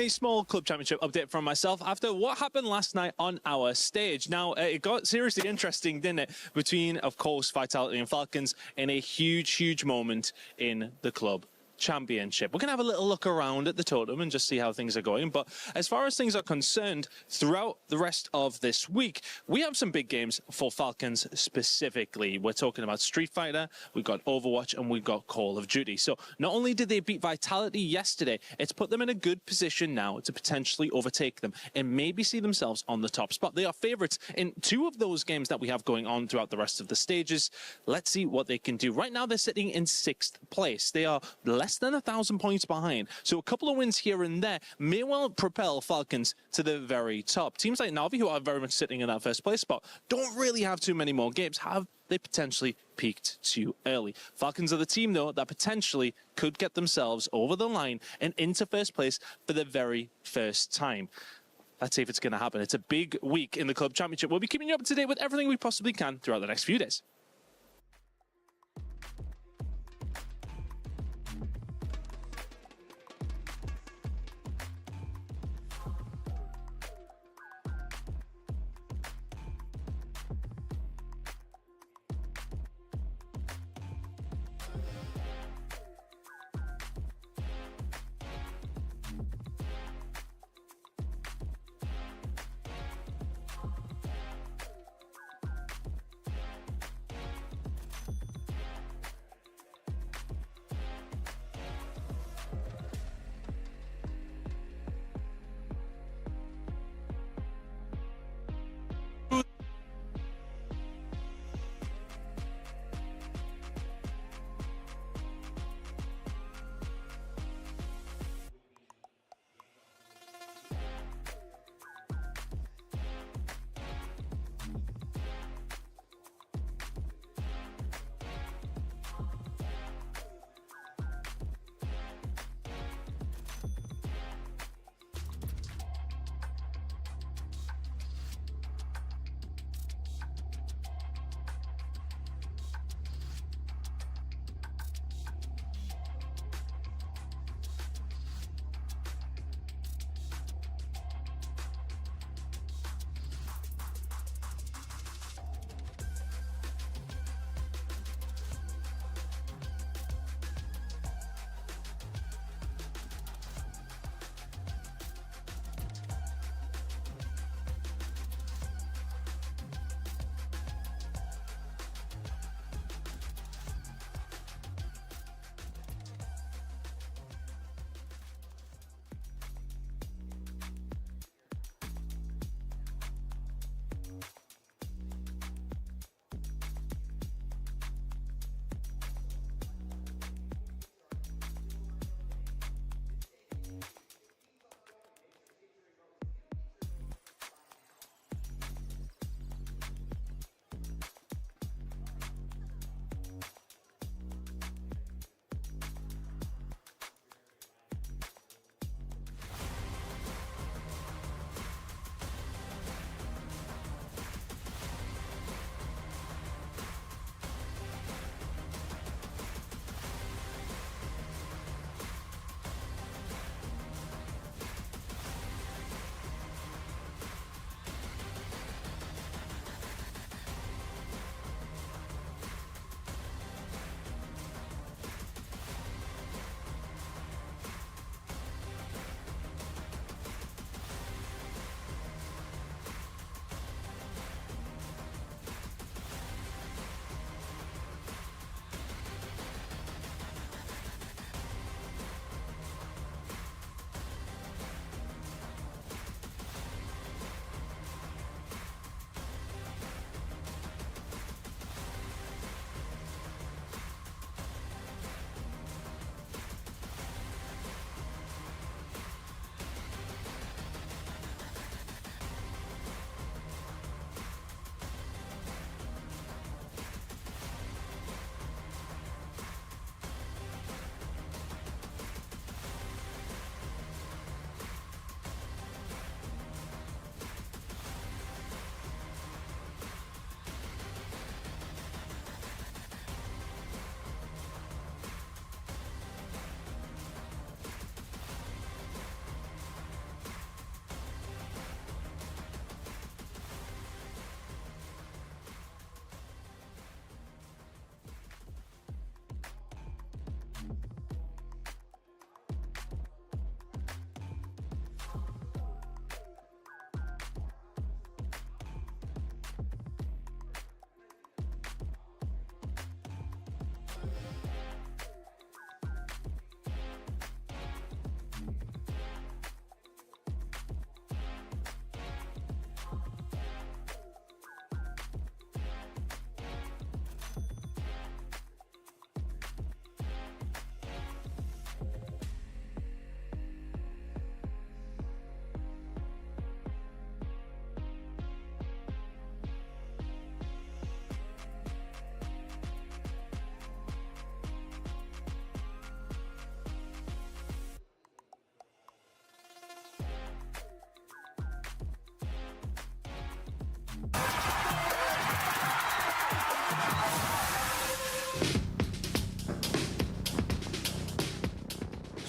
A small club championship update from myself after what happened last night on our stage. Now, it got seriously interesting, didn't it? Between, of course, Vitality and Falcons in a huge moment in the club championship. We're going to have a little look around at the totem and just see how things are going. But as far as things are concerned, throughout the rest of this week, we have some big games for Falcons specifically. We're talking about Street Fighter, we've got Overwatch, and we've got Call of Duty. So not only did they beat Vitality yesterday, it's put them in a good position now to potentially overtake them and maybe see themselves on the top spot. They are favorites in 2 of those games that we have going on throughout the rest of the stages. Let's see what they can do. Right now, they're sitting in 6th place. They are less than 1,000 points behind. So a couple of wins here and there may well propel Falcons to the very top. Teams like Na'Vi, who are very much sitting in that first place spot, don't really have too many more games. Have they potentially peaked too early? Falcons are the team, though, that potentially could get themselves over the line and into first place for the very first time. Let's see if it's going to happen. It's a big week in the club championship. We'll be keeping you up to date with everything we possibly can throughout the next few days.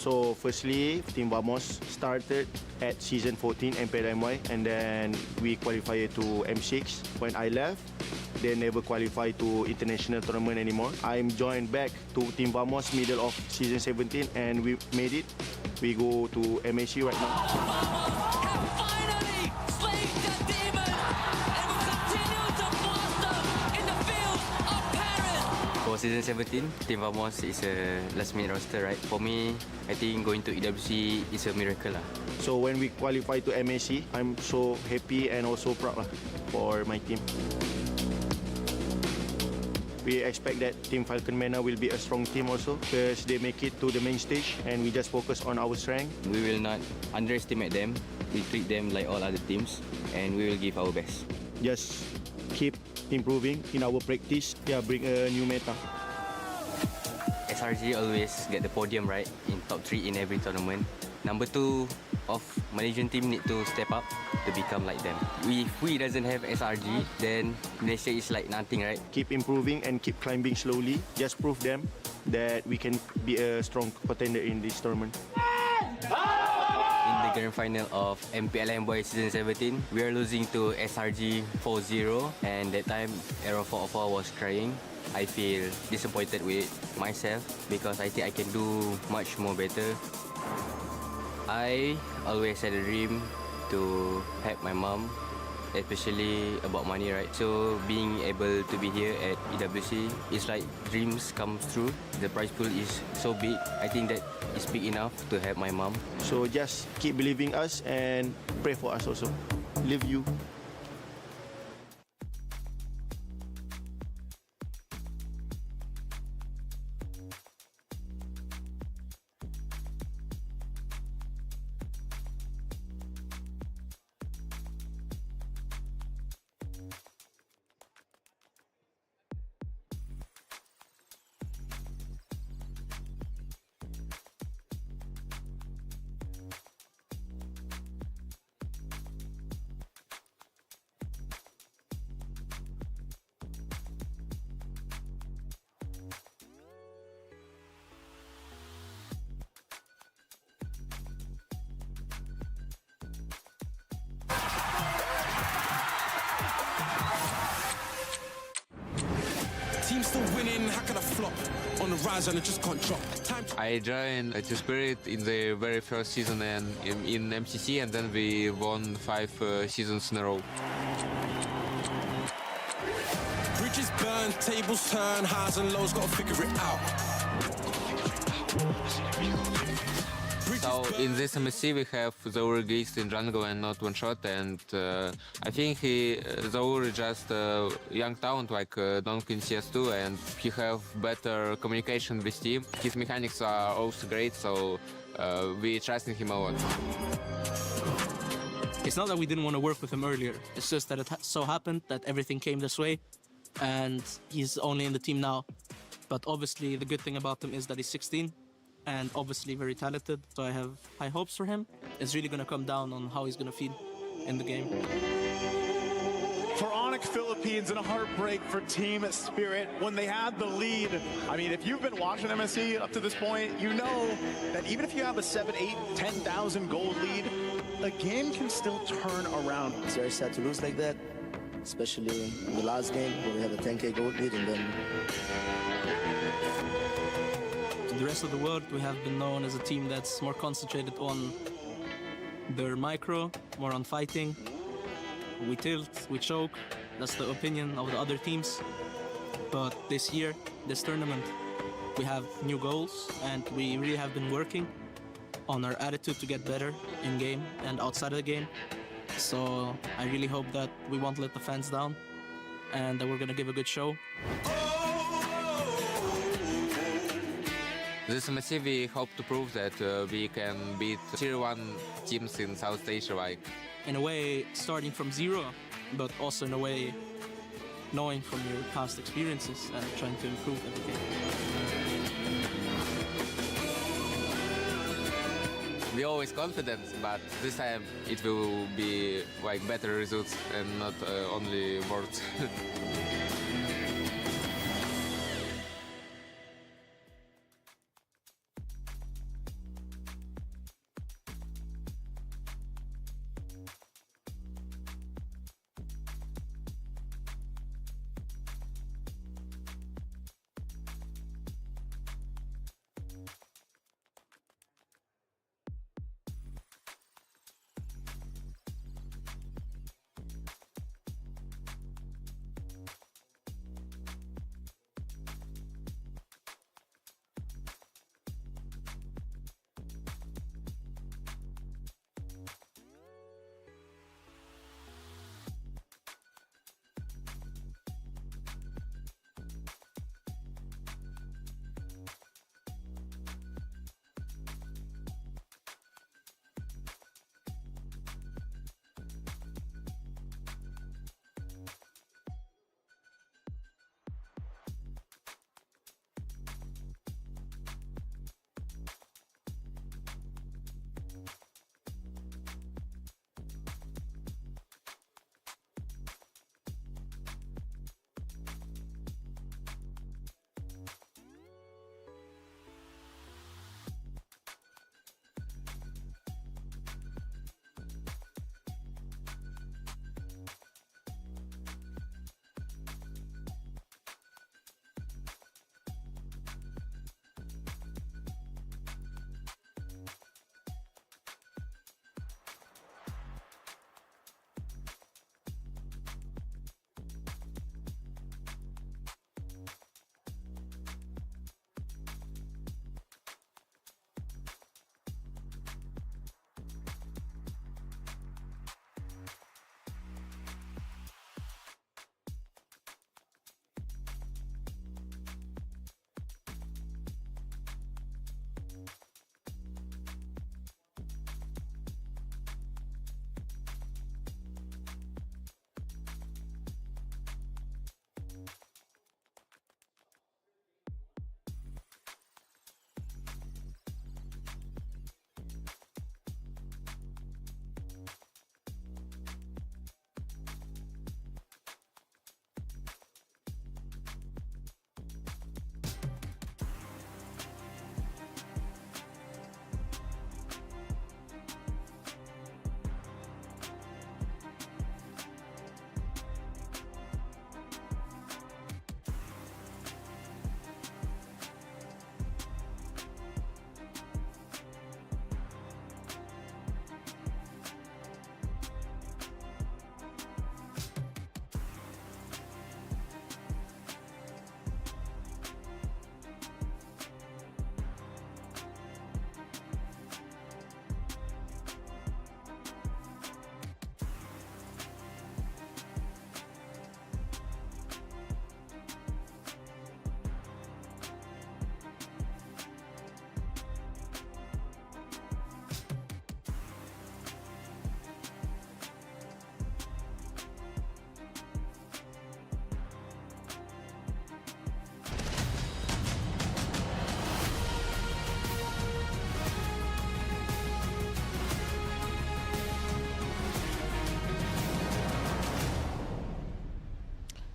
So firstly, Team Vamos started at season 14 MPLMY, and then we qualified to M6. When I left, they never qualified to international tournament anymore. I'm joined back to Team Vamos middle of season 17, and we made it. We go to MSC right now. For season 17, Team Vamos is a last-minute roster, right? For me, I think going to EWC is a miracle. So when we qualify to MSC, I'm so happy and also proud for my team. We expect that Team Falcon Mena will be a strong team also because they make it to the main stage and we just focus on our strength. We will not underestimate them. We treat them like all other teams and we will give our best. Just keep improving in our practice. Yeah, bring a new meta. SRG always get the podium, right? In top 3 in every tournament. Number 2 of Malaysian team need to step up to become like them. If we doesn't have SRG, then Malaysia is like nothing, right? Keep improving and keep climbing slowly. Just prove them that we can be a strong contender in this tournament. In the grand final of MPLM Boys season 17, we are losing to SRG 4-0, and that time Aero 404 was crying. I feel disappointed with myself because I think I can do much more better. I always had a dream to help my mom, especially about money, right? So being able to be here at EWC is like dreams come true. The prize pool is so big. I think that is big enough to help my mom. So just keep believing us and pray for us also. Love you. Team still winning, how can I flop? On the rise and I just can't drop. I joined Team Spirit in the very first season and in MCC, and then we won 5 seasons in a row. Bridges burn, tables turn, highs and lows, gotta figure it out. So in this MSC we have Zaur Geist in jungle and not one shot, and I think Zaur is just a young talent like Donkey in CS2, and he have better communication with team. His mechanics are also great, so we trust in him a lot. It's not that we didn't want to work with him earlier, it's just that it so happened that everything came this way and he's only in the team now. But obviously the good thing about him is that he's 16 and obviously very talented, so I have high hopes for him. It's really going to come down on how he's going to feel in the game. For ONIC Philippines, and a heartbreak for Team Spirit when they had the lead. I mean, if you've been watching MSC up to this point, you know that even if you have a 7, 8, 10,000 gold lead, a game can still turn around. It's very sad to lose like that, especially in the last game where we had a 10K gold lead, and then To the rest of the world, we have been known as a team that's more concentrated on their micro, more on fighting. We tilt, we choke, that's the opinion of the other teams. But this year, this tournament, we have new goals and we really have been working on our attitude to get better in game and outside of the game. So I really hope that we won't let the fans down and that we're gonna give a good show. This MSC we hope to prove that we can beat Tier 1 teams in South Asia, like. In a way, starting from zero, but also in a way, knowing from your past experiences and trying to improve everything. We're always confident, but this time it will be like better results and not only words.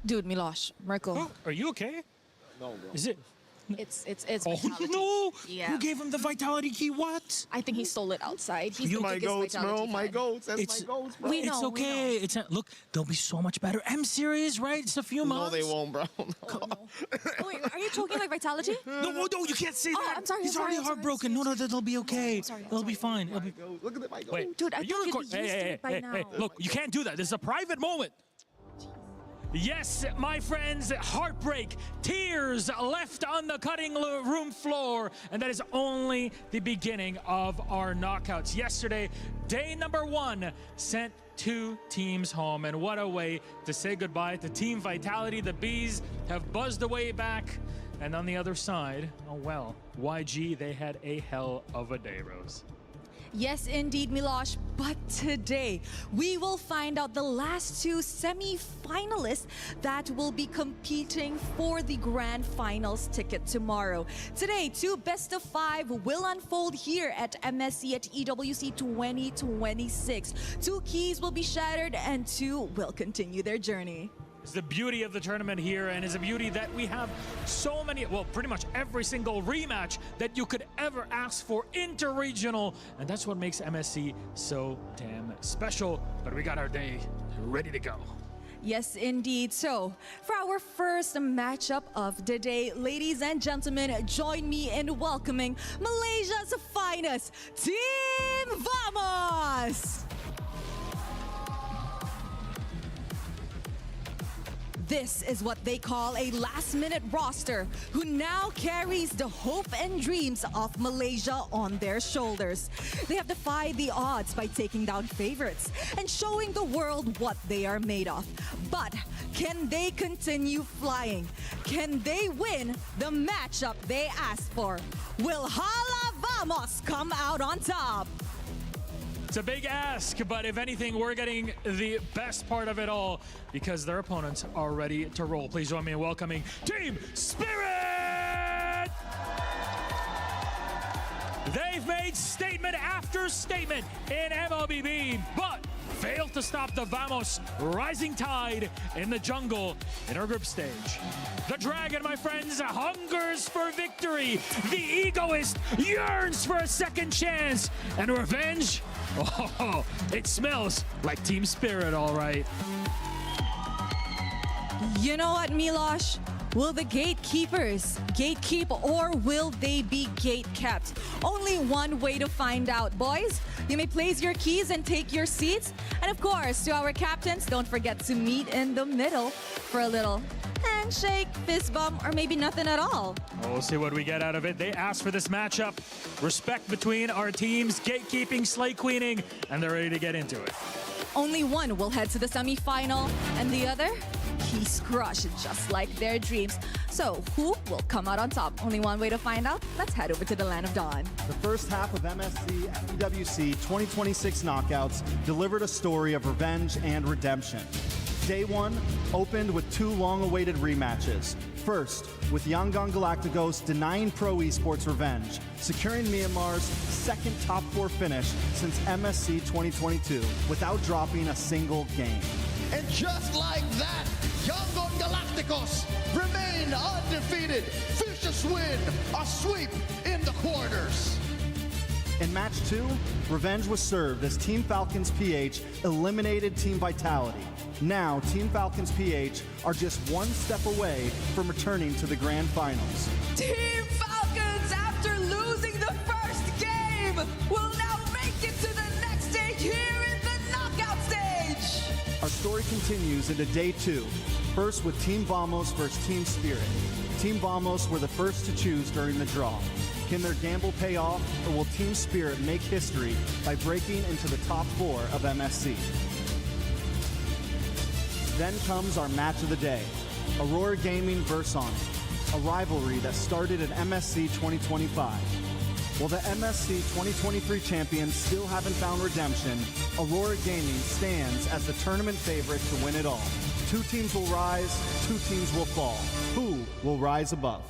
Dude, Milosh, Marco. Oh, are you okay? No, bro. Is it? It's Oh vitality. no! Yeah. Who gave him the vitality key? What? I think he stole it outside. He's You- the My biggest Goats, bro. vitality My fan. goats. That's It's- my goats, bro. We know, It's we okay. It's look. They'll be so much better. M series, right? It's a few No, months. they won't, bro. No. Oh, wait, are you talking like vitality? No, you can't say Oh, that. I'm sorry, He's I'm sorry, already I'm sorry, heartbroken. No, that'll be okay. sorry, I'm It'll be sorry. fine. It'll be... Look at my goats. Wait, Dude, I are you thought you'd be record- used to it by now. Look, you can't do that. This is a private moment. Yes, my friends, heartbreak, tears left on the cutting room floor, and that is only the beginning of our knockouts. Yesterday, day number 1 sent 2 teams home, and what a way to say goodbye to Team Vitality. The Bees have buzzed away back, and on the other side, oh well, YG, they had a hell of a day, Rose. Yes, indeed, Milosh. But today, we will find out the last 2 semi-finalists that will be competing for the grand finals ticket tomorrow. Today, 2 best of 5 will unfold here at MSC at EWC 2026. 2 keys will be shattered and 2 will continue their journey. It's the beauty of the tournament here, and it's a beauty that we have so many, well, pretty much every single rematch that you could ever ask for interregional, and that's what makes MSC so damn special. But we got our day ready to go. Yes, indeed. So, for our first matchup of the day, ladies and gentlemen, join me in welcoming Malaysia's finest, Team Vamos! This is what they call a last-minute roster who now carries the hope and dreams of Malaysia on their shoulders. They have defied the odds by taking down favorites and showing the world what they are made of. But can they continue flying? Can they win the matchup they asked for? Will Hala Vamos come out on top? It's a big ask, but if anything, we're getting the best part of it all because their opponents are ready to roll. Please join me in welcoming Team Spirit! They've made statement after statement in MLBB, but failed to stop the Vamos rising tide in the jungle in our group stage. The Dragon, my friends, hungers for victory. The Egoist yearns for a second chance. And revenge? Oh, it smells like Team Spirit, all right. You know what, Milosh? Will the gatekeepers gatekeep or will they be gate-kept? Only one way to find out, boys. You may place your keys and take your seats. And of course, to our captains, don't forget to meet in the middle for a little handshake, fist bump, or maybe nothing at all. We'll see what we get out of it. They asked for this matchup. Respect between our teams, gatekeeping, slay queening, and they're ready to get into it. Only one will head to the semi-final, and the other, he's crushed just like their dreams. So, who will come out on top? Only one way to find out. Let's head over to the Land of Dawn. The first half of MSC and EWC 2026 knockouts delivered a story of revenge and redemption. Day 1 opened with 2 long-awaited rematches. First, with Yangon Galacticos denying Pro Esports revenge, securing Myanmar's second top 4 finish since MSC 2022 without dropping a single game. And just like that, Yangon Galacticos remain undefeated. Vicious win, a sweep in the quarters. In match 2, revenge was served as Team Falcons PH eliminated Team Vitality. Now, Team Falcons PH are just one step away from returning to the grand finals. Team Falcons, after losing the first game, will now make it to the next stage here in the knockout stage. Our story continues into day 2, first with Team Vamos versus Team Spirit. Team Vamos were the first to choose during the draw. Can their gamble pay off, or will Team Spirit make history by breaking into the top 4 of MSC? Then comes our match of the day, Aurora Gaming versus ONIC, a rivalry that started at MSC 2025. While the MSC 2023 champions still haven't found redemption, Aurora Gaming stands as the tournament favorite to win it all. 2 teams will rise, 2 teams will fall. Who will rise above?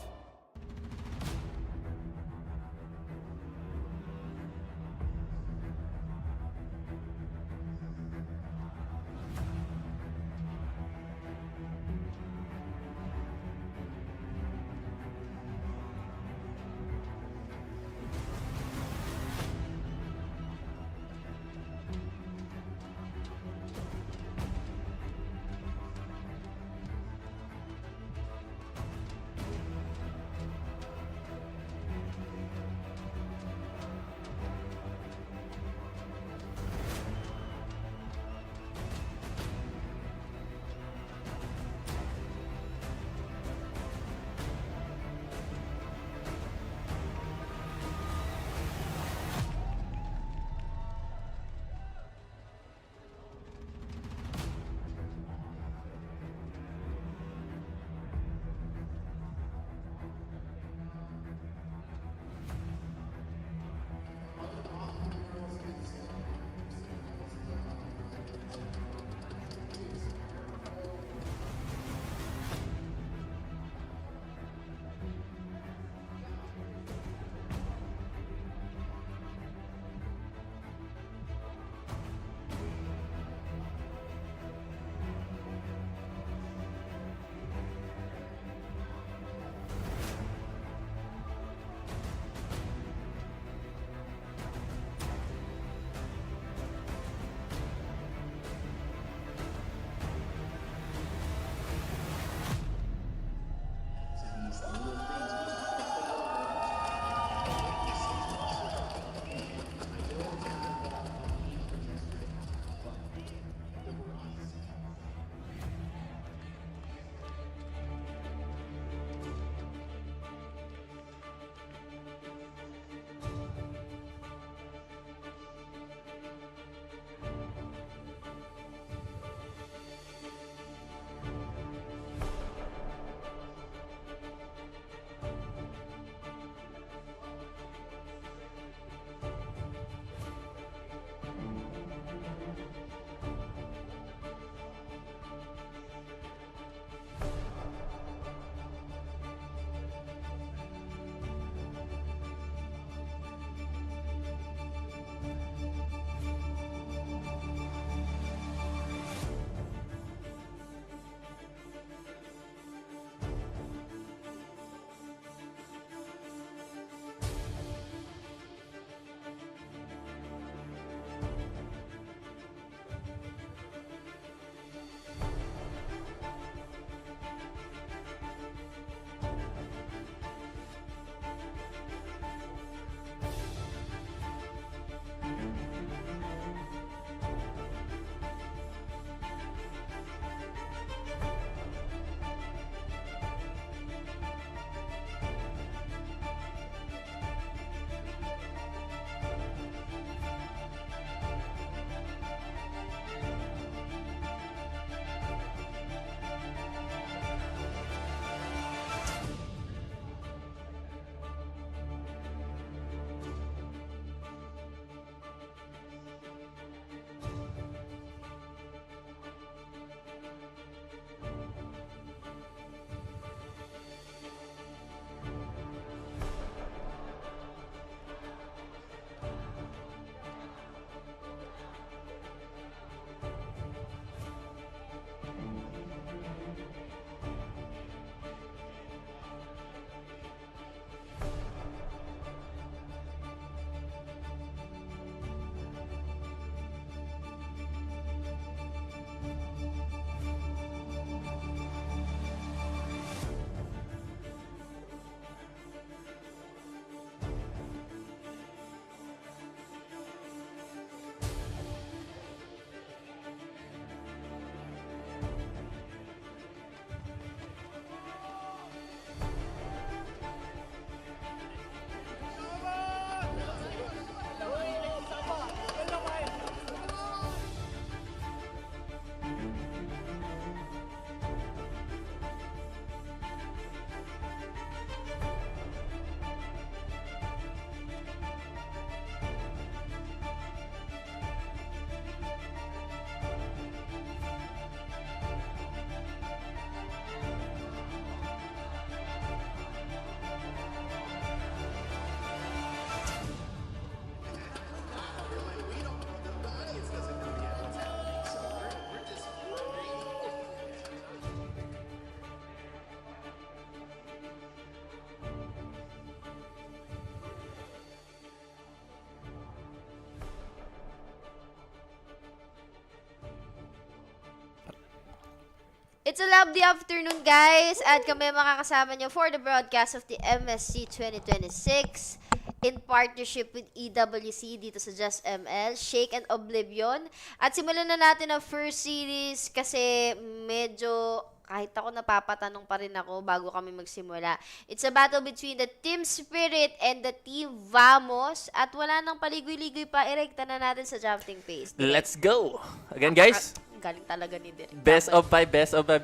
It's a lovely afternoon, guys. At kami makakasama nyo for the broadcast of the MSC 2026 in partnership with EWC dito sa Just ML, Shake and Oblivion. At simulan na natin ang first series kasi medyo kahit ako napapatanong pa rin ako bago kami magsimula. It's a battle between the Team Spirit and the Team Vamos. At wala nang paligoy-ligoy pa, erekta na natin sa drafting phase. Let's go! Again, guys. Galing talaga ni Derek. Best of 5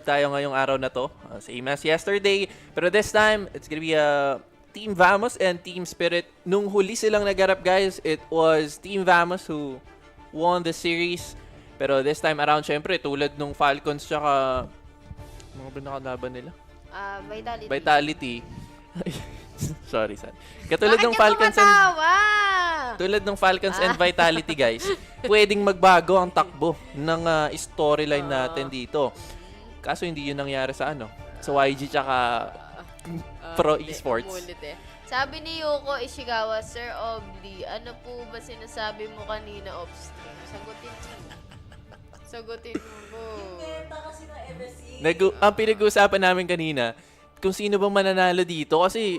tayo ngayong araw na to. Same as yesterday. Pero this time, it's gonna be Team Vamos and Team Spirit. Nung huli silang nagarap, guys, it was Team Vamos who won the series. Pero this time around, syempre, tulad nung Falcons tsaka mga binakalaban nila? Vitality. Vitality. Sorry. Katulad ng Falcons tulad ng Falcons and Vitality, guys, pwedeng magbago ang takbo ng storyline natin dito. Kaso hindi yun nangyari sa sa YG tsaka Pro Esports. Sabi ni Yoko Ishigawa, Sir Obli, ano po ba sinasabi mo kanina off-stream? Sagutin mo po. Kasi ng MSC. Ang pinag-uusapan namin kanina, kung sino bang mananalo dito. Kasi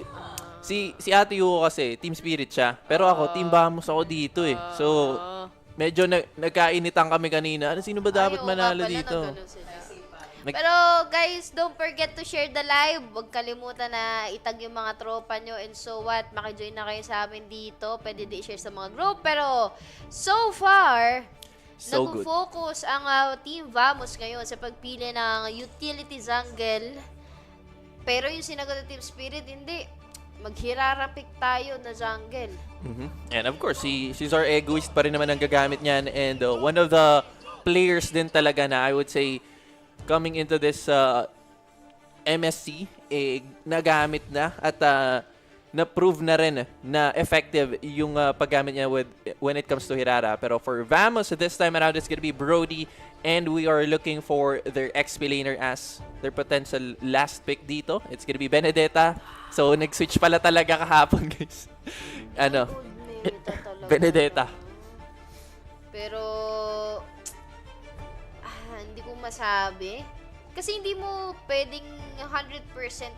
si Ate Yuko kasi, Team Spirit siya. Pero ako, Team Vamos ako dito eh. So, medyo nagkainitan kami kanina. Sino ba dapat manalo dito? Pero guys, don't forget to share the live. Huwag kalimutan na itag yung mga tropa nyo. And so what, makijoin na kayo sa amin dito. Pwede di-share sa mga group. Pero so far, nag-focus ang Team Vamos ngayon sa pagpili ng utility jungle. Pero yung sinagot ng Team Spirit, hindi. Maghirarapik tayo na jungle. And of course, si Zor Egoist pa rin naman ang gagamit niyan. And one of the players din talaga na I would say coming into this MSC, nagamit na at na-prove na rin na effective yung paggamit niya when it comes to Hirara. Pero for Vamos, this time around, it's gonna be Brody, and we are looking for their XP laner as their potential last pick dito. It's gonna be Benedetta. So, nag-switch pala talaga kahapon, guys. Benedetta. Pero, hindi ko masabi. Kasi hindi mo pwedeng 100%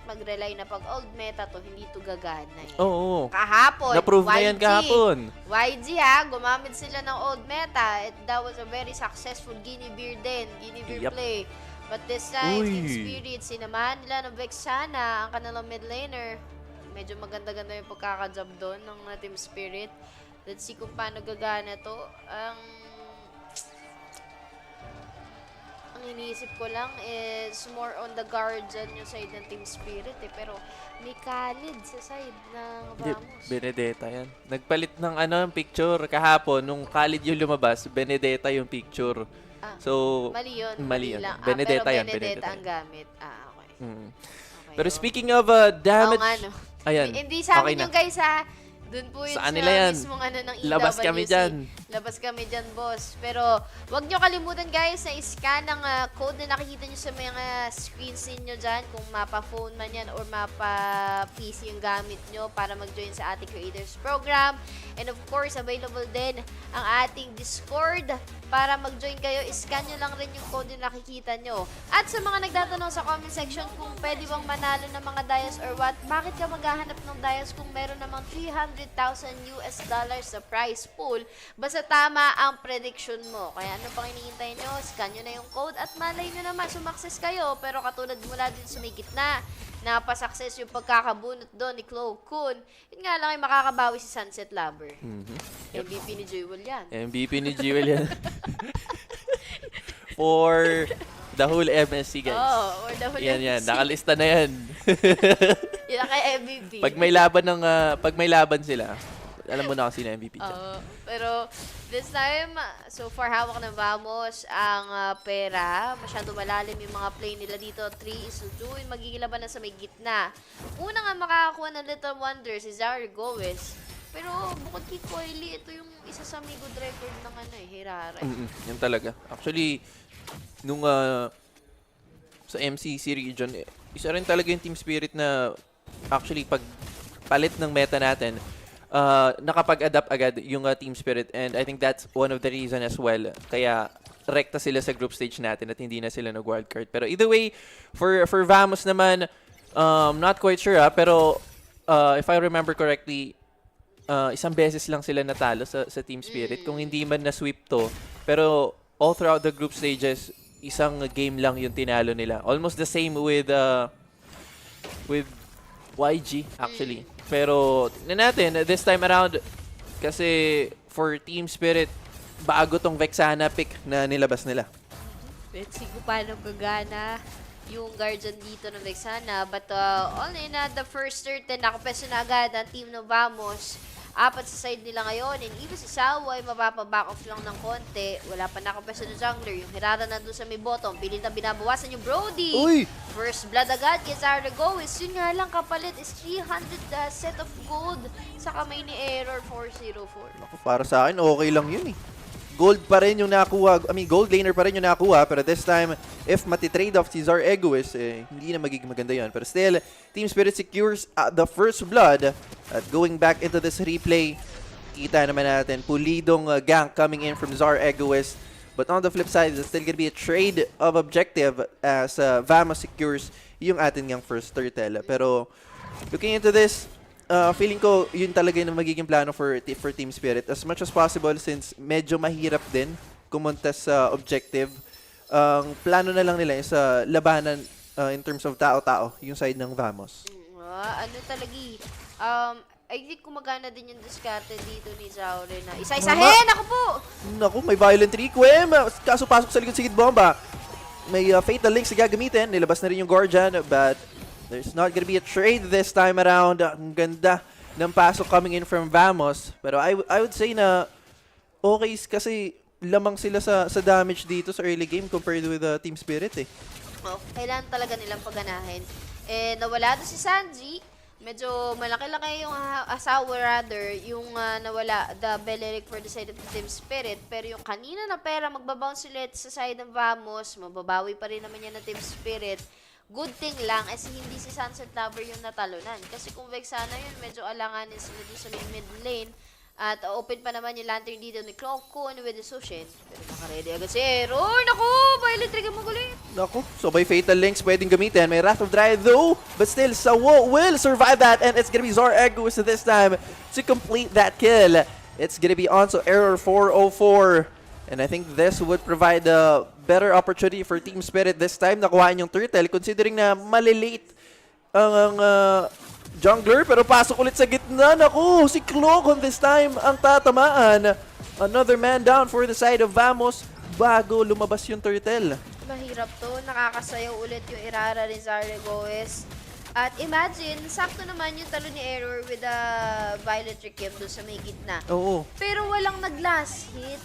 mag-rely na pag old meta to, hindi to gagana eh. Oo. Kahapon, Na-prove na yan kahapon. YG gumamit sila ng old meta. That was a very successful Guinea Beer din. Guinea Beer play. But this time, Team Spirit, sinamahan nila ng Vexana, ang kanilang mid laner. Medyo maganda-ganda yung pagkakajob doon ng Team Spirit. Let's see kung paano gagana to. Ang iniisip ko lang is more on the guardian yung side ng Team Spirit eh. Pero may Khalid sa side ng Vamos. Benedetta yan. Nagpalit ng picture kahapon. Nung Khalid yung lumabas, Benedetta yung picture. So, mali yun. Mali yun. Benedetta Benedetta yan. yan. Benedetta ang gamit. Okay. Okay. Pero speaking of damage... Ayan. Hindi sa amin yung guys Doon po yun sa mismong ng EWC. Labas kami dyan. Labas kami dyan, boss. Pero, wag nyo kalimutan, guys, na i-scan ang code na nakikita nyo sa mga screens ninyo dyan. Kung mapa-phone man yan or mapa-PC yung gamit nyo para mag-join sa ating creators program. And of course, available din ang ating Discord. Para mag-join kayo, i-scan nyo lang rin yung code na nakikita nyo. At sa mga nagtatanong sa comment section kung pwede bang manalo ng mga dias or what, bakit ka maghahanap ng dias kung meron namang $300,000 sa prize pool? Basta tama ang prediction mo. Kaya ano pang hinihintay nyo? Scan nyo na yung code at malay nyo naman, sumakses kayo. Pero katulad mula din sa may gitna, napasuccess yung pagkakabunot doon ni Chloe Kun. Yun nga lang ay makakabawi si Sunset Lover. MVP ni Jewel yan. MVP ni Jewel yan. For the whole MSC, guys. For the whole MSC. Yan. Nakalista na yan. Yan ang kay MVP. Pag may laban sila, alam mo na kung sino MVP dyan. Pero this time, so far hawak ng Vamos ang pera. Masyado malalim yung mga play nila dito. 3-2. Magiging laban na sa may gitna. Una nga makakakuha ng Little Wonder si Zari Gomez. Pero bukod kay Coily, ito yung isa sa may good record ng Hirara. Yan talaga. Actually, nung sa MCC region, isa rin talaga yung Team Spirit na actually pag palit ng meta natin, nakapag-adapt agad yung Team Spirit, and I think that's one of the reason as well. Kaya rekta sila sa group stage natin at hindi na sila nag-wildcard. Pero either way, for Vamos naman, not quite sure pero if I remember correctly, isang beses lang sila natalo sa Team Spirit. Kung hindi man na-sweep to. Pero all throughout the group stages, isang game lang yung tinalo nila. Almost the same with YG actually. Pero tingnan natin, this time around, kasi for Team Spirit, bago tong Vexana pick na nilabas nila. Let's see kung paano gagana yung guardian dito ng Vexana. But all in the first certain, nakapeso na agad ang team ng Vamos. 4 sa side nila ngayon. And even si Sawa ay mapapaback off lang ng konti. Wala pa nakapeso na jungler. Yung Hirara nandun sa may bottom. Pilit na binabawasan yung Brody. Uy! First blood agad kay Zaragois. Yun nga lang kapalit is 300 set of gold sa kamay ni Error 404. Para sa akin, okay lang yun Gold pa rin yung nakuha. Gold laner pa rin yung nakuha. Pero this time, if matitrade off si Zar Egois, hindi na magiging maganda yun. Pero still, Team Spirit secures the first blood. At going back into this replay, kita naman natin, pulidong gank coming in from Zar Egois. But on the flip side, there's still gonna be a trade of objective as Vamos secures yung atin yung first turtle. Pero looking into this, feeling ko yun talaga yung magiging plano for Team Spirit. As much as possible, since medyo mahirap din kumunta sa objective, plano na lang nila yung sa labanan in terms of tao-tao, yung side ng Vamos. Ano talaga I think kumagana din yung diskarte dito ni Zaure na isa-isahin! Ako po! Naku, may violent requiem. Kaso pasok sa likod si Kid Bomba. May Fatal Links na gagamitin. Nilabas na rin yung Guardian, but there's not gonna be a trade this time around. Ang ganda ng pasok coming in from Vamos. Pero I would say na okay kasi lamang sila sa damage dito sa early game compared with Team Spirit Kailangan talaga nilang pagganahin. Nawala doon si Sanji. Medyo malaki-laki yung asawa rather, yung nawala, the Beleric for the side of the Team Spirit. Pero yung kanina na pera, magbabounce ulit sa side ng Vamos. Mababawi pa rin naman yan ng Team Spirit. Good thing lang as hindi si Sunset Lover yung natalunan. Kasi kung Vexana yun, medyo alanganin sila doon sa mid lane. At open pa naman yung lantern dito ni Clockun with the Sushin. Pero naka-ready agad si Error. Naku! Violet Trigger magulit. Naku, so by Fatal Links pwedeng gamitin. May Wrath of Dry though. But still, Sawo will survive that. And it's gonna be Zar Egois this time to complete that kill. It's gonna be on so Error 404. And I think this would provide a better opportunity for Team Spirit this time. Nakuhaan yung turtle considering na malilate ang jungler, pero pasok ulit sa gitna. Naku, si Clogon this time ang tatamaan. Another man down for the side of Vamos bago lumabas yung turtle. Mahirap to. Nakakasayaw ulit yung Irara ni Zaragois. At imagine, sakto naman yung talo ni Error with a Violet Requiem doon sa may gitna. Oo. Pero walang nag-last hit.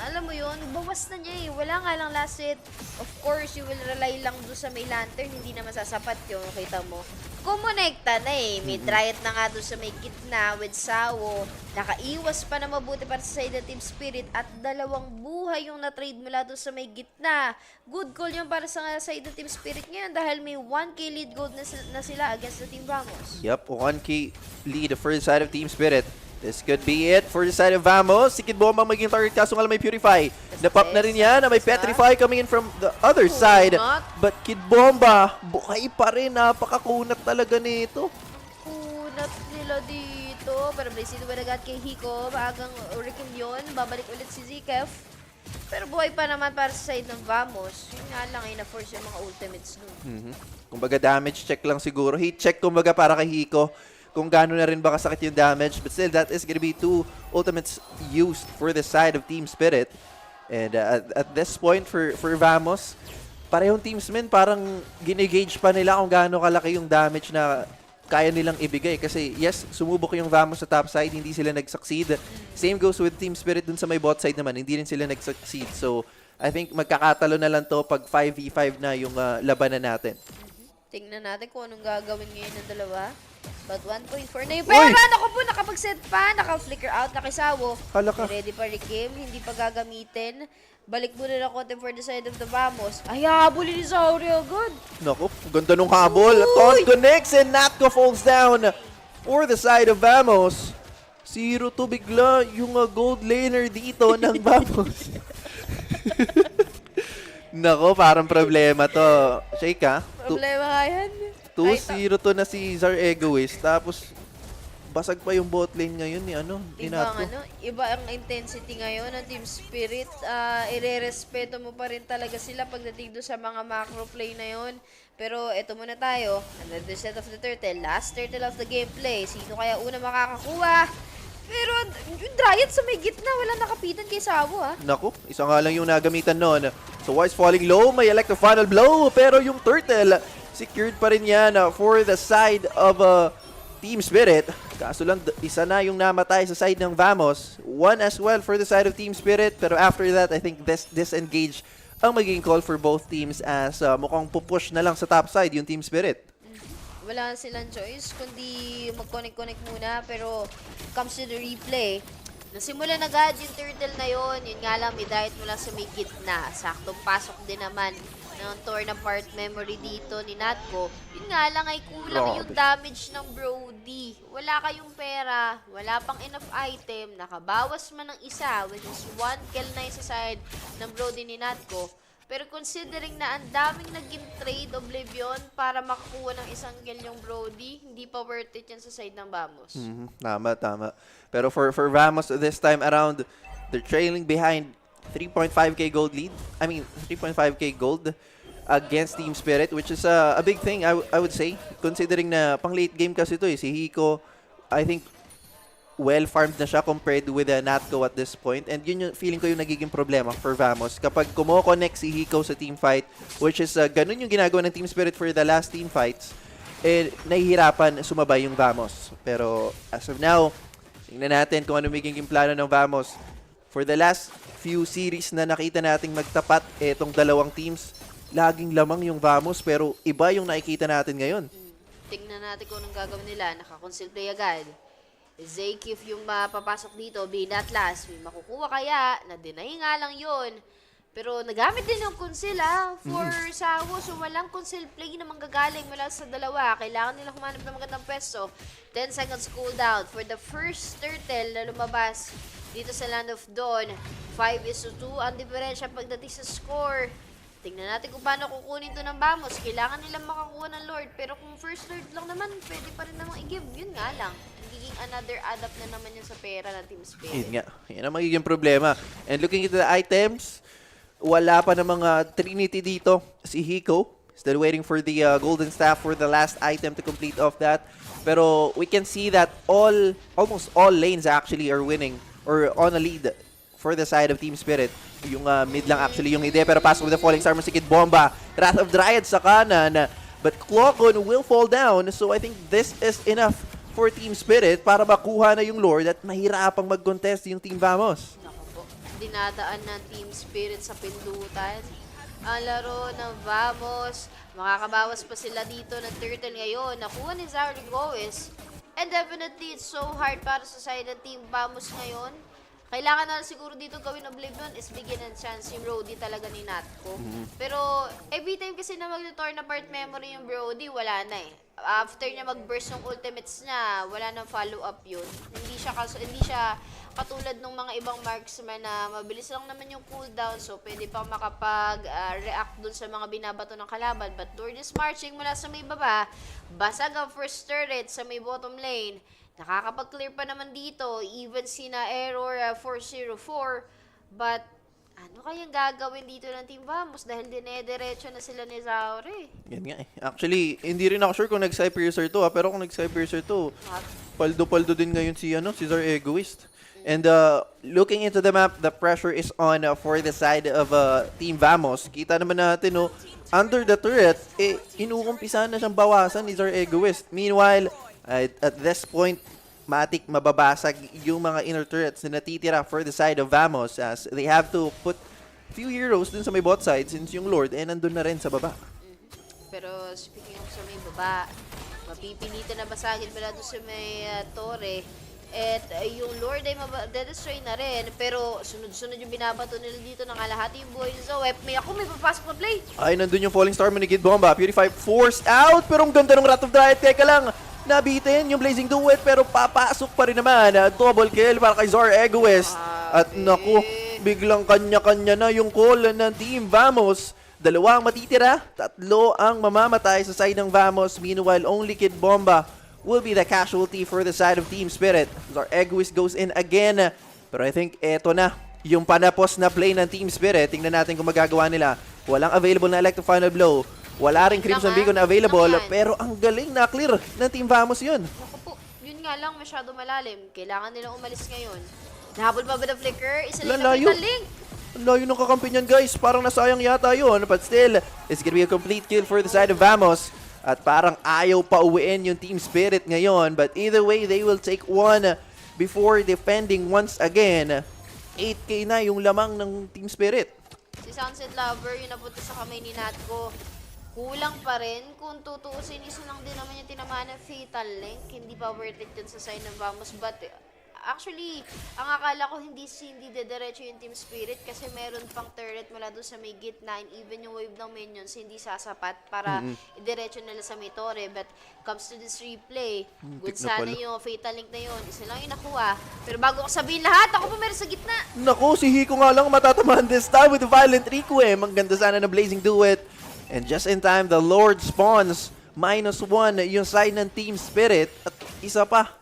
Alam mo yun, bawas na niya Wala nga lang last hit. Of course, you will rely lang doon sa may lantern. Hindi na masasapat yun. Kita mo. Kumonekta na May riot na nga doon sa may gitna with Sawo. Nakaiwas pa na mabuti para sa side ng Team Spirit. At 2 buhay yung na-trade mula doon sa may gitna. Good call yun para sa side ng Team Spirit ngayon. Dahil may 1k lead gold na sila against the Team Vamos. Yep, 1k lead for the side of Team Spirit. This could be it for the side of Vamos. Si Kid Bomba magiging target kaso nga may Purify. Napop na rin yan. May Petrify coming in from the other side. But Kid Bomba, buhay pa rin. Napakakunat talaga nito. Kunat nila dito. Pero Blaze ito agad kay Hiko. Maagang Urikim yun. Babalik ulit si Zikef. Pero buhay pa naman para sa side ng Vamos. Yun nga lang ay na-force yung mga ultimates nun. Kumbaga damage check lang siguro. Heat check kumbaga para kay Hiko. Kung gaano na rin ba kasakit yung damage. But still, that is gonna be 2 ultimates used for the side of Team Spirit. And at this point, for Vamos, parehong teamsmen parang ginigage pa nila kung gaano kalaki yung damage na kaya nilang ibigay. Kasi yes, sumubok yung Vamos sa top side, hindi sila nag-succeed. Same goes with Team Spirit dun sa may bot side naman, hindi rin sila nag-succeed. So, I think magkakatalo na lang to pag 5v5 na yung labanan natin. Tingnan natin kung anong gagawin ngayon ng dalawa. But 1.4 na yung pera. Naku po, nakapag-set pa. Naka-flicker out, nakisawo. Ready pa Rikim, hindi pa gagamitin. Balik muna na konti for the side of the Vamos. Ay, habulin ni Zauri agad. Naku, ganda nung habol. Ton connects and Natko falls down for the side of Vamos. 0-2 bigla yung gold laner dito ng Vamos. Nako, parang problema to. Shake ha? Problema nga yan. 2-0 to na si Zar Egoist. Tapos, basag pa yung bot lane ngayon ni Natko. Iba ang intensity ngayon ng Team Spirit. Irerespeto mo pa rin talaga sila pagdating doon sa mga macro play na yon. Pero eto muna tayo. Another set of the turtle. Last turtle of the gameplay. Sino kaya una makakakuha? Pero yung Dryad sa may gitna, wala nakapitan kay Sabo ha. Naku, isa nga lang yung nagamitan noon. So Wise falling low, may elect the final blow. Pero yung turtle, secured pa rin yan for the side of Team Spirit. Kaso lang, isa na yung namatay sa side ng Vamos. One as well for the side of Team Spirit. Pero after that, I think disengage ang magiging call for both teams as mukhang pupush na lang sa top side yung Team Spirit. Wala silang choice kundi mag-connect-connect muna. Pero comes to the replay, nasimula na agad yung turtle na yon. Yun nga lang, may diet mula sa may gitna. Saktong pasok din naman ng torn apart memory dito ni Natko. Yun nga lang ay kulang yung damage ng Brody. Wala kayong pera, wala pang enough item, nakabawas man ng isa, which is 1 kill na yung sa side ng Brody ni Natko. Pero considering na ang daming naging trade Oblivion para makakuha ng isang kill yung Brody, hindi pa worth it yan sa side ng Vamos. Tama. Pero for Vamos this time around, they're trailing behind 3.5k gold lead. 3.5k gold against Team Spirit, which is a big thing, I would say. Considering na pang late game kasi ito si Hiko, I think, well-farmed na siya compared with Natko at this point. And yun yung feeling ko yung nagiging problema for Vamos. Kapag kumo-connect si Hiko sa team fight, which is ganun yung ginagawa ng Team Spirit for the last team fights, nahihirapan sumabay yung Vamos. Pero as of now, tingnan natin kung ano magiging plano ng Vamos. For the last few series na nakita nating magtapat itong dalawang teams, laging lamang yung Vamos pero iba yung nakikita natin ngayon. Tingnan natin kung anong gagawin nila. Naka-conceal play agad. Zakif yung mapapasok dito, being Atlas. May makukuha kaya, na-deny nga lang yun. Pero nagamit din yung conceal for Sawo. So walang conceal play na manggagaling mula sa dalawa. Kailangan nila humanap ng magandang pwesto. 10 seconds cooldown for the first turtle na lumabas dito sa Land of Dawn. 5-2 ang diferensya pagdating sa score. Tingnan natin kung paano kukunin to ng Vamos. Kailangan nilang makakuha ng Lord. Pero kung first Lord lang naman, pwede pa rin namang i-give. Yun nga lang. Nagiging another add-up na naman yun sa pera ng Team Spirit. Yun nga. Yan ang magiging problema. And looking into the items, wala pa ng mga Trinity dito. Si Hiko, still waiting for the Golden Staff for the last item to complete off that. Pero we can see that almost all lanes actually are winning or on a lead for the side of Team Spirit. Yung mid lang actually yung ide, pero pasok with the falling star si Kid Bomba. Wrath of Dryad sa kanan, but Clogon will fall down. So I think this is enough for Team Spirit para makuha na yung Lord at mahirapang mag-contest yung Team Vamos. Naku po, dinadaan ng Team Spirit sa pindutan. Ang laro ng Vamos, makakabawas pa sila dito ng turtle ngayon. Nakuha ni Zari Goes. And definitely, it's so hard para sa side ng Team Vamos ngayon. Kailangan na siguro dito gawin Oblivion is bigyan ng chance yung Brody talaga ni Natko. Pero every time kasi na mag-torn apart memory yung Brody, wala na eh. After niya mag-burst yung ultimates niya, wala nang follow-up yun. Hindi siya katulad ng mga ibang marksman na mabilis lang naman yung cooldown, so pwede pa makapag-react dun sa mga binabato ng kalaban. But Lord is marching mula sa may baba, basag ang first turret sa may bottom lane. Nakakapag-clear pa naman dito, even sina Error 404, but ano kayang gagawin dito ng Team Vamos dahil dinediretso na sila ni Zaure? Yan nga eh. Actually, hindi rin ako sure kung nag-Cypher to pero kung nag-Cypher to, paldo-paldo din ngayon si Zar Egoist. And looking into the map, the pressure is on for the side of Team Vamos. Kita naman natin, under the turret, inuumpisa na siyang bawasan ni Zar Egoist. Meanwhile, at this point, matik mababasag yung mga inner turrets na natitira for the side of Vamos as they have to put few heroes dun sa may bot side since yung Lord nandun na rin sa baba. Pero speaking of sa may baba, mapipilitan na basagin pala doon sa may torre. At yung Lord ay destroy na rin. Pero sunod-sunod yung binabato nila dito ng kalahati yung buhay ni Zoep. May papasok na play. Ay, nandun yung falling star ni Kid Bomba. Purify forced out. Pero ang ganda ng Wrath of Dryad. Teka lang. Nabitin yung Blazing Duet pero papasok pa rin naman. Double kill para kay Zar Egoist. At naku, biglang kanya-kanya na yung call ng Team Vamos. 2 ang matitira, 3 ang mamamatay sa side ng Vamos. Meanwhile, only Kid Bomba will be the casualty for the side of Team Spirit. Our Egoist goes in again. Pero I think eto na yung panapos na play ng Team Spirit. Tingnan natin kung magagawa nila. Walang available na Elect to Final Blow. Wala rin Crimson Beacon na available. Pero ang galing na clear ng Team Vamos yun. Naku po, yun nga lang, masyado malalim. Kailangan nilang umalis ngayon. Nahabol pa ba the Flicker? Isa lang na Fatal Link. Ang layo ng kakampi niyan, guys. Parang nasayang yata yun. But still, it's gonna be a complete kill for the side of Vamos. At parang ayaw pa uwiin yung Team Spirit ngayon. But either way, they will take one before defending once again. 8K na yung lamang ng Team Spirit. Si Sunset Lover, yung napunta sa kamay ni Natko. Kulang pa rin. Kung tutuusin, isa lang din naman yung tinamaan ng Fatal Link. Hindi pa worth it yun sa side ng Vamos. But actually, ang akala ko hindi dediretso yung Team Spirit kasi meron pang turret mula doon sa may gitna and even yung wave ng minions hindi sasapat para idiretso nila sa may torre. But comes to this replay, good sana yung Fatal Link na yun. Isa lang yung nakuha. Pero bago ko sabihin lahat, ako pa meron sa gitna. Naku, si Hiko nga lang matatamaan this time with the Violent Requiem. Ang ganda sana na Blazing Duet. And just in time, the Lord spawns. -1 yung side ng Team Spirit. At isa pa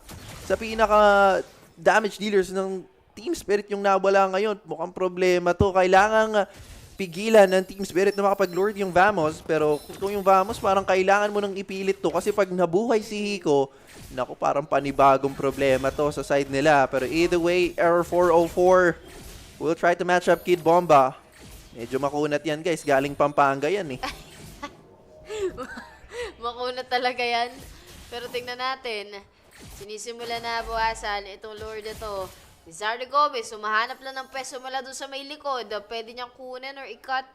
sa pinaka damage dealers ng Team Spirit yung nawala ngayon. Mukhang problema to. Kailangang pigilan ng Team Spirit na makapag-lord yung Vamos. Pero kung yung Vamos, parang kailangan mo nang ipilit to. Kasi pag nabuhay si Hiko, naku, parang panibagong problema to sa side nila. Pero either way, error 404. We'll try to match up Kid Bomba. Medyo makunat yan, guys. Galing Pampanga yan, eh. Makunat talaga yan. Pero tingnan natin. Sinisimula na bawasan itong Lord ito. Zardo Gomez, sumahanap lang ng peso mula doon sa may likod. Pwede niyang kunin or i-cut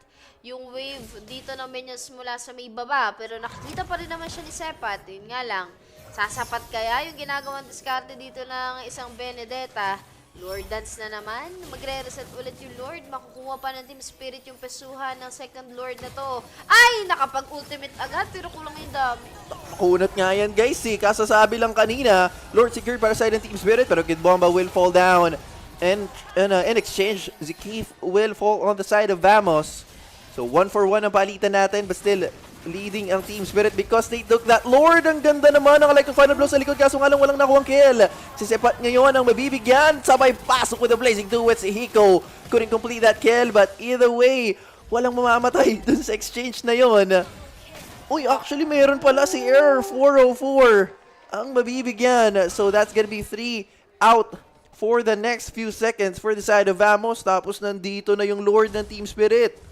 yung wave dito ng minions mula sa may baba. Pero nakikita pa rin naman siya ni Sepat. Yun nga lang, sasapat kaya yung ginagawang diskarte dito ng isang Benedetta? Lord Dance na naman. Magre-reset ulit yung Lord. Makukuha pa ng Team Spirit yung pesuhan ng second Lord na to. Ay! Nakapag-ultimate agad pero kulang yung dami. Kunat nga yan, guys, eh. Kasasabi lang kanina, Lord secured para side ng Team Spirit pero Kid Bomba will fall down. And in exchange, Zekif will fall on the side of Vamos. So 1-for-1 ang palitan natin but still leading ang Team Spirit because they took that Lord. Ang ganda naman ng like final blow sa likod kaso nga lang walang nakuhang kill. Si Sepat ngayon ang mabibigyan. Sabay pasok with the Blazing Duet. Si Hiko couldn't complete that kill but either way, walang mamamatay dun sa exchange na yon. Uy, actually mayroon pala si Error 404 ang mabibigyan. So that's gonna be 3 out for the next few seconds for the side of Vamos. Tapos nandito na yung Lord ng Team Spirit.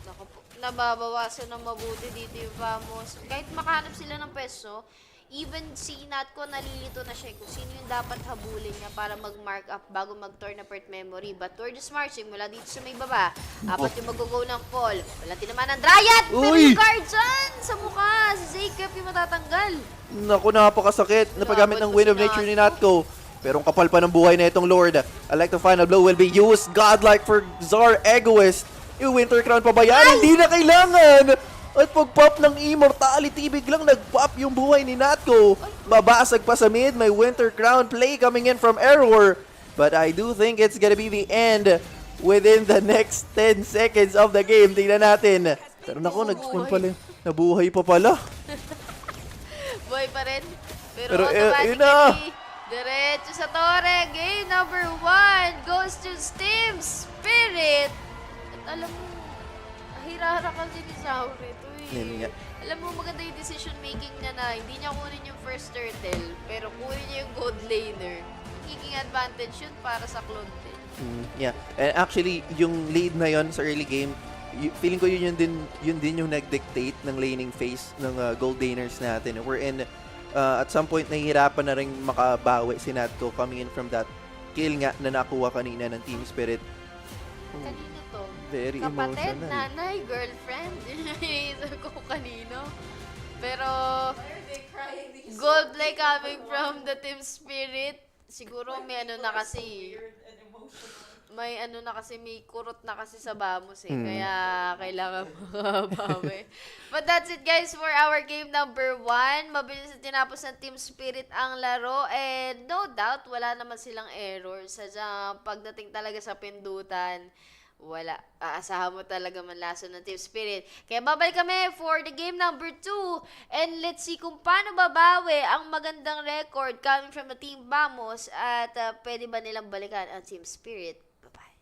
Nababawasan ng mabuti dito yung Vamos. Kahit makahanap sila ng peso, even si Natko nalilito na siya kung sino yung dapat habulin niya para mag-mark up bago mag-turn apart memory. But we're just marching mula dito sa may baba. Apat yung mag-go ng fall. Wala tinaman ng Dryad! Pero yung guard dyan sa mukha! Si Jacob yung matatanggal. Naku, napakasakit. Napagamit ng Wind of Nature ni Natko. Pero ang kapal pa ng buhay na itong Lord. I like the final blow will be used. Godlike for Zar Egoist. Yung Winter Crown pa ba yan? Hindi na kailangan! At pag-pop ng Immortality, biglang nag-pop yung buhay ni Natko. Babasag pa sa mid, may Winter Crown play coming in from Error. But I do think it's gonna be the end within the next 10 seconds of the game. Tingnan natin. Pero naku, nag-spawn pala. Nabuhay pa pala. Buhay pa rin. Pero automatically, diretso sa torre. Game number 1 goes to Team Spirit. Alam mo, hirara ka din ni Zaur ito eh. Alam mo, maganda yung decision making niya na hindi niya kunin yung first turtle, pero kunin niya yung gold laner. Magiging advantage yun para sa clone din. Yeah, and actually, yung lead na yon sa early game, feeling ko yun din yung nag-dictate ng laning phase ng gold laners natin. We're in, at some point, nahihirapan na rin makabawi si Natko coming in from that kill nga na nakuha kanina ng Team Spirit. Kanino to? Very kapatid, emotional. nanay, girlfriend. Iisip ko kanino. Pero, gold play coming from the Team Spirit. Siguro may ano na kasi. May ano na kasi, may kurot na kasi sa Vamos eh. Kaya kailangan makabawi. But that's it guys for our game number 1. Mabilis na tinapos ng Team Spirit ang laro. And no doubt, wala naman silang error. Sadya pagdating talaga sa pindutan, wala. Aasahan mo talaga manlaso ng Team Spirit. Kaya babalik kami for the game number 2. And let's see kung paano babawi ang magandang record coming from the Team Vamos at pwede ba nilang balikan ang Team Spirit. Bye-bye.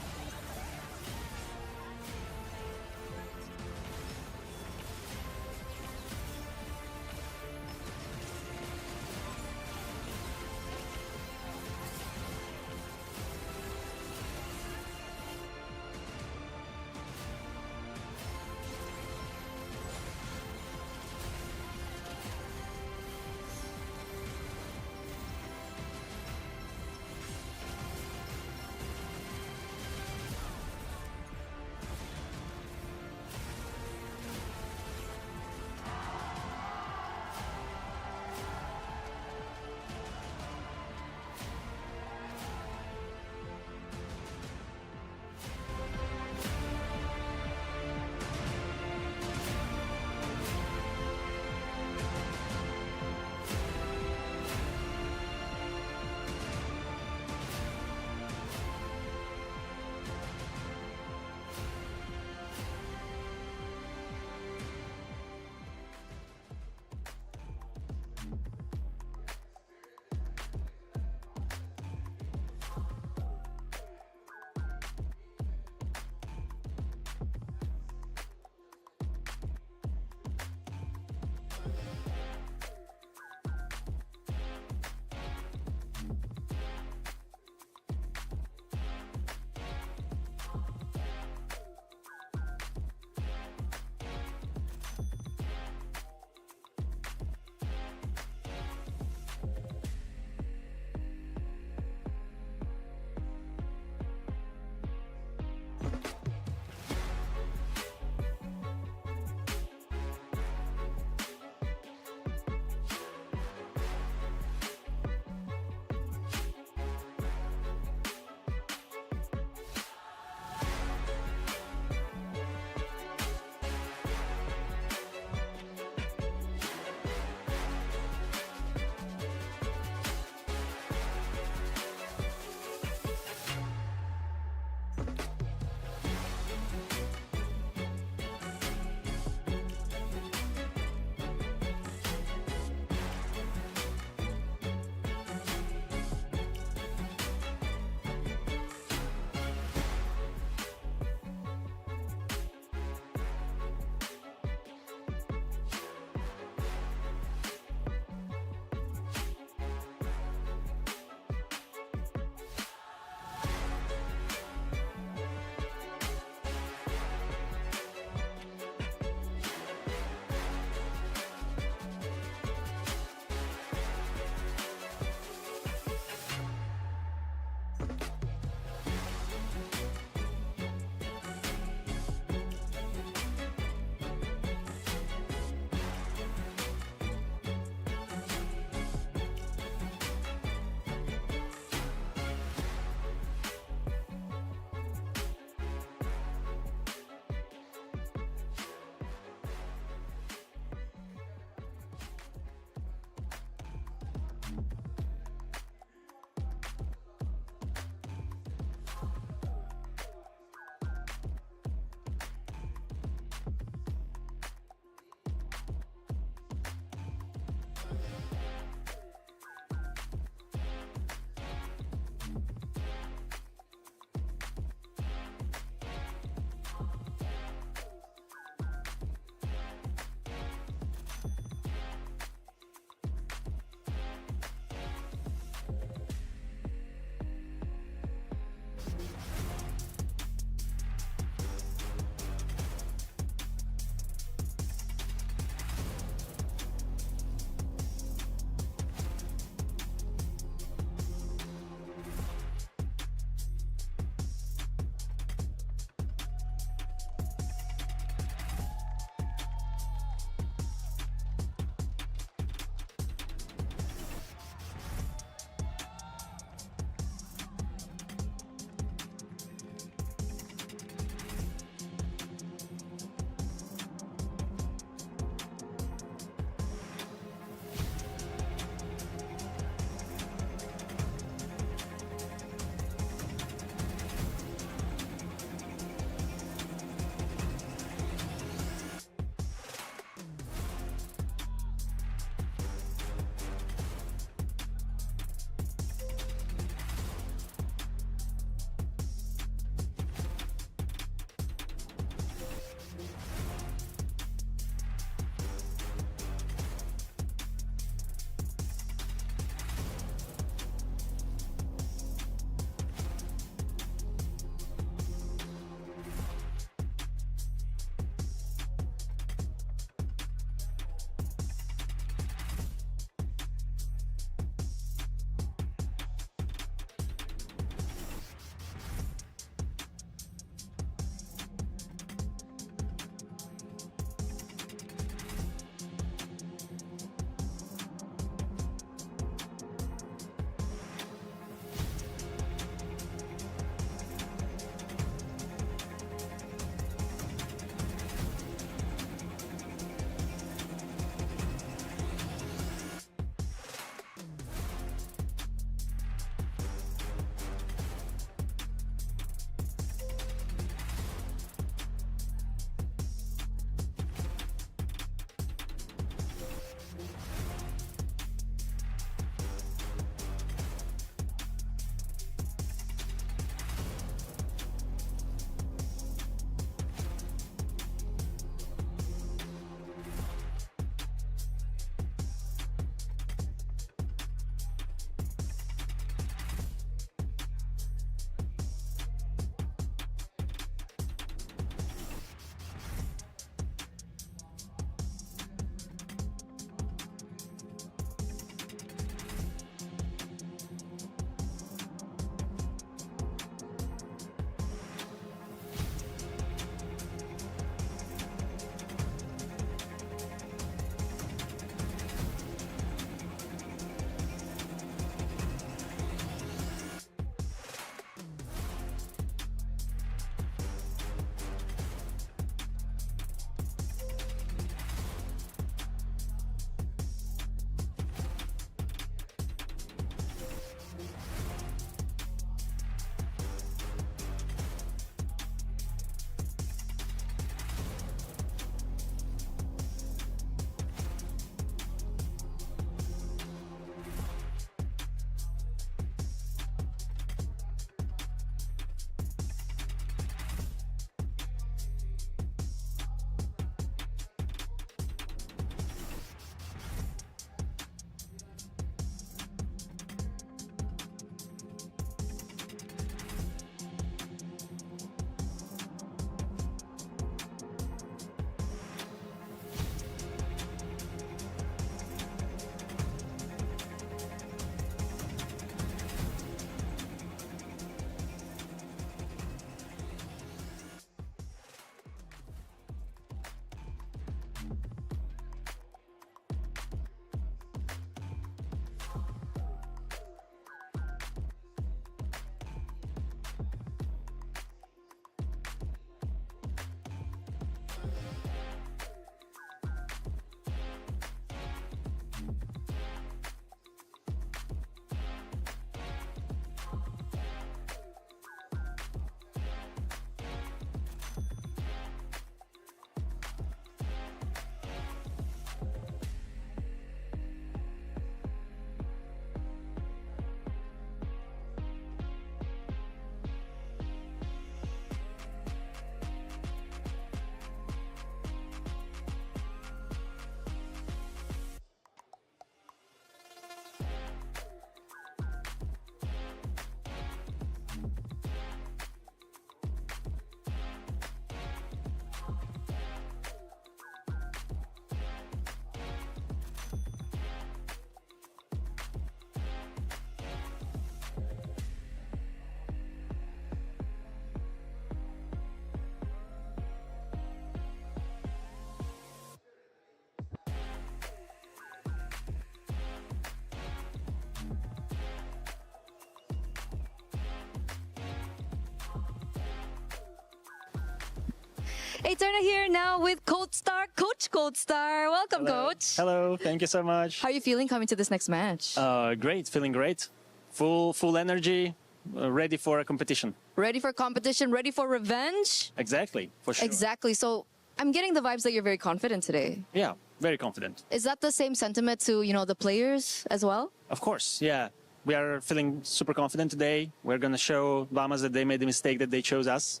Eterna here now with Coach Star, Coach Cold Star. Welcome, Hello. Coach. Hello, thank you so much. How are you feeling coming to this next match? Great, feeling great. Full energy, ready for a competition. Ready for competition, ready for revenge? Exactly, for sure. Exactly. So I'm getting the vibes that you're very confident today. Yeah, very confident. Is that the same sentiment to, the players as well? Of course, yeah. We are feeling super confident today. We're going to show Bahamas that they made the mistake that they chose us.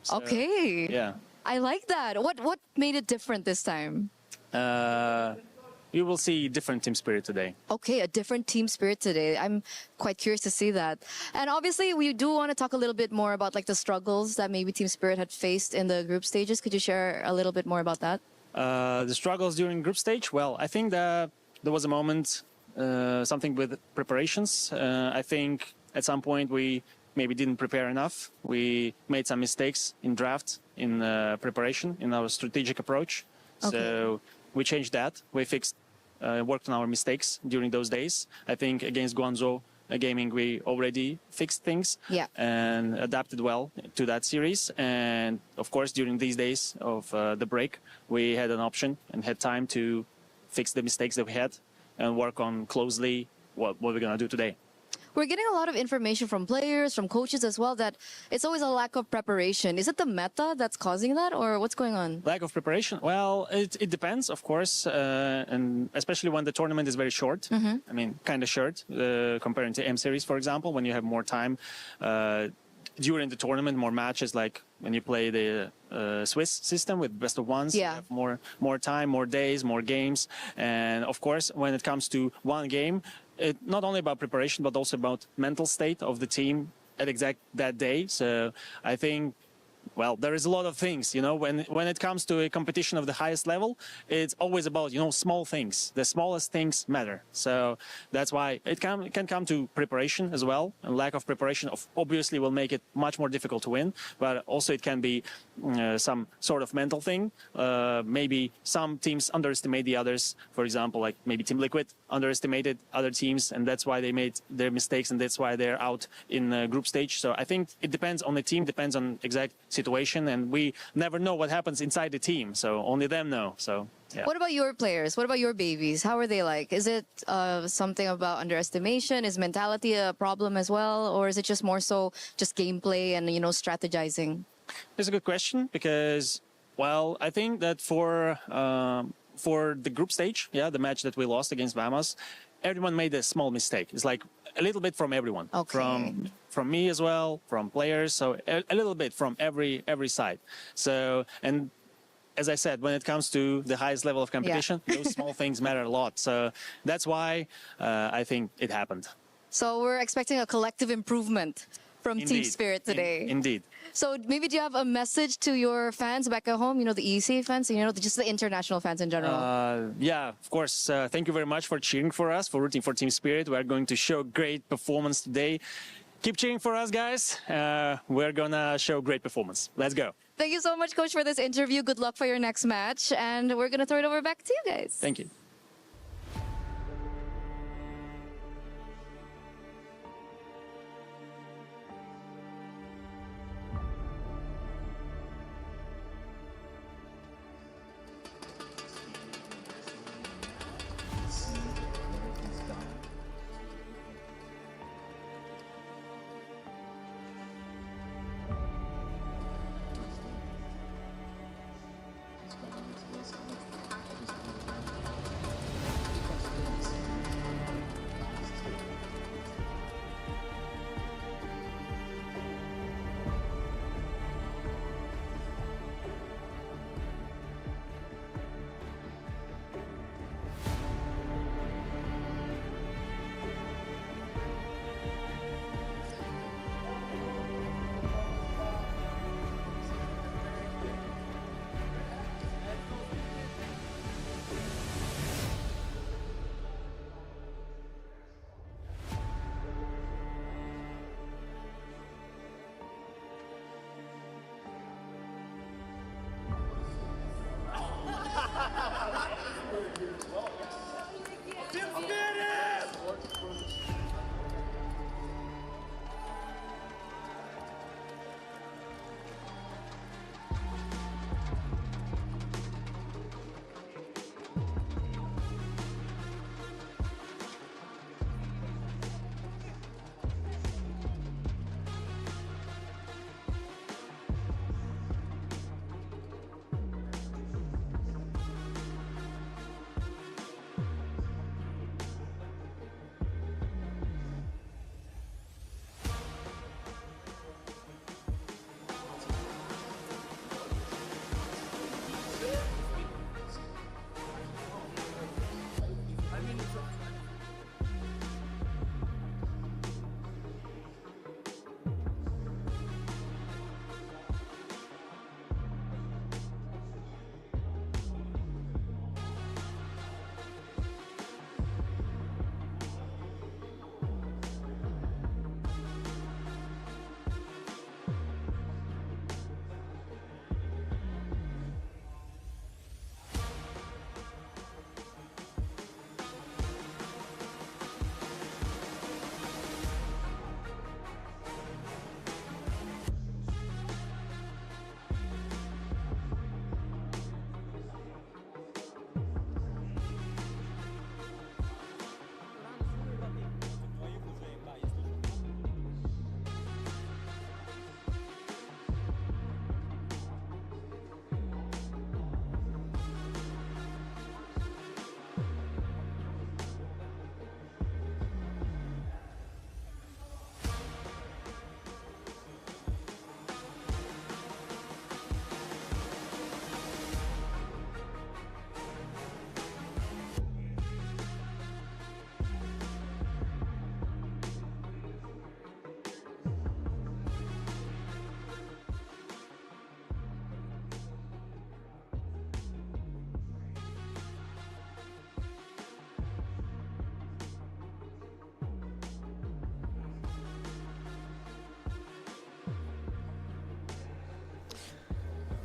So, Okay. Yeah. I like that. What made it different this time? You will see different team spirit today. Okay, a different team spirit today. I'm quite curious to see that. And obviously, we do want to talk a little bit more about like the struggles that maybe Team Spirit had faced in the group stages. Could you share a little bit more about that? The struggles during group stage? Well, I think that there was a moment, something with preparations. I think at some point we maybe didn't prepare enough. We made some mistakes in draft, in preparation, in our strategic approach. Okay. So we changed that. We fixed, worked on our mistakes during those days. I think against Guangzhou Gaming, we already fixed things and adapted well to that series. And of course, during these days of the break, we had an option and had time to fix the mistakes that we had and work on closely what we're going to do today. We're getting a lot of information from players, from coaches as well, that it's always a lack of preparation. Is it the meta that's causing that, or what's going on? Lack of preparation? Well, it depends, of course, and especially when the tournament is very short. I mean, kind of short, comparing to M Series, for example, when you have more time during the tournament, more matches, like when you play the Swiss system with best of ones. You have more time, more days, more games. And of course, when it comes to one game, it's not only about preparation, but also about mental state of the team at exact that day. So I think, well, there is a lot of things, when it comes to a competition of the highest level, it's always about, small things. The smallest things matter. So that's why it can come to preparation as well. And lack of preparation obviously will make it much more difficult to win. But also it can be some sort of mental thing. Maybe some teams underestimate the others. For example, like maybe Team Liquid underestimated other teams, and that's why they made their mistakes, and that's why they're out in group stage. So I think it depends on the team, depends on exact situation, and we never know what happens inside the team. So only them know. So yeah. What about your players? What about your babies? How are they like? Is it something about underestimation? Is mentality a problem as well? Or is it just more so just gameplay and, strategizing? It's a good question because, well, I think that for the group stage, the match that we lost against Bahamas, everyone made a small mistake. It's like a little bit from everyone, from me as well, from players, so a little bit from every side. So, and as I said, when it comes to the highest level of competition, those small things matter a lot. So that's why I think it happened. So we're expecting a collective improvement from Team Spirit today. Indeed. So maybe do you have a message to your fans back at home, the EC fans, just the international fans in general? Yeah, of course. Thank you very much for cheering for us, for rooting for Team Spirit. We're going to show great performance today. Keep cheering for us, guys. We're going to show great performance. Let's go. Thank you so much, Coach, for this interview. Good luck for your next match. And we're going to throw it over back to you guys. Thank you.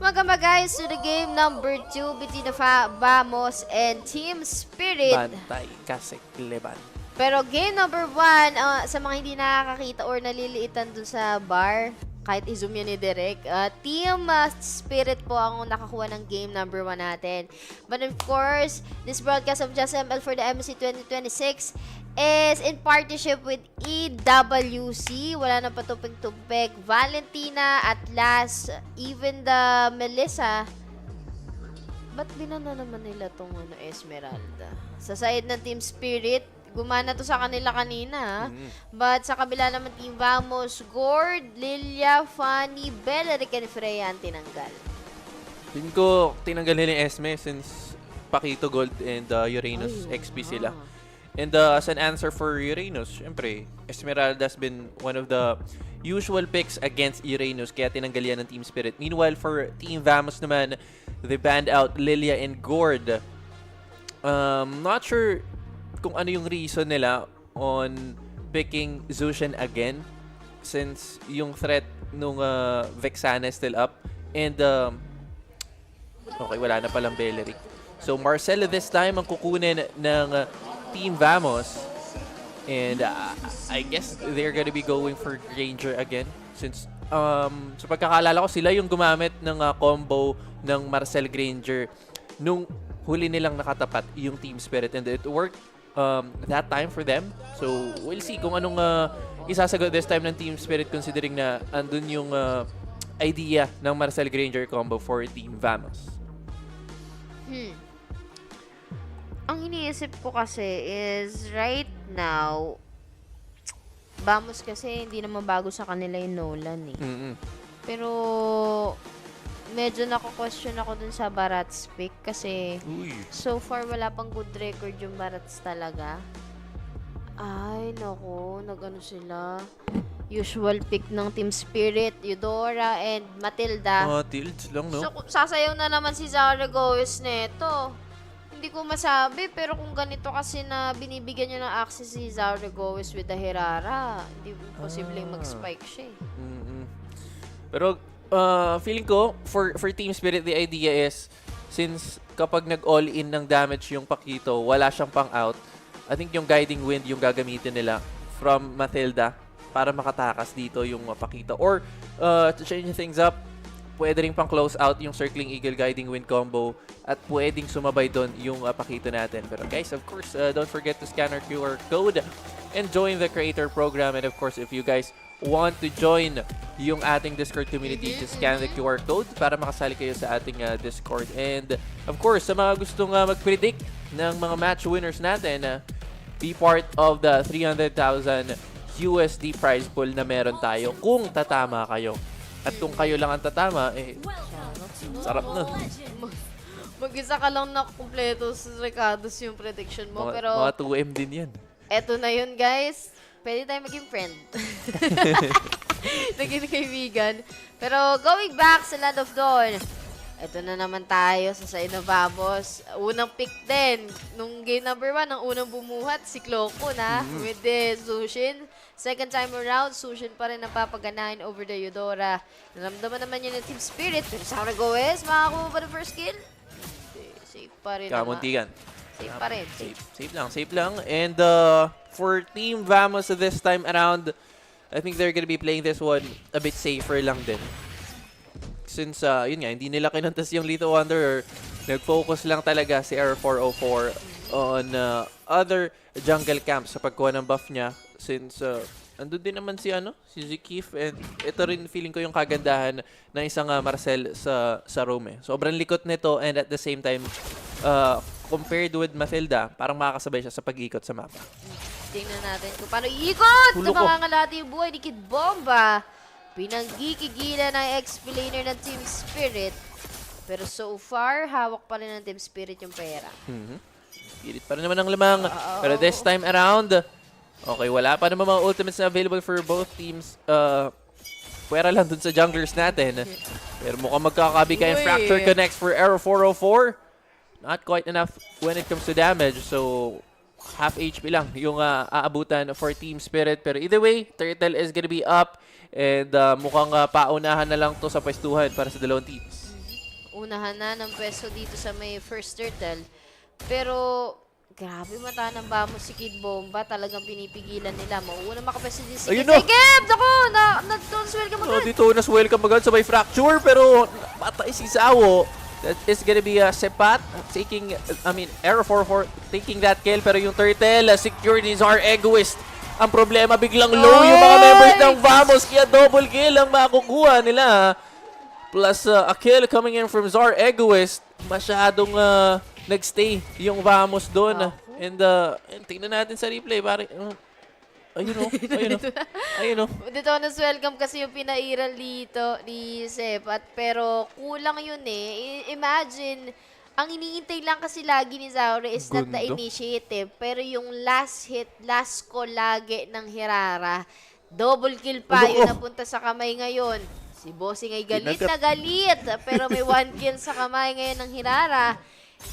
Welcome back guys to the game number 2 between the Vamos and Team Spirit. Bantay kasi Leban. Pero game number 1, sa mga hindi nakakakita or naliliitan dun sa bar, kahit i-zoom yan ni Derek, Team Spirit po ang nakakuha ng game number 1 natin. But of course, this broadcast of Just ML for the MSC 2026 is in partnership with EWC. Wala na patupig-tupig. Valentina, Atlas, even the Melissa. Ba't binana naman nila tong Esmeralda? Sa side ng Team Spirit, gumana to sa kanila kanina. But sa kabila naman Team Vamos, Gord, Lilia, Fanny, Belleric, and Freya ang tinanggal. Tingin ko tinanggal nila yung Esme since Pakito Gold and Uranus XP sila. And as an answer for Uranus, syempre, Esmeralda has been one of the usual picks against Uranus, kaya tinanggal yan ng Team Spirit. Meanwhile, for Team Vamos naman, they banned out Lilia and Gord. Not sure kung ano yung reason nila on picking Zushan again, since yung threat nung Vexana is still up. And, okay, wala na palang Belleric. So, Marcelo this time ang kukunin ng Team Vamos, and I guess they're gonna be going for Granger again since sa pagkakaalala ko sila yung gumamit ng combo ng Marcel Granger nung huli nilang nakatapat yung Team Spirit, and it worked that time for them. So we'll see kung anong isasagot this time ng Team Spirit, considering na andun yung idea ng Marcel Granger combo for Team Vamos. Ang iniisip ko kasi is right now, Vamos kasi hindi naman bago sa kanila yung Nolan eh. Pero medyo nako-question ako dun sa Barats pick kasi so far wala pang good record yung Barats talaga. Ay, naku, nag-ano sila. Usual pick ng Team Spirit, Eudora, and Matilda. Tilds lang, no? So, sasayaw na naman si Zara Goes neto. Hindi ko masabi, pero kung ganito kasi na binibigyan niya ng access si Zara Goes with the Herrera, hindi posibleng mag-spike siya eh. Pero feeling ko, for Team Spirit, the idea is, since kapag nag-all-in ng damage yung Pakito, wala siyang pang-out, I think yung Guiding Wind yung gagamitin nila from Matilda para makatakas dito yung Pakito. Or, to change things up, pwede rin pang close out yung Circling Eagle Guiding Wind combo at pwedeng sumabay doon yung Pakito natin. Pero guys, of course, don't forget to scan our QR code and join the creator program. And of course, if you guys want to join yung ating Discord community, just scan the QR code para makasali kayo sa ating Discord. And of course, sa mga gustong mag-predict ng mga match winners natin, be part of the 300,000 USD prize pool na meron tayo kung tatama kayo. At kung kayo lang ang tatama, sarap na. Mag-isa ka lang na kumpleto sa Ricardo's yung prediction mo. Pero mga 2M din yan. Eto na yun, guys. Pwede tayo maging friend. Naging kaibigan. Pero going back sa Land of Dawn, eto na naman tayo sa side ng Vamos. Unang pick din. Nung game number 1, ang unang bumuhat, si Cloco na. With the Zushin. Second time around, Sushin pa rin napapaganahin over the Eudora. Naramdaman naman yun ng Team Spirit. Pero Zara Goes, makakuha ba ng first kill? Safe pa rin naman. Kamuntikan. Safe pa rin. Safe lang. And for Team Vamos this time around, I think they're gonna be playing this one a bit safer lang din. Since, yun nga, hindi nila kinantas yung Lethal Wonder, nag-focus lang talaga si Error 404 on other jungle camps sa pagkuha ng buff niya. Since andun din naman si Zikif, and ito rin feeling ko yung kagandahan ng isang Marcel sa Rome. Sobrang likot nito, and at the same time compared with Matilda, parang makakasabay siya sa pag-ikot sa mapa. Tingnan natin kung paano iikot na mangangalati yung buhay ni Kid Bomba. Pinanggigigilan ng XP-laner ng Team Spirit. Pero so far, hawak pa rin ng Team Spirit yung pera. Spirit pa rin naman ang lamang. Pero this time around, okay, wala pa naman mga ultimates na available for both teams. Pwera lang dun sa junglers natin. Pero mukhang magkakabigay ang Fracture Connects for Arrow 404. Not quite enough when it comes to damage. So, half HP lang yung aabutan for Team Spirit. Pero either way, Turtle is gonna be up. And mukhang paunahan na lang to sa pwestuhan para sa dalawang teams. unahan na ng pwesto dito sa may first turtle. Pero, grabe mata ng Vamos si Kid Bomba. Talagang pinipigilan nila. Mauuna makapwesto din si Kid. Geb! Naku! Nag-tones welcome agad. Dito nas welcome agad sa may fracture, pero patay si Zawo. That is gonna be Sepat taking, Error 4-4 taking that kill, pero yung turtle secured ni Zar Egoist. Ang problema, biglang low yung mga members ng Vamos, kaya double kill ang makukuha nila. Plus a kill coming in from Zar Egoist. Masyadong nagstay yung Vamos doon. And tingnan natin sa replay. Ayun o. Dito nas welcome kasi yung pinairal dito ni Sepat. Pero kulang yun eh. Imagine, ang iniintay lang kasi lagi ni Zaure is not the initiative. Pero yung last hit, last call lagi ng Hirara, double kill pa yun napunta sa kamay ngayon. Si Bossing ay galit na galit. Pero may 1 kill sa kamay ngayon ng Hirara.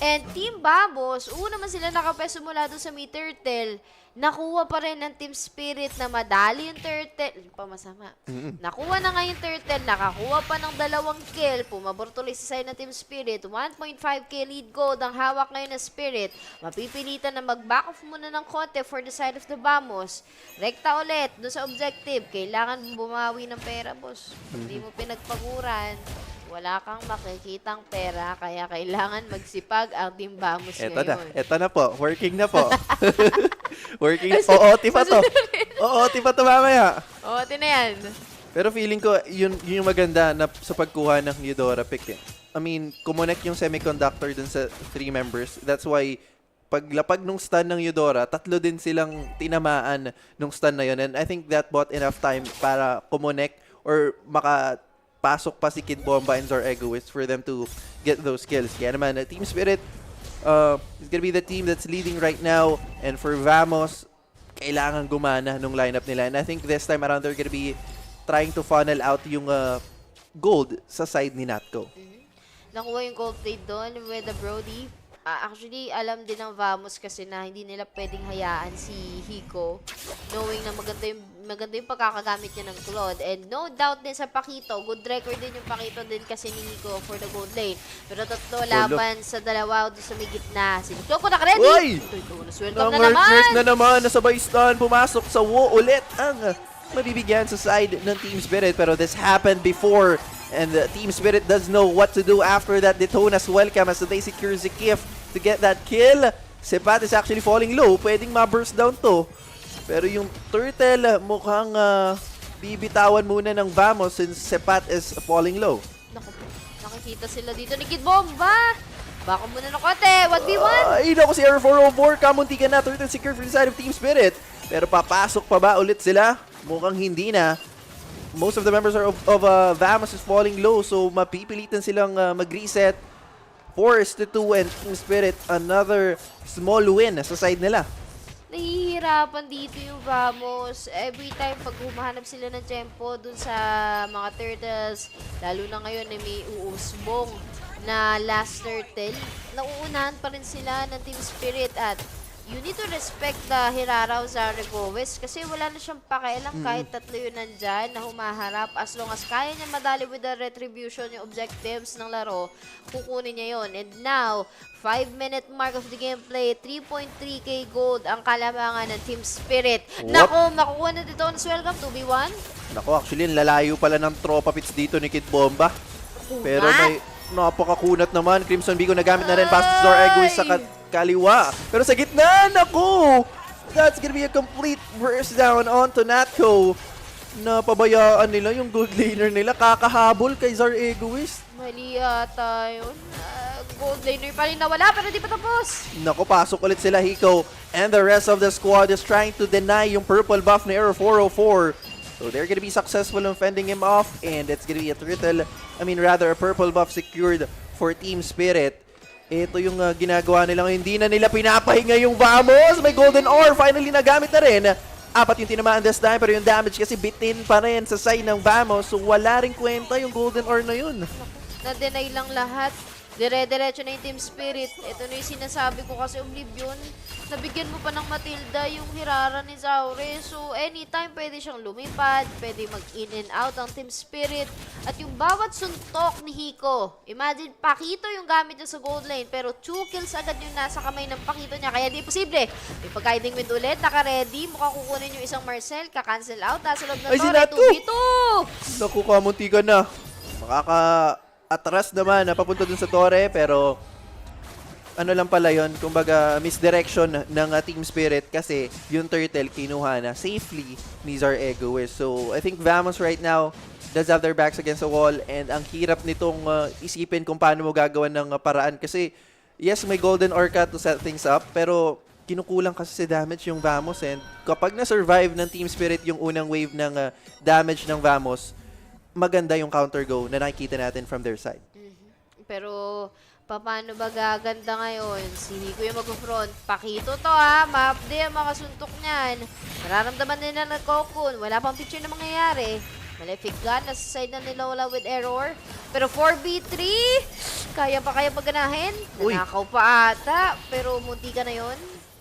And Team Vamos, una man sila nakapeso mula doon sa may turtle. Nakuha pa rin ng Team Spirit na madali yung turtle. Pamasama. Nakuha na nga yung turtle. Nakakuha pa ng 2 kill. Pumabor tuloy sa side ng Team Spirit. 1.5k lead gold ang hawak ngayon ng Spirit. Mapipilitan na mag-back off muna ng konti for the side of the Vamos. Rekta ulit doon sa objective. Kailangan bumawi ng pera, boss. Hindi mo pinagpaguran. Wala kang makikitang pera, kaya kailangan magsipag ang Team Vamos ngayon. Ito na po. Working na po. Working. OOT pa to. OOT pa to mamaya. OOT na yan. Pero feeling ko, yun yung maganda na sa pagkuha ng Eudora pick. Kumunek yung semiconductor dun sa 3 members. That's why, paglapag nung stun ng Eudora, 3 din silang tinamaan nung stun na yun. And I think that bought enough time para kumunek or pasok pa si Kid Bomba and Zar Egoist for them to get those kills. Kaya naman, Team Spirit is gonna be the team that's leading right now. And for Vamos, kailangan gumana nung lineup nila. And I think this time around, they're gonna be trying to funnel out yung gold sa side ni Natco. Nakuha yung gold plate doon with the Brody. Actually, alam din ng Vamos kasi na hindi nila pwedeng hayaan si Hiko, knowing na maganda yung pagkakagamit niya ng Claude. And no doubt din sa Pakito, good record din yung Pakito din kasi ni Hiko for the gold lane. Pero tatlo laban sa dalawa doon sa may gitna. Si Kloko naka-ready! Uy! Welcome na naman! Na naman, nasabay stun, pumasok sa Wo ulit ang mabibigyan sa side ng Team Spirit. Pero this happened before. And the Team Spirit does know what to do after that Detona's welcome as they secure Zekif to get that kill. Sepat is actually falling low. Pwedeng ma-burst down to. Pero yung turtle mukhang bibitawan muna ng Vamos since Sepat is falling low. Nakikita sila dito ni Kid Bomba. Baka muna ng kote. 1v1. Ay, naku si Error 404. Kamunti ka na. Turtle secure for the side of Team Spirit. Pero papasok pa ba ulit sila? Mukhang hindi na. Most of the members of Vamos is falling low, so mapipilitan silang mag-reset. 4-2 and Team Spirit, another small win sa side nila. Nahihirapan dito yung Vamos. Every time pag humahanap sila ng tempo dun sa mga turtles, lalo na ngayon na may uusbong na last turtle, nauunahan pa rin sila ng Team Spirit at you need to respect the Hirara Zaregoves kasi wala na siyang pakialam kahit tatlo yun nandyan na humaharap. As long as kaya niya madali with the retribution, yung objectives ng laro, kukunin niya yun. And now, 5-minute mark of the gameplay, 3.3k gold ang kalamangan ng Team Spirit. Nako, makukuha na dito on welcome, 2v1. Nako, actually, lalayo pala ng tropa pits dito ni Kid Bomba. Pero may napakakunat naman. Crimson Bigo nagamit na rin past Zor Egoist sa kaliwa. Pero sa gitna, naku! That's gonna be a complete burst down onto Natco. Napabayaan nila yung gold laner nila. Kakahabol kay Zar Egoist. Mali yata yun. Gold laner pa rin nawala pero di pa tapos. Naku, pasok ulit sila Hiko. And the rest of the squad is trying to deny yung purple buff na Error 404. So they're gonna be successful in fending him off. And it's gonna be a a purple buff secured for Team Spirit. Ito yung ginagawa nila ngayon. Hindi na nila pinapahinga yung Vamos. May golden ore. Finally nagamit na rin. 4 yung tinamaan this time. Pero yung damage kasi bitin pa rin sa side ng Vamos. So wala rin kwenta yung golden ore na yun. Na-deny lang lahat. Dire-diretso na yung Team Spirit. Ito na yung sinasabi ko kasi Oblivion. nabigyan mo pa ng Matilda yung hirara ni Zaure. So, anytime pwede siyang lumipad, pwede mag-in and out ang Team Spirit. At yung bawat suntok ni Hiko, imagine, Pakito yung gamit niya sa gold lane, pero 2 kills agad yung nasa kamay ng Pakito niya. Kaya di posible. May pag-guiding wind ulit, naka-ready. Mukhang kukunin yung isang Marcel, ka-cancel out. Nasa loob ng Torre, 2v2! Naku, kamunti ka na. Makaka-atras naman, papunta dun sa Torre, pero ano lang pala yun, kumbaga misdirection ng Team Spirit kasi yung turtle kinuha na safely ni Zar Egoist. So I think Vamos right now does have their backs against the wall and ang hirap nitong isipin kung paano mo gagawan ng paraan kasi yes, may Golden Orca to set things up pero kinukulang kasi sa damage yung Vamos and kapag na-survive ng Team Spirit yung unang wave ng damage ng Vamos, maganda yung counter go na nakikita natin from their side. Pero paano ba gaganda ngayon? Si Hiko yung mag-front. Pakito to ha. Mapde ang makasuntok niyan. Nararamdaman nila na Cocoon. Wala pang picture na mangyayari. Malefic Gun. Nasa side na nila wala with error. Pero 4v3. Kaya pa ganahin? Nanakaw pa ata. Pero munti ka na yun.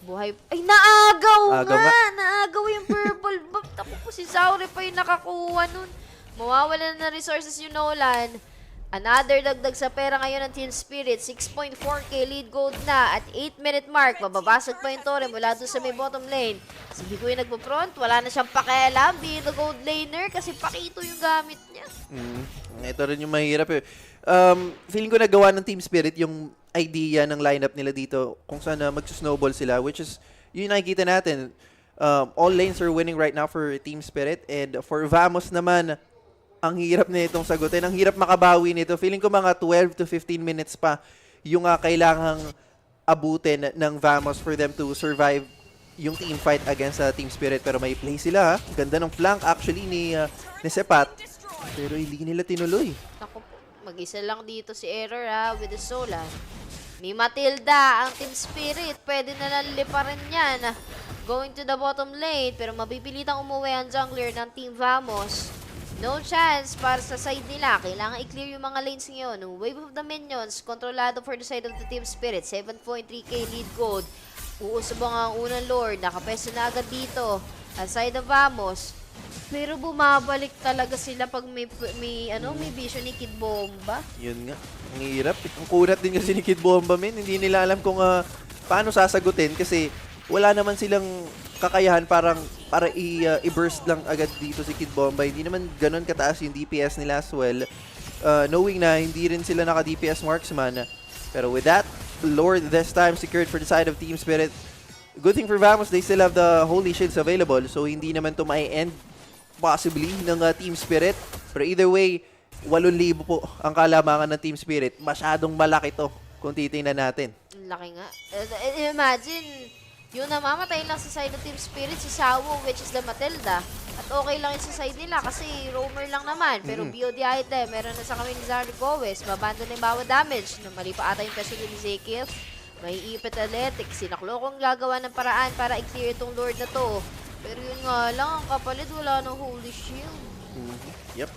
Buhay. Ay, naagaw nga. Naagaw yung purple buff. Ako po si Zaure pa yung nakakuha nun. Mawawala na resources yung Nolan. Another dagdag sa pera ngayon ng Team Spirit. 6.4k lead gold na at 8-minute mark. Mababasag pa yung Torre mula doon sa may bottom lane. Si Hiko yung nagpo-front. Wala na siyang pakialam being the gold laner kasi Pakito yung gamit niya. Ito rin yung mahirap eh. Feeling ko nagawa ng Team Spirit yung idea ng lineup nila dito kung saan mag-snowball sila which is yun nakikita natin. All lanes are winning right now for Team Spirit and for Vamos naman ang hirap na itong sagutin. Ang hirap makabawi nito. Feeling ko mga 12 to 15 minutes pa yung kailangang abutin ng Vamos for them to survive yung team fight against Team Spirit. Pero may play sila ha. Ganda ng flank actually ni Sepat. Pero hindi nila tinuloy. Ako po, mag-isa lang dito si Error ha with the Solan. Ni Matilda ang Team Spirit. Pwede na lang liparin yan. Going to the bottom lane. Pero mapipilitang umuwi ang jungler ng Team Vamos. No chance para sa side nila. Kailangan i-clear yung mga lanes ngayon. Wave of the Minions, kontrolado for the side of the Team Spirit. 7.3k lead gold. Uusubong ang unang Lord. Nakapeso na agad dito. Ang side of Vamos. Pero bumabalik talaga sila pag may vision ni Kid Bomba. Yun nga. Ang hirap. Ang kunat din kasi ni Kid Bomba, men. Hindi nila alam kung paano sasagutin kasi wala naman silang kakayahan para i-burst lang agad dito si Kid Bomba. Hindi naman ganun kataas yung DPS nila as well. Knowing na hindi rin sila naka-DPS marksman. Pero with that, Lord this time secured for the side of Team Spirit. Good thing for Vamos, they still have the Holy Shields available. So hindi naman to may-end possibly ng Team Spirit. Pero either way, 8,000 po ang kalamangan ng Team Spirit. Masyadong malaki to kung titingnan natin. Laki nga. Imagine, yung namamatay lang sa side ng Team Spirit, si Sawo, which is the Matilda. At okay lang yung sa side nila kasi roamer lang naman. Pero BOD item, meron na sa kami ni Zari Gomez. Mabanda na yung bawat damage. Mali pa ata yung peso ni Ezekiel. May ipit atletic. Sinaklokong gagawa ng paraan para i-clear itong Lord na to. Pero yun nga lang, ang kapalit wala ng Holy Shield. Yep.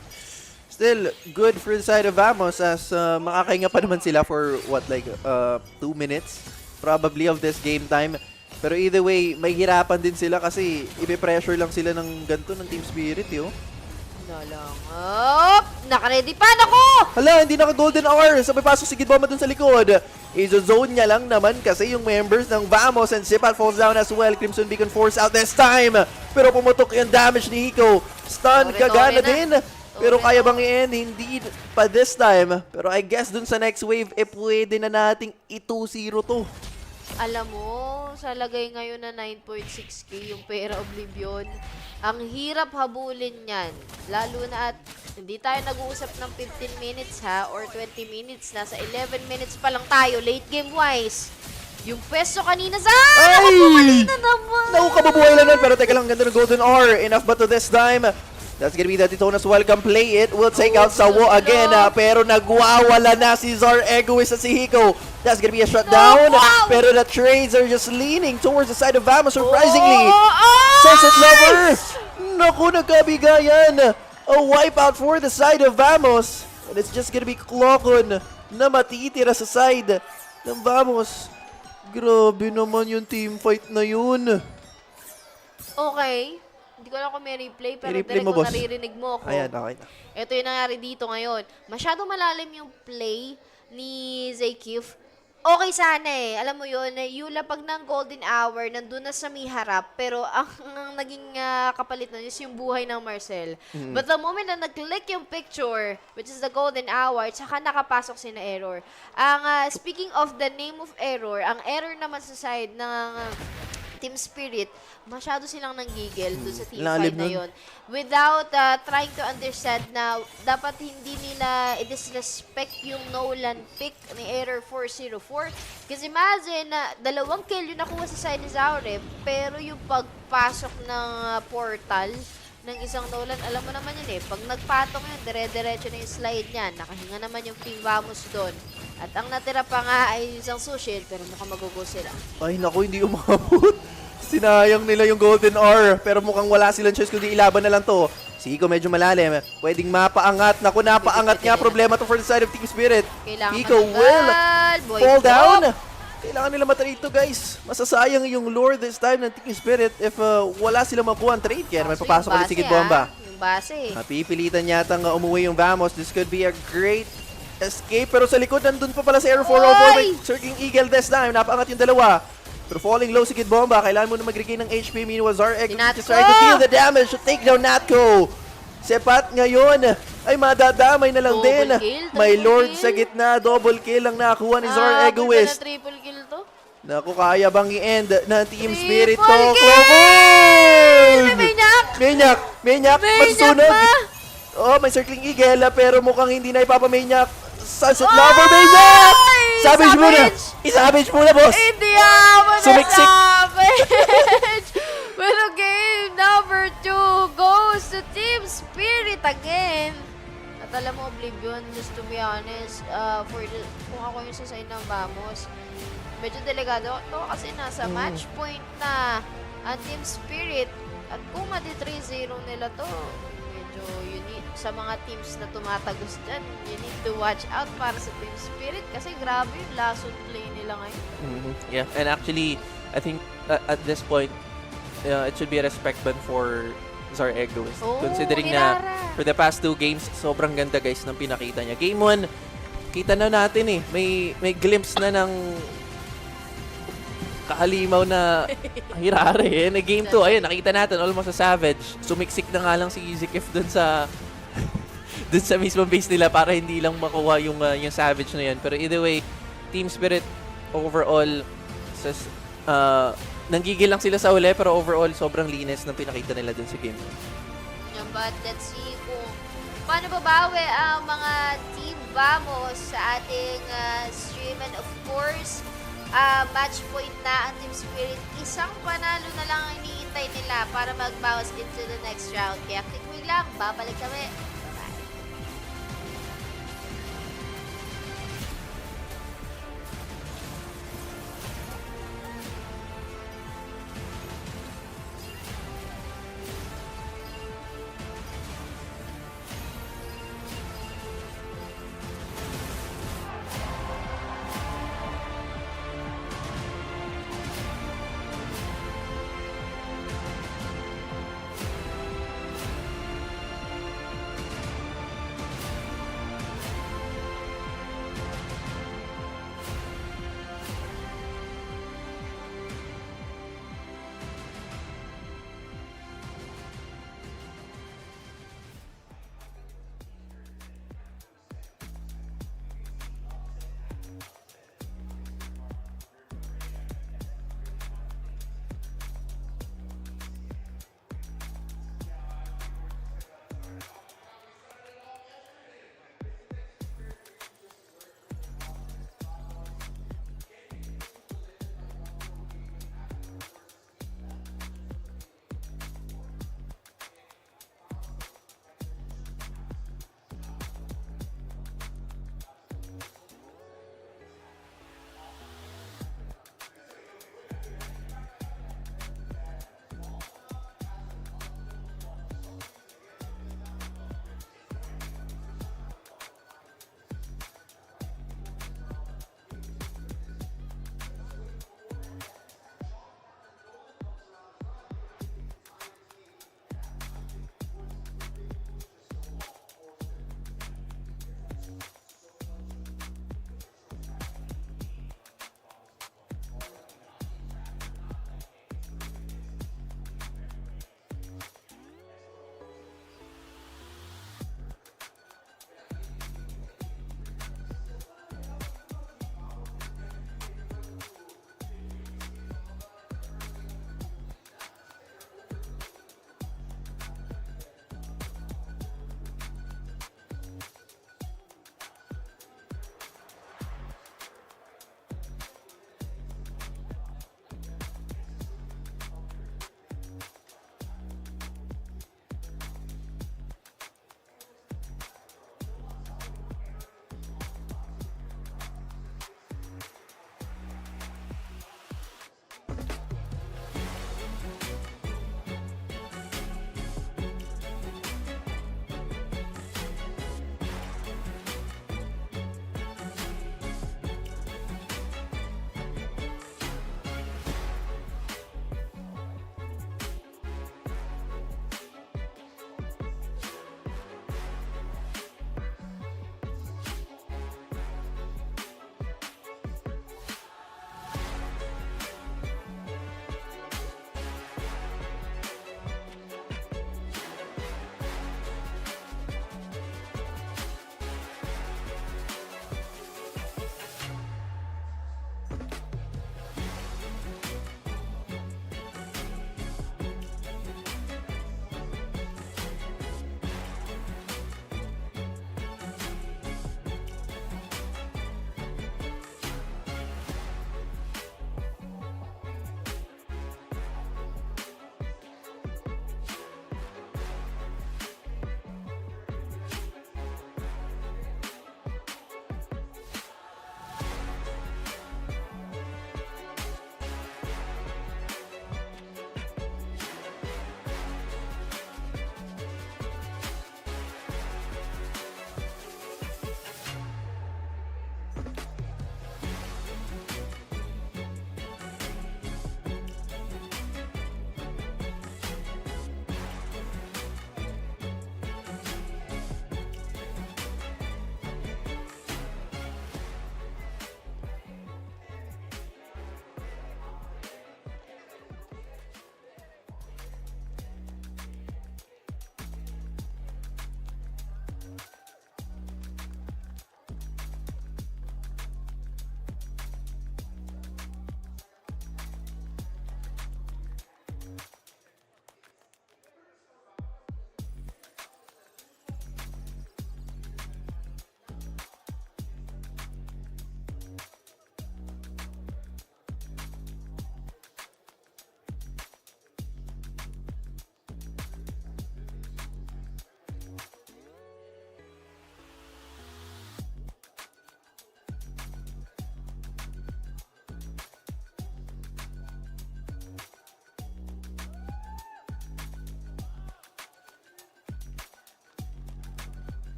Still, good for the side of Vamos as makakahinga pa naman sila for what, like 2 minutes probably of this game time. Pero either way, may hirapan din sila kasi ipe-pressure lang sila ng ganito ng Team Spirit, yo. Naka-ready pa, nako! Hala, hindi naka-golden hour. Sabay pasok si Kid Bomba dun sa likod. Izo-zone niya lang naman kasi yung members ng Vamos and Sepat falls down as well. Crimson Beacon force out this time. Pero pumutok yung damage ni Hiko. Stun, kagana din. Pero kaya bang i-end? Hindi pa this time. Pero I guess dun sa next wave, pwede na nating i-2-0 to. Alam mo, sa lagay ngayon na 9.6k yung pera Oblivion, ang hirap habulin yan. Lalo na at hindi tayo nag-uusap ng 15 minutes ha, or 20 minutes. Nasa 11 minutes pa lang tayo, late game wise. Yung peso kanina sa... Ay! Kanina naman! Naku, kababuhay lang nun. Pero teka lang, ganda ng golden hour. Enough ba to this time? That's gonna be the Titonas welcome play. It will take out Sawo again. Pero nagwawala na si Zar Egoist at si Hiko. That's gonna be a shutdown. Pero the trades are just leaning towards the side of Vamos, surprisingly. Sunset Lover! Naku, nagkabigayan. A wipeout for the side of Vamos. And it's just gonna be Clocon na matitira sa side ng Vamos. Grabe naman yung team fight na yun. Okay. Hindi ko alam kung may replay, pero I-replay direct mo, kung boss. naririnig mo ako. Ayan, okay na. Ito yung nangyari dito ngayon. Masyado malalim yung play ni Zaykif. Okay sana eh. Alam mo yun, Yula pag ng golden hour, nandun na sa may harap, pero ang naging kapalit na is yung buhay ng Marcel. But the moment na nag-click yung picture, which is the golden hour, tsaka nakapasok si na error. Speaking of the name of error, ang error naman sa side ng Team Spirit, masyado silang nanggigil doon sa team fight na yun. Without trying to understand na dapat hindi nila i-disrespect yung Nolan pick ni Error 404. Kasi imagine na 2 kill yung nakuha sa side ni Zaure, pero yung pagpasok ng portal ng isang Nolan, alam mo naman yun eh, pag nagpatong yun, dire-diretso na yung slide niyan, nakahinga naman yung King Vamos doon. At ang natira pa nga ay isang Sushil, pero mukhang magugo sila. Ay, naku, hindi umabot. Sinayang nila yung golden hour, pero mukhang wala silang choice kundi ilaban na lang to. Si Iko medyo malalim. Pwedeng mapaangat. Naku, napaangat nga. Problema to for the side of Team Spirit. Iko will fall down. Kailangan nila matrade to, guys. Masasayang yung lure this time ng Team Spirit if wala silang makuha ang trade. Kaya naman papasok ulit si Kid Bomba. Yung base. Napipilitan yatang umuwi yung Vamos. This could be a great escape. Pero sa likod, nandun pa pala si Air 404. May Circling Eagle this time. Napaangat yung dalawa. Pero falling low si Kid Bomba. Kailangan mo na mag-regain ng HP. Meanwhile, Zarek just trying to deal the damage to take down Natko. Sepat ngayon ay madadamay na lang din. May Lord sa gitna. Double kill ang nakuha ni Zar Egoist. Triple kill to. Naku, kaya bang i-end ng Team Spirit to? Maniac! Magsunog! Oh, may Circling Eagle pero mukhang hindi na ipapamaniac. Sunset Lover, Maniac! Savage muna! I-savage muna, boss! Hindi ako Sumiksik! na-savage! Pero game number 2 goes to Team Spirit again. At alam mo, Oblivion, just to be honest, kung ako yung sa side ng Vamos, medyo delikado to kasi nasa match point na ang Team Spirit. At kung madi 3-0 nila to, medyo sa mga teams na tumatagos dyan, you need to watch out para sa Team Spirit kasi grabe yung last play nila ngayon. Yeah, and actually, I think at this point, it should be a respect ban for Zar Egoist. Considering na for the past 2 games, sobrang ganda guys ng pinakita niya. Game 1, kita na natin eh. May glimpse na ng kahalimaw na hirare eh. Game 2, ayun, nakita natin almost sa Savage. Sumiksik na nga lang si Zikif dun sa dun sa mismong base nila para hindi lang makuha yung Savage na yan. Pero either way, Team Spirit overall nanggigil lang sila sa uli pero overall sobrang linis ng pinakita nila dun sa game. Yeah, but let's see kung paano babawi ang mga Team Vamos sa ating stream. And of course, match point na ang Team Spirit. Isang panalo na lang ang iniintay nila para magbawas into the next round. Kaya click mo lang, babalik kami.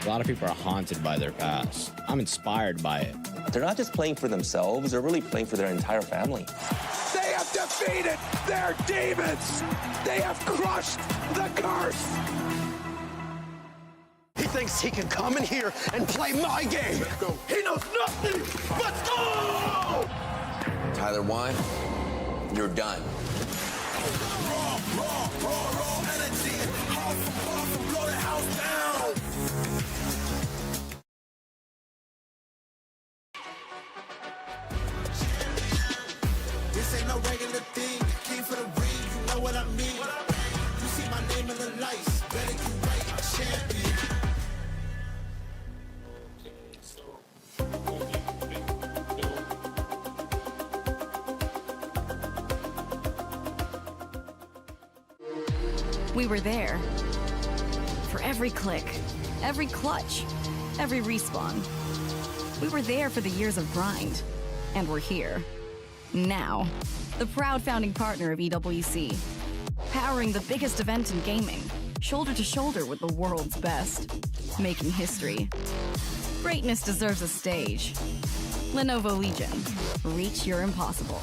A lot of people are haunted by their past. I'm inspired by it. They're not just playing for themselves, they're really playing for their entire family. They have defeated their demons. They have crushed the curse. He thinks he can come in here and play my game. He knows nothing. Let's go! Tyler Wine, you're done. Raw energy. Awesome, blow the house down. This ain't no regular thing. Came for the ring, you know what I mean. You see my name in the lights. Better get right, I'm champion. We were there for every click, every clutch, every respawn. We were there for the years of grind, and we're here now. The proud founding partner of EWC, powering the biggest event in gaming, shoulder to shoulder with the world's best, making history. Greatness deserves a stage. Lenovo Legion, reach your impossible.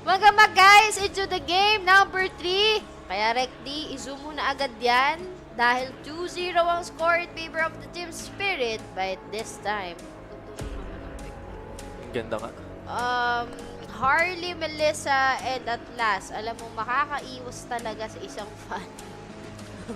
Welcome back guys into the game number 3. Kaya Rekdi, i-zoom mo na agad yan dahil 2-0 ang score in favor of the Team Spirit. But this time, Ganda nga. Harley, Melissa, and Atlas. Alam mo, makakaiwas talaga sa isang fan.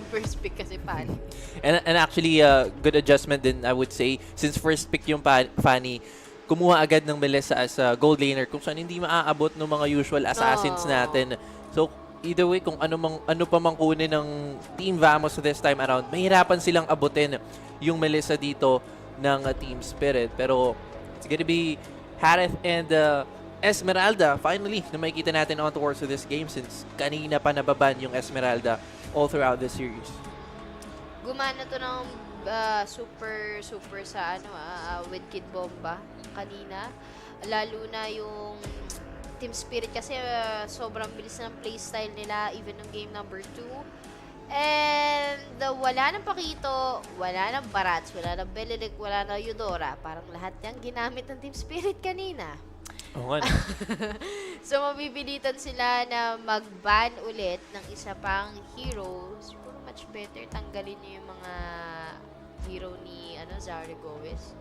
First pick kasi fan. And actually, good adjustment din, I would say. Since first pick yung Fanny, kumuha agad ng Melissa as a gold laner kung saan hindi maaabot ng mga usual assassins natin. So, either way, kung ano pa mang kunin ng Team Vamos this time around, mahirapan silang abutin yung Melissa dito ng Team Spirit. Pero, it's gonna be Harith and Esmeralda, finally, na makikita natin on towards this game since kanina pa nababan yung Esmeralda all throughout the series. Gumana to ng super sa with Kid Bomba kanina. Lalo na yung Team Spirit kasi sobrang bilis ng playstyle nila even ng game number 2. And wala nang Pakito, wala nang Barats, wala nang Beleric, wala nang Eudora. Parang lahat yung ginamit ng Team Spirit kanina. Oo nga. So, mabibilitan sila na mag-ban ulit ng isa pang hero. Siguro much better tanggalin niyo yung mga hero ni Zaragoza.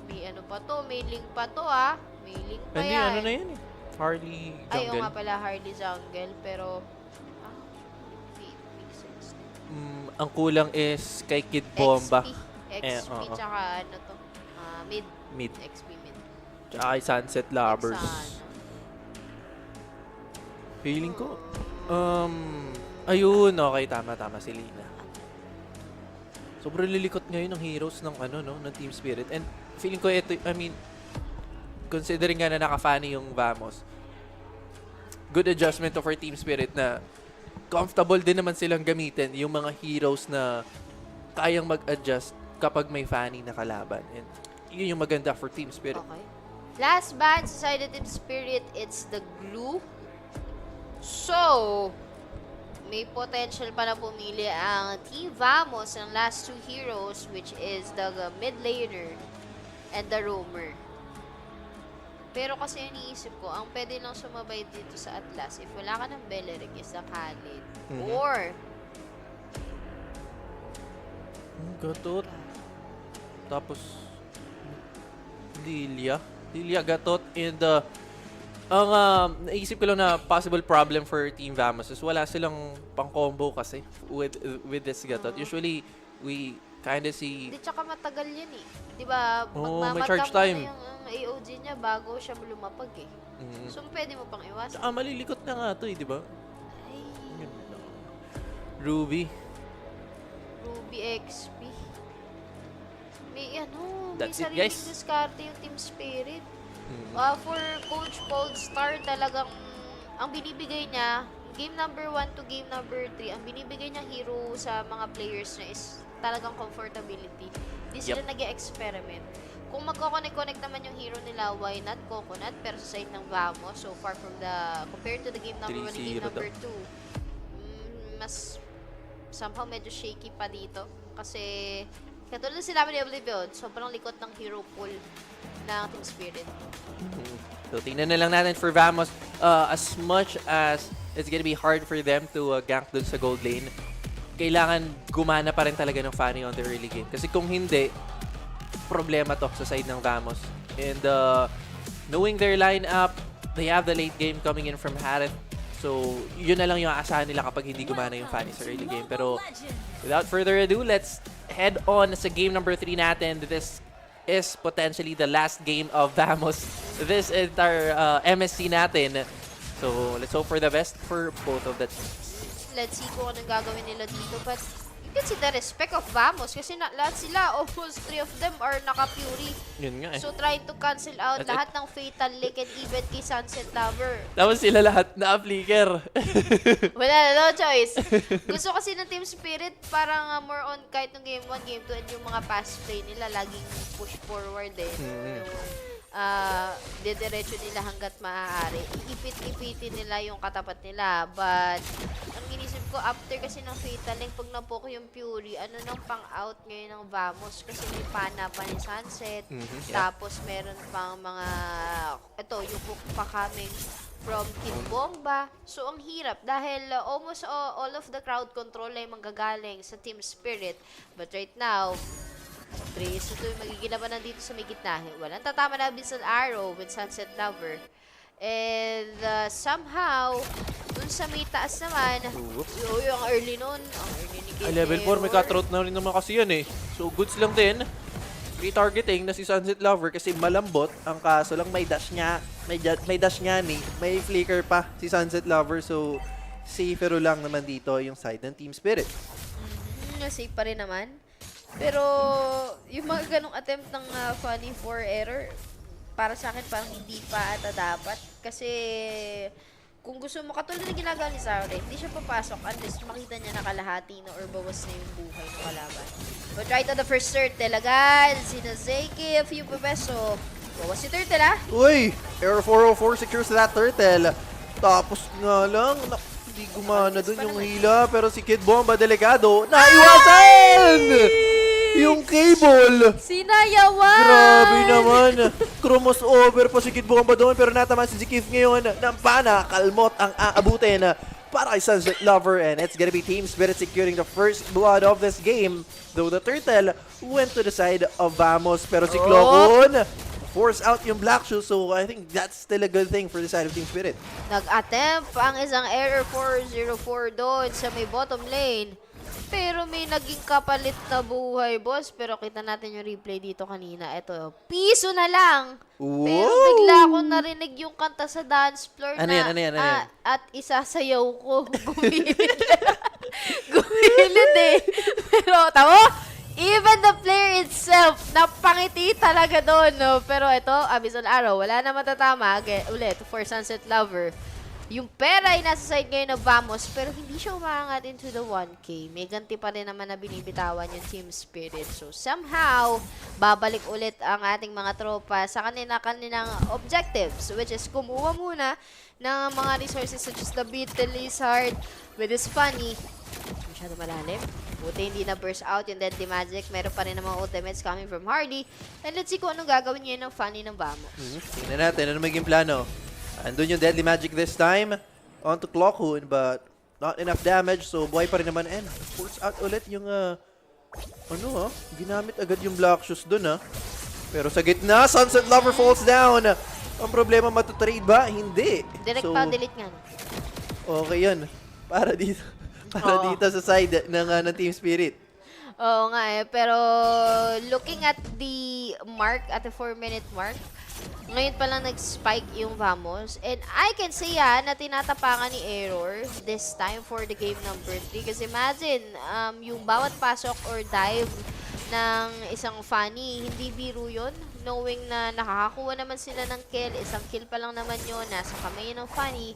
May ano pa to, may link pa to may link pa Hindi, yan. ano na yan eh. Harley Jungle. Ayaw nga pala Harley Jungle, pero makes sense. Ang kulang is kay Kid Bomba. XP, tsaka Mid. XP mid. Tsaka kay Sunset Lovers. Feeling ko. Ayun, okay, tama si Lina. Sobrang lilikot ngayon ng heroes ng ng Team Spirit. And feeling ko ito, I mean, considering nga na naka-Fanny yung Vamos, good adjustment of our Team Spirit na comfortable din naman silang gamitin yung mga heroes na kayang mag-adjust kapag may Fanny na kalaban. And yun yung maganda for Team Spirit. Okay. Last ban sa side of Team Spirit, it's the glue. So, may potential pa na pumili ang Team Vamos ng last 2 heroes, which is the mid laner and the roamer. Pero kasi iniisip ko, ang pwede lang sumabay dito sa Atlas, if wala ka ng Beleric, is the Khalid. Or, Gatot. Tapos, Lilia, Gatot, and ang naisip ko lang na possible problem for Team Vamos is wala silang pang-combo kasi with this Gatot. Usually, we kinda see... Di tsaka matagal yan eh. Diba, may charge time. Na yung AOG niya bago siya lumapag eh. So, pwede mo pang iwasan. Tsaka malilikot na nga ito eh, diba? Ruby XP. May sariling diskarte yung Team Spirit. For Coach Polestar, talagang ang binibigay niya, game number 1 to game number 3, ang binibigay niya hero sa mga players niya is talagang comfortability. Hindi sila nag-experiment. Kung magko-connect naman yung hero nila, why not Coconut? Pero sa side ng Vamos, so far from compared to the game number 1 and game number 2, mas somehow medyo shaky pa dito. Kasi, katulad na sinabi ni Oblivion, sobrang likot ng hero pool ng Team Spirit. So, tingnan na lang natin for Vamos. As much as it's gonna be hard for them to gank dun sa gold lane, kailangan gumana pa rin talaga ng Fanny on the early game. Kasi kung hindi, problema to sa side ng Vamos. And knowing their lineup, they have the late game coming in from Harith. So, yun na lang yung aasahan nila kapag hindi gumana yung Fanny sa early game. Pero, without further ado, let's head on sa game number 3 natin. This is potentially the last game of Vamos. This is our MSC natin. So, let's hope for the best for both of the teams. Let's see kung anong gagawin nila dito. But, you can see the respect of Vamos kasi lahat sila, almost 3 of them are naka-Fury. Yun nga eh. So, trying to cancel out lahat ng Fatal Link and even kay Sunset Lover. Tapos sila lahat na-flicker. Wala na, no choice. Gusto kasi ng Team Spirit, parang more on kahit ng game 1, game 2, and yung mga pass play nila, laging push forward eh. Didiretso nila hanggat maaari. Iipit-ipitin nila yung katapat nila. But, ang inisip ko after kasi ng Fatal Link, pag napoke yung Fury, ano nang pang-out ngayon ng Vamos kasi may pana pa ni Sunset. Tapos meron pang mga, ito, yung hook pa coming from Kid Bomba. So, ang hirap dahil almost all of the crowd control ay manggagaling sa Team Spirit. But right now, Trace, ito yung magiging labanan dito sa may gitna. Walang tatama na Abyssal Arrow with Sunset Lover. And somehow, dun sa may taas naman, yung early nun, ang early ni Kid Level 4, may cut-route na rin naman kasi yan eh. So, goods lang din. Retargeting na si Sunset Lover kasi malambot. Ang kaso lang may dash niya. May dash niya ni. May flicker pa si Sunset Lover. So, safer lang naman dito yung side ng Team Spirit. Safe pa rin naman. Pero, yung mga ganong attempt ng funny 4 error, para sa akin parang hindi pa ata dapat. Kasi, kung gusto mo, katulad na ginagawa ni Saure, hindi siya papasok unless makita niya nakalahati na or bawas na yung buhay ng kalaban. But right on the first turtle, agad, sinazeki, a few peso. Bawas si turtle, ah! Uy! Air 404 secures that turtle. Tapos nga lang, hindi gumana dun yung hila. Pero si Kid Bomba Delegado, naiwasan! Yung cable! Sinayawan! Grabe naman! Crossover pa si Kid Bomba doon pero nataman si Zikif ngayon ng pana. Kalmot ang aabutin para kay Sunset Lover and it's gonna be Team Spirit securing the first blood of this game. Though the turtle went to the side of Vamos pero si Clocon force out yung Black Shoes so I think that's still a good thing for the side of Team Spirit. Nag-attempt ang isang error 404 doon sa may bottom lane. Pero may naging kapalit na buhay, boss. Pero kita natin yung replay dito kanina. Ito, piso na lang. Whoa! Pero bigla akong narinig yung kanta sa dance floor Ano yan? at isasayaw ko. Gumilid eh. Pero, tamo, even the player itself, napangiti talaga doon. No? Pero ito, Abyssal Arrow, wala na matatama. Ulit, for Sunset Lover. Yung pera ay nasa side ngayon ng Vamos, pero hindi siya umaangat into the 1K. May ganti pa rin naman na binibitawan yung Team Spirit. So, somehow, babalik ulit ang ating mga tropa sa kanilang objectives, which is kumuha muna ng mga resources such as the Beetle Lizard with his funny. Masyado malalim. Buti hindi na burst out yung Deadly Magic. Meron pa rin ng mga ultimates coming from Hardy. And let's see kung anong gagawin niya ng funny ng Vamos. Tingnan natin, ano maging plano? Andun yung Deadly Magic this time. Onto Clockhoon, but not enough damage. So, buhay pa rin naman. And force out ulit yung, ginamit agad yung Black Shoes dun, Pero sa gitna, Sunset Lover falls down. Ang problema, matutrade ba? Hindi. Direct pa, delete nga. Okay yun. Para dito. Dito sa side ng Team Spirit. Oo nga pero looking at the mark, at the 4-minute mark, ngayon pa lang nag-spike yung Vamos. And I can say na tinatapangan ni Error this time for the game number 3. Kasi imagine, yung bawat pasok or dive ng isang funny, hindi biro yun. Knowing na nakakakuha naman sila ng kill, isang kill pa lang naman yun, nasa kamay ng funny.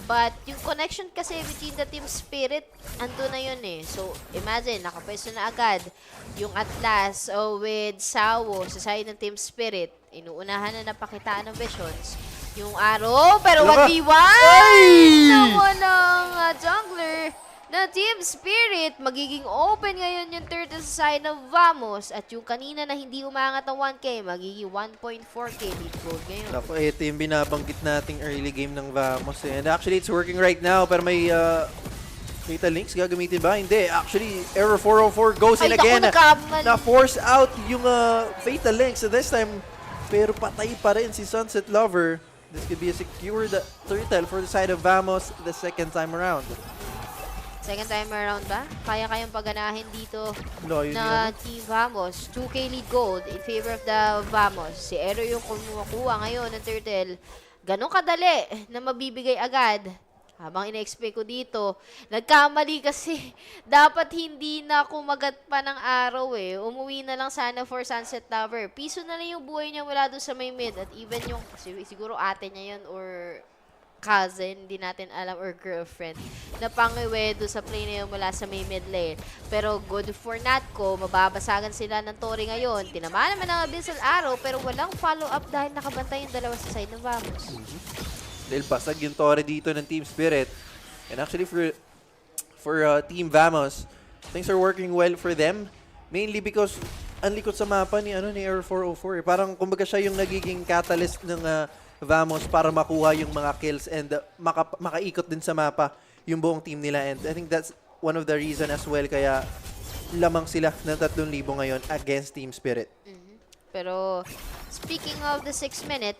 But yung connection kasi between the Team Spirit, ando na yun eh. So, imagine, nakapwesto na agad yung Atlas with Sawo sa side ng Team Spirit. Inuunahan na napakitaan ng Visions. Yung Arrow, pero 1v1! Naman ng jungler na Team Spirit. Magiging open ngayon yung turtle sa side ng Vamos. At yung kanina na hindi umangat ng 1K, magiging 1.4K lead gold ngayon. Ako, ito yung binabanggit nating early game ng Vamos. And actually, it's working right now. Pero may Fatal Links gagamitin ba? Hindi. Actually, Error 404 goes in again. Na-force out yung Fatal Links. So this time, pero patay pa rin si Sunset Lover. This could be a secured turtle for the side of Vamos the second time around. Second time around ba? Kaya-kayang paganahin dito na Team Vamos. 2K lead gold in favor of the Vamos. Si Ero yung kumukuha ngayon ng turtle. Ganon kadali na mabibigay agad. Habang ina-expect ko dito, nagkamali kasi dapat hindi na kumagat pa ng araw eh. Umuwi na lang sana for Sunset Lover. Piso na lang yung buhay niya mula doon sa may mid. At even yung, siguro ate niya yun or cousin, hindi natin alam, or girlfriend, na pangiwe doon sa play na yun mula sa may mid lane. Pero good for Natco, mababasagan sila ng Tori ngayon. Tinamaan naman ang Abyssal Arrow, pero walang follow-up dahil nakabantay yung dalawa sa side ng Vamos. Dahil basag yung Tori dito ng Team Spirit. And actually for Team Vamos. Things are working well for them. Mainly because ang likod sa mapa ni Air 404. Parang kumbaga siya yung nagiging catalyst ng Vamos para makuha yung mga kills and makaikot din sa mapa yung buong team nila. And I think that's one of the reason as well kaya lamang sila ng 3,000 ngayon against Team Spirit. Pero speaking of the 6 minute,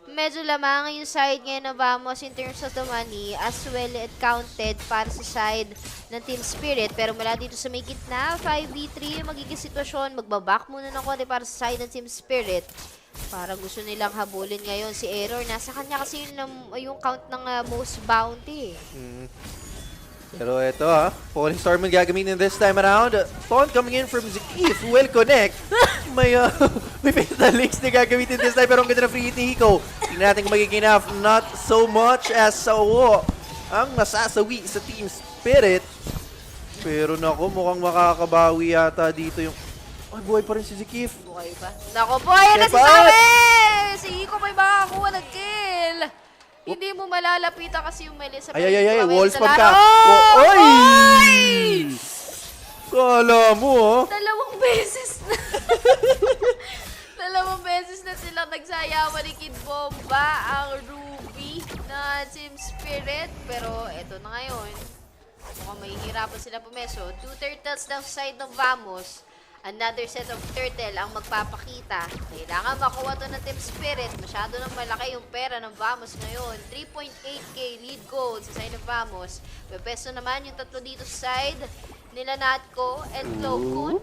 medyo lamang yung side ngayon na Vamos in terms of the money as well it counted para sa side ng Team Spirit. Pero mula dito sa may gitna, 5v3 yung magiging sitwasyon. Magbaback muna ng konti para sa side ng Team Spirit. Para gusto nilang habulin ngayon si Error. Nasa kanya kasi yung count ng most bounty. Pero ito Falling Storm ang gagamitin this time around. Taunt coming in from Zekif will connect. May fatal links na gagamitin this time pero ang ganda na free hit ni Hiko. Tingnan natin kung magiging enough. Not so much as Sawo ang masasawi sa Team Spirit. Pero naku, mukhang makakabawi yata dito yung... Ay, buhay pa rin si Zekif. Buhay pa. Naku po, ayan na si Sawi! Si Hiko may makakuha ng kill. Hindi mo malalapitan kasi yung Melissa. Ay, wall spam ka. Oy! Kala mo, Dalawang beses na. Dalawang beses na silang nagsayawan ni Kid Bomba, ang Ruby na Team Spirit. Pero eto na ngayon. Mukhang mahihirapan sila pumeso. 2 turtles ng side ng Vamos. Another set of turtle ang magpapakita. Kailangan makuha to ng Team Spirit. Masyado nang malaki yung pera ng Vamos ngayon. 3.8k lead gold sa side ng Vamos. Pepeso naman yung tatlo dito sa side nila Natco and Cloakun.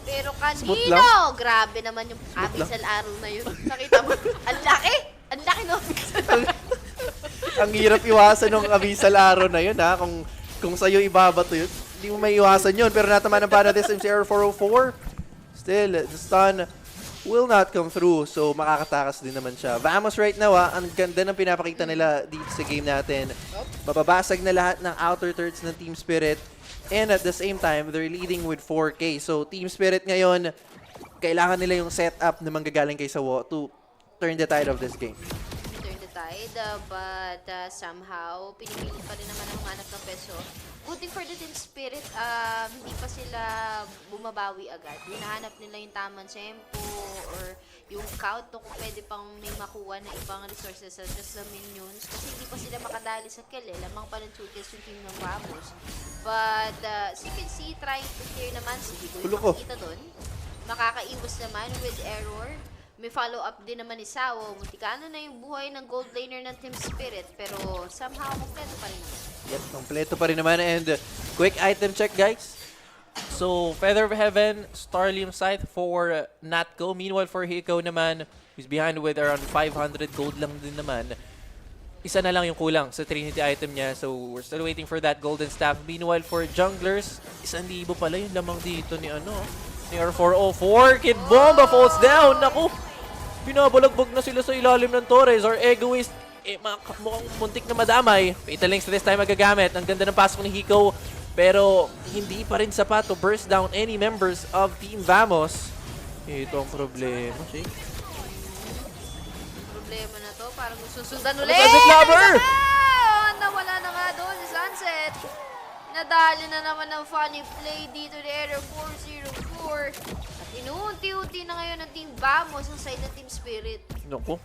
Pero kanino? Grabe naman yung abyssal arrow na yun. Nakita mo? Ang laki! Ang laki no abyssal arrow. ang hirap iwasan ng abyssal arrow na yun Kung sa'yo ibabato yun. Hindi mo may iwasan yun. Pero natama ng para this time si Air 404. Still, the stun will not come through. So, makakatakas din naman siya. Vamos right now, ang ganda ng pinapakita nila dito sa game natin. Mababasag na lahat ng outer thirds ng Team Spirit. And at the same time, they're leading with 4K. So, Team Spirit ngayon, kailangan nila yung setup na manggagaling kay Sawo to turn the tide of this game. Turn the tide, but somehow, pinipilit pa rin naman ang hanap ng peso. Good thing for the Team Spirit, hindi pa sila bumabawi agad. Hinahanap nila yung tamang tempo or yung count kung pwede pang may makuha na ibang resources such as the minions. Kasi hindi pa sila makadali sa kill Lamang pa ng 2 kills yung team ng Vamos. But as you can see, trying to clear naman si Higo yung makikita doon. Makakaiwas naman with Error. May follow-up din naman ni Sawo. Muntikano na yung buhay ng gold laner ng Team Spirit. Pero somehow, kompleto pa rin naman. Yep, kompleto pa rin naman. And quick item check, guys. So, Feather of Heaven, Starlium Scythe for Natco. Meanwhile, for Hiko naman, who's behind with around 500 gold lang din naman. Isa na lang yung kulang sa Trinity item niya. So, we're still waiting for that golden staff. Meanwhile, for junglers, 1,000 pala yung lamang dito ni ni R404. Kid Bomba falls down. Naku! Pinabalagbag na sila sa ilalim ng Torres or Egoist. Mukhang muntik na madamay. Fatal Links this time magagamit. Ang ganda ng pasok ni Hiko. Pero hindi pa rin sapat to burst down any members of Team Vamos. Ito ang problema, Shake. Problema na to. Parang susundan ulit. Sunset Lover! Nawala na nga doon si Sunset. Nadali na naman ng funny play dito ni Error 404. At inuunti-unti na ngayon ng Team Vamos ang side ng Team Spirit. Naku.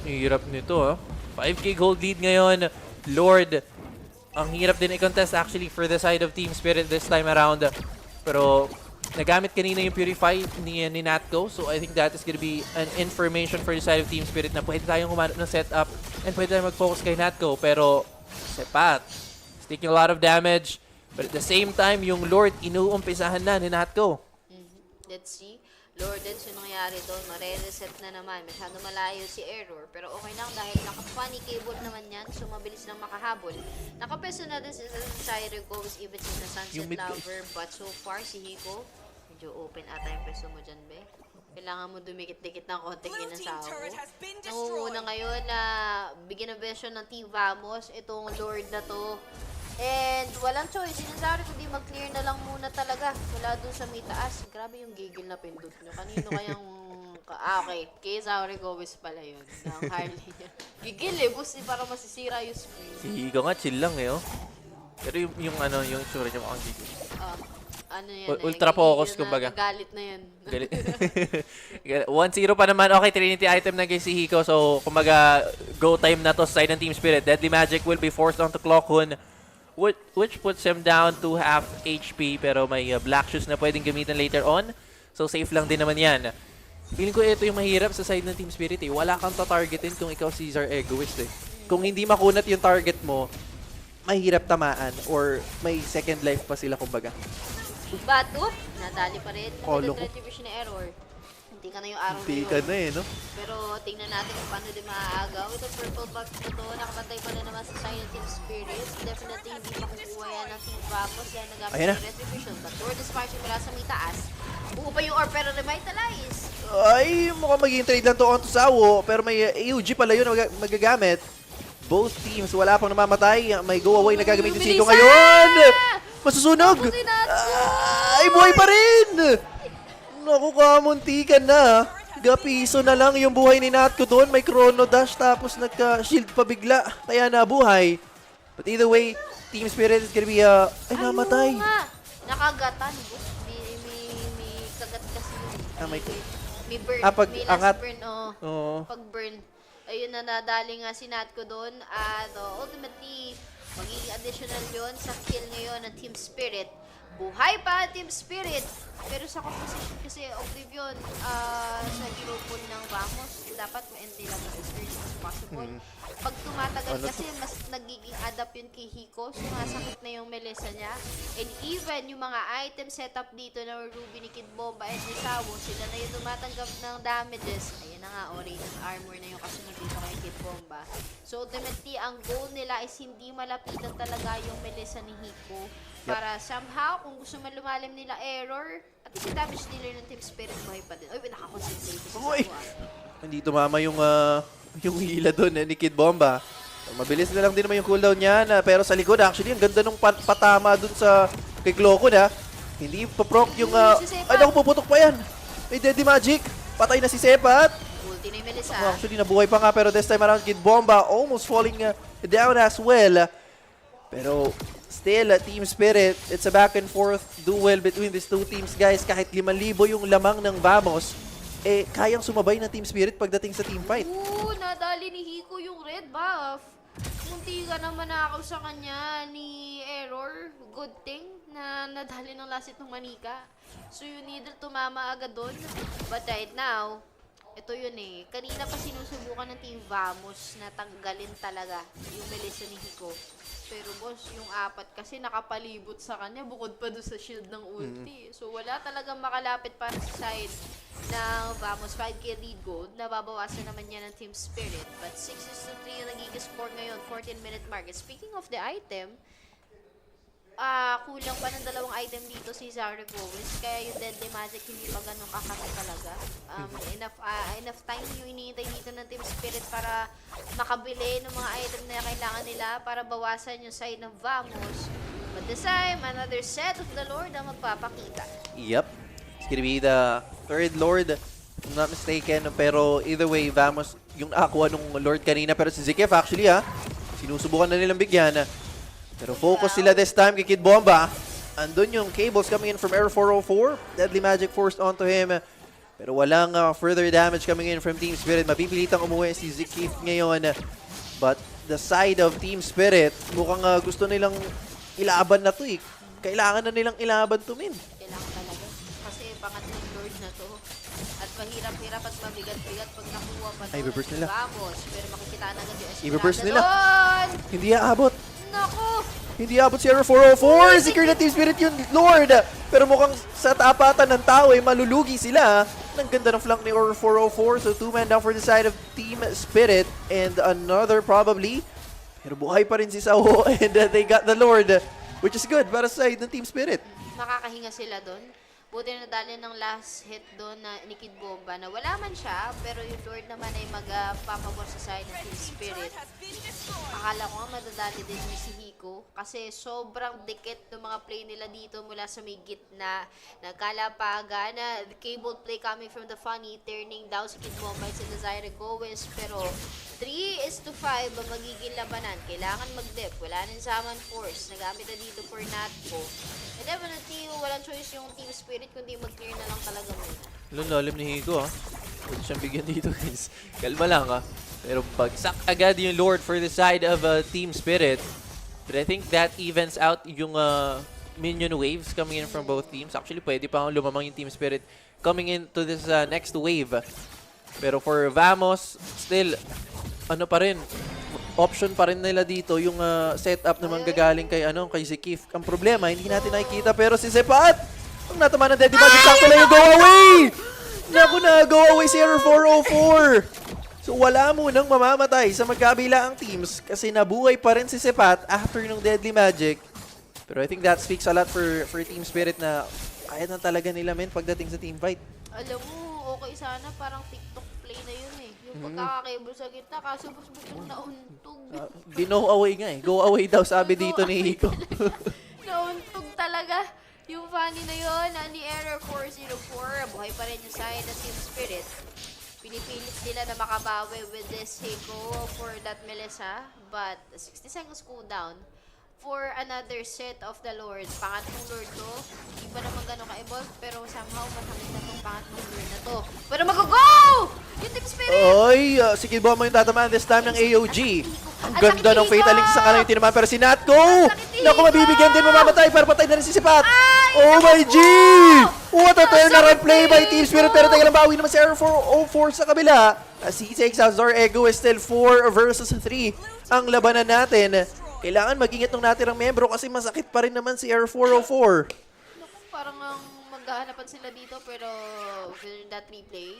Hirap nito 5k gold lead ngayon. Lord. Ang hirap din i-contest actually for the side of Team Spirit this time around. Pero nagamit kanina yung Purify ni Natco. So I think that is gonna be an information for the side of Team Spirit na pwede tayong humanap ng setup and pwede tayong mag-focus kay Natco. Pero Sepat taking a lot of damage. But at the same time, yung Lord, inuumpisahan na ni Natco. Let's see. Lord, that's yung nangyari doon. Mare-reset na naman. Masyado malayo si Error. Pero okay lang dahil naka-funny cable naman yan. So, mabilis lang makahabol. Nakapeso na din si Siren Goes even si na Sunset Lover. But so far, si Hiko, medyo open ata yung peso mo dyan, be. Kailangan mo dumikit-dikit ng konting inasawa mo. Nangunguna ngayon na bigyan ng version ng Team Vamos. Itong Lord na to. And walang choice. Sinasabi kundi mag-clear na lang muna talaga. Wala dun sa may taas. Grabe yung gigil na pindot nyo. Kanino kayang... okay. Kay Zauri Gomez pala yun. Ng Harley. Gigil gusto para masisira yung screen. Si Higo nga, chill lang Pero yung ano, yung itsura niya mukhang gigil. Ano yan Ultra focus, kumbaga. Galit na yan. Galit. 1-0 pa naman. Okay, Trinity item na kay si Hiko. So, kumbaga, go time na to sa side ng Team Spirit. Deadly Magic will be forced onto Clockhoon, which puts him down to half HP. Pero may black shoes na pwedeng gamitin later on. So, safe lang din naman yan. Feeling ko ito yung mahirap sa side ng Team Spirit. Wala kang tatargetin kung ikaw Caesar Egoist. Kung hindi makunat yung target mo, mahirap tamaan or may second life pa sila, kumbaga. But, nadali pa rin. Kolo ko. Retribution na error. Hindi ka na yung araw Hindi na ka yun. na no? Pero tingnan natin kung paano din maaagaw. Itong purple box na to, nakapantay pa na naman sa side ng Team Spirit. Definitely hindi makukuha yan ng Team Vamos dahil nagamit Ayan na. ng Retribution. But Lord is marching mula sa may taas. Buo pa yung orb pero revitalize. Ay, mukhang magiging trade lang to onto Sawo. Pero may AUG pala yun na magagamit. Both teams, wala pang namamatay. May go away na gagamitin si Hiko ngayon. Masusunog! Ay, buhay pa rin! Naku, kamuntikan na. Gapiso na lang yung buhay ni Natko doon. May chrono dash tapos nagka-shield pa bigla. Kaya nabuhay. But either way, Team Spirit is gonna be ay, namatay. Nakagatan. May kagat kasi yun. May burn. May last burn. Pag burn. Ayun na nadali nga si Natko doon. At ultimately, magiging additional yon sa kill ngayon ng Team Spirit. Buhay pa Team Spirit. Pero sa composition kasi Oblivion sa hero pool ng Vamos, dapat ma-end nila as early as possible. Pag tumatagal kasi, mas nagiging adapt yun kay Hiko. Sumasakit na yung Melissa niya. And even yung mga item setup dito na Ruby ni Kid Bomba and ni Sawo, sila na yung tumatanggap ng damages. Ayun na nga, Radiant Armor na yung kasunod dito kay Kid Bomba. So ultimately, ang goal nila is hindi malapitan talaga yung Melissa ni Hiko. Para somehow, kung gusto man lumalim nila error, at least yung damage dealer ng Team Spirit buhay pa din. Uy, nakakonsentrate si Sawo. Hindi tumama yung hila doon ni Kid Bomba. Mabilis na lang din naman yung cooldown niya. Pero sa likod, actually, ang ganda nung patama doon sa kay Cloco na. Hindi pa-proc yung... ay, naku, puputok pa yan. May Deadly Magic. Patay na si Sepat. Ulti na yung Melissa. Actually, nabuhay pa nga. Pero this time around, Kid Bomba almost falling down as well. Pero... still, Team Spirit, it's a back and forth duel between these two teams, guys. Kahit 5,000 yung lamang ng Vamos, kayang sumabay ng Team Spirit pagdating sa team fight. Nadali ni Hiko yung red buff. Munti ka naman nakakaw sa kanya ni Error. Good thing na nadali ng lasit ng Manika. So yung needle tumama agad doon. But right now, ito yun kanina pa sinusubukan ng Team Vamos na tanggalin talaga yung Melissa ni Hiko. Pero boss, yung 4 kasi nakapalibot sa kanya bukod pa doon sa shield ng ulti. So wala talagang makalapit para sa side ng Vamos. 5k lead gold. Nababawasan naman yan ng Team Spirit. But 6-3 yung nagiging score ngayon. 14-minute mark. And speaking of the item, kulang pa ng 2 item dito si Zara Gomez. Kaya yung Deadly Magic hindi pa ganun kakami talaga. Enough time yung iniintay dito ng Team Spirit para makabili ng mga item na kailangan nila para bawasan yung side ng Vamos. But this time, another set of the Lord ang magpapakita. Yep. It's gonna be the 3rd Lord, if I'm not mistaken. Pero either way, Vamos yung nakakuha nung Lord kanina. Pero si Zikef actually sinusubukan na nilang bigyan. Pero focus sila this time kay Kid Bomba. Andun yung cables coming in from Air 404. Deadly Magic forced onto him. Pero walang further damage coming in from Team Spirit. Mapipilitang umuwi si Zikif ngayon. But the side of Team Spirit, mukhang gusto nilang ilaban na to Kailangan na nilang ilaban to, Min. Kailangan talaga. Kasi pangatlong Lord na to. At mahirap-hirap at mabigat-bigat pag nakuha pa Ay, i-burst nila. Vamos. Pero makikita na agad yung I-burst nila. doon. Hindi aabot. Naku! Hindi abot si Error 404. Secure na Team Spirit yung Lord. Pero mukhang sa tapatan ng tao malulugi sila. Ang ganda ng flank ni Error 404. So 2-man down for the side of Team Spirit. And another probably. Pero buhay pa rin si Sawo. And they got the Lord. Which is good para sa side ng Team Spirit. Makakahinga sila doon. Buti na nadali ng last hit doon na ni Kid Bomba na wala man siya, pero yung Lord naman ay magpapabor sa side ng Team Spirit. Akala ko nga madadali din ni si Hiko kasi sobrang dikit ng mga play nila dito mula sa may gitna. Nagkalapaga na the cable play coming from the funny, turning down si Kid Bomba and si Desire Goes, pero 3:5 ang magiging labanan. Kailangan mag-dep. Wala nang Zaman Force. Nagamit na dito for Natco. And definitely, walang choice yung Team Spirit kundi mag-clear na lang talaga muna. Lalim ni Hiko, ha? Pwede siyang bigyan dito, guys. Kalma lang, ha? Pero bagsak agad yung Lord for the side of Team Spirit. But I think that evens out yung minion waves coming in from both teams. Actually, pwede pa lumamang yung Team Spirit coming into this next wave. Pero for Vamos, still, ano pa rin, option pa rin nila dito yung setup na manggagaling kay Zikif. Ang problema, hindi natin nakikita, pero si Sepat, ang natama ng Deadly Magic, sakto lang yung go away! Naku na, go away si Error 404! So wala munang mamamatay sa magkabilaang teams kasi nabuhay pa rin si Sepat after nung Deadly Magic. Pero I think that speaks a lot for Team Spirit na kaya na talaga nila pagdating sa team fight. Alam mo, okay sana parang TikTok play na yun eh. Yung pagkakakable sa gitna, kaso bukang nauntog. Gino away nga eh. Go away daw sabi dito ni Hiko. Nauntog talaga. Yung funny na yun, ni Error 404, buhay pa rin yung side ng Team Spirit. Pinipilit nila na makabawi with this Hiko for that Melissa. But 60 seconds cooldown for another set of the Lord. Pangatlong Lord to. Hindi pa naman gano'n ka-evolve, pero somehow masakit na itong pangatlong Lord na to. Pero mag-go! Yung Team Spirit! Oy, si Kid Bomba yung tatamaan this time ng AOG. Ang ganda ng Fatal Link sa kanan yung tinamaan, pero si Natco! Naku, mabibigyan din, mamamatay, pero patay na rin si Sipat. Oh my G! What a turnaround play by Team Spirit, pero tayo lang bawi naman si Error 404 sa kabila. As he takes out Zor Ego is still 4 versus 3 ang labanan natin. Kailangan mag-ingat ng natirang membro kasi masakit pa rin naman si Error 404. Naku, parang maghahanapan sila dito, pero with that replay,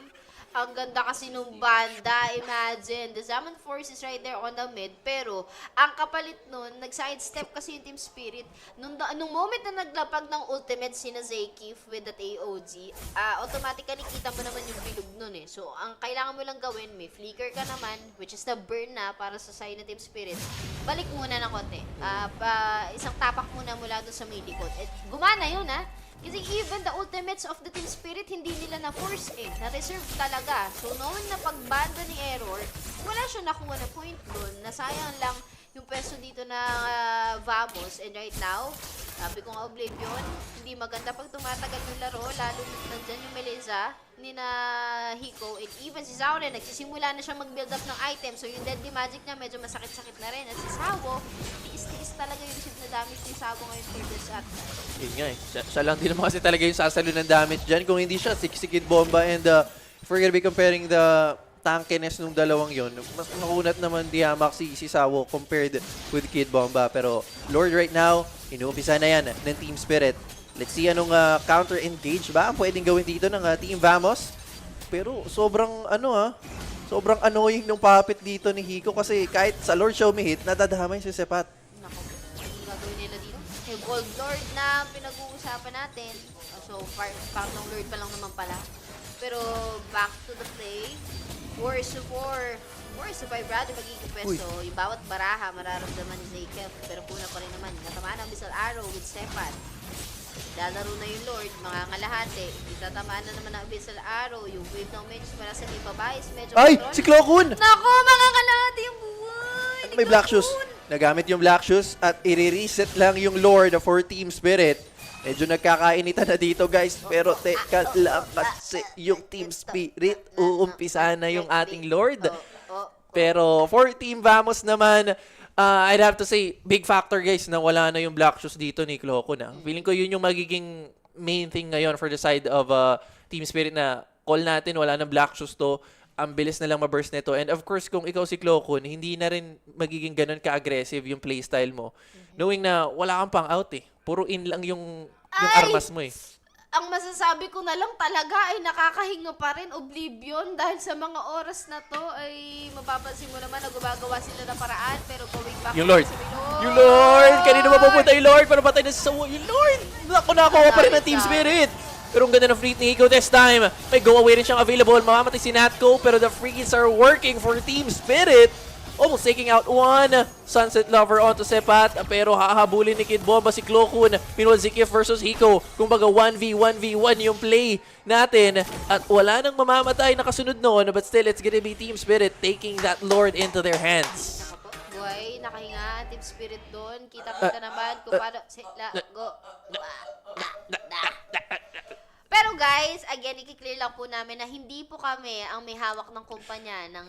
ang ganda kasi nung banda, imagine. The Zaman Force is right there on the mid, pero ang kapalit nun, nag-sidestep kasi yung Team Spirit. Nung moment na naglapag ng ultimate sina Zakif with that AOG, automatically kita mo naman yung bilog nun eh. So, ang kailangan mo lang gawin, may flicker ka naman, which is the burn na para sa side ng Team Spirit. Balik muna ng konti. Isang tapak muna mula doon sa midikot. Gumana yun, ha? Kasi even the ultimates of the Team Spirit, hindi nila na-force eh. Na-reserve talaga. So, noon na pagbanda ni Error, wala siya nakuha na point doon. Nasayang lang yung pwesto dito na Vamos. And right now, sabi ko nga Oblivion, hindi maganda pag tumatagal yung laro, lalo nandyan yung Melissa ni na Hiko. And even si Zaure, nagsisimula na siya mag-build up ng item. So, yung Deadly Magic niya, medyo masakit-sakit na rin. At si Sawo, tiis-tiis talaga yung receive na damage ni Sawo ngayon for this at. Yun nga eh. Siya lang din naman kasi talaga yung sasalo ng damage dyan. Kung hindi siya, si Kid Bomba. And if we're gonna be comparing the tankiness nung dalawang yon, mas makunat naman Diamax si Sawo compared with Kid Bomba. Pero Lord right now, inuumpisa na yan ng Team Spirit. Let's see anong counter-engage ba ang pwedeng gawin dito ng Team Vamos. Pero sobrang sobrang annoying nung papit dito ni Hiko kasi kahit sa Lord siya umihit, nadadamay si Sepat. Naku, ang gagawin nila dito? Yung Gold Lord na pinag-uusapan natin. So, parang Lord pa lang naman pala. Pero back to the play. 4-4 brother magiging pwesto. Yung bawat baraha mararamdaman ni Zakef. Pero kuna pa rin naman. Natamaan ang Missile Arrow with Stefan. Lalaro na yung Lord, mga ngalahati. Itatamaan na naman ang Missile Arrow. Yung wave ng Mage para sa may babae. Medyo ay! control. Si Klokun! Naku, mga ngalahati yung buhay! May Black Shoes. Nagamit yung Black Shoes at i-reset lang yung Lord for Team Spirit. Medyo nagkakainitan na dito guys. Pero teka lang kasi yung Team Spirit uumpisa na yung ating Lord. Pero for Team Vamos naman, I'd have to say, big factor guys na wala na yung Black Shoes dito ni Kloko na. Feeling ko yun yung magiging main thing ngayon for the side of Team Spirit na call natin, wala na Black Shoes to. Ang bilis na lang ma-burst nito. And of course, kung ikaw si Klokun, hindi na rin magiging ganun ka-aggressive yung playstyle mo. Knowing na wala kang pang out eh. Puro in lang yung armas mo eh. Ang masasabi ko na lang talaga ay nakakahinga pa rin Oblivion dahil sa mga oras na to ay mapapansin mo naman na gumagawa sila ng paraan pero going back yung Lord. Yung Lord! Kanina mapupunta yung Lord pero patay na si Sawo. Yung Lord! Nakuha pa rin ng Team Spirit. Pero ang ganda ng free ni Hiko this time. May go away rin siyang available. Mamamatay si Natco pero the frees are working for Team Spirit. Almost taking out one Sunset Lover onto Sepat. Pero hahabulin ni Kid Bomba si Klokun. Meanwhile, Zakif versus Hiko. Kumbaga 1v1v1 yung play natin at wala nang mamamatay na kasunod noon, but still it's gonna be Team Spirit taking that Lord into their hands. Buhay, nakahinga, Team Spirit doon. Kita-kita naman kung paano sila go. Pero guys, again, i-clear lang po namin na hindi po kami ang may hawak ng kumpanya ng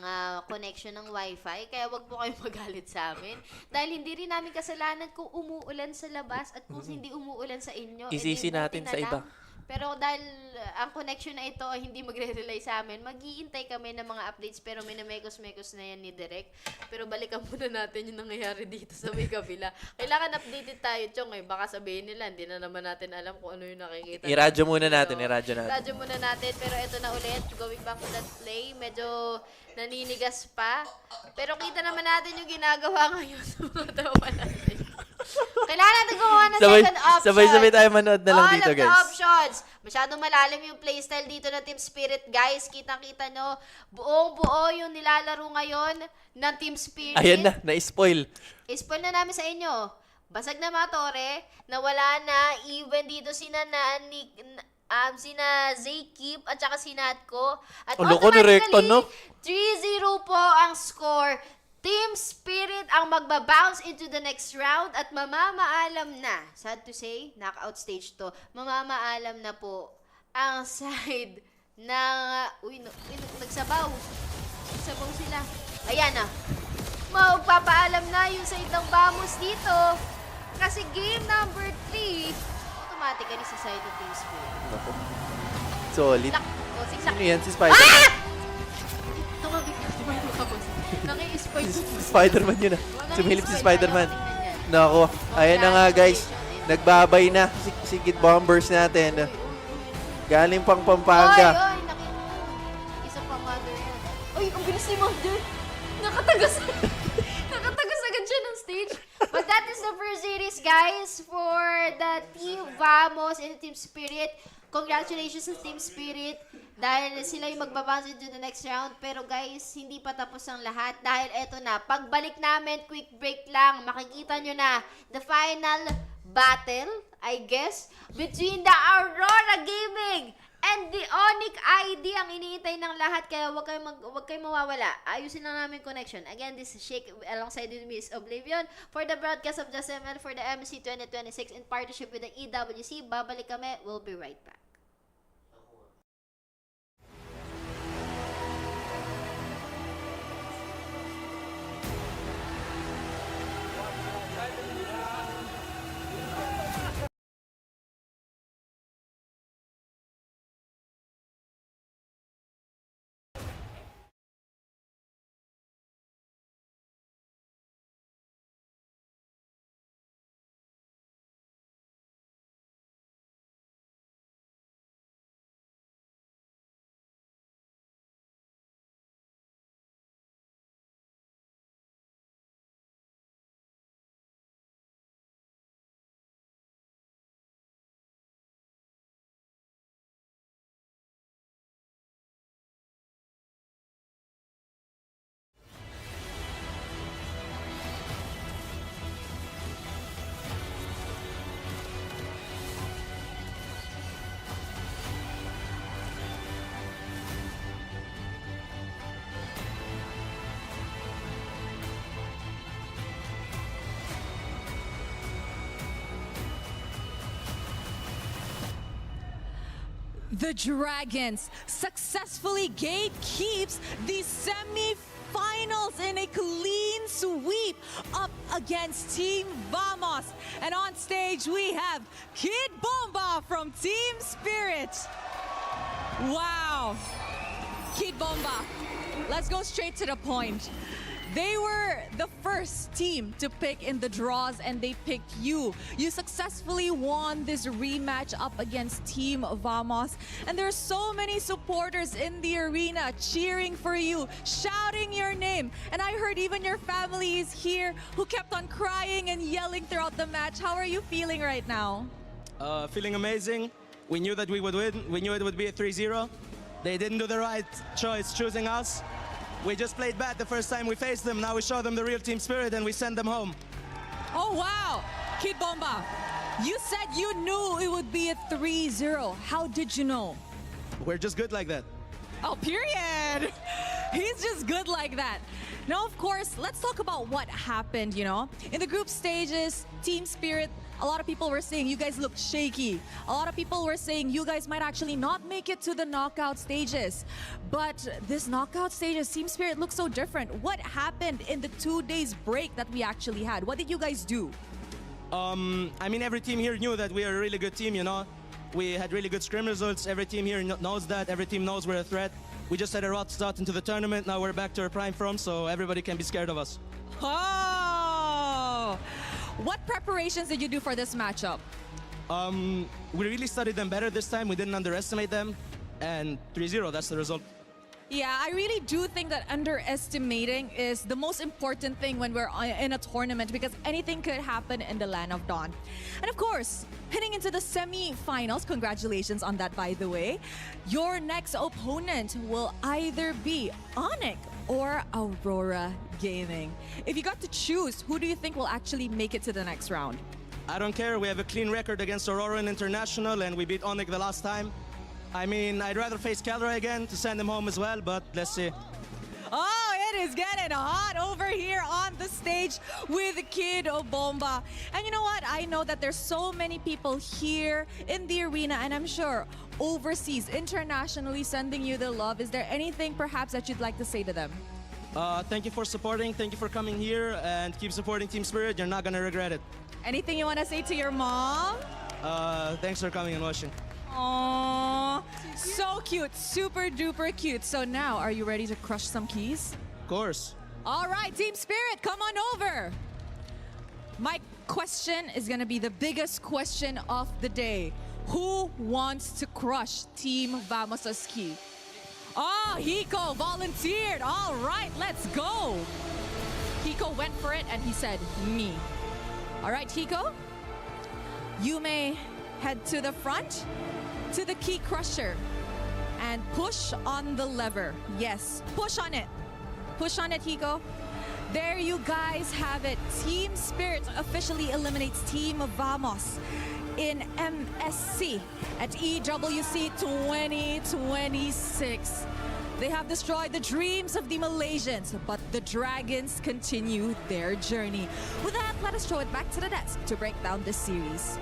connection ng Wi-Fi. Kaya wag po kayong magalit sa amin. Dahil hindi rin namin kasalanan kung umuulan sa labas at kung hindi umuulan sa inyo. Isisi natin sa iba. Pero dahil ang connection na ito hindi magre-rely sa amin, mag-iintay kami ng mga updates pero minamekos-mekos na yan ni Direk. Pero balikan muna natin yung nangyayari dito sa may kabila. Kailangan updated tayo, Chong. Eh. Baka sabihin nila, hindi na naman natin alam kung ano yung nakikita. I-radyo muna natin, I-radyo muna natin. Pero ito na ulit, going back to that play, medyo naninigas pa. Pero kita naman natin yung ginagawa ngayon sa mga tawa natin. Kailangan natin gumawa ng second option. Sabay-sabay tayo manood na lang dito, guys. All of the options. Masyadong malalim yung playstyle dito ng Team Spirit, guys. Kitang-kita nyo, buong-buo yung nilalaro ngayon ng Team Spirit. Ayan na, na-spoil. I-spoil na namin sa inyo. Basag na mga tore, nawala na, even dito sina Zaykip at saka si Natko. At automatically, no? 3-0 po ang score. Team Spirit ang magbabounce into the next round at mamamaalam na, sad to say, knockout stage to, mamamaalam na po ang side ng, nagsabaw. Nagsabaw sila. Ayan na. Magpapaalam na yung side ng Vamos dito. Kasi game number 3, automatically sa side ng Team Spirit. Solid. Sino yan? Si Spider? Tumabig na si Vamos. Spider-Man yun ah. Sumilip si Spider-Man. Nako, ayan na nga guys. Nagbabay na si Kid Bombers natin. Galing pang Pampanga. Isa pang mother yan. Uy, ang bilis ni mother. Nakatagas. Nakatagas agad siya ng stage. But that is the first series, guys, for the Team Vamos and Team Spirit. Congratulations sa Team Spirit. Dahil sila yung magbabounce into the next round. Pero guys, hindi pa tapos ang lahat. Dahil eto na, pagbalik namin, quick break lang. Makikita nyo na the final battle, I guess, between the Aurora Gaming and the ONIC ID ang iniintay ng lahat. Kaya wag kayong mawawala. Ayusin lang namin connection. Again, this is Shake alongside with Miss Oblivion for the broadcast of Just ML for the MSC 2026 in partnership with the EWC. Babalik kami. We'll be right back. The Dragons successfully gatekeeps the semi-finals in a clean sweep up against Team Vamos. And on stage we have Kid Bomba from Team Spirit. Wow. Kid Bomba, let's go straight to the point. They were the first team to pick in the draws and they picked you. You successfully won this rematch up against Team Vamos. And there are so many supporters in the arena cheering for you, shouting your name. And I heard even your family is here who kept on crying and yelling throughout the match. How are you feeling right now? Feeling amazing. We knew that we would win. We knew it would be a 3-0. They didn't do the right choice choosing us. We just played bad the first time we faced them. Now we show them the real team spirit and we send them home. Oh, wow. Kid Bomba, you said you knew it would be a 3-0. How did you know? We're just good like that. Oh, period. He's just good like that. Now, of course, let's talk about what happened, you know. In the group stages, team spirit, a lot of people were saying you guys look shaky. A lot of people were saying you guys might actually not make it to the knockout stages. But this knockout stages, team spirit looks so different. What happened in the 2 days break that we actually had? What did you guys do? I mean, every team here knew that we are a really good team, you know. We had really good scrim results. Every team here knows that. Every team knows we're a threat. We just had a rough start into the tournament. Now we're back to our prime form, so everybody can be scared of us. Oh! What preparations did you do for this matchup? We really studied them better this time. We didn't underestimate them. And 3-0, that's the result. Yeah, I really do think that underestimating is the most important thing when we're in a tournament because anything could happen in the Land of Dawn. And of course, heading into the semi-finals, congratulations on that, by the way, your next opponent will either be ONIC or Aurora Gaming. If you got to choose, who do you think will actually make it to the next round? I don't care. We have a clean record against Aurora in International, and we beat ONIC the last time. I mean, I'd rather face Calra again to send him home as well, but let's see. Oh, it is getting hot over here on the stage with Kid Bomba. And you know what? I know that there's so many people here in the arena, and I'm sure overseas, internationally sending you the love. Is there anything perhaps that you'd like to say to them? Thank you for supporting. Thank you for coming here, and keep supporting Team Spirit. You're not going to regret it. Anything you want to say to your mom? Thanks for coming and watching. Aww, so cute, super duper cute. So now, are you ready to crush some keys? Of course. All right, Team Spirit, come on over. My question is gonna be the biggest question of the day. Who wants to crush Team Vamos' key? Oh, Hiko volunteered. All right, let's go. Hiko went for it and he said, me. All right, Hiko, you may head to the front, to the key crusher, and push on the lever. Yes, push on it. Push on it, Hiko. There you guys have it. Team Spirit officially eliminates Team Vamos in MSC at EWC 2026. They have destroyed the dreams of the Malaysians, but the Dragons continue their journey. With that, let us throw it back to the desk to break down this series.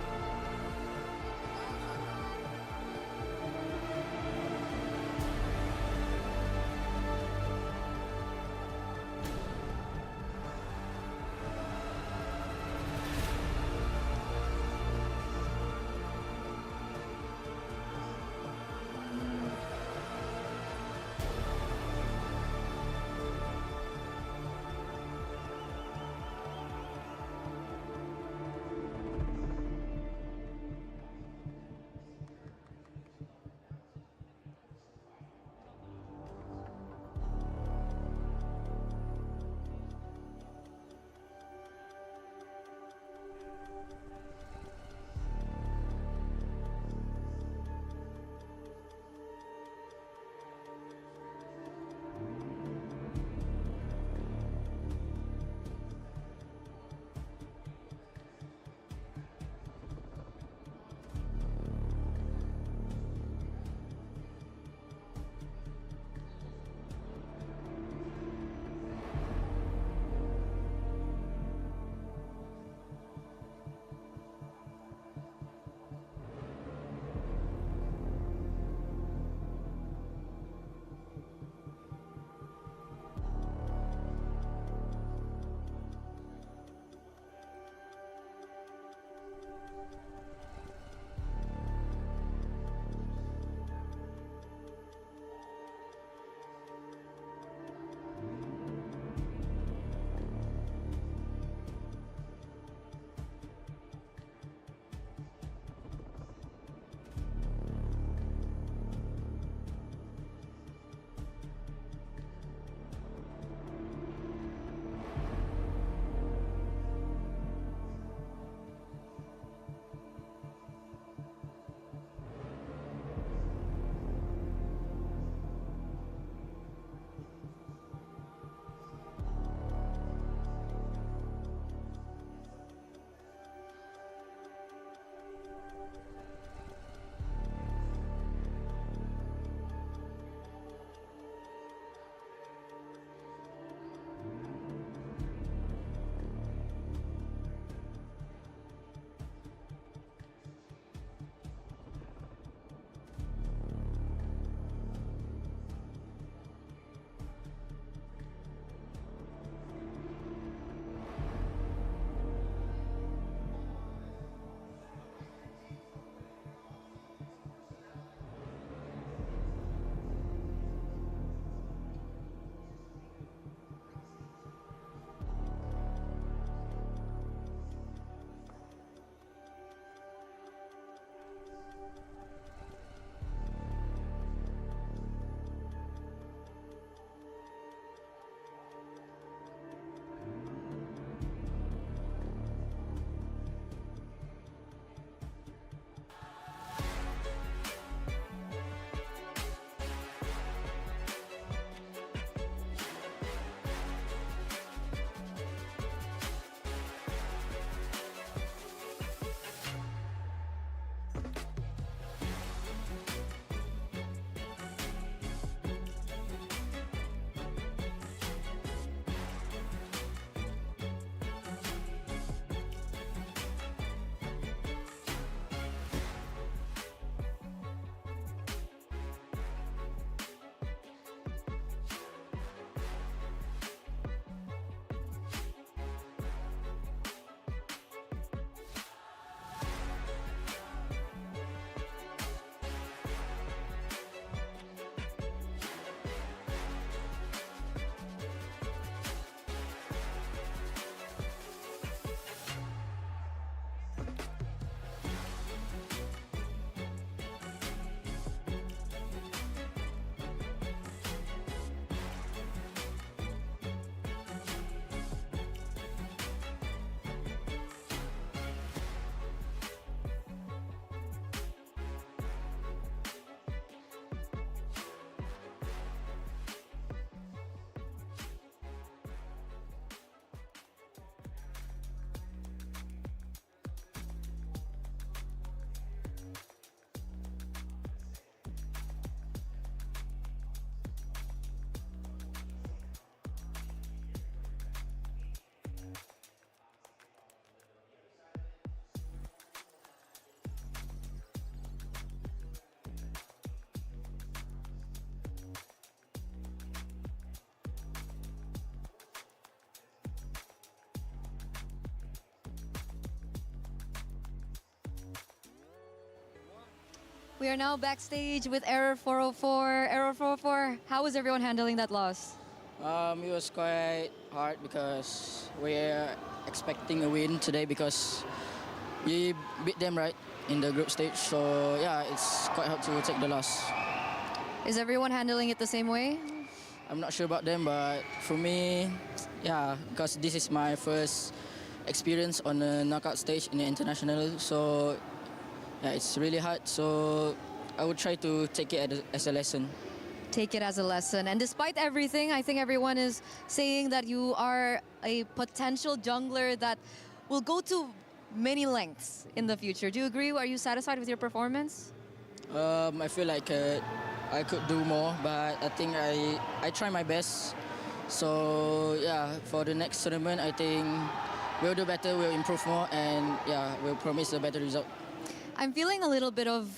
We are now backstage with Error 404. Error 404, how was everyone handling that loss? It was quite hard because we're expecting a win today because we beat them right in the group stage. So yeah, it's quite hard to take the loss. Is everyone handling it the same way? I'm not sure about them, but for me, yeah, because this is my first experience on the knockout stage in the international. So yeah, it's really hard. So I would try to take it as a lesson. Take it as a lesson. And despite everything, I think everyone is saying that you are a potential jungler that will go to many lengths in the future. Do you agree? Are you satisfied with your performance? I feel like I could do more, but I think I try my best. So yeah, for the next tournament, I think we'll do better, we'll improve more, and yeah, we'll promise a better result. I'm feeling a little bit of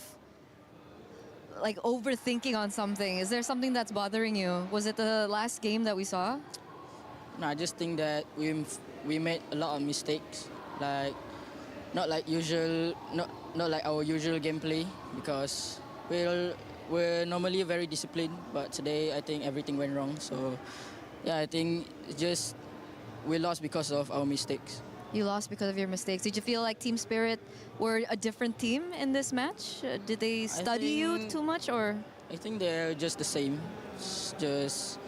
like overthinking on something. Is there something that's bothering you? Was it the last game that we saw? No, I just think that we made a lot of mistakes, like not like our usual gameplay, because we're normally very disciplined, but today I think everything went wrong. So yeah, I think it's just we lost because of our mistakes. You lost because of your mistakes. Did you feel like Team Spirit were a different team in this match? Did they study you too much, or? I think they're just the same. It's just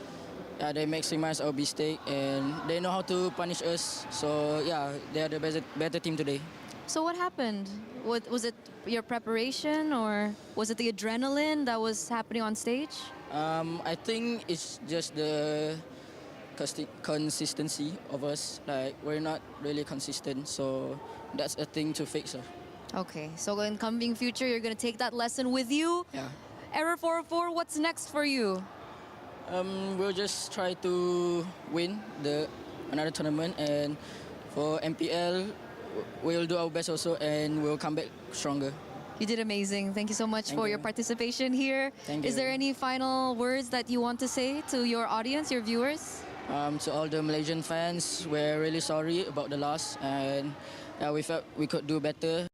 they maximize our mistake and they know how to punish us. So yeah, they are the better team today. So what happened? Was it your preparation, or was it the adrenaline that was happening on stage? I think it's just the consistency of us. Like, we're not really consistent, so that's a thing to fix. Okay, so in coming future, you're going to take that lesson with you. Yeah. Error 404, what's next for you? We'll just try to win another tournament, and for MPL, we'll do our best also, and we'll come back stronger. You did amazing. Thank you so much for your participation here. Thank Is you. there any final words that you want to say to your audience, your viewers? To all the Malaysian fans, we're really sorry about the loss, and we felt we could do better.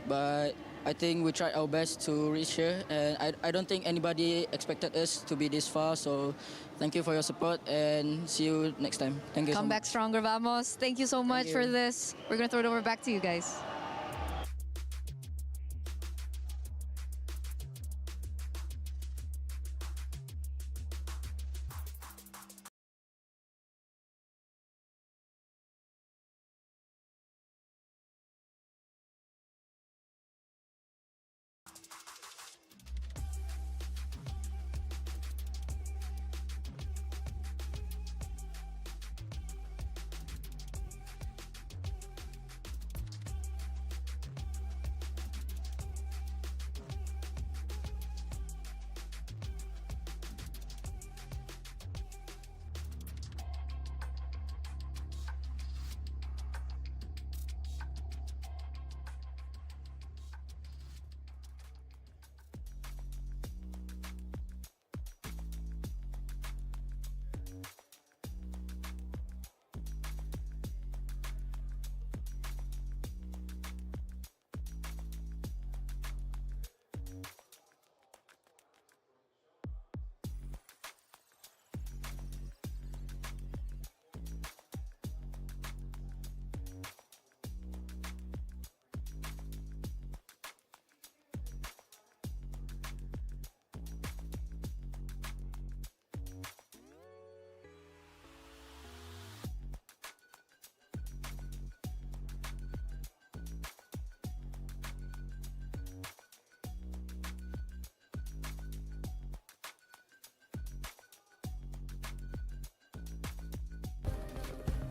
But I think we tried our best to reach here, and I don't think anybody expected us to be this far. So thank you for your support, and see you next time. Thank you so Come much. back stronger, vamos. Thank you so much for this. We're going to throw it over back to you guys.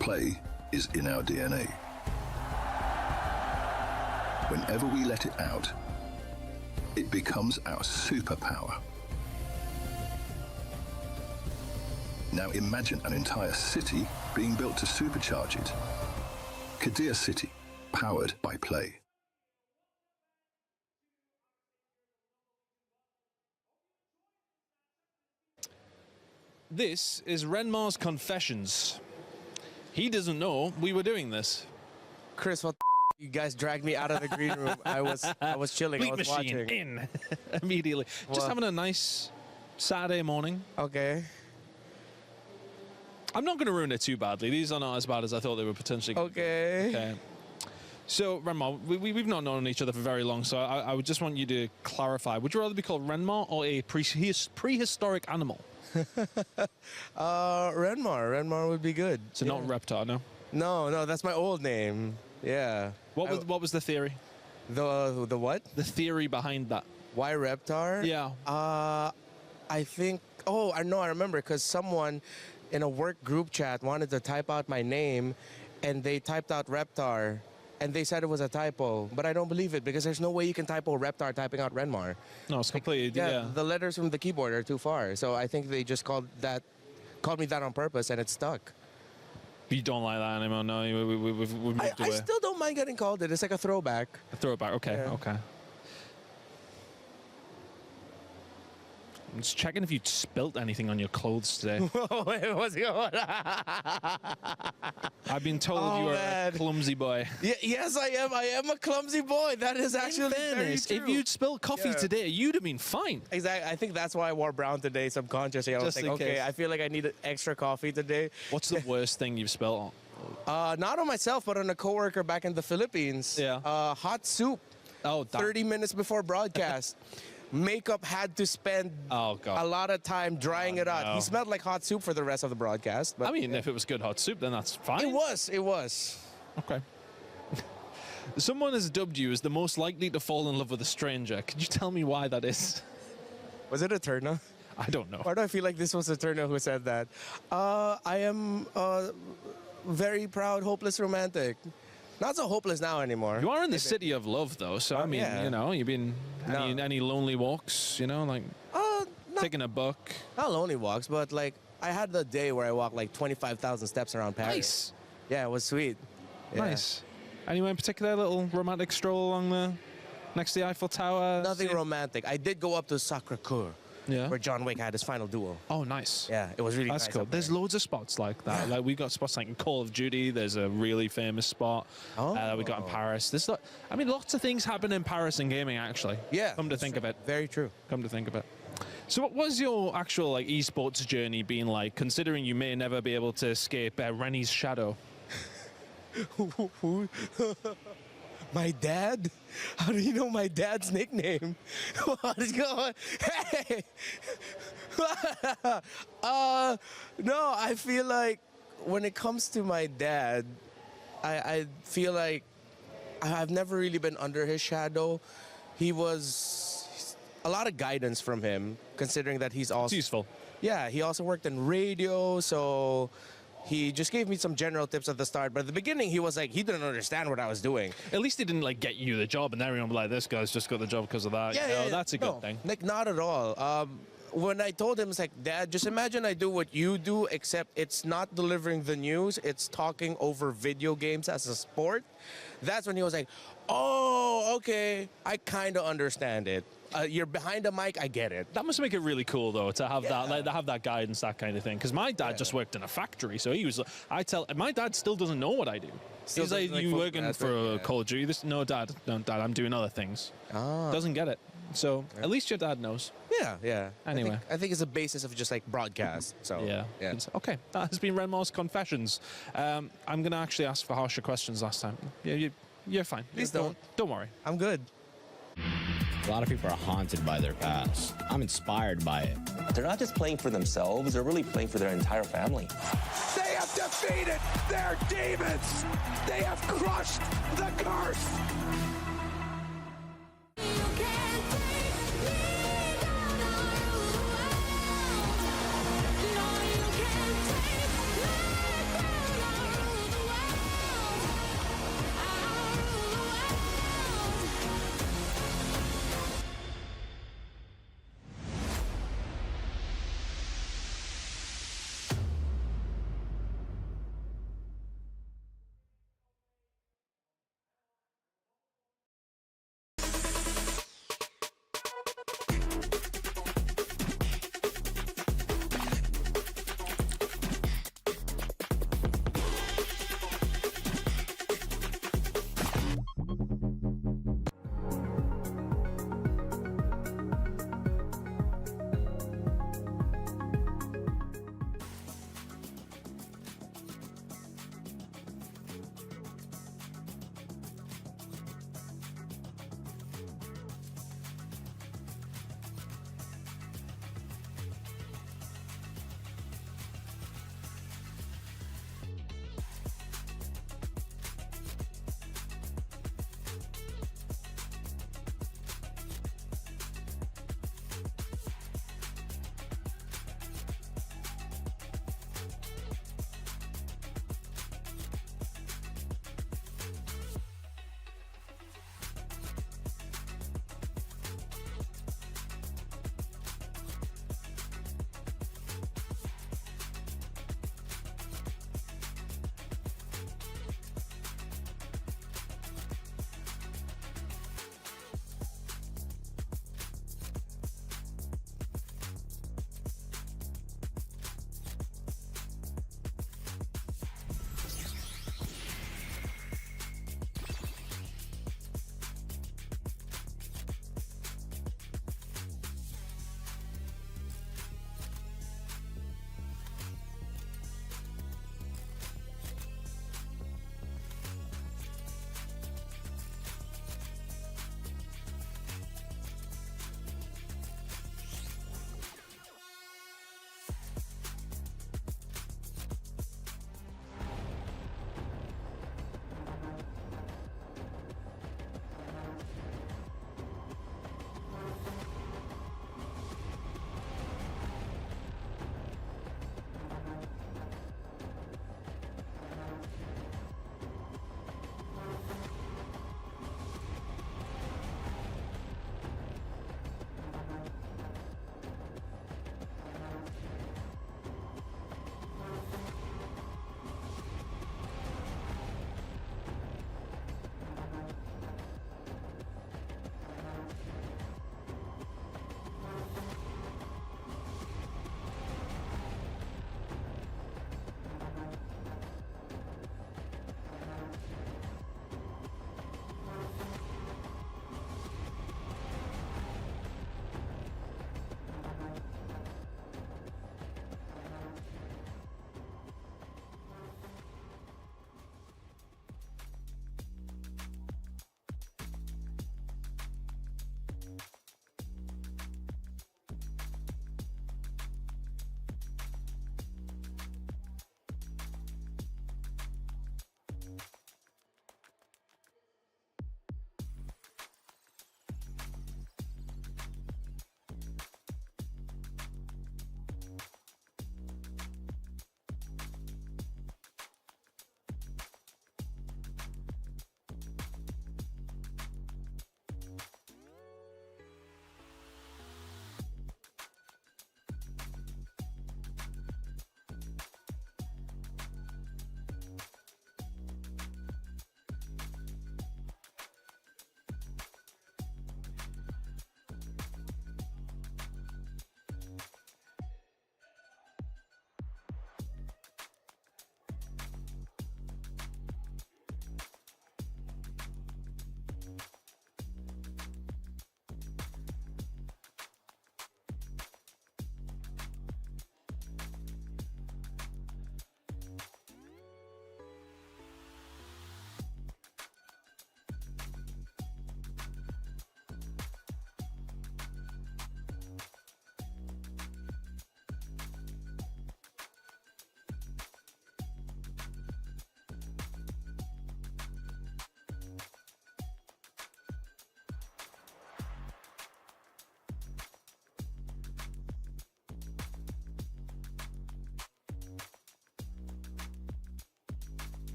Play is in our DNA. Whenever we let it out, it becomes our superpower. Now imagine an entire city being built to supercharge it. Kadir City, powered by Play. This is Renmar's Confessions. He doesn't know we were doing this. Chris, what you guys dragged me out of the green room. I was chilling. Bleep I was machine watching. in immediately. Just having a nice Saturday morning. Okay. I'm not going to ruin it too badly. These are not as bad as I thought they were potentially. Okay. So, Renmar, we've not known each other for very long, so I would just want you to clarify. Would you rather be called Renmar or a prehistoric animal? Renmar. Renmar would be good. So not Reptar, no? No, that's my old name. Yeah. What was the theory? The what? The theory behind that. Why Reptar? Yeah. I think. Oh, I know. I remember because someone in a work group chat wanted to type out my name, and they typed out Reptar, and they said it was a typo. But I don't believe it because there's no way you can typo Reptar typing out Renmar. No, it's completely. Yeah, the letters from the keyboard are too far. So I think they just called me that on purpose, and it stuck. You don't like that anymore, no? We've moved away. I still don't mind getting called it. It's like a throwback. A throwback, okay, okay. I'm just checking if you spilt anything on your clothes today. Wait, what's going on? I've been told you are a clumsy boy. Yes, I am. I am a clumsy boy. That is actually very true. If you'd spilled coffee today, you'd have been fine. Exactly. I think that's why I wore brown today subconsciously. I was like, okay, I feel like I need extra coffee today. What's the worst thing you've spilled on? Not on myself, but on a coworker back in the Philippines. Yeah. Hot soup. Oh, 30 minutes before broadcast. Makeup had to spend a lot of time drying it out. no. He smelled like hot soup for the rest of the broadcast. But I mean, if it was good hot soup, then that's fine. It was. Okay. Someone has dubbed you as the most likely to fall in love with a stranger. Could you tell me why that is? Was it Eterna? I don't know. Why do I feel like this was Eterna who said that? I am a very proud, hopeless romantic. Not so hopeless now anymore. You are in the city of love, though. So I mean, you know, you've been any lonely walks? You know, like taking a book. Not lonely walks, but like I had the day where I walked like 25,000 steps around Paris. Nice. Yeah, it was sweet. Yeah. Nice. Anywhere in particular? A little romantic stroll along the next to the Eiffel Tower? Nothing romantic. I did go up to Sacré-Cœur. Yeah. Where John Wick had his final duel. Oh, nice. Yeah, it was really That's nice. cool. There's loads of spots like that. Like we got spots like in Call of Duty. There's a really famous spot that we got in Paris. There's lots of things happen in Paris in gaming actually. Yeah. Come to think of it. Very true. Come to think of it. So what was your actual like esports journey been like, considering you may never be able to escape Rennie's shadow? My dad? How do you know my dad's nickname? What is going on? Hey! No, I feel like when it comes to my dad, I feel like I've never really been under his shadow. He was a lot of guidance from him, considering that he's also... It's useful. Yeah, he also worked in radio, so... He just gave me some general tips at the start, but at the beginning he was like, he didn't understand what I was doing. At least he didn't like get you the job and everyone be like, this guy's just got the job because of that. Yeah, that's a good thing. Like, not at all. When I told him, it's like, Dad, just imagine I do what you do, except it's not delivering the news, it's talking over video games as a sport. That's when he was like, oh, okay, I kind of understand it. You're behind a mic, I get it. That must make it really cool, though, to have that, like, to have that guidance, that kind of thing. Because my dad just worked in a factory, so he was. My dad still doesn't know what I do. He's like, you working for Call of Duty? No, Dad, I'm doing other things. Doesn't get it. So at least your dad knows. Yeah. Anyway, I think it's a basis of just like broadcast. So yeah. Okay, that has been Renmar's Confessions. I'm gonna actually ask for harsher questions last time. Yeah, you're fine. Please don't. Don't worry. I'm good. A lot of people are haunted by their past. I'm inspired by it. They're not just playing for themselves, they're really playing for their entire family. They have defeated their demons. They have crushed the curse.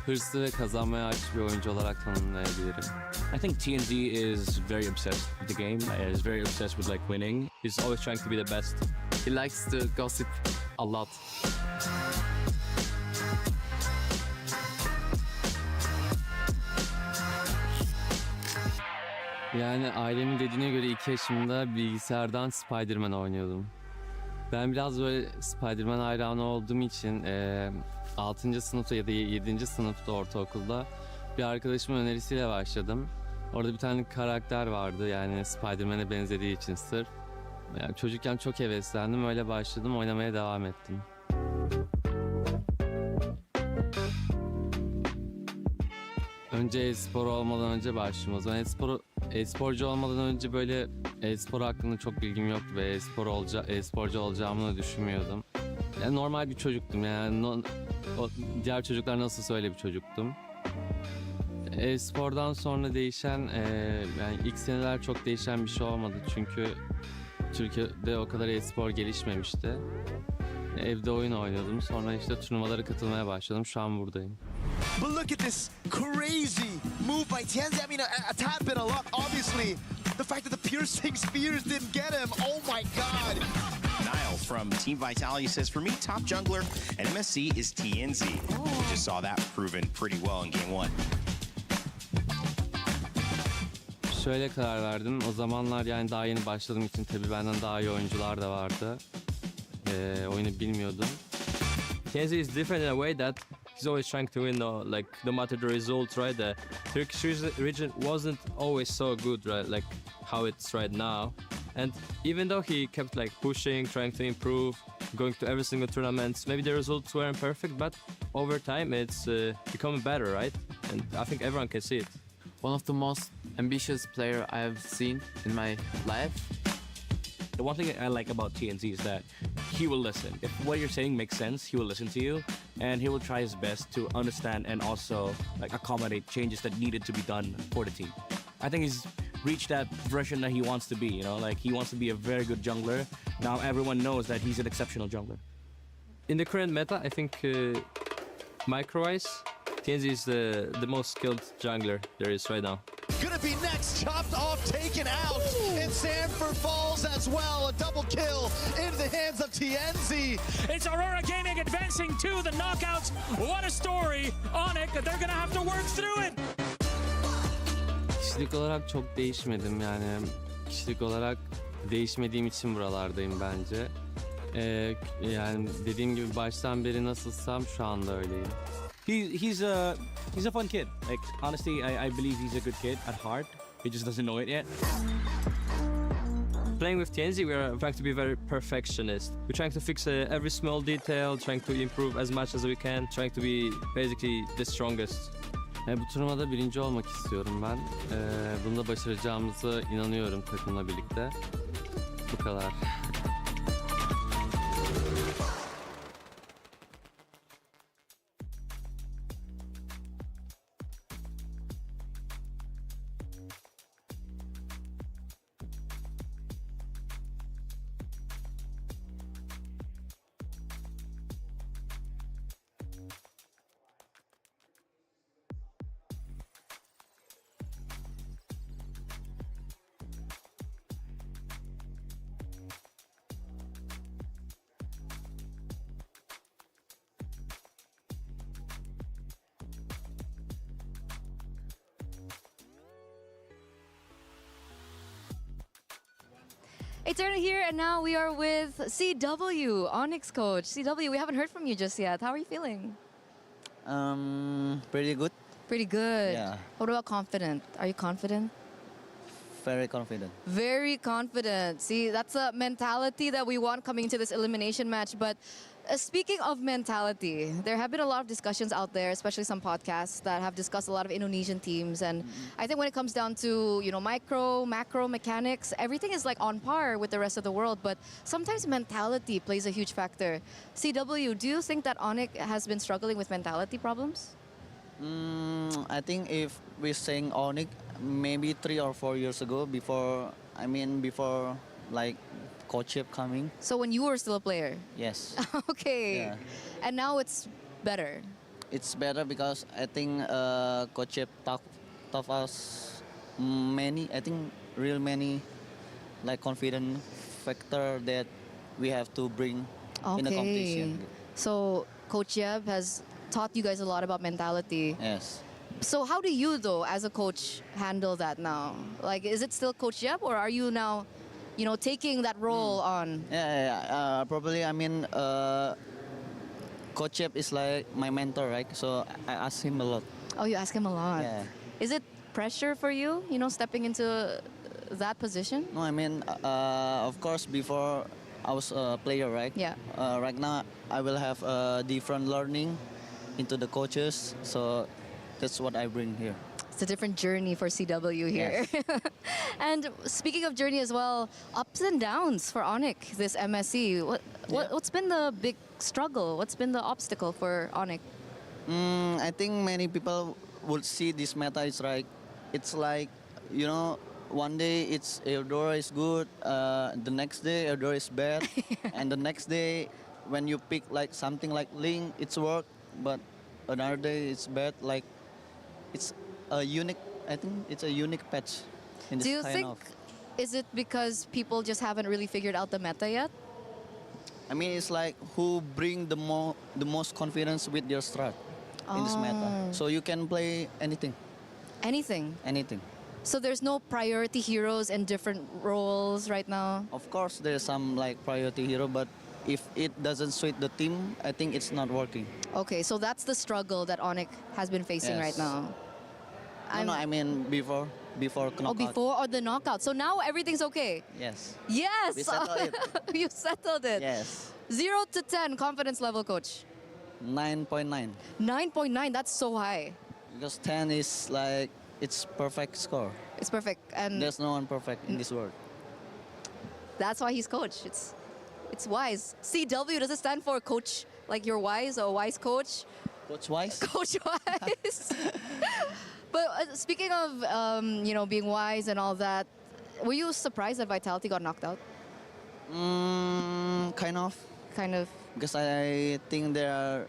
hırslı ve kazanmaya aç bir oyuncu olarak tanımlayabilirim. I think TNZ is very obsessed with the game. Is very obsessed with like winning. He's always trying to be the best. He likes to gossip a lot. Yani ailemin dediğine göre 2 yaşımda bilgisayardan Spider-Man oynuyordum. Ben biraz böyle Spider-Man hayranı olduğum için 6. sınıfta ya da 7. sınıfta ortaokulda bir arkadaşımın önerisiyle başladım. Orada bir tane karakter vardı, yani Spider-Man'e benzediği için sırf. Yani çocukken çok heveslendim, öyle başladım, oynamaya devam ettim. Önce e-spor olmadan önce başladım. O zaman e-sporcu olmadan önce böyle e-spor hakkında çok bilgim yoktu ve e-sporcu olacağımı da düşünmüyordum. Yani normal bir çocuktum, yani diğer çocuklar nasılsa öyle bir çocuktum. E-spordan sonra değişen, yani ilk seneler çok değişen bir şey olmadı çünkü Türkiye'de o kadar e-spor gelişmemişti. Evde oyun oynuyordum, sonra işte turnuvalara katılmaya başladım, şu an buradayım. But look at this crazy move by TNZ. I mean, a tad bit of luck, obviously. The fact that the piercing spears didn't get him. Oh my God. Niall from Team Vitality says, for me, top jungler at MSC is TNZ. We just saw that proven pretty well in Game 1. Şöyle karar verdim. O zamanlar yani daha yeni başladığım için tabii benden daha iyi oyuncular da vardı. Oyunu bilmiyordum. TNZ is different in a way that he's always trying to win, like no matter the result, right? The Turkish region wasn't always so good, right? Like how it's right now. And even though he kept like pushing, trying to improve, going to every single tournament, maybe the results weren't perfect, but over time it's becoming better, right? And I think everyone can see it. One of the most ambitious player I have seen in my life. The one thing I like about TNZ is that he will listen. If what you're saying makes sense, he will listen to you, and he will try his best to understand and also like accommodate changes that needed to be done for the team. I think he's reached that version that he wants to be, you know, like he wants to be a very good jungler. Now everyone knows that he's an exceptional jungler. In the current meta, I think micro-wise, TNZ is the most skilled jungler there is right now. Gonna be next, chopped off, taken out, and Sanford falls as well. A double kill into the hands of TNZ. It's Aurora Gaming advancing to the knockouts. What a story. ONIC, they're gonna have to work through it. Kişilik olarak çok değişmedim, yani kişilik olarak değişmediğim için buralardayım bence. Yani dediğim gibi baştan beri nasılsam şu anda öyleyim. He's a fun kid. Like honestly, I believe he's a good kid at heart. He just doesn't know it yet. Playing with TNZ, we're trying to be very perfectionist. We're trying to fix every small detail, trying to improve as much as we can, trying to be basically the strongest. Bu turnuvada birinci olmak istiyorum ben. Bunda başaracağımıza inanıyorum takımla birlikte. Bu kadar. It's Erna here, and now we are with CW, ONIC's coach. CW, we haven't heard from you just yet. How are you feeling? Pretty good. Pretty good. Yeah. What about confident? Are you confident? Very confident. Very confident. See, that's a mentality that we want coming into this elimination match. But speaking of mentality, there have been a lot of discussions out there, especially some podcasts that have discussed a lot of Indonesian teams. And I think when it comes down to, you know, micro, macro mechanics, everything is like on par with the rest of the world. But sometimes mentality plays a huge factor. CW, do you think that ONIC has been struggling with mentality problems? I think if we're saying ONIC, maybe 3 or 4 years ago, before like Coach Chip coming. So when you were still a player? Yes. Okay. Yeah. And now it's better. it's better because I think Coach Chip taught us many. I think real many like confident factor that we have to bring in the competition. So Coach Yeb has taught you guys a lot about mentality. Yes. So how do you, though, as a coach, handle that now? Like, is it still Coach Yeb, or are you now, taking that role on? Probably. I mean, Coach Yep is like my mentor, right? So I ask him a lot. Oh, you ask him a lot. Yeah. Is it pressure for you, stepping into that position? No, I mean, of course, before I was a player, right? Yeah. Right now, I will have a different learning into the coaches. So that's what I bring here. It's a different journey for CW here. Yes. And speaking of journey as well, ups and downs for ONIC, this MSC. What's been the big struggle? What's been the obstacle for ONIC? I think many people would see this meta. It's like, one day it's Eudora is good, the next day Eudora is bad, and the next day when you pick like something like Link, it's work, but another day it's bad. Like it's a unique. I think it's a unique patch. In this Do you kind think of. is it because people just haven't really figured out the meta yet? I mean, it's like who bring the most confidence with their strat in this meta. So you can play anything. Anything. Anything. So there's no priority heroes in different roles right now? Of course, there's some like priority hero, but if it doesn't suit the team, I think it's not working. Okay, so that's the struggle that ONIC has been facing right now. No, I mean before knockout. Oh, before or the knockout. So now everything's okay? Yes. Yes! We settled it. You settled it. Yes. 0 to 10 confidence level, coach. 9.9. 9.9, that's so high. Because 10 is like, it's perfect score. It's perfect. And there's no one perfect in this world. That's why he's coach. It's wise. CW, does it stand for coach, like you're wise or wise coach? Coach wise? Coach wise. But speaking of, being wise and all that, were you surprised that Vitality got knocked out? Kind of. Kind of. Because I think they are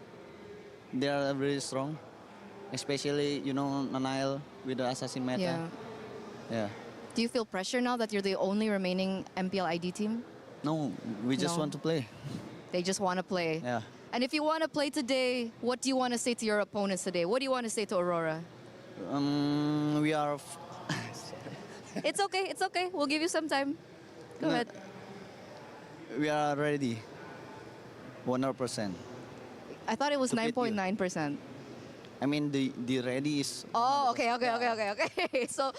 really strong, especially Nanail with the assassin meta. Yeah. Yeah. Do you feel pressure now that you're the only remaining MPL ID team? No, we just No. want to play. They just want to play. Yeah. And if you want to play today, what do you want to say to your opponents today? What do you want to say to Aurora? We are. It's okay. It's okay. We'll give you some time. Go ahead. We are ready. 100%. I thought it was To beat you. 9.9%. I mean the ready is. Oh, okay. So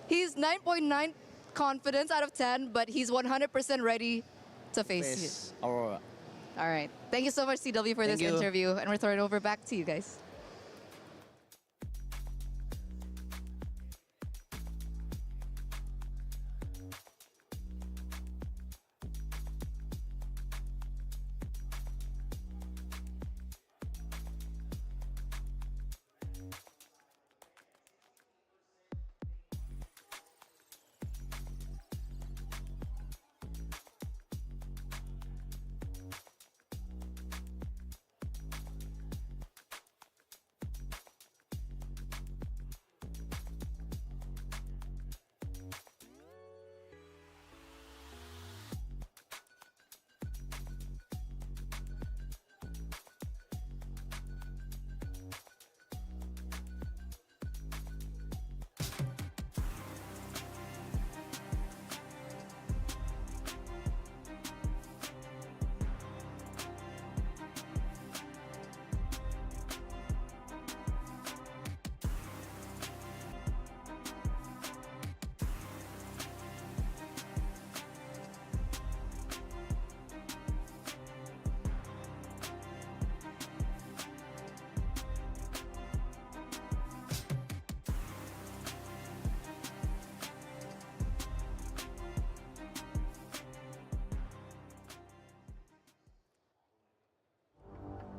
he's 9.9 confidence out of 10, but he's 100% ready to face you. Aurora. All right. Thank you so much, CW, for Thank this you. interview. And we're throwing it over back to you guys.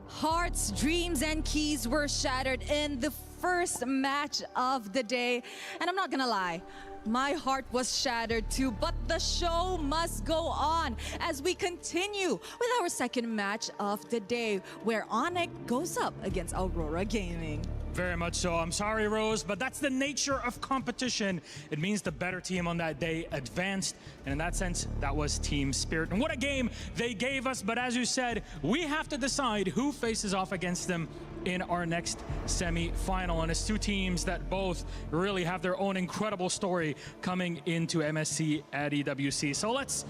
Hearts, dreams, and keys were shattered in the first match of the day. And I'm not gonna lie, my heart was shattered too, but the show must go on as we continue with our second match of the day, where ONIC goes up against Aurora Gaming. Very much so. I'm sorry, Rose, but that's the nature of competition. It means the better team on that day advanced, and in that sense, that was Team Spirit. And what a game they gave us, but as you said, we have to decide who faces off against them in our next semi-final. And it's two teams that both really have their own incredible story coming into MSC at EWC. So let's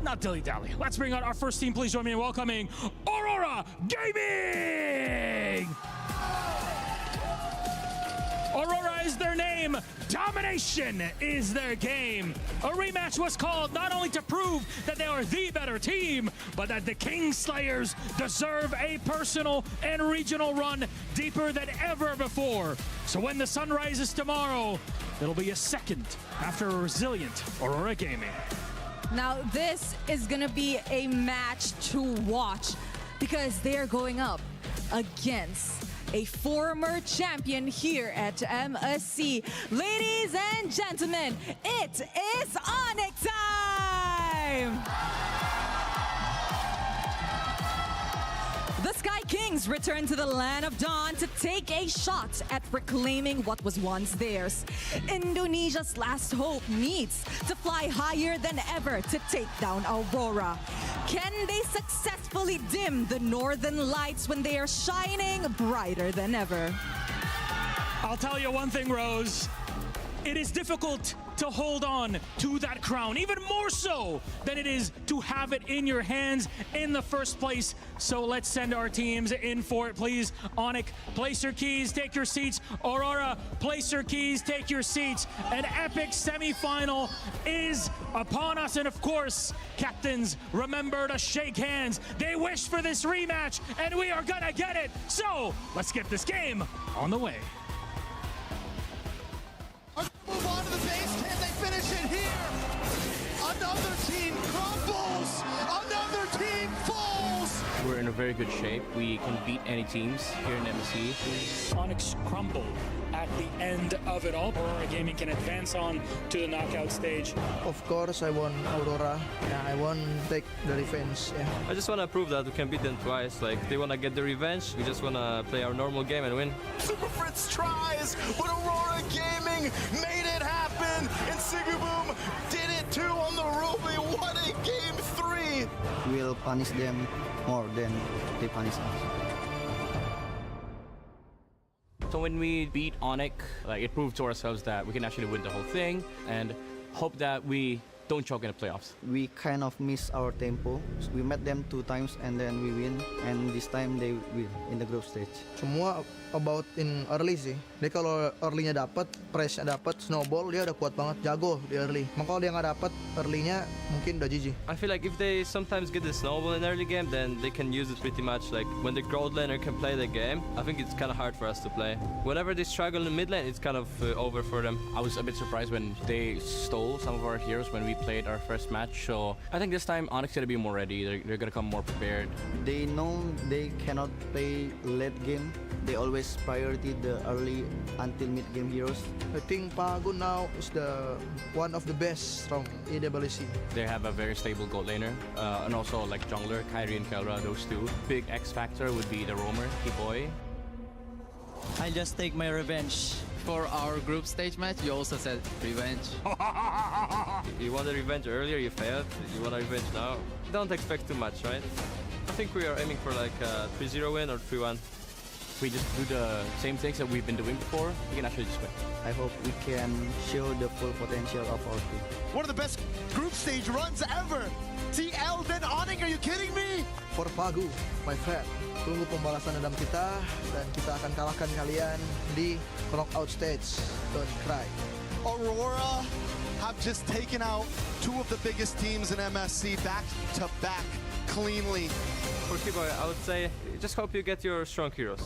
not dilly-dally. Let's bring out our first team. Please join me in welcoming Aurora Gaming! Aurora is their name, domination is their game. A rematch was called not only to prove that they are the better team, but that the Kingslayers deserve a personal and regional run deeper than ever before. So when the sun rises tomorrow, it'll be a second after a resilient Aurora Gaming. Now this is gonna be a match to watch because they're going up against a former champion here at MSC. Ladies and gentlemen, it is ONIC time! The Sky Kings return to the land of dawn to take a shot at reclaiming what was once theirs. Indonesia's last hope needs to fly higher than ever to take down Aurora. Can they successfully dim the northern lights when they are shining brighter than ever? I'll tell you one thing, Rose. It is difficult to hold on to that crown, even more so than it is to have it in your hands in the first place. So let's send our teams in for it, please. ONIC, place your keys, take your seats. Aurora, place your keys, take your seats. An epic semi-final is upon us, and of course, captains, remember to shake hands. They wish for this rematch, and we are gonna get it. So let's get this game on the way. Move on to the base. Can they finish it here? Another team crumbles. Another team falls. We're in a very good shape. We can beat any teams here in MSC. ONIC crumbled at the end of it all. Aurora Gaming can advance on to the knockout stage. Of course, I want Aurora. Yeah, I want to take the revenge. Yeah. I just want to prove that we can beat them twice. Like, they want to get the revenge. We just want to play our normal game and win. Super Fritz tries, but Aurora Gaming made it happen. And Sigaboom did it too on the Ruby. What a game 3. We'll punish them more than they punish us. So when we beat ONIC, like, it proved to ourselves that we can actually win the whole thing, and hope that we don't choke in the playoffs. We kind of miss our tempo. We met them 2 times and then we win, and this time they win in the group stage. Semua about in early sih. Dia kalau early-nya dapat, press-nya dapat, snowball, dia udah kuat banget, jago di early. Maka kalau dia nggak dapat early-nya, mungkin udah GG. I feel like if they sometimes get the snowball in early game, then they can use it pretty much. Like, when the gold laner can play the game, I think it's kind of hard for us to play. Whenever they struggle in the mid lane, it's kind of over for them. I was a bit surprised when they stole some of our heroes when we played our first match. So I think this time ONIC's gonna be more ready. They're gonna come more prepared. They know they cannot play late game. They always priority the early until mid game heroes. I think Pago now is the one of the best from EWC. They have a very stable gold laner, and also like jungler, Kyrie and Kelra, those two. Big X factor would be the roamer, Boy. I just take my revenge. For our group stage match, you also said revenge. You wanted revenge earlier, you failed. You want a revenge now? Don't expect too much, right? I think we are aiming for like a 3-0 win or 3-1. We just do the same things that we've been doing before, we can actually just win. I hope we can show the full potential of our team. One of the best group stage runs ever. TL then ONIC, are you kidding me? For Pagu, my friend. Tunggu pembalasan dendam kita dan kita akan kalahkan kalian di knockout stage. Don't cry. Aurora have just taken out 2 of the biggest teams in MSC back to back cleanly. For Kiboy, I would say just hope you get your strong heroes.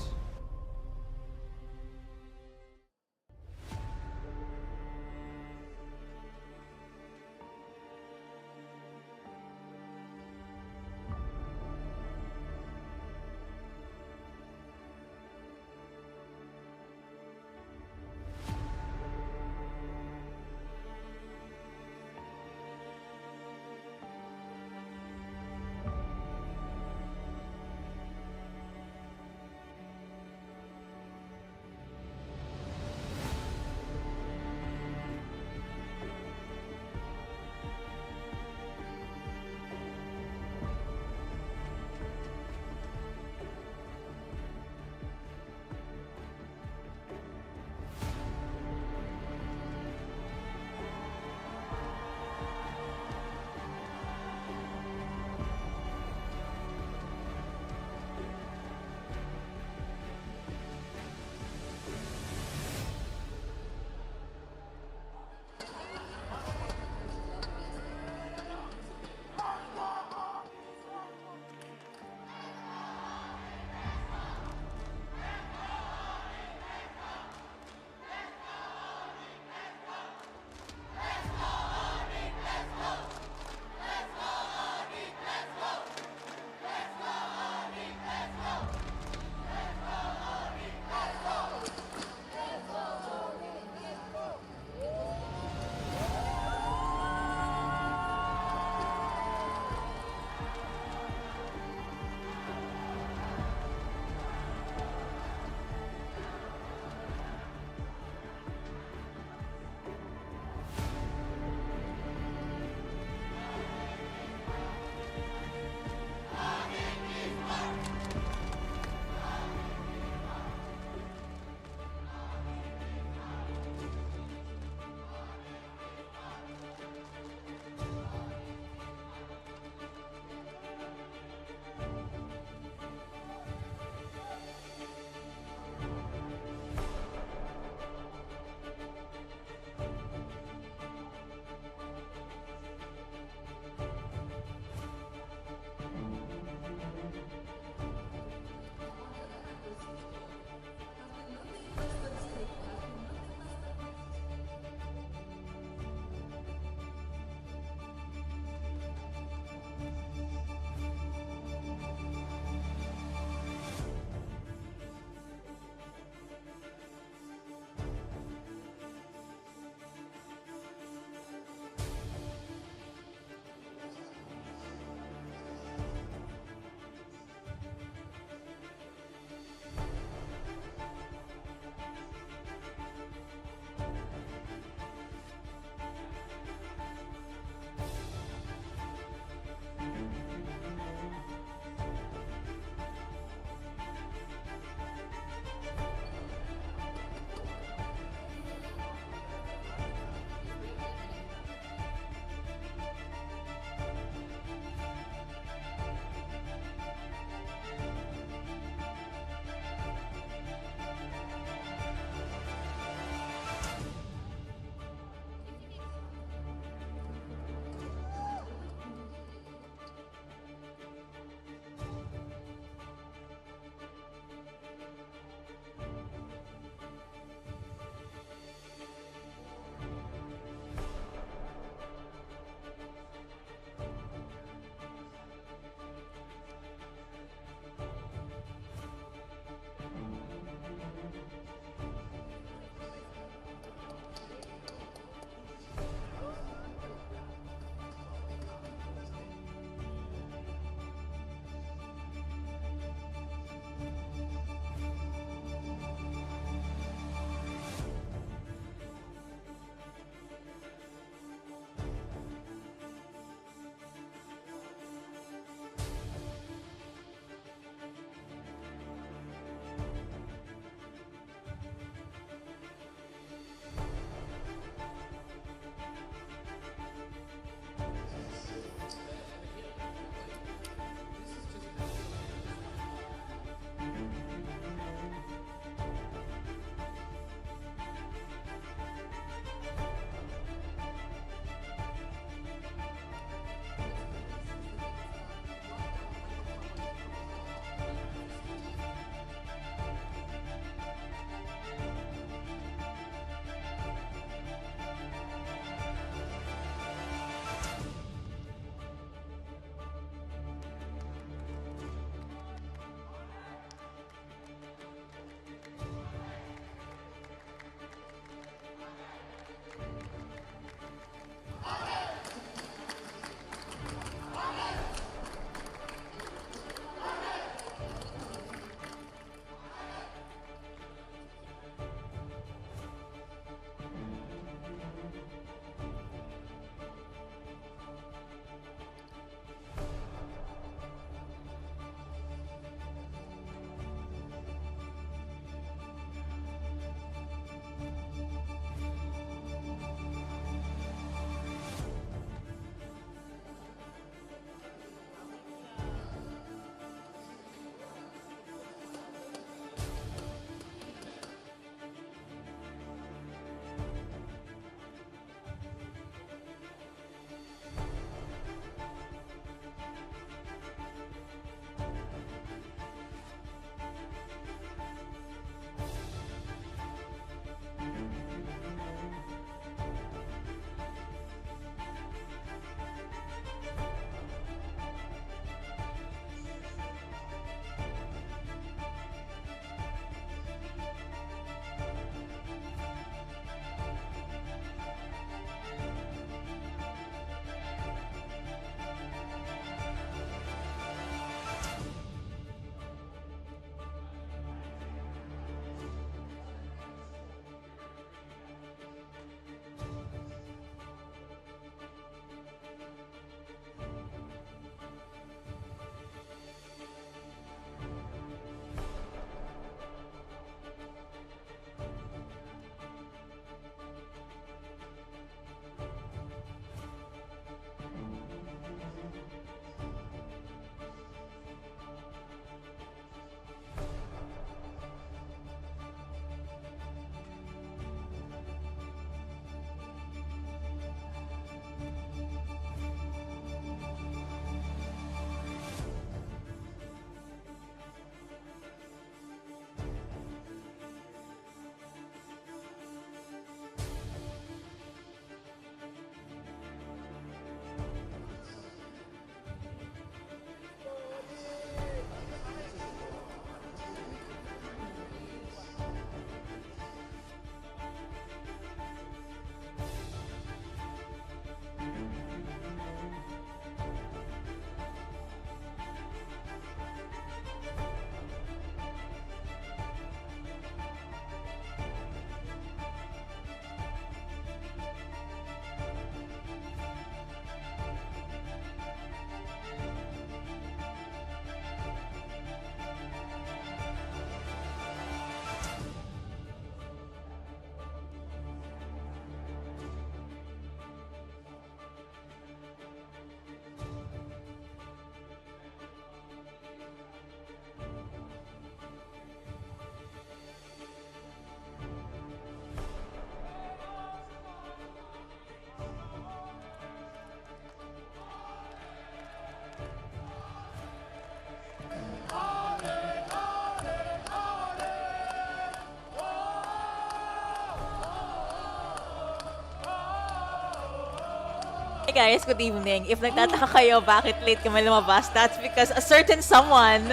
Hey guys, good evening. If nagtataka kayo bakit late kami lumabas, that's because a certain someone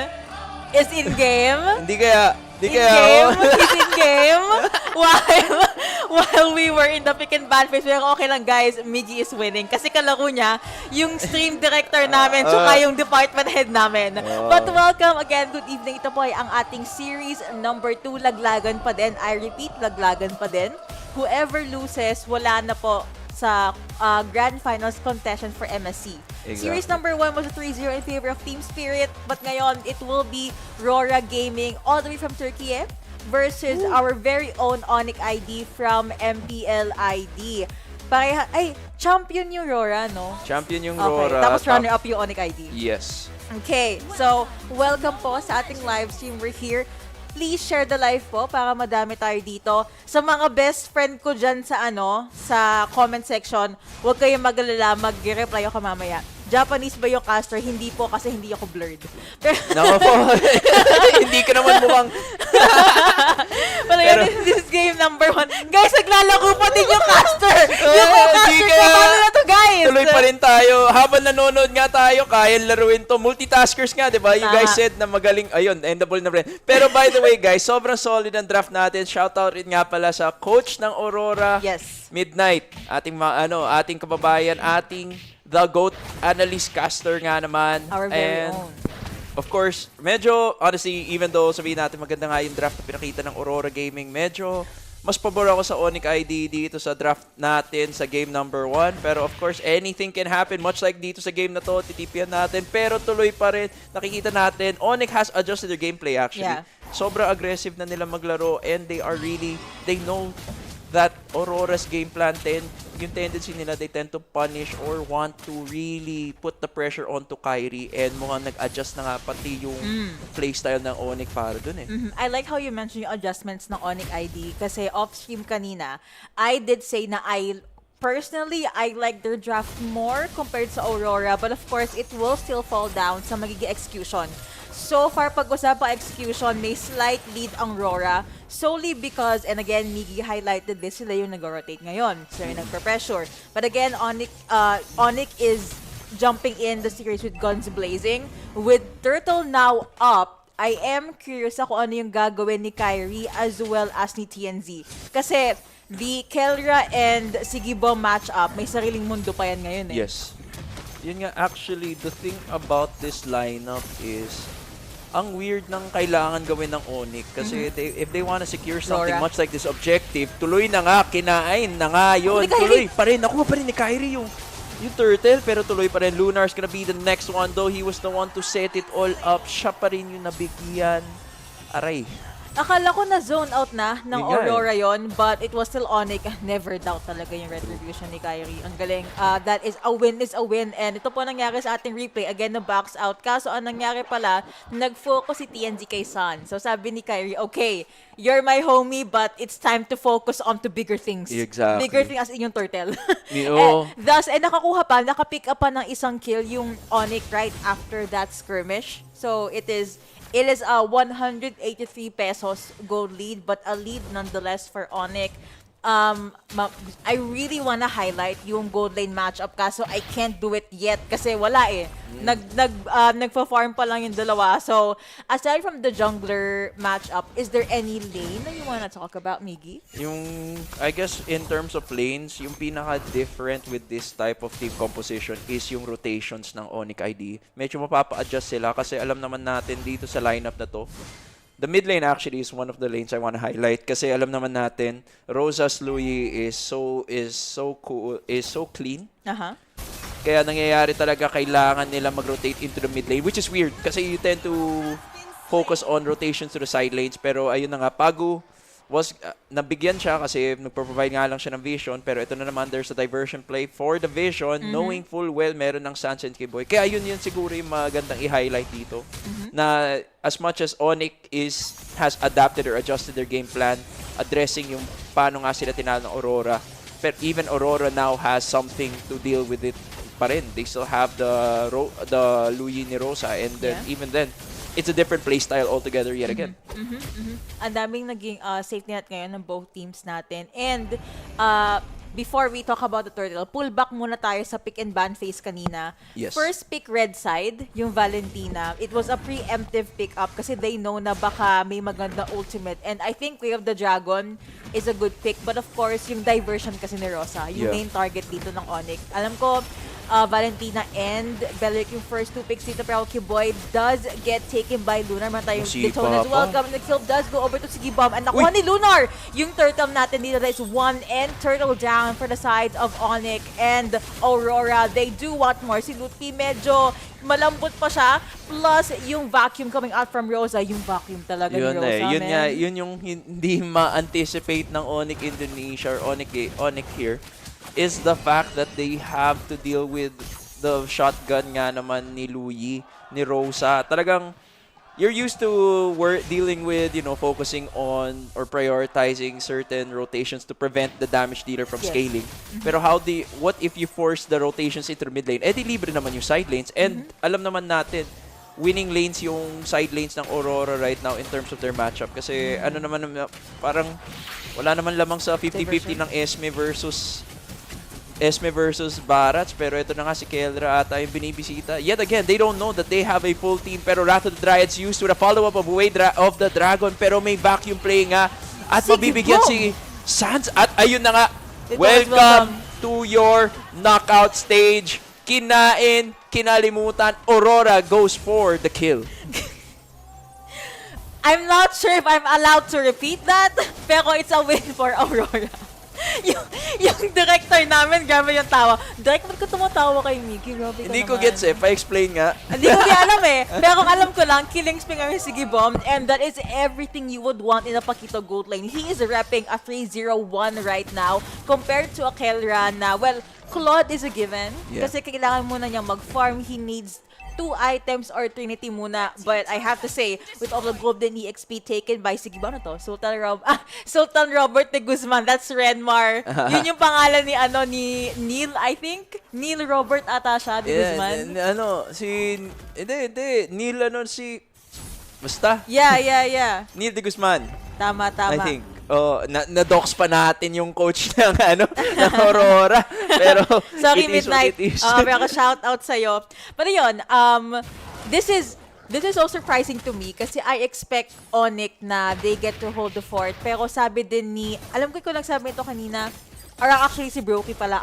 is in game. Hindi kaya He's in game. While we were in the pick and ban phase, pero okay lang guys, Miggy is winning. Kasi kalaro niya, yung stream director namin, tsaka yung department head namin. But welcome again, good evening. Ito po ay ang ating series number 2, laglagan pa din. I repeat, laglagan pa din. Whoever loses, wala na po sa Grand Finals contestant for MSC. Exactly. Series number 1 was a 3-0 in favor of Team Spirit, but ngayon, it will be Rora Gaming all the way from Turkey versus our very own ONIC ID from MPL ID. Champion yung Rora, no? Champion yung Okay, Rora. tapos runner-up yung ONIC ID. Yes. Okay, so welcome po sa ating live stream. We're here. Please share the live po para madami tayo dito. Sa mga best friend ko dyan sa sa comment section, huwag kayong mag-alala, mag-reply ako mamaya. Japanese ba yung caster? Hindi po kasi hindi ako blurred. Nako po. Hindi ka naman mukhang... Pero this is game number 1. Guys, naglalako pa din yung caster! Yung caster ko, paano na to guys? Tuloy pa rin tayo. Habang nanonood nga tayo, kaya laruin to. Multitaskers nga, di ba? You guys said na magaling. Ayun, endable na rin. Pero by the way, guys, sobrang solid ang draft natin. Shoutout rin nga pala sa coach ng Aurora. Yes. Midnight. Ating kababayan, ating the GOAT analyst caster nga naman. Our very own. Of course, medyo, honestly, even though sabihin natin maganda nga yung draft na pinakita ng Aurora Gaming, medyo mas pabor ako sa ONIC ID dito sa draft natin sa game number 1. Pero of course, anything can happen. Much like dito sa game na to, titipian natin. Pero tuloy pa rin, nakikita natin, ONIC has adjusted their gameplay actually. Yeah. Sobrang aggressive na nila maglaro and they know that Aurora's game plan, yung tendency nila, they tend to punish or want to really put the pressure onto Kyrie and mukhang nag-adjust na nga pati yung playstyle ng ONIC para dun eh. I like how you mentioned yung adjustments ng ONIC ID kasi off-stream kanina, I did say na personally, I like their draft more compared sa Aurora, but of course, it will still fall down sa magiging execution. So far, pag-usapang execution, may slight lead ang Rora solely because, and again, Miggy highlighted this, sila yung nag-rotate ngayon. Sila yung nagpa-pressure. But again, ONIC is jumping in the series with guns blazing. With Turtle now up, I am curious ako ano yung gagawin ni Kyrie as well as ni TNZ. Kasi the Kelra and Sigibo matchup, may sariling mundo pa yan ngayon eh. Yes. Yun nga, actually, the thing about this lineup is ang weird ng kailangan gawin ng ONIC kasi if they want to secure something much like this objective, tuloy na nga, kinain na nga yun. Tuloy pa rin. Nakuha pa rin ni Kyrie yung turtle, pero tuloy pa rin. Lunar's gonna be the next one though. He was the one to set it all up. Siya pa rin yung nabigyan. Aray. Akala ko na zone out na ng Aurora yon, but it was still ONIC. Never doubt talaga yung retribution ni Kyrie. Ang galing. That is a win. And ito po nangyari sa ating replay. Again, na box out. Kaso ang nangyari pala, nag-focus si TNZ kay Sun. So sabi ni Kyrie, okay, you're my homie, but it's time to focus on to bigger things. Exactly. Bigger things as in yung turtle. Thus, nakakuha pa, nakapick up pa ng isang kill yung ONIC right after that skirmish. So it is a 183 pesos gold lead, but a lead nonetheless for ONIC. I really wanna highlight yung gold lane matchup kaso I can't do it yet kasi wala eh. Nagpa-farm pa lang yung dalawa. So, aside from the jungler matchup, is there any lane na you wanna talk about, Miggy? I guess in terms of lanes, yung pinaka-different with this type of team composition is yung rotations ng ONIC ID. Medyo mapapa-adjust sila kasi alam naman natin dito sa lineup na to, the mid lane actually is one of the lanes I want to highlight kasi alam naman natin Rosa's Louis is so cool, is so clean. Kaya nangyayari talaga kailangan nila mag-rotate into the mid lane, which is weird kasi you tend to focus on rotations to the side lanes, pero ayun na nga, Pagu was nabigyan siya kasi nagpo-provide nga lang siya ng vision, pero ito na naman, there's a diversion play for the vision, knowing full well meron ng Sunset K-Boy. Kaya yun siguro yung magandang i-highlight dito, na as much as ONIC has adapted or adjusted their game plan, addressing yung paano nga sila tinalo ng Aurora, but even Aurora now has something to deal with it pa rin. They still have the Louis ni Rosa, and then even then, it's a different play style altogether yet again. Ang daming naging safety net ngayon ng both teams natin. And before we talk about the turtle, pull back muna tayo sa pick and ban phase kanina. Yes. First pick red side, yung Valentina. It was a preemptive pick up kasi they know na baka may maganda ultimate. And I think Way of the Dragon is a good pick. But of course, yung diversion kasi ni Rosa, yung main target dito ng ONIC. Alam ko, Valentina and Belleric yung first 2 picks dito, pero Kiboy does get taken by Lunar. Man tayong Detone as well. The kill does go over to Sigibomb. And nakuha ni Lunar! Yung turtle natin dito is 1 and turtle down for the sides of ONIC and Aurora. They do want more. Si Lutfi medyo malambot pa siya. Plus, yung vacuum coming out from Rosa, yung vacuum talaga ni Rosa, yun nga, yun yung hindi ma-anticipate ng ONIC Indonesia or ONIC here. Is the fact that they have to deal with the shotgun nga naman ni Luyi, ni Rosa. Talagang, you're used to dealing with, focusing on or prioritizing certain rotations to prevent the damage dealer from scaling. Pero what if you force the rotations into the mid lane? Di libre naman yung side lanes. And alam naman natin, winning lanes yung side lanes ng Aurora right now in terms of their matchup. Kasi parang wala naman lamang sa 50-50 ng Esme versus Barats, pero ito na nga si Keldra ata yung binibisita. Yet again, they don't know that they have a full team, pero Wrath of the Dryads used to the follow-up of Way of the Dragon, pero may vacuum play nga at mabibigyan si Sans. At ayun na nga, welcome to your knockout stage. Kinalimutan, Aurora goes for the kill. I'm not sure if I'm allowed to repeat that, pero it's a win for Aurora. yung director namin, grabe yung tawa. Direct, ba't ka tumatawa kay Mickey? Grabe ka Hindi ko naman. gets pa-explain nga. Hindi ko alam Pero kung alam ko lang, killing spring ang Sigibomb, and that is everything you would want in a Paquito Gold lane. He is repping a 3-0-1 right now compared to a Kelra na, well, Claude is a given. Kasi kailangan muna niyang mag-farm. He needs 2 items or Trinity muna. But I have to say, with all the golden EXP taken by Sigibomb na to, Sultan Robert de Guzman, that's Renmar. Yun yung pangalan ni Neil, I think. Neil Robert ata siya, de Guzman. Neil basta. Yeah. Neil de Guzman. Tama. I think. Na-dox pa natin yung coach ng Aurora. Pero sorry, it is Midnight. what it is. Pero shout out sa'yo. Pero yun, this is so surprising to me kasi I expect ONIC na they get to hold the fort. Pero sabi din alam ko kung nagsabi ito kanina, or actually si Brokey pala,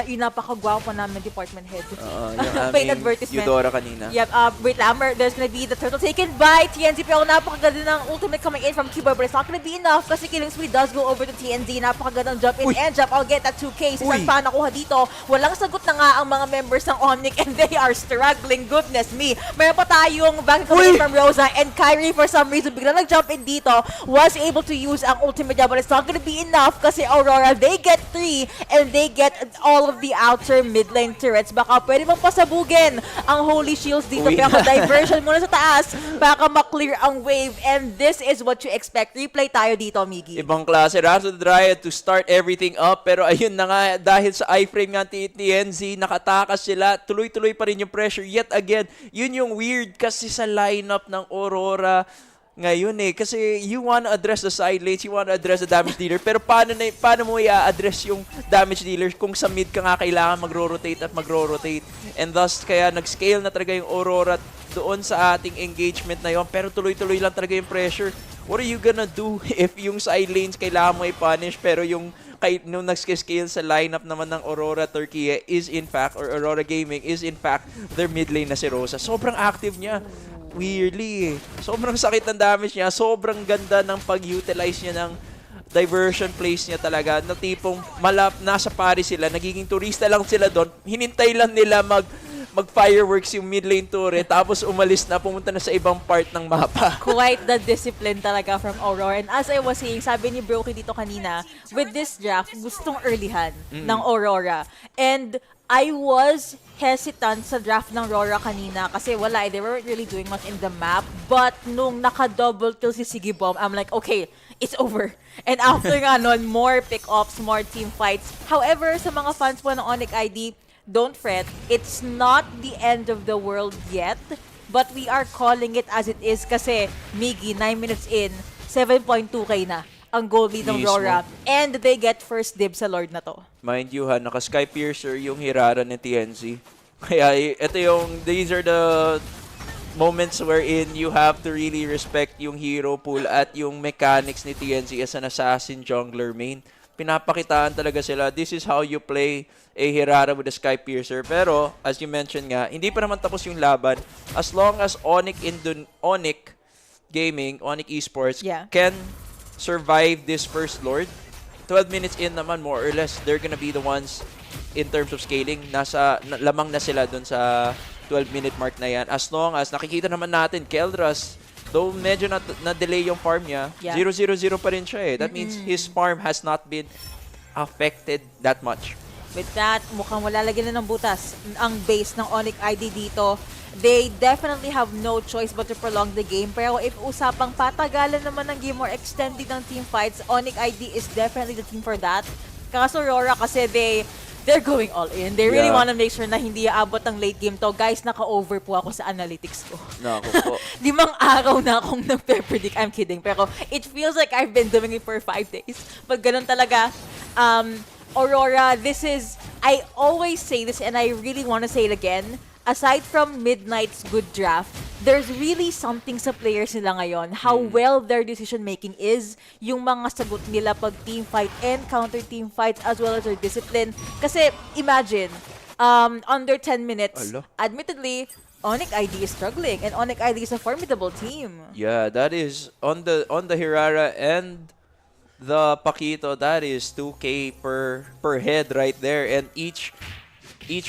yung napakagwapo namin department head. Yung Paid advertisement. Eudora kanina. Yep, wait lang, there's gonna be the turtle taken by TNZ, pero napakaganda ng ultimate coming in from Cuba, but it's not gonna be enough kasi Killing Spree does go over to TNZ. Napakagandang jump in and jump. I'll get that 2K. Si Sanpa nakuha dito. Walang sagot na nga ang mga members ng ONIC and they are struggling. Goodness me. Meron pa tayong back coming in from Rosa and Kyrie for some reason bigla nag-jump in dito. Was able to use ang ultimate jump, but it's not gonna be enough kasi Aurora, they get 3 and they get all of the outer mid lane turrets. Baka pwede mong pasabugin ang Holy Shields dito. Pero diversion muna sa taas baka maklear ang wave. And this is what you expect. Replay tayo dito, Miggy. Ibang klase. Wrath of the Dryad to start everything up. Pero ayun na nga, dahil sa iframe nga TNZ, nakatakas sila. Tuloy-tuloy pa rin yung pressure. Yet again, yun yung weird kasi sa lineup ng Aurora ngayon kasi you want to address the side lanes, you want to address the damage dealer, pero paano mo i-address yung damage dealer kung sa mid ka nga kailangan magro-rotate at magro-rotate, and thus kaya nag-scale na talaga yung Aurora doon sa ating engagement na yon, pero tuloy-tuloy lang talaga yung pressure. What are you gonna do if yung side lanes kailangan mo i-punish, pero yung nung nag-scale sa lineup naman ng Aurora Turkey is in fact, or Aurora Gaming is in fact their mid lane na si Rosa. Sobrang active niya. Weirdly sobrang sakit ng damage niya, sobrang ganda ng pag-utilize niya ng diversion plays niya talaga, na tipong nasa Paris sila, nagiging turista lang sila doon, hinintay lang nila mag-fireworks yung mid lane turret, tapos umalis na, pumunta na sa ibang part ng mapa. Quite the discipline talaga from Aurora. And as I was saying, sabi ni Brokey dito kanina, with this draft, gustong earlyhan ng Aurora. And I was hesitant sa draft ng Aurora kanina kasi they weren't really doing much in the map. But nung naka-double kill si Sigibomb, I'm like, okay, it's over. And after nga nun, more pick-offs, more team fights. However, sa mga fans po ng ONIC ID, don't fret. It's not the end of the world yet, but we are calling it as it is kasi Miggy, 9 minutes in, 7.2k na ang goal lead ng Aurora. And they get first dibs sa Lord na to. Mind you ha, naka-Sky Piercer yung Hirara ni TNC. Kaya these are the moments wherein you have to really respect yung hero pool at yung mechanics ni TNC as an assassin jungler main. Pinapakitaan talaga sila, this is how you play a Hirara with a Sky Piercer. Pero, as you mentioned nga, hindi pa naman tapos yung laban. As long as ONIC Gaming, ONIC Esports, can survive this first Lord, 12 minutes in naman, more or less, they're gonna be the ones in terms of scaling. Lamang na sila dun sa 12-minute mark na yan. As long as, nakikita naman natin, Keldras, though medyo na-delay yung farm niya, 0-0-0 pa rin siya eh. That means his farm has not been affected that much. With that, mukhang malalagyan na ng butas ang base ng ONIC ID dito. They definitely have no choice but to prolong the game. Pero if usapang patagalan naman ng game or extending ng team fights, ONIC ID is definitely the team for that. Kaso Aurora kasi they're going all in. They really want to make sure na hindi aabot ang late game to. Guys, naka-over po ako sa analytics ko. Naku po. 5 araw na akong nagpe-predict. I'm kidding. Pero it feels like I've been doing it for 5 days. Pag ganun talaga, Aurora, I always say this and I really want to say it again. Aside from Midnight's good draft, there's really something sa players nila ngayon. How well their decision making is, yung mga sagot nila pag team fight and counter team fights, as well as their discipline. Kasi imagine, under 10 minutes, admittedly, ONIC ID is struggling and ONIC ID is a formidable team. Yeah, that is on the Hirara and the Paquito, that is 2K per head right there, and each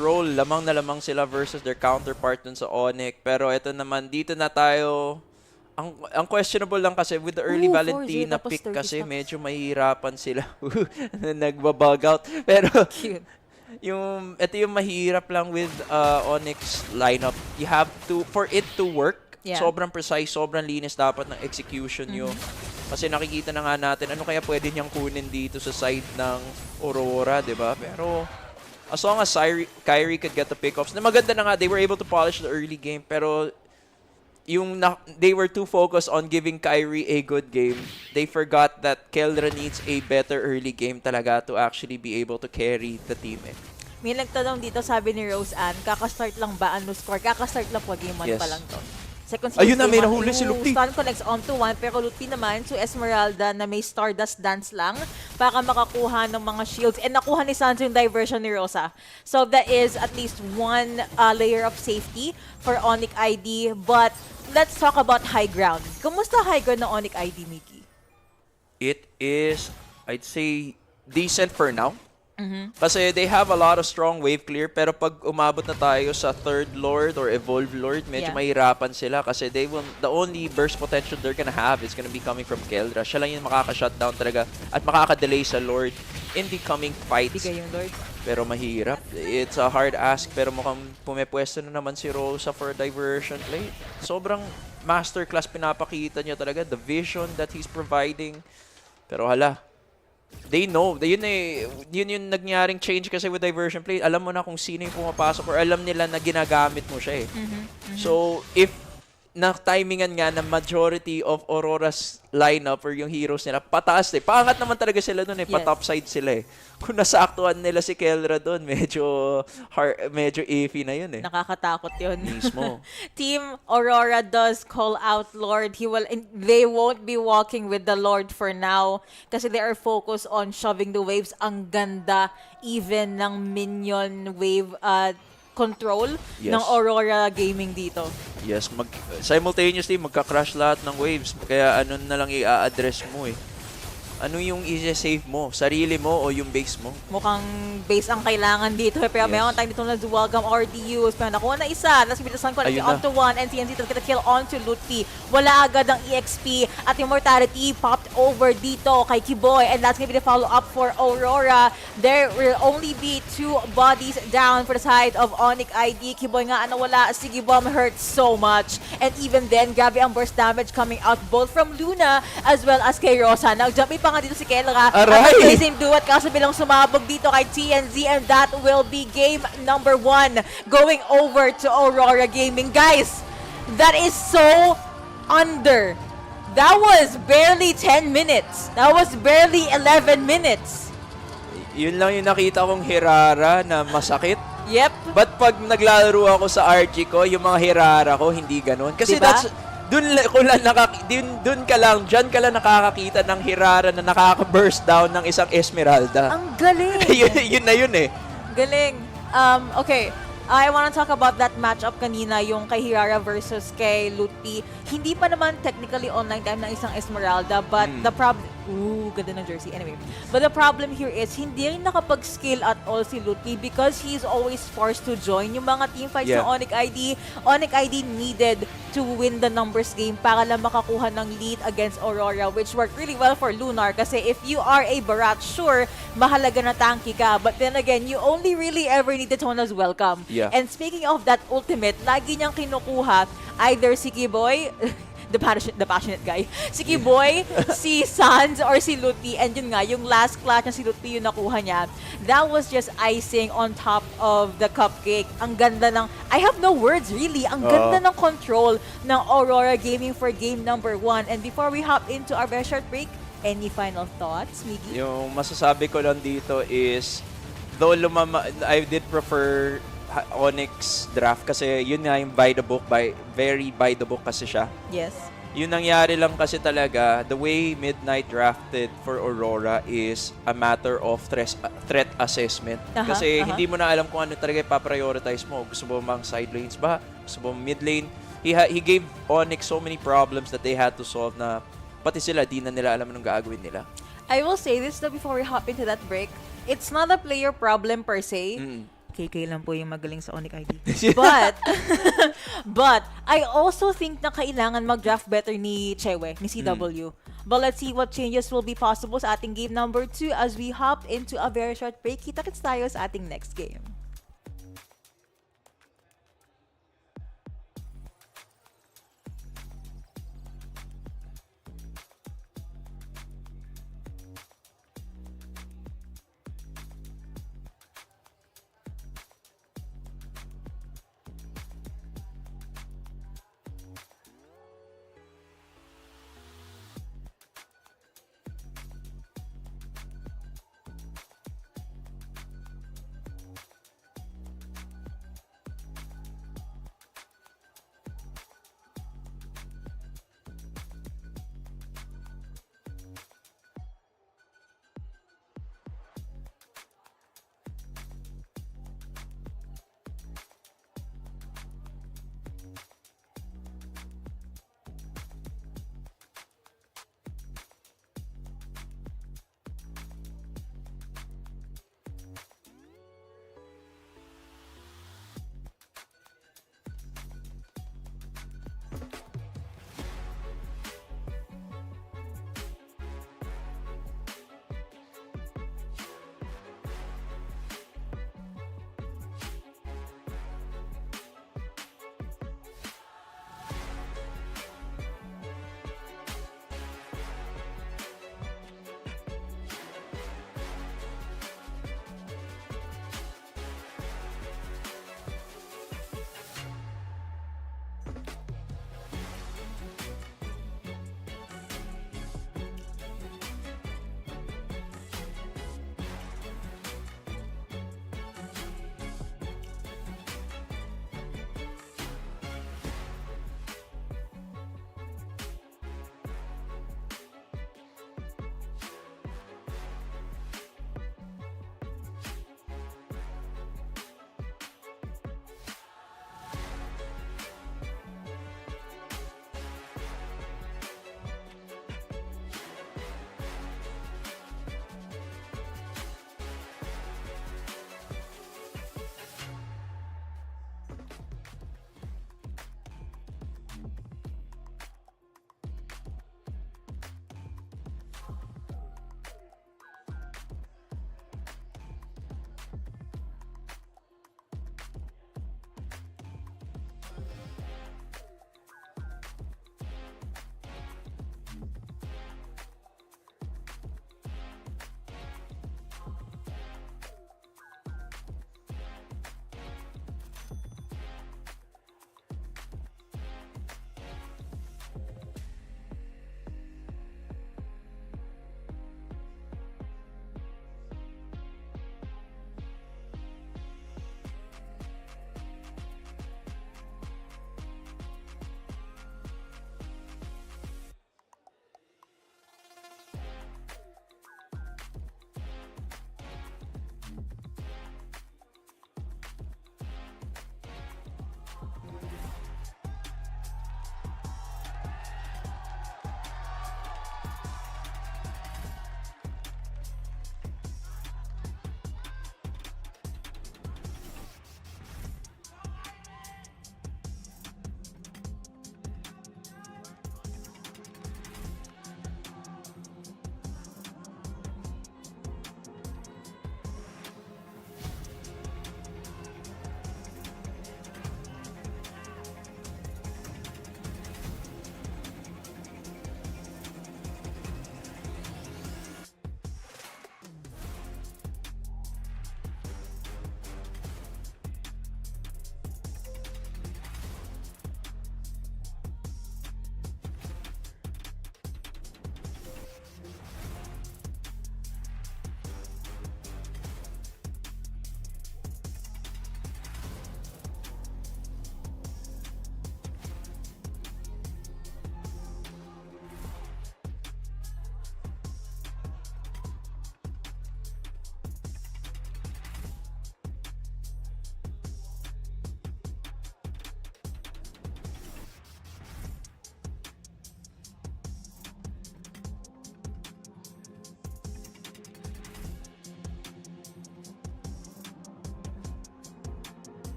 role, lamang na lamang sila versus their counterpart dun sa ONIC. Pero ito naman, dito na tayo. Ang questionable lang kasi with the early Valentina pick kasi medyo mahihirapan sila. Nagbabug out. Pero ito yung mahirap lang with ONIC's lineup. You have to, for it to work, sobrang precise, sobrang linis dapat ng execution nyo. Kasi nakikita na nga natin, ano kaya pwede niyang kunin dito sa side ng Aurora, di ba? Pero as long as Kyrie could get the pickups, na maganda na nga, they were able to polish the early game, pero they were too focused on giving Kyrie a good game. They forgot that Keldra needs a better early game talaga to actually be able to carry the team. May nagtanong dito, sabi ni Rose Ann, kakastart lang ba ang score? Kakastart lang po, game 1 pa lang to. Ayun na, may nahuli si Lutfi. Stun connects onto 1, pero Lutfi naman to Esmeralda na may Stardust Dance lang para makakuha ng mga shields. And nakuha ni Sanzo yung diversion ni Rosa. So that is at least one layer of safety for ONIC ID. But let's talk about high ground. Kumusta high ground ng ONIC ID, Mickey? It is, I'd say, decent for now. Kasi they have a lot of strong wave clear, pero pag umabot na tayo sa third Lord or Evolved Lord, medyo mahirapan sila kasi the only burst potential they're gonna have is gonna be coming from Keldra. Siya lang yung makaka-shutdown talaga at makaka-delay sa Lord in the coming fights. Pero mahirap. It's a hard ask, pero mukhang pumepwesto na naman si Rosa for diversion play. Sobrang masterclass pinapakita niya talaga, the vision that he's providing. Pero hala, they know. Yun yung nagnaring change kasi with diversion play. Alam mo na kung sino yung pumapasok or alam nila na ginagamit mo siya eh. So, if na-timingan nga na majority of Aurora's lineup or yung heroes nila, pataas eh. Paangat naman talaga sila dun eh. Pa-topside sila eh. Kung nasaktuhan nila si Keldra dun, medyo iffy na yun eh. Nakakatakot yun. Mismo. Team Aurora does call out Lord. They won't be walking with the Lord for now kasi they are focused on shoving the waves. Ang ganda even ng minion wave control ng Aurora Gaming dito. Yes, simultaneously magka-crash lahat ng waves. Kaya ano na lang i-address mo eh. Ano yung i-save mo? Sarili mo o yung base mo? Mukhang base ang kailangan dito. Pero mayroon tayo dito na welcome RDUs. Pero nakuha na isa. Last minute sun connect onto 1. And TNC will get a kill onto Lutfi. Wala agad ang EXP. At Immortality popped over dito kay Kiboy. And that's gonna be the follow-up for Aurora. There will only be 2 bodies down for the side of ONIC ID. Kiboy nga wala. Sige Bomb hurts so much. And even then, grabe ang burst damage coming out both from Luna as well as kay Rosa. Nag-jump pa nga dito si Keldra. At same duet kaso bilang sumabog dito kay TNZ, and that will be game number 1 going over to Aurora Gaming. Guys, that is so under. That was barely 10 minutes. That was barely 11 minutes. Yun lang yung nakita kong Hirara na masakit. Yep. But pag naglalaro ako sa RG ko, yung mga Hirara ko, hindi ganun. Kasi Diba? dun ka lang, dyan ka lang nakakakita ng Hirara na nakaka-burst down ng isang Esmeralda. Ang galing. yun na yun eh. Galing. Okay. I want to talk about that matchup kanina, yung kay Hirara versus kay Lutpi. Hindi pa naman technically online time ng isang Esmeralda, but the problem... Ooh, ganda ng jersey. Anyway. But the problem here is, hindi rin nakapag-skill at all si Lutpi because he's always forced to join yung mga teamfights ng ONIC ID. ONIC ID needed to win the numbers game para lang makakuha ng lead against Aurora, which worked really well for Lunar kasi if you are a Barat, sure, mahalaga na tanky ka. But then again, you only really ever need Daytona's welcome. Yeah. And speaking of that ultimate, lagi niyang kinukuha either si Kiboy, the passionate guy, si Kiboy, si Sans, or si Lutpi. And yun nga, yung last clutch na si Lutpi yung nakuha niya, that was just icing on top of the cupcake. Ang ganda ng, I have no words really, ang ganda ng control ng Aurora Gaming for game number 1. And before we hop into our very short break, any final thoughts, Miggy? Yung masasabi ko lang dito is, though I did prefer Onyx draft kasi yun nga yung very by the book kasi siya. Yes. Yung nangyari lang kasi talaga, the way Midnight drafted for Aurora is a matter of threat assessment. Kasi hindi mo na alam kung ano talaga ipaprioritize mo. Gusto mo mang side lanes ba? Gusto mo mid lane? He gave Onyx so many problems that they had to solve na pati sila, di na nila alam anong gagawin nila. I will say this though before we hop into that break. It's not a player problem per se. KK lang po yung magaling sa ONIC ID. But I also think na kailangan mag-draft better ni Chewe, ni CW. But let's see what changes will be possible sa ating game number 2 as we hop into a very short break. Kita-kits tayo sa ating next game.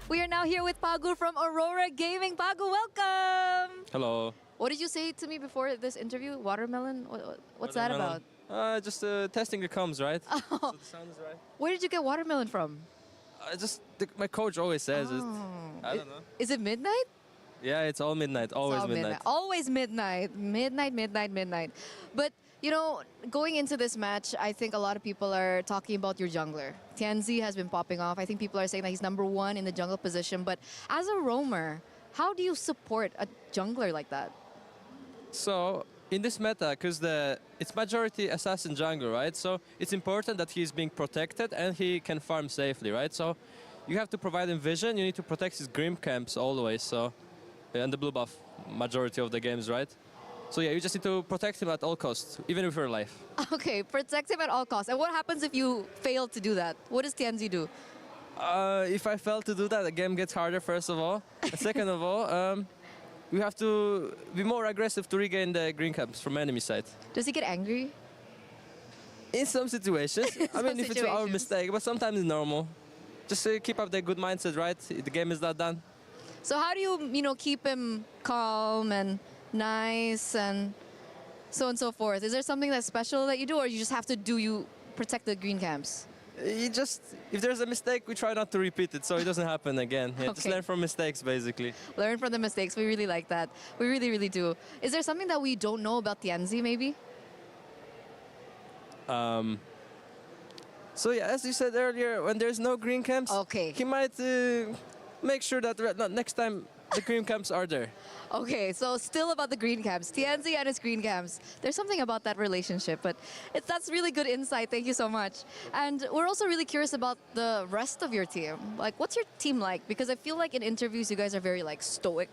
We are now here with Pagu from Aurora Gaming. Pagu, welcome! Hello. What did you say to me before this interview? Watermelon? What's that about? Just testing the comms, right? Oh. So the sound is right. Where did you get watermelon from? My coach always says it. I don't know. Is it midnight? Yeah, it's all midnight. Always It's all midnight. Always midnight. Midnight. But, you know, going into this match, I think a lot of people are talking about your jungler. Tianzi has been popping off. I think people are saying that he's #1 in the jungle position. But as a roamer, how do you support a jungler like that? So in this meta, because it's majority assassin jungle, right? So it's important that he's being protected and he can farm safely, right? So you have to provide him vision. You need to protect his Grim camps always. So and the blue buff majority of the games, right? So yeah, you just need to protect him at all costs, even if you're alive. Okay, protect him at all costs. And what happens if you fail to do that? What does Tianzi do? If I fail to do that, the game gets harder, first of all. And second of all, we have to be more aggressive to regain the green camps from enemy side. Does he get angry? In some situations. I mean, if it's our mistake, but sometimes it's normal. Just keep up the good mindset, right? The game is not done. So how do you, keep him calm and nice and so on and so forth? Is there something that's special that you do, or you just have to protect the green camps? If there's a mistake, we try not to repeat it so it doesn't happen again. Yeah, Just Okay. learn from mistakes, basically. Learn from the mistakes. We really like that. We really, really do. Is there something that we don't know about Tianzi, maybe? So yeah, as you said earlier, when there's no green camps, he might make sure that next time the green camps are there. Okay, so still about the green camps. Tianzi and his green camps. There's something about that relationship, but that's really good insight. Thank you so much. And we're also really curious about the rest of your team. Like, what's your team like? Because I feel like in interviews, you guys are very, stoic.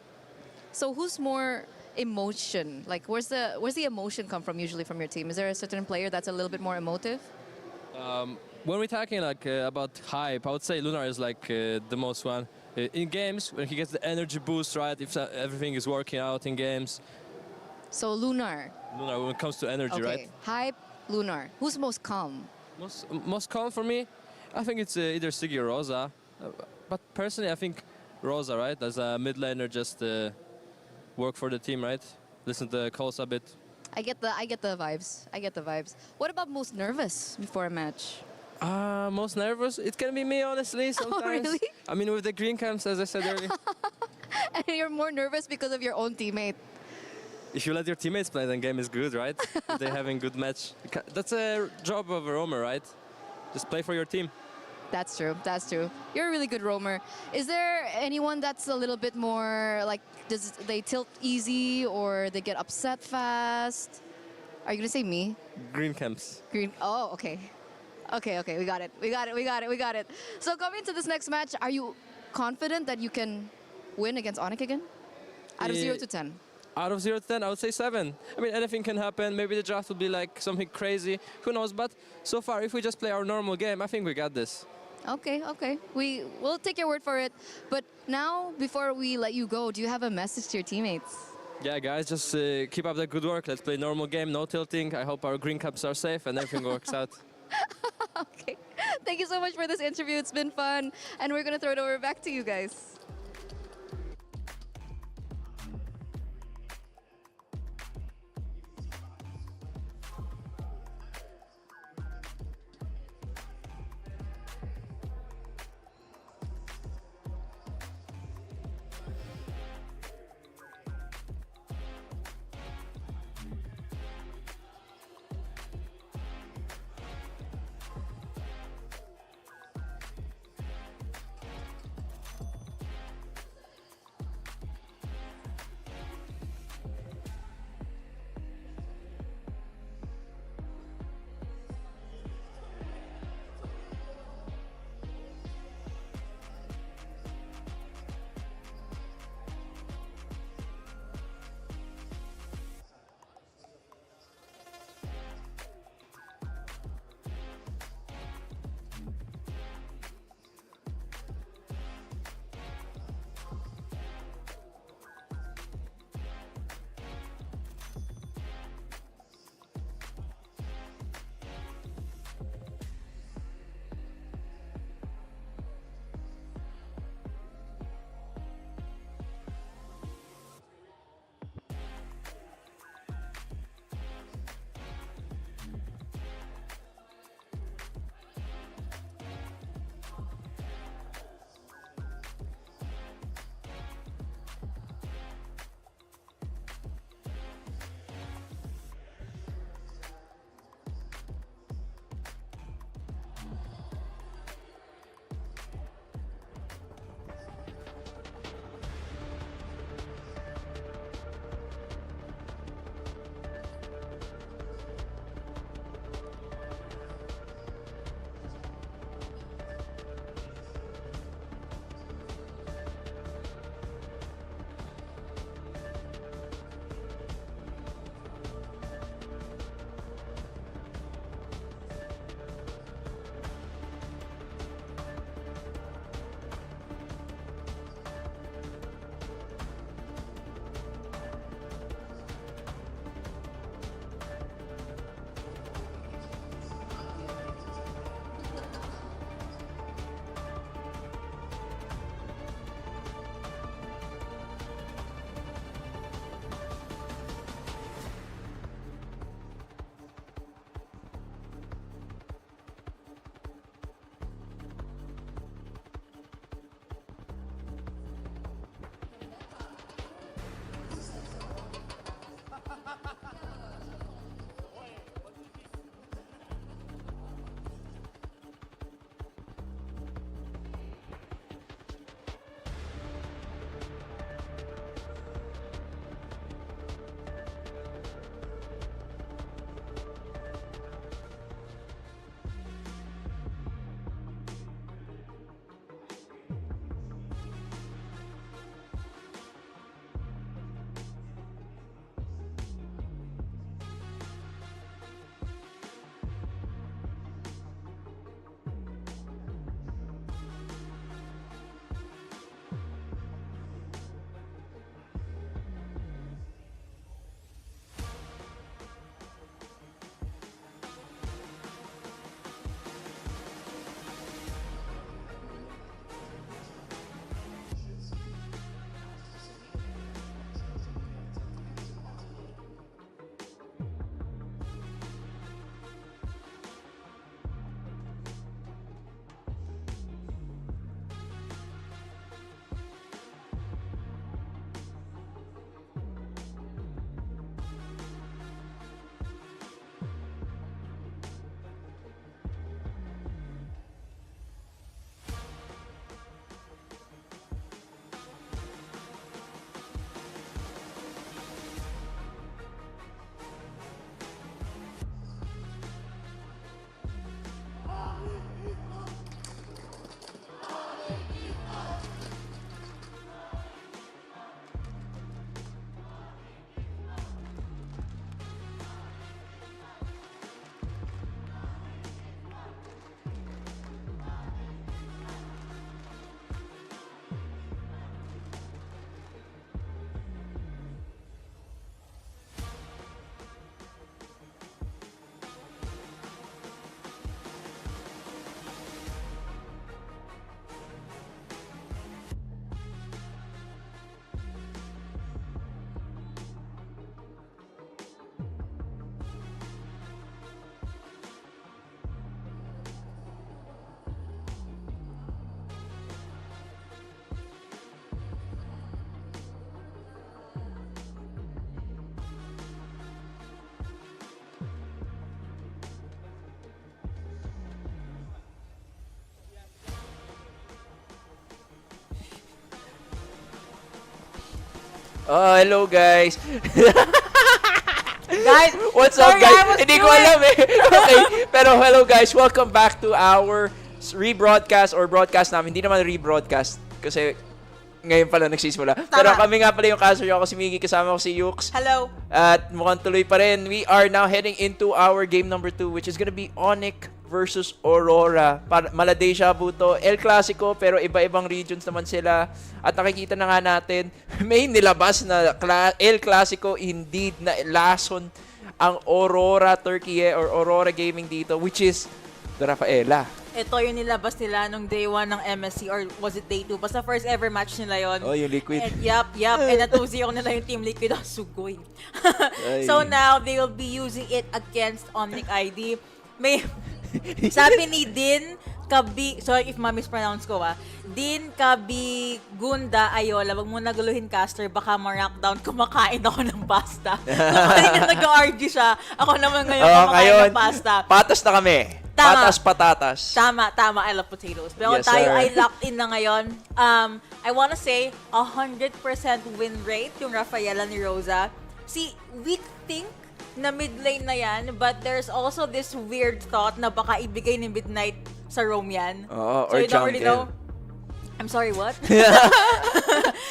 So who's more emotion? Like, where's the emotion come from usually from your team? Is there a certain player that's a little bit more emotive? When we're talking about hype, I would say Lunar is the most one. In games, when he gets the energy boost, right? If everything is working out in games. So Lunar. Lunar, when it comes to energy, right? Hype, Lunar. Who's most calm? Most calm for me, I think it's either Siggy or Rosa. But personally, I think Rosa, right? As a mid laner, just work for the team, right? Listen to the calls a bit. I get the vibes. What about most nervous before a match? Most nervous? It can be me, honestly, sometimes. Oh, really? I mean, with the green camps, as I said earlier. And you're more nervous because of your own teammate. If you let your teammates play, then game is good, right? If they're having good match. That's a job of a roamer, right? Just play for your team. That's true. You're a really good roamer. Is there anyone that's a little bit more, does they tilt easy or they get upset fast? Are you going to say me? Green camps. Oh, okay. Okay, we got it. So coming into this next match, are you confident that you can win against ONIC again? Out of 0 to 10. Out of 0 to 10, I would say 7. I mean, anything can happen. Maybe the draft will be something crazy. Who knows? But so far, if we just play our normal game, I think we got this. Okay. We'll take your word for it. But now, before we let you go, do you have a message to your teammates? Yeah, guys, just keep up the good work. Let's play normal game, no tilting. I hope our green caps are safe and everything works out. Okay. Thank you so much for this interview. It's been fun. And we're going to throw it over back to you guys. Oh, hello guys. Guys, What's up sorry, guys? I was Hindi ko doing- alam eh. Okay, pero hello guys. Welcome back to our rebroadcast or broadcast namin. Hindi naman rebroadcast kasi ngayon pala nagsisimula. Pero kami nga pala yung Kaso ako si Miggy, kasama ko si Yux. Hello. At mukhang tuloy pa rin. We are now heading into our game number 2, which is gonna be ONIC versus Aurora. Maladesia Buto, El Clasico, pero iba-ibang regions naman sila. At nakikita na nga natin, may nilabas na El Clasico, indeed, na lason ang Aurora Turkey or Aurora Gaming dito, which is the Rafaela. Ito yung nilabas nila nung day 1 ng MSC or was it day 2? Basta first ever match nila yon. Oh, yung Liquid. And, yup. And na 2-0 nila yung Team Liquid. Oh, sugoy. So now, they will be using it against ONIC ID. May, sabi ni Din Kabi, sorry if ma-mispronounce ko Din Kabi Gunda Ayola, wag mo naguluhin caster, baka ma-rockdown, kumakain ako ng pasta. Kanina nag-argue siya. Ako naman ngayon kumakain ng pasta. Patas na kami. Tama. Patas patatas. Tama. I love potatoes. Pero Yes, tayo sir. ay locked in na ngayon. I wanna say, 100% win rate yung Rafaela ni Rosa. See, we think na mid lane na yan, but there's also this weird thought na baka ibigay ni Midnight sa roam yan. Oo, So or you don't really know. jungle. I'm sorry, what?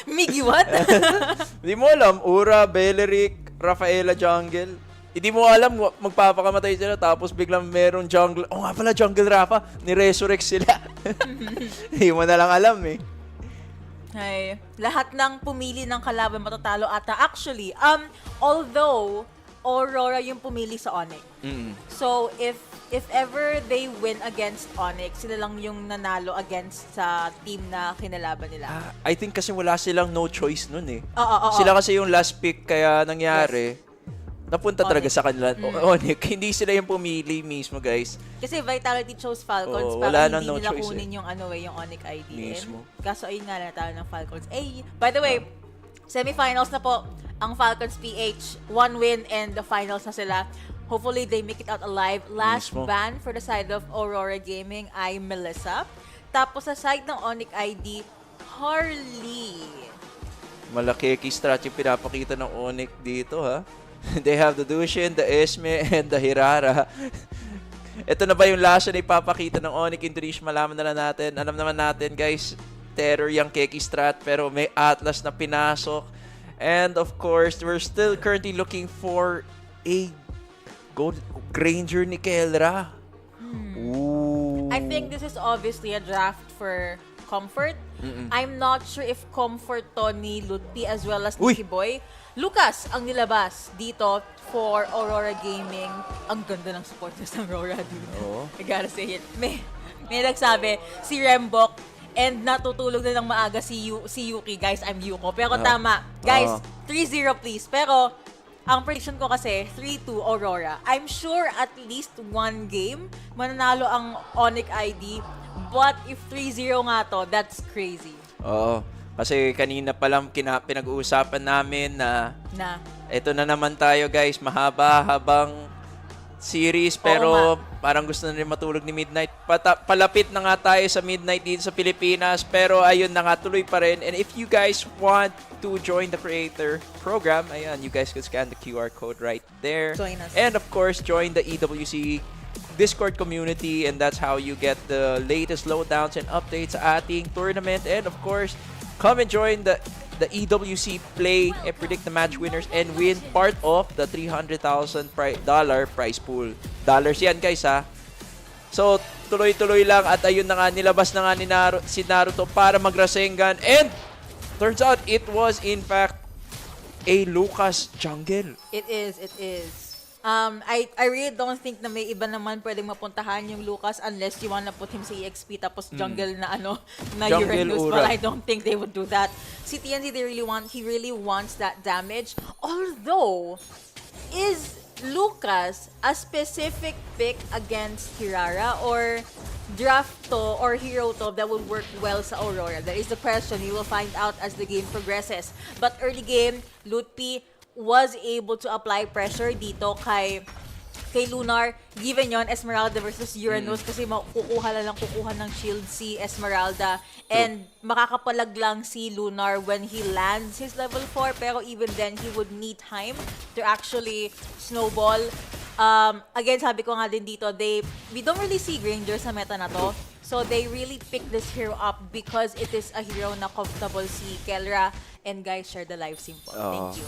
Miggy, what? Hindi mo alam, Ura, Beleric, Rafaela jungle. Hindi mo alam, magpapakamatay sila tapos biglang meron jungle. Oh nga pala, jungle Rafa, ni-resurrect sila. Hindi mo na lang alam eh. Ay, lahat ng pumili ng kalaban matatalo ata. Actually, although Aurora yung pumili sa ONIC. So, if ever they win against ONIC, sila lang yung nanalo against sa team na kinalaban nila. I think kasi wala silang no choice nun eh. Oo. Sila kasi yung last pick kaya nangyari. Napunta talaga sa kanila. ONIC, hindi sila yung pumili mismo, guys. Kasi Vitality chose Falcons, wala para nang hindi no nila choice kunin yung yung ONIC ID. Mismo. Kaso ayun nga, natalo ng Falcons. By the way, semifinals na po ang Falcons PH. 1 win and the finals na sila. Hopefully, they make it out alive. Last ban for the side of Aurora Gaming ay Melissa. Tapos sa side ng ONIC ID, Harley. Malaki strat yung pinapakita ng ONIC dito, ha? They have the Dushin, the Esme, and the Hirara. Ito na ba yung last na ipapakita ng ONIC Indonesia? Malaman na lang natin. Alam naman natin, guys, terror yung Keki strat, pero may Atlas na pinasok. And of course, we're still currently looking for a Gold Granger ni Kelra. Ooh. I think this is obviously a draft for Comfort. I'm not sure if Comfort to ni Lutpi as well as Nicky Boy. Lucas ang nilabas dito for Aurora Gaming. Ang ganda ng supporters ng Aurora dito. I gotta say it. May nagsabi, si Rembok, and natutulog na ng maaga si Yuki. Guys, I'm Yuko. Pero tama. Guys, 3-0 please. Pero ang prediction ko kasi, 3-2 Aurora. I'm sure at least one game, mananalo ang ONIC ID. But if 3-0 nga to, that's crazy. Oo. Kasi kanina pa lang pinag-uusapan namin na ito na naman tayo, guys. Mahaba-habang series, pero parang gusto na rin matulog ni Midnight. Palapit na nga tayo sa Midnight dito sa Pilipinas, pero ayun na nga, tuloy pa rin. And if you guys want to join the creator program, ayan, you guys can scan the QR code right there. Join us. And of course, join the EWC Discord community, and that's how you get the latest lowdowns and updates sa ating tournament. And of course, come and join the EWC play and predict the match winners and win part of the $300,000 prize pool. Dollars yan, guys, ha? So, tuloy-tuloy lang at ayun na nga, nilabas na nga ni si Naruto para mag-Rasengan, and turns out it was in fact a Lucas jungle. It is. I really don't think na may iba naman pwedeng mapuntahan yung Lucas unless you wanna put him sa EXP tapos jungle na na Uranus, but I don't think they would do that. Si TNZ, he really wants that damage. Although, is Lucas a specific pick against Hirara or draft to or hero to that will work well sa Aurora? That is the question. We will find out as the game progresses. But early game, Lutpi was able to apply pressure dito kay Kay Lunar, given yon Esmeralda versus Uranus kasi kukuha ng shield si Esmeralda and makakapalag lang si Lunar when he lands his level 4 pero even then he would need time to actually snowball. Again, sabi ko nga din dito, we don't really see Granger sa meta na to. So they really pick this hero up because it is a hero na comfortable si Kelra. And guys, share the live stream po. Thank you.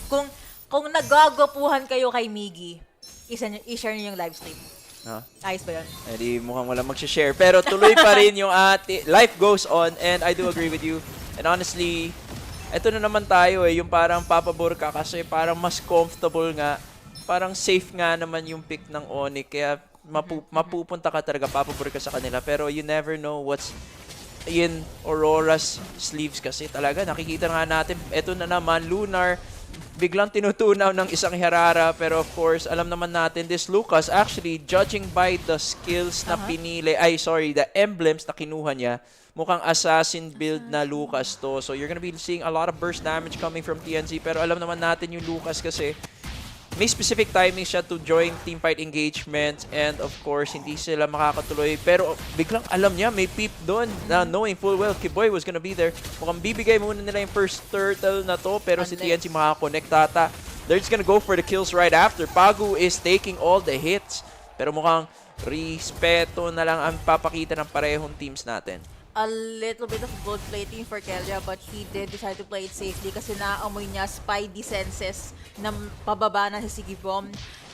Kung nagagapuhan kayo kay Miggy, i-share niyo yung live stream. Ayos ba yun? Di mukhang walang mag-share. Pero tuloy pa rin yung life goes on and I do agree with you. And honestly, eto na naman tayo yung parang papabor ka kasi parang mas comfortable nga. Parang safe nga naman yung pick ng ONIC. Kaya mapupunta ka talaga, papabor ka sa kanila. Pero you never know what's in Aurora's sleeves kasi talaga. Nakikita nga natin, eto na naman, Lunar, biglang tinutunaw ng isang Herrera. Pero of course, alam naman natin, this Lucas, actually, judging by the skills na pinili, the emblems na kinuha niya, mukhang assassin build na Lucas to. So you're gonna be seeing a lot of burst damage coming from TNZ. Pero alam naman natin yung Lucas kasi may specific timing siya to join teamfight engagement and of course, hindi sila makakatuloy. Pero biglang alam niya, may peep doon na knowing full well Kiboy was gonna be there. Mukhang bibigay muna nila yung first turtle na to pero si TNC makaka-connect tata. They're just gonna go for the kills right after. Pagu is taking all the hits. Pero mukhang respeto na lang ang papakita ng parehong teams natin. A little bit of gold plating for Kelra but he did decide to play it safely kasi naamoy niya Spidey senses na pababa na si Sigibom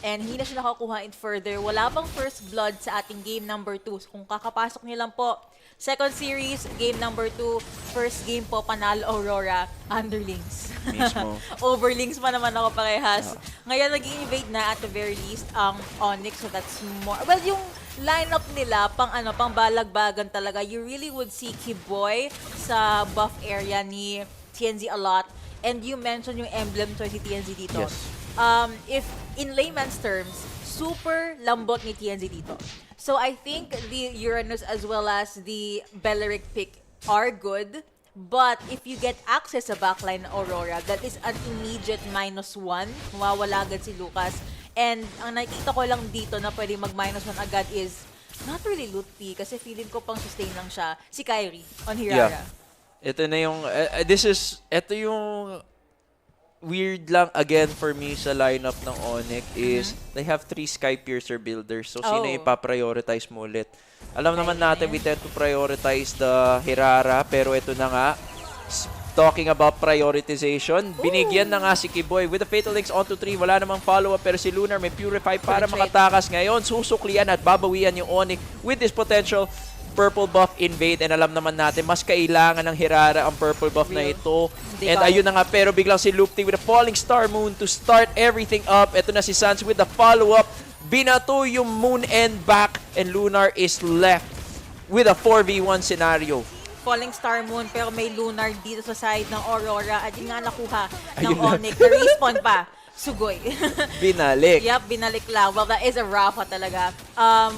and hindi na siya nakakuha it further. Wala pang first blood sa ating game number 2. Kung kakapasok niyo lang po, second series, game number 2, first game po, panalo Aurora, underlings. Mismo. Overlings pa naman ako parehas. Ngayon, nag-invade na at the very least ang ONIC, so that's more. Well, yung lineup nila, pang balagbagan talaga. You really would see Kiboy sa buff area ni TNZ a lot. And you mentioned yung emblem to si TNZ dito. Yes. If in layman's terms, super lambot ni TNZ dito. So I think the Uranus as well as the Belleric pick are good. But if you get access sa backline ng Aurora, that is an immediate -1. Mawawala agad si Lucas. And ang nakikita ko lang dito na pwede mag-1 agad is not really loot P kasi feeling ko pang sustain lang siya. Si Kyrie on Hirara. Yeah. Ito na yung, ito yung weird lang again for me sa lineup ng ONIC is they have 3 Sky Piercer builders. So, sino ipaprioritize mo ulit? Alam naman natin, we tend to prioritize the Hirara, pero ito na nga, talking about prioritization, binigyan na nga si Kiboy with the Fatal Links onto 3. Wala namang follow-up, pero si Lunar may Purify para makatakas ngayon. Susuklian at babawian yung ONIC with this potential purple buff invade and alam naman natin mas kailangan ng Hirara ang purple buff na ito. And ayun na nga, pero biglang si Lupti with a Falling Star Moon to start everything up. Ito na si Sans with the follow-up. Binato yung Moon and back and Lunar is left with a 4v1 scenario. Falling Star Moon pero may Lunar dito sa side ng Aurora at yun nga nakuha ng ONIC. Na-respawn pa. Sugoy. Binalik. Yep, binalik lang. Well, that is a Rafa talaga.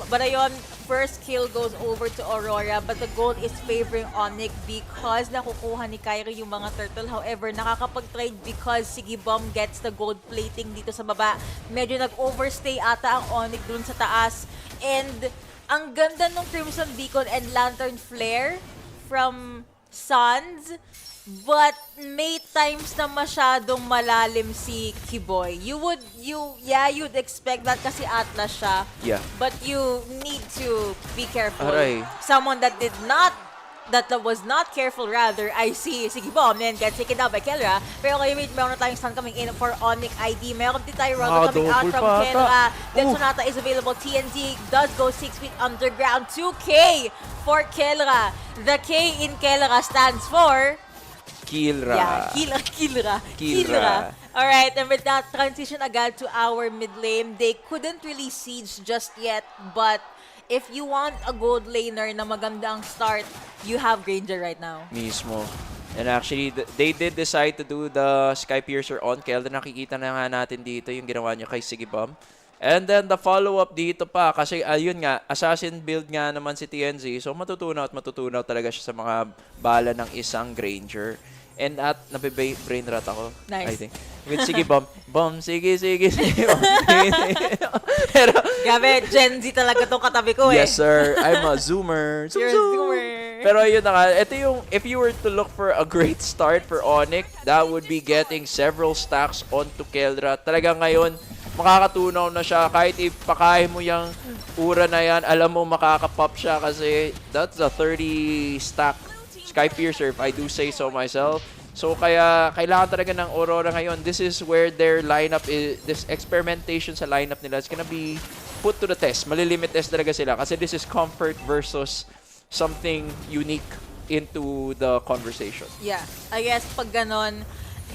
But ayun, first kill goes over to Aurora but the gold is favoring ONIC because nakukuha ni Kyrie yung mga turtle. However, nakakapag-trade because Sigibom gets the gold plating dito sa baba. Medyo nag-overstay ata ang ONIC dun sa taas. And ang ganda ng Crimson Beacon and Lantern Flare from Suns. But may times na masyadong malalim si Kiboy. You'd expect that kasi Atlas siya. Yeah. But you need to be careful. Aray. Someone that was not careful rather, I see Sigibom and gets taken down by Kelra. Pero kayo meron na tayong stun coming in for ONIC ID. Meron din tayo Rondo coming out from Kelra. Then Sonata is available. TNZ does go 6 feet underground. 2K for Kelra. The K in Kelra stands for Kilra. Yeah, Kilra. Alright, and with that, transition agad to our mid lane. They couldn't really siege just yet, but if you want a gold laner na magandang start, you have Granger right now. Mismo. And actually, they did decide to do the Sky Piercer on Kelda. Nakikita na nga natin dito yung ginawa niya kay Sigibom. And then the follow-up dito pa, kasi ayun nga, assassin build nga naman si TNZ. So matutunaw talaga siya sa mga bala ng isang Granger. And at nabe-brain rot ako, Nice. I think. With sige, Bom. Bom, sige, sige, sige. Bom, sige, sige. Pero, Grabe, Gen Z talaga tong katabi ko eh. yes, sir. I'm a zoomer. You're a zoomer. Pero ayun na nga, ito yung, if you were to look for a great start for ONIC, that would be getting several stacks onto Keldra. Talagang ngayon, makakatunaw na siya. Kahit ipakain mo yung ura na yan, alam mo makakapop siya kasi that's a 30 stack Sky Piercer, if I do say so myself. So kaya kailangan talaga ng Aurora ngayon. This is where their lineup is, this experimentation sa lineup nila is gonna be put to the test. Malilimit test talaga sila kasi this is comfort versus something unique into the conversation. Yeah, I guess pag ganon,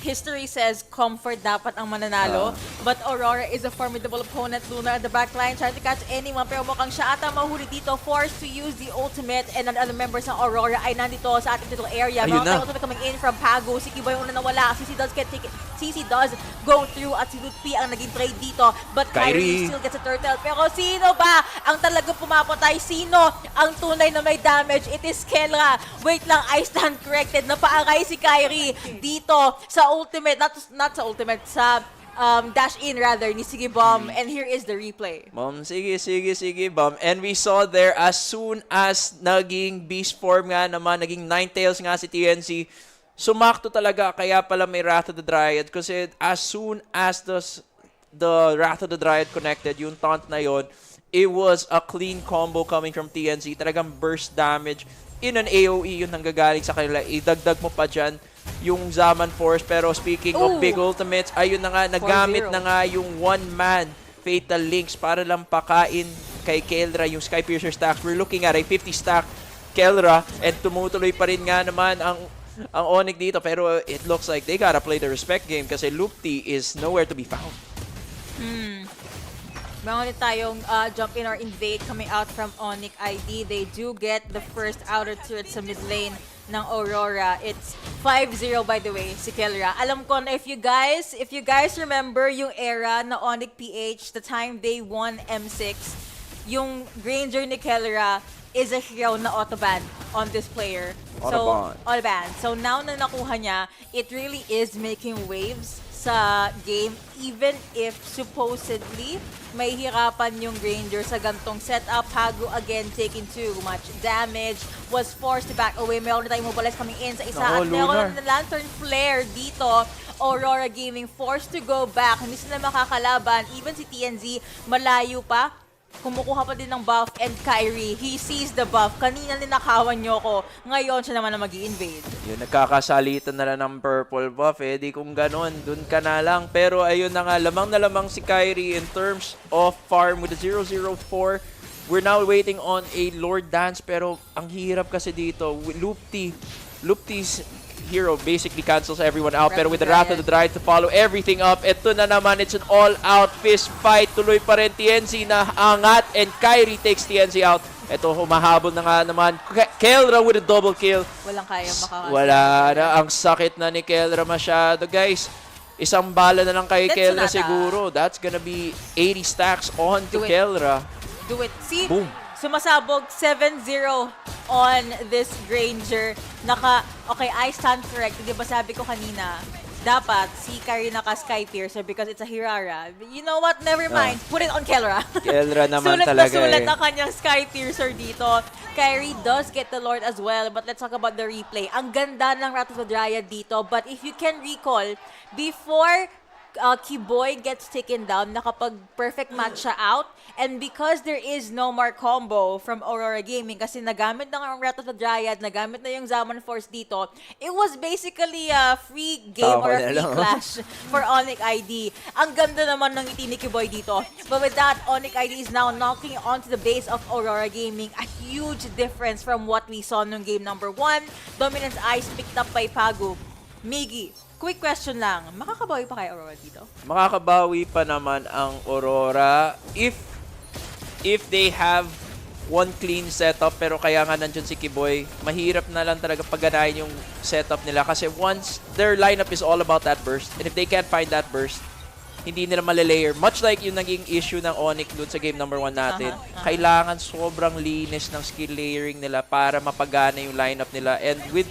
history says comfort dapat ang mananalo. But Aurora is a formidable opponent. Luna at the backline trying to catch anyone. Pero mukhang siya ata mahuli dito. Forced to use the ultimate. And ang other members ng Aurora ay nandito sa ating little area. Ayun na. Ultimate coming in from Pago. Si Kiboy una nawala. CC does get ticket. CC does go through at si Lutpi ang naging trade dito. But Kyrie still gets a turtle. Pero sino ba ang talagang pumapatay? Sino ang tunay na may damage? It is Kelra. Wait lang, I stand corrected. Napaaray si Kyrie dito sa ultimate, not sa ultimate, sa dash in rather ni Sige Bomb. And here is the replay. Mom, sige, sige, sige, Bum. And we saw there as soon as naging beast form nga naman, naging Ninetales nga si TNC, sumakto talaga, kaya pala may Wrath of the Dryad. Kasi as soon as the Wrath of the Dryad connected, yung taunt na yon, it was a clean combo coming from TNC. Talagang burst damage in an AoE yung nanggagaling sa kanila. Idagdag mo pa dyan yung Zaman Force. Pero speaking of big ultimates, ayun na nga, nagamit na nga yung one-man Fatal Links para lang pakain kay Keldra yung Sky Piercer stacks. We're looking at a 50 stack Keldra and tumutuloy pa rin nga naman ang ONIC dito. Pero it looks like they gotta play the respect game kasi Lupti is nowhere to be found. Meron ulit tayong jump in or invade coming out from ONIC ID. They do get the first outer turret sa mid lane ng Aurora. It's 5-0 by the way, si Kelra. Alam ko na if you guys remember yung era na ONIC PH, the time they won M6, yung Granger ni Kelra is a hero na autoban on this player. Autoban. So now na nakuha niya, it really is making waves sa game, even if supposedly may hirapan yung Granger sa gantong setup. Hago again taking too much damage, was forced to back away. Meron na tayong mobilize coming in sa isa at meron na lantern flare dito. Aurora Gaming forced to go back. Hindi sila makakalaban. Even si TNZ malayo pa. Kumukuha pa din ng buff, and Kyrie, he sees the buff. Kanina ninakawan nyo ko. Ngayon siya naman na mag-i-invade. Yun, nagkakasalitan na lang ng purple buff. Eh, di kung ganun, dun ka na lang. Pero ayun na nga, lamang na lamang si Kyrie in terms of farm with the 004. We're now waiting on a Lord Dance, pero ang hirap kasi dito. Lupti's hero basically cancels everyone out, pero with the Wrath of the Dryad to follow everything up, ito na naman, it's an all-out fist fight. Tuloy pa rin TNC na angat, and Kyrie takes TNC out. Ito, humahabol na nga naman. Kelra with a double kill. Walang kaya makakasya. Wala na. Ang sakit na ni Kelra masyado, guys. Isang bala na lang kay Kelra siguro. That's gonna be 80 stacks on to Kelra. Do it. See? Boom. Sumasabog 7-0 on this Granger. Okay, I stand correct. Di ba sabi ko kanina, dapat si Kyrie naka-Sky Piercer because it's a Hirara. You know what? Never mind. Put it on Kelra. Kelra naman sulat talaga sulat ang kanyang Sky Piercer dito. Kyrie does get the Lord as well, but let's talk about the replay. Ang ganda ng Wrath of the Dryad dito, but if you can recall, before Kiboy gets taken down, nakapag-perfect match siya out. And because there is no more combo from Aurora Gaming, kasi nagamit na ang Wrath of the Dryad, nagamit na yung Zaman Force dito, it was basically a free game or a free clash for ONIC ID. Ang ganda naman ng ngiti ni Kiboy dito. But with that, ONIC ID is now knocking onto the base of Aurora Gaming. A huge difference from what we saw nung game number 1. Dominance Ice picked up by Pagu. Miggy, quick question lang, makakabawi pa kay Aurora dito? Makakabawi pa naman ang Aurora if they have one clean setup, pero kaya nga nandiyan si Kiboy, mahirap na lang talaga pagganahin yung setup nila kasi once their lineup is all about that burst, and if they can't find that burst, hindi nila malalayer. Much like yung naging issue ng ONIC dun sa game number 1 natin, kailangan sobrang linis ng skill layering nila para mapagana yung lineup nila. And with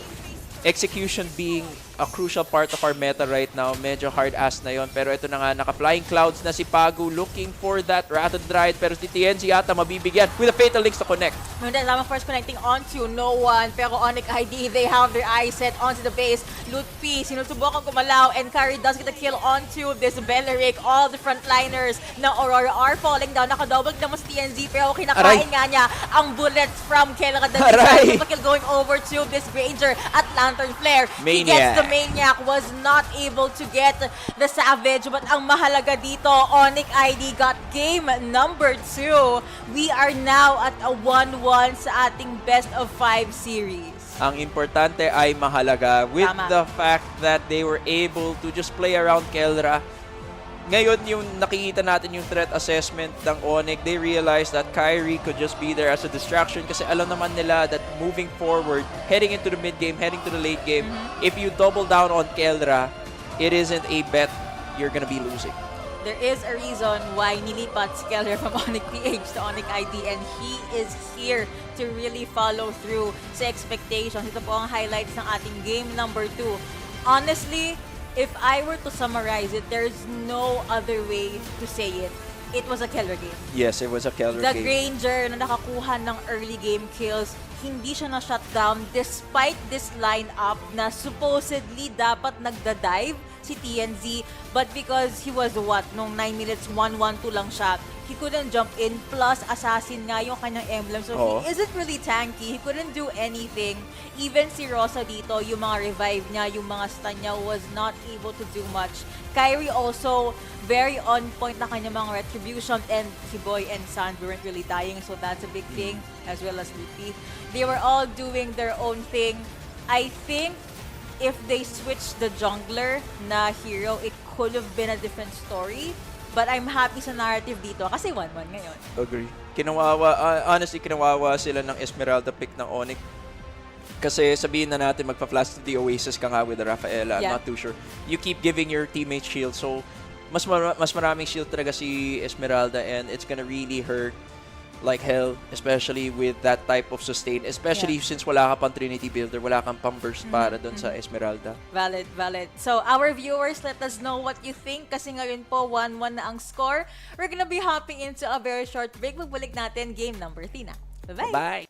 execution being a crucial part of our meta right now. Medyo hard-ass na yon. Pero ito na nga, naka-flying clouds na si Pagu looking for that Rattled Ride. Pero si TNZ yata mabibigyan with a Fatal Links to connect. And then Lama first connecting onto no one. Pero ONIC ID, they have their eyes set onto the base. Loot P, sinusubukan gumalaw. And Curry does get a kill onto this Belleric. All the frontliners na Aurora are falling down. Nakadouble naman si TNZ. Pero kinakain nga niya ang bullets from Kelra. The kill going over to this Ranger at Lantern Flare. He gets the Maniac, was not able to get the Savage, but ang mahalaga dito, ONIC ID got game number 2. We are now at a 1-1 sa ating best of 5 series. Ang importante ay mahalaga with the fact that they were able to just play around Kelra. Ngayon, yung nakikita natin yung threat assessment ng ONIC, they realized that Kyrie could just be there as a distraction kasi alam naman nila that moving forward, heading into the mid game, heading to the late game, if you double down on Kelra, it isn't a bet you're gonna be losing. There is a reason why nilipat si Keller from ONIC PH to ONIC ID, and he is here to really follow through sa expectations. Ito po ang highlights ng ating game number 2. Honestly, if I were to summarize it, there's no other way to say it. It was a Keller game. Yes, it was a Keller The game. Granger na nakakuha ng early game kills, hindi siya na-shutdown despite this lineup na supposedly dapat nagda-dive si TNZ, but because he was nung 9 minutes, 1-1-2 lang siya, he couldn't jump in, plus assassin nga yung kanyang emblem, so he isn't really tanky, he couldn't do anything. Even si Rosa dito, yung mga revive niya, yung mga stun niya, was not able to do much. Kyrie also, very on point na kanyang mga retribution, and si Boy and Sand weren't really dying, so that's a big thing, as well as Lupi. They were all doing their own thing. I think if they switched the jungler na hero, it could have been a different story. But I'm happy sa narrative dito kasi 1-1 ngayon. Agree. Honestly, kinawawa sila ng Esmeralda pick ng ONIC. Kasi sabihin na natin magpa-flash to the Oasis ka nga with Rafaela. I'm not too sure. You keep giving your teammates shield. So, mas maraming shield talaga si Esmeralda, and it's gonna really hurt like hell, especially with that type of sustain, especially since wala ka pang Trinity Builder, wala kang pang burst para doon sa Esmeralda. Valid, valid. So, our viewers, let us know what you think kasi ngayon po 1-1 na ang score. We're gonna be hopping into a very short break. Magbalik natin game number 3 na. Bye-bye! Bye!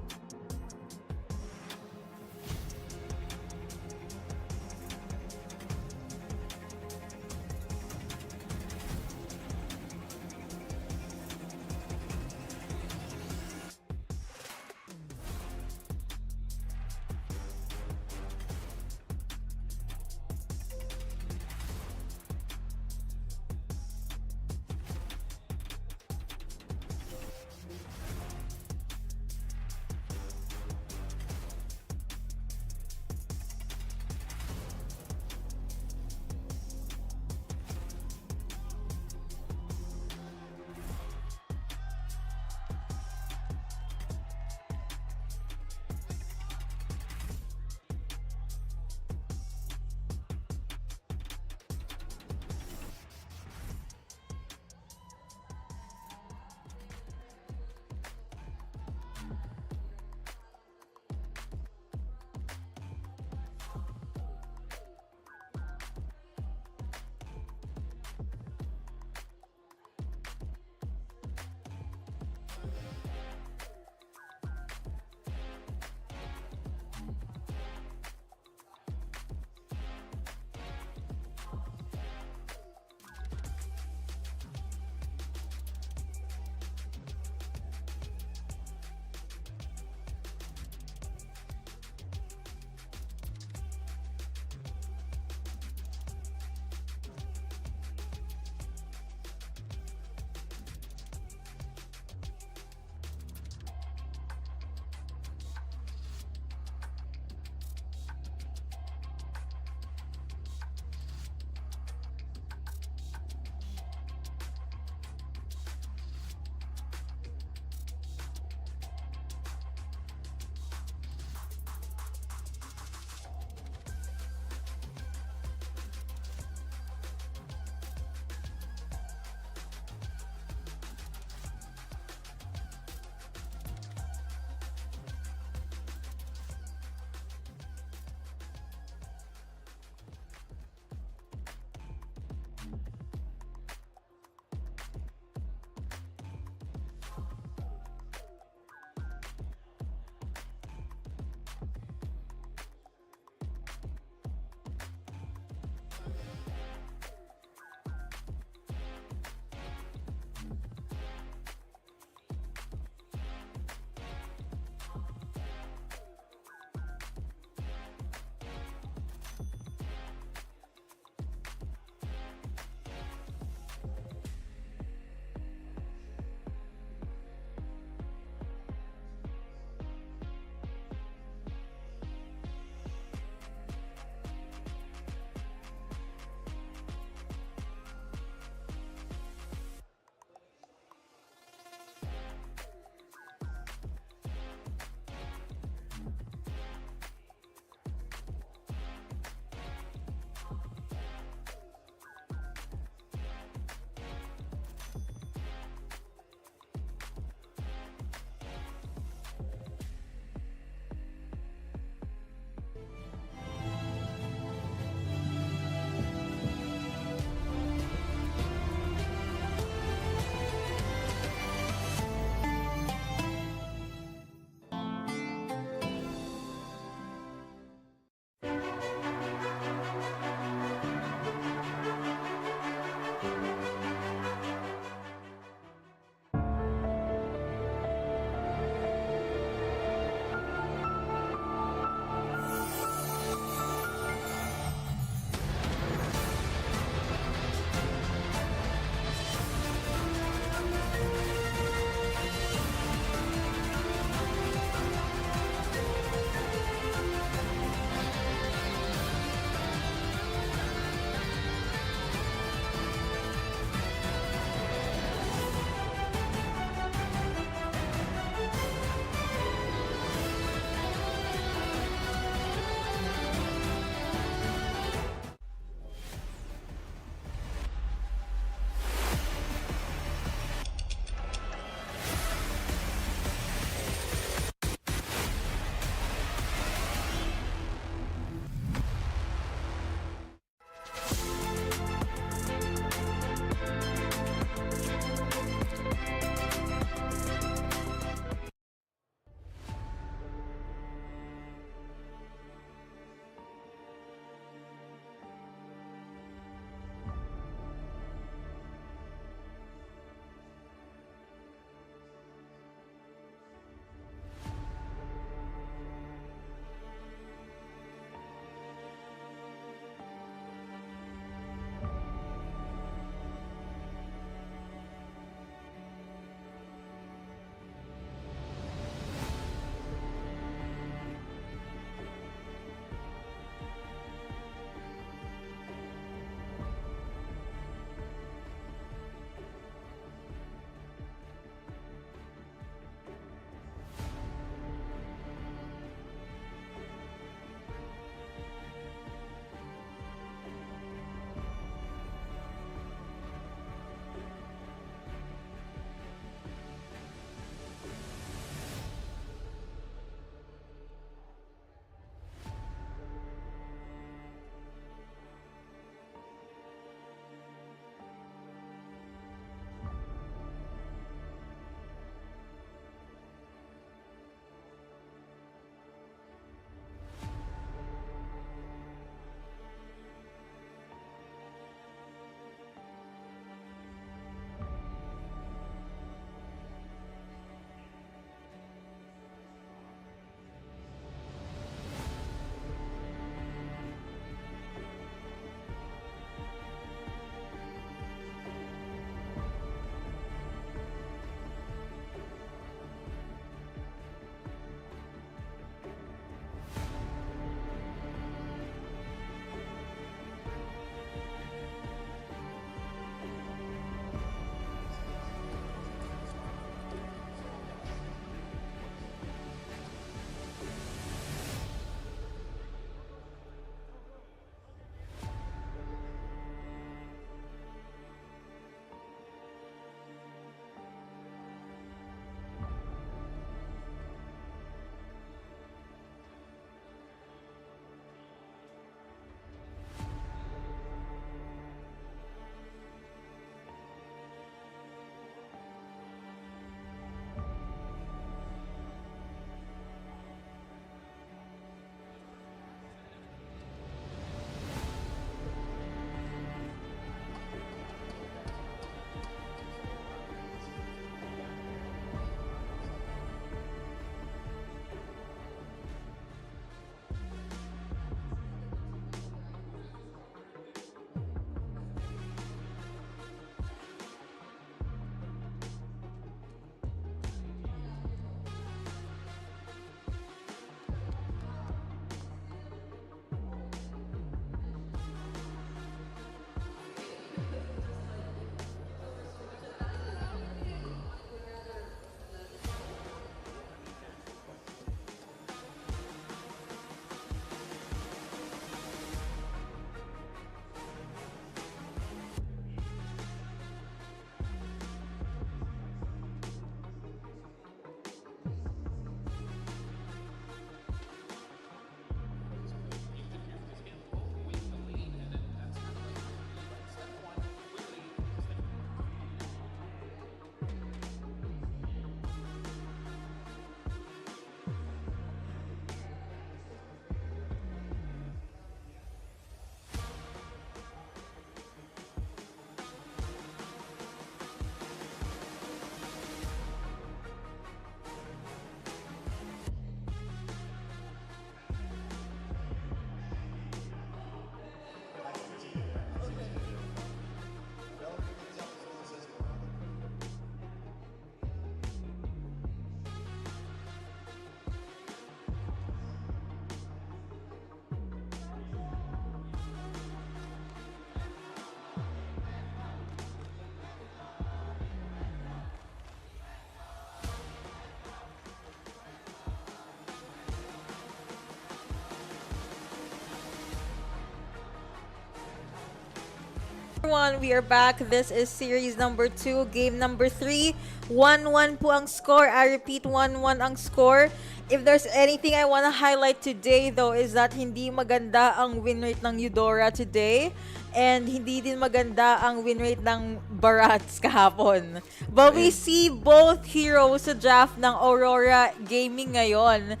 We are back. This is series number 2, game number 3. 1-1 po ang score. I repeat, 1-1 ang score. If there's anything I want to highlight today though is that hindi maganda ang win rate ng Eudora today. And hindi din maganda ang win rate ng Barats kahapon. But we see both heroes sa draft ng Aurora Gaming ngayon.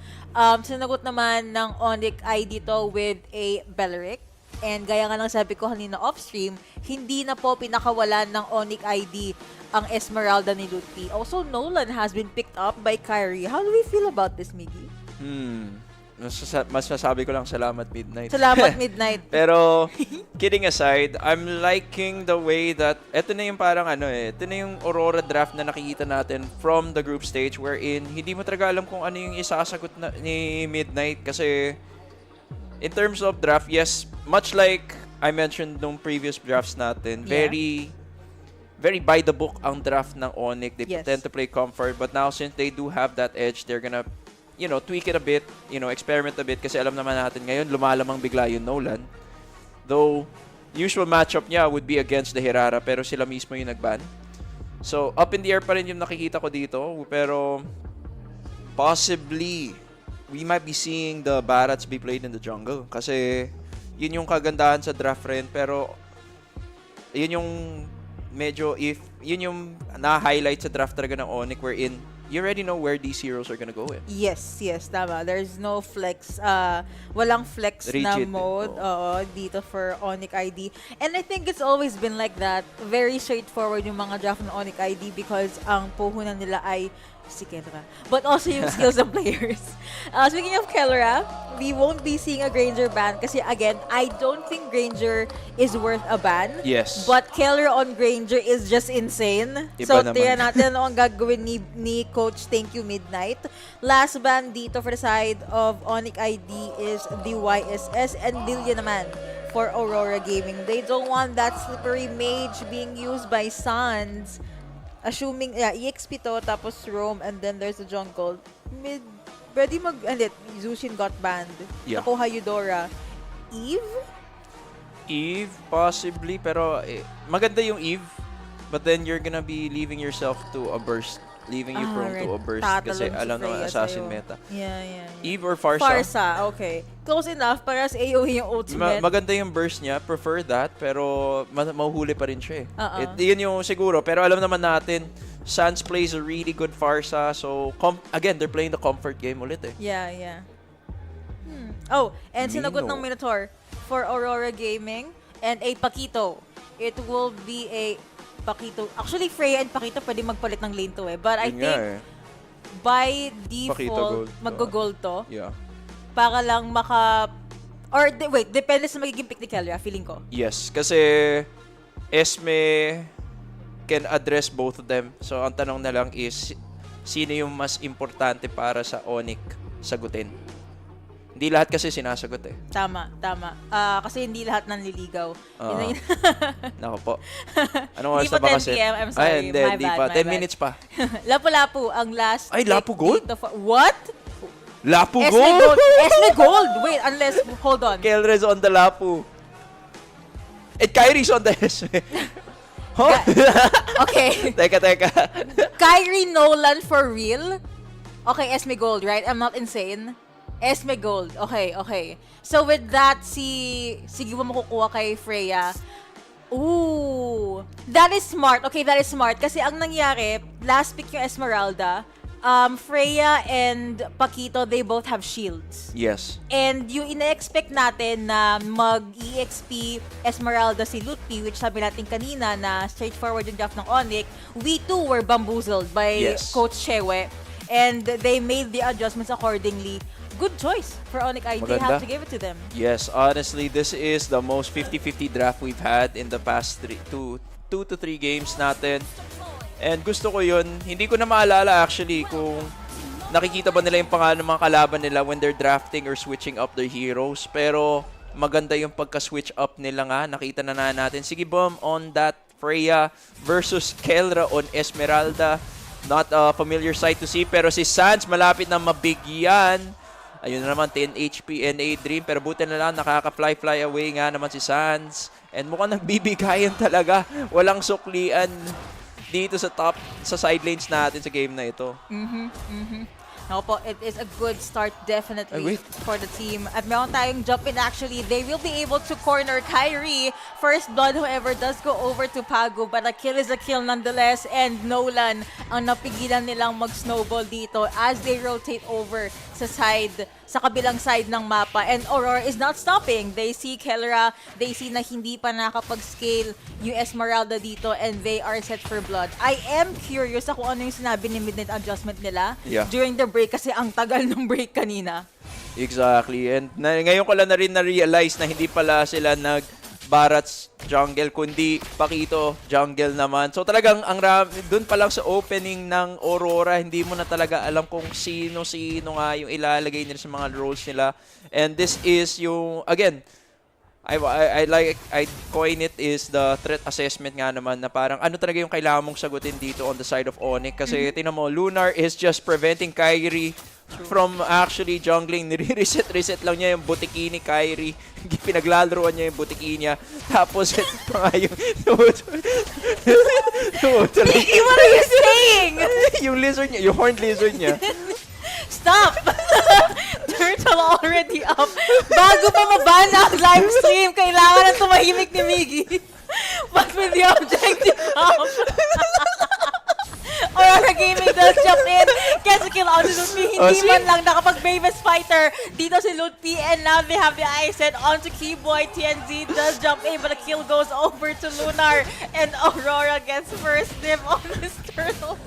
Sinagot naman ng ONIC ID to with a Beleric. And gaya nga lang sabi ko kanina off-stream, hindi na po pinakawalan ng ONIC ID ang Esmeralda ni Lutfi. Also, Nolan has been picked up by Kyrie. How do we feel about this, Miggy? Mas masabi ko lang salamat Midnight. Salamat Midnight. Pero, kidding aside, I'm liking the way that, eto na yung parang eto na yung Aurora draft na nakikita natin from the group stage wherein hindi mo talaga alam kung ano yung isasagot ni Midnight kasi in terms of draft, yes, much like I mentioned nung previous drafts natin, very by the book ang draft ng ONIC. They tend to play comfort, but now since they do have that edge, they're gonna, tweak it a bit, experiment a bit kasi alam naman natin ngayon, lumalamang bigla yung Nolan. Though, usual matchup niya would be against the Hirara, pero sila mismo yung nagban. So, up in the air pa rin yung nakikita ko dito, pero possibly we might be seeing the Barats be played in the jungle. Kasi yun yung kagandahan sa draft rin. Pero yun yung medyo yun yung na-highlight sa draft talaga ng ONIC wherein you already know where these heroes are gonna go in. Yes, tama. There's no flex. Walang flex na mode dito for ONIC ID. And I think it's always been like that. Very straightforward yung mga draft ng ONIC ID because ang puhunan nila ay si Kelra. But also yung skills of players. Speaking of Kelra, we won't be seeing a Granger ban kasi again, I don't think Granger is worth a ban. Yes. But Kelra on Granger is just insane. Iba so, naman. tiyan natin ano ang gagawin ni Coach Thank You Midnight. Last ban dito for the side of ONIC ID is the YSS and Lilia naman for Aurora Gaming. They don't want that slippery mage being used by Suns. Assuming, EXP to, tapos Rome, and then there's a jungle. Pwede Zushin got banned. Yeah. Nakuha Eudora. Eve, possibly, pero maganda yung Eve, but then you're gonna be leaving yourself to a burst. Leaving you prone to a burst kasi alam naman assassin meta. Yeah. Eve or Farsa? Farsa, okay. Close enough, para sa AoE yung ultimate. Maganda yung burst niya, prefer that, pero mahuhuli pa rin siya yun yung siguro, pero alam naman natin, Sans plays a really good Farsa, so again, they're playing the comfort game ulit Yeah. Oh, and sinagot ng Minotaur for Aurora Gaming and a Paquito. It will be a Paquito. Actually, Freya and Paquito pwede magpalit ng lane to but I think by default, mag-gold to. Yeah. Para lang depende sa magiging pick ni Kelra, feeling ko. Yes, kasi Esme can address both of them. So, ang tanong na lang is, sino yung mas importante para sa ONIC sagutin? Hindi lahat kasi sinasagot Tama. Kasi hindi lahat nanliligaw. Nako po. Anong oras na ba kasi? PM, I'm sorry. Hindi pa. 10 minutes pa. Lapu-lapu ang last. Ay, Lapu Gold? What? Lapu Gold? Esme Gold! Wait, hold on. Kelre's on the Lapu. And Kyrie's on the Esme. Huh? Okay. Teka. Kyrie Nolan for real? Okay, Esme Gold, right? I'm not insane. Esme Gold. Okay. So with that, sige mo makukuha kay Freya. Ooh. That is smart. Okay, that is smart. Kasi ang nangyari, last pick yung Esmeralda, Freya and Paquito, they both have shields. Yes. And yung ina-expect natin na mag-EXP Esmeralda si Lutfi, which sabi natin kanina na straightforward yung draft ng ONIC, we too were bamboozled by Coach Chewe. And they made the adjustments accordingly. Good choice for ONIC ID. They have to give it to them. Yes, honestly, this is the most 50-50 draft we've had in the past 2 to 3 games natin. And gusto ko yun. Hindi ko na maalala actually kung nakikita ba nila yung pangalan ng mga kalaban nila when they're drafting or switching up their heroes. Pero maganda yung pagka-switch up nila nga. Nakita na natin. Sige, Bom, on that Freya versus Kelra on Esmeralda. Not a familiar sight to see. Pero si Sans malapit na mabigyan. Ayun na naman, 10 HP NA Dream. Pero buti na lang, nakaka-fly away nga naman si Sans. And mukhang nagbibigayan talaga. Walang suklian dito sa top, sa side lanes natin sa game na ito. No po, it is a good start definitely for the team. At meron tayong jump in actually. They will be able to corner Kyrie. First blood, however, does go over to Pago. But a kill is a kill nonetheless. And Nolan ang napigilan nilang mag-snowball dito as they rotate over sa kabilang side ng mapa. And Aurora is not stopping. They see Kelra. They see na hindi pa nakapag-scale yung Esmeralda dito. And they are set for blood. I am curious kung ano yung sinabi ni Midnight Adjustment nila during the break kasi ang tagal ng break kanina. Exactly. And ngayon ko lang na rin na-realize na hindi pala sila Barats jungle, kundi Pakito jungle naman. So talagang dun pa lang sa opening ng Aurora, hindi mo na talaga alam kung sino-sino nga yung ilalagay nila sa mga roles nila. And this is yung, again, I coin it is the threat assessment nga naman na parang ano talaga yung kailangan mong sagutin dito on the side of ONIC. Kasi tingnan mo, Lunar is just preventing Kyrie from actually jungling. Nire-reset lang niya yung butiki ni Kyrie. Pinaglalaroan niya yung butiki niya. Tapos ito nga yung Mickey, what are you saying? yung lizard niya, yung horned lizard niya. Stop! Turtle already up. Bago pa mabana ang live stream, kailangan na tumahimik ni Miggy. But with the objective up. Aurora Gaming does jump in. Gets a kill on the Lutfi. Hindi man lang nakapag-Bravest Fighter. Dito si Lutfi and now they have the eye set onto Keyboy. TNZ does jump in but the kill goes over to Lunar. And Aurora gets first dib on this turtle.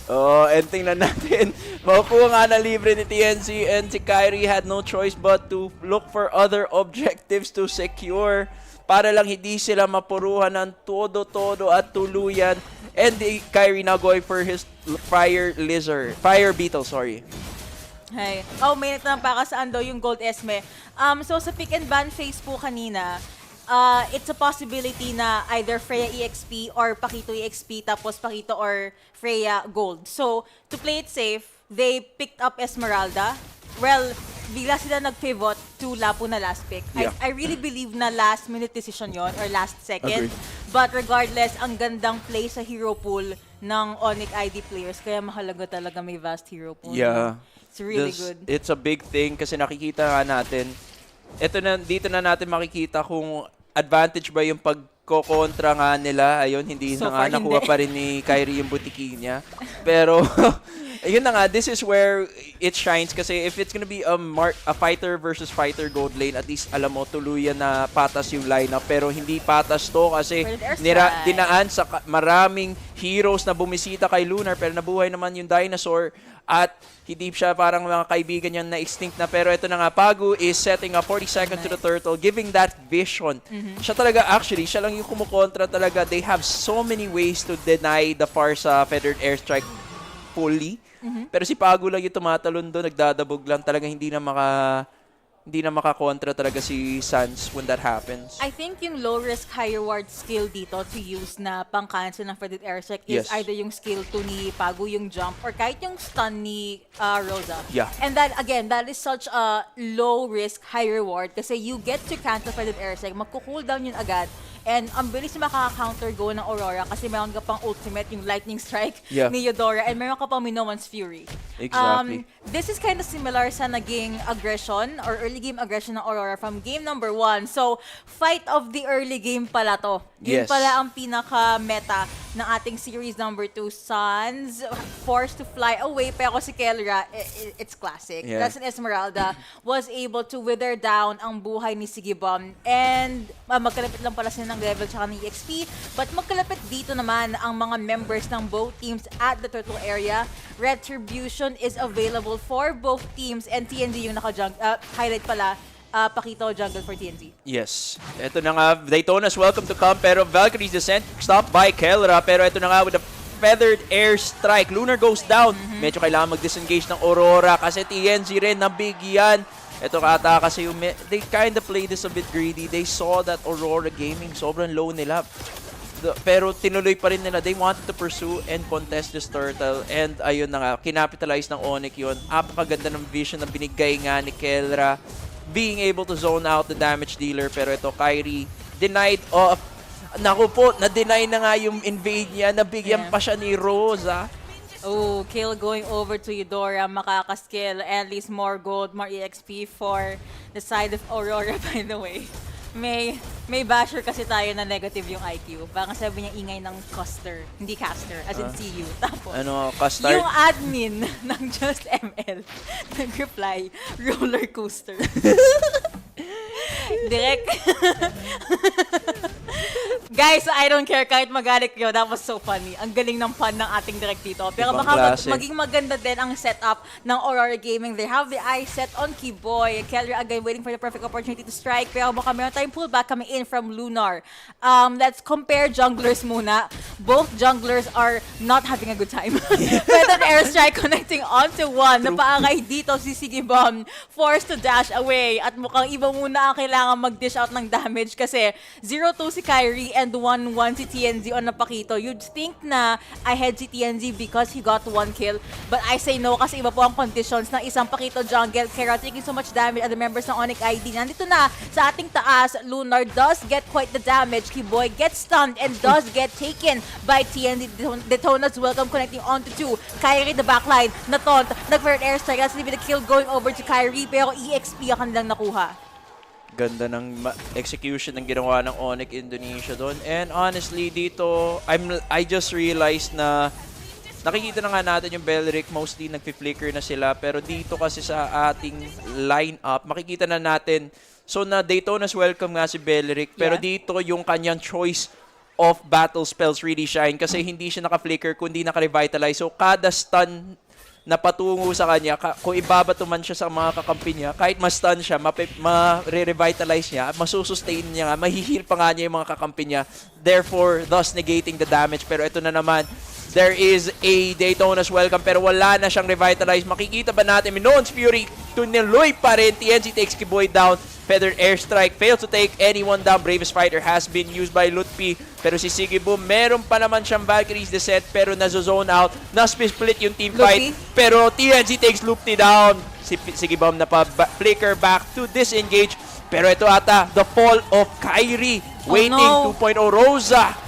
And tingnan natin, makukuha nga na libre ni TNC and si Kyrie had no choice but to look for other objectives to secure para lang hindi sila mapuruhan ng todo-todo at tuluyan. And Kyrie now going for his Fire Beetle, sorry. Hey. Oh, may nagtampakasaan daw yung Gold Esme. So sa pick and ban phase po kanina, it's a possibility na either Freya EXP or Pakito EXP tapos Pakito or Freya Gold. So, to play it safe, they picked up Esmeralda. Well, bigla sila nag-pivot to Lapu na last pick. Yeah. I really believe na last minute decision yon or last second. Agreed. But regardless, ang gandang play sa hero pool ng ONIC ID players. Kaya mahalaga talaga may vast hero pool. Yeah. It's really good. It's a big thing kasi nakikita nga natin, dito na natin makikita kung advantage ba yung pagkokontra nga nila. Ayun, hindi So na nga far, nakuha hindi. pa rin ni Kyrie yung butiki niya. Pero, ayun na nga, this is where it shines kasi if it's gonna be a fighter versus fighter gold lane, at least alam mo, tuluyan na patas yung lineup. Pero hindi patas to kasi dinaan sa maraming heroes na bumisita kay Lunar pero nabuhay naman yung dinosaur. At hindi siya parang mga kaibigan niyang na-extinct na. Pero ito na nga, Pagu is setting up 40 seconds to the turtle, giving that vision. Siya talaga, actually, siya lang yung kumukontra talaga. They have so many ways to deny the Farsa Feathered Airstrike fully. Pero si Pagu lang yung tumatalon doon, nagdadabog lang. Talaga hindi na makakontra talaga si Sans when that happens. I think yung low risk, high reward skill dito to use na pang-cancel ng Feathered Airstrike is either yung skill 2 ni Pagu, yung jump, or kahit yung stun ni Rosa. Yeah. And that, again, that is such a low risk, high reward kasi you get to cancel Feathered Airstrike, magko-cooldown yun agad. And ang bilis makaka-counter go ng Aurora kasi meron ka pang ultimate, yung Lightning Strike ni Eudora, and meron ka pang Minoan's Fury. Exactly. This is kind of similar sa naging aggression or early game aggression ng Aurora from game number 1. So, fight of the early game pala to. Yun pala ang pinaka-meta ng ating series number 2. Sans forced to fly away, pero si Kelra, it's classic. That's an Esmeralda, was able to wither down ang buhay ni Sigibom. And magkalapit lang pala sila ng level tsaka ng EXP. But magkalapit dito naman ang mga members ng both teams at the turtle area. Retribution is available for both teams, and TNZ yung highlight pala, Pakito jungle for TNZ. Yes. Ito na nga, Daytona's welcome to come, pero Valkyrie's descent stopped by Kelra, pero ito na nga with the Feathered Airstrike. Lunar goes down. Medyo kailangan mag-disengage ng Aurora kasi TNZ rin nabigyan. Ito kata kasi yung they kind of played this a bit greedy. They saw that Aurora Gaming sobrang low nila. Pero tinuloy pa rin nila. They wanted to pursue and contest this turtle. And ayun na nga, kinapitalize ng ONIC yun. Apakaganda ng vision na binigay nga ni Kelra. Being able to zone out the damage dealer. Pero ito, Kyrie, denied off. Naku po, na-deny na nga yung invade niya. Nabigyan pa siya ni Rosa. Oh, kill going over to Eudora, makakaskill, at least more gold, more EXP for the side of Aurora, by the way. May basher kasi tayo na negative yung IQ. Baka sabi niya ingay ng caster, hindi caster, as in CU. Tapos, caster? yung admin ng Just ML, nag-reply, roller coaster. Direct. Guys, I don't care kahit magalit kayo. That was so funny. Ang galing ng fun ng ating direct dito. Pero baka maging maganda din ang setup ng Aurora Gaming. They have the eye set on Keyboy. Keller again waiting for the perfect opportunity to strike. Pero baka meron tayong pullback coming in from Lunar. Let's compare junglers muna. Both junglers are not having a good time. With an airstrike connecting onto one. Napaangay dito si Sigibom. Forced to dash away. At mukhang iba muna ang kailangan mag-dish out ng damage kasi 0-2 si Kyrie and 1-1 si TNZ on Napakito. You'd think na ahead si TNZ because he got 1 kill. But I say no kasi iba po ang conditions ng isang Pakito jungle. Kera taking so much damage at the members ng ONIC ID. Nandito na sa ating taas. Lunar does get quite the damage. Keyboy gets stunned and does get taken by TNZ. Detona's welcome connecting onto 2. Kyrie the backline. Nataunt. Nag-first airstrike. That's the kill going over to Kyrie. Pero EXP ang kanilang nakuha. Ganda ng execution ng ginawa ng ONIC Indonesia doon. And honestly, dito, I just realized na nakikita na nga natin yung Belric, mostly nagpi-flicker na sila. Pero dito kasi sa ating lineup, makikita na natin. So na Daytona's welcome nga si Belric. Pero dito yung kanyang choice of battle spells really shine. Kasi hindi siya naka-flicker, kundi naka-revitalize. So kada stun na patungo sa kanya, kung ibabato man siya sa mga kakampi niya, kahit ma-stun siya, ma-revitalize niya, masusustain niya nga, mahihil pa nga niya yung mga kakampi niya, therefore, thus negating the damage. Pero ito na naman, there is a Daytona's welcome, pero wala na siyang revitalize. Makikita ba natin, Minon's Fury, tuloy pa rin, TNC takes Keyboy down, Feathered Airstrike, fails to take anyone down. Bravest Fighter has been used by Lutpi. Pero si Sigibum, meron pa naman siyang Valkyrie's Descent, pero na-zone out. Na-split yung team fight. Pero TNC takes Lutpi down. Si Sigibum na pa-flicker back to disengage. Pero ito ata, the fall of Kyrie. Waiting, 2.0 Rosa.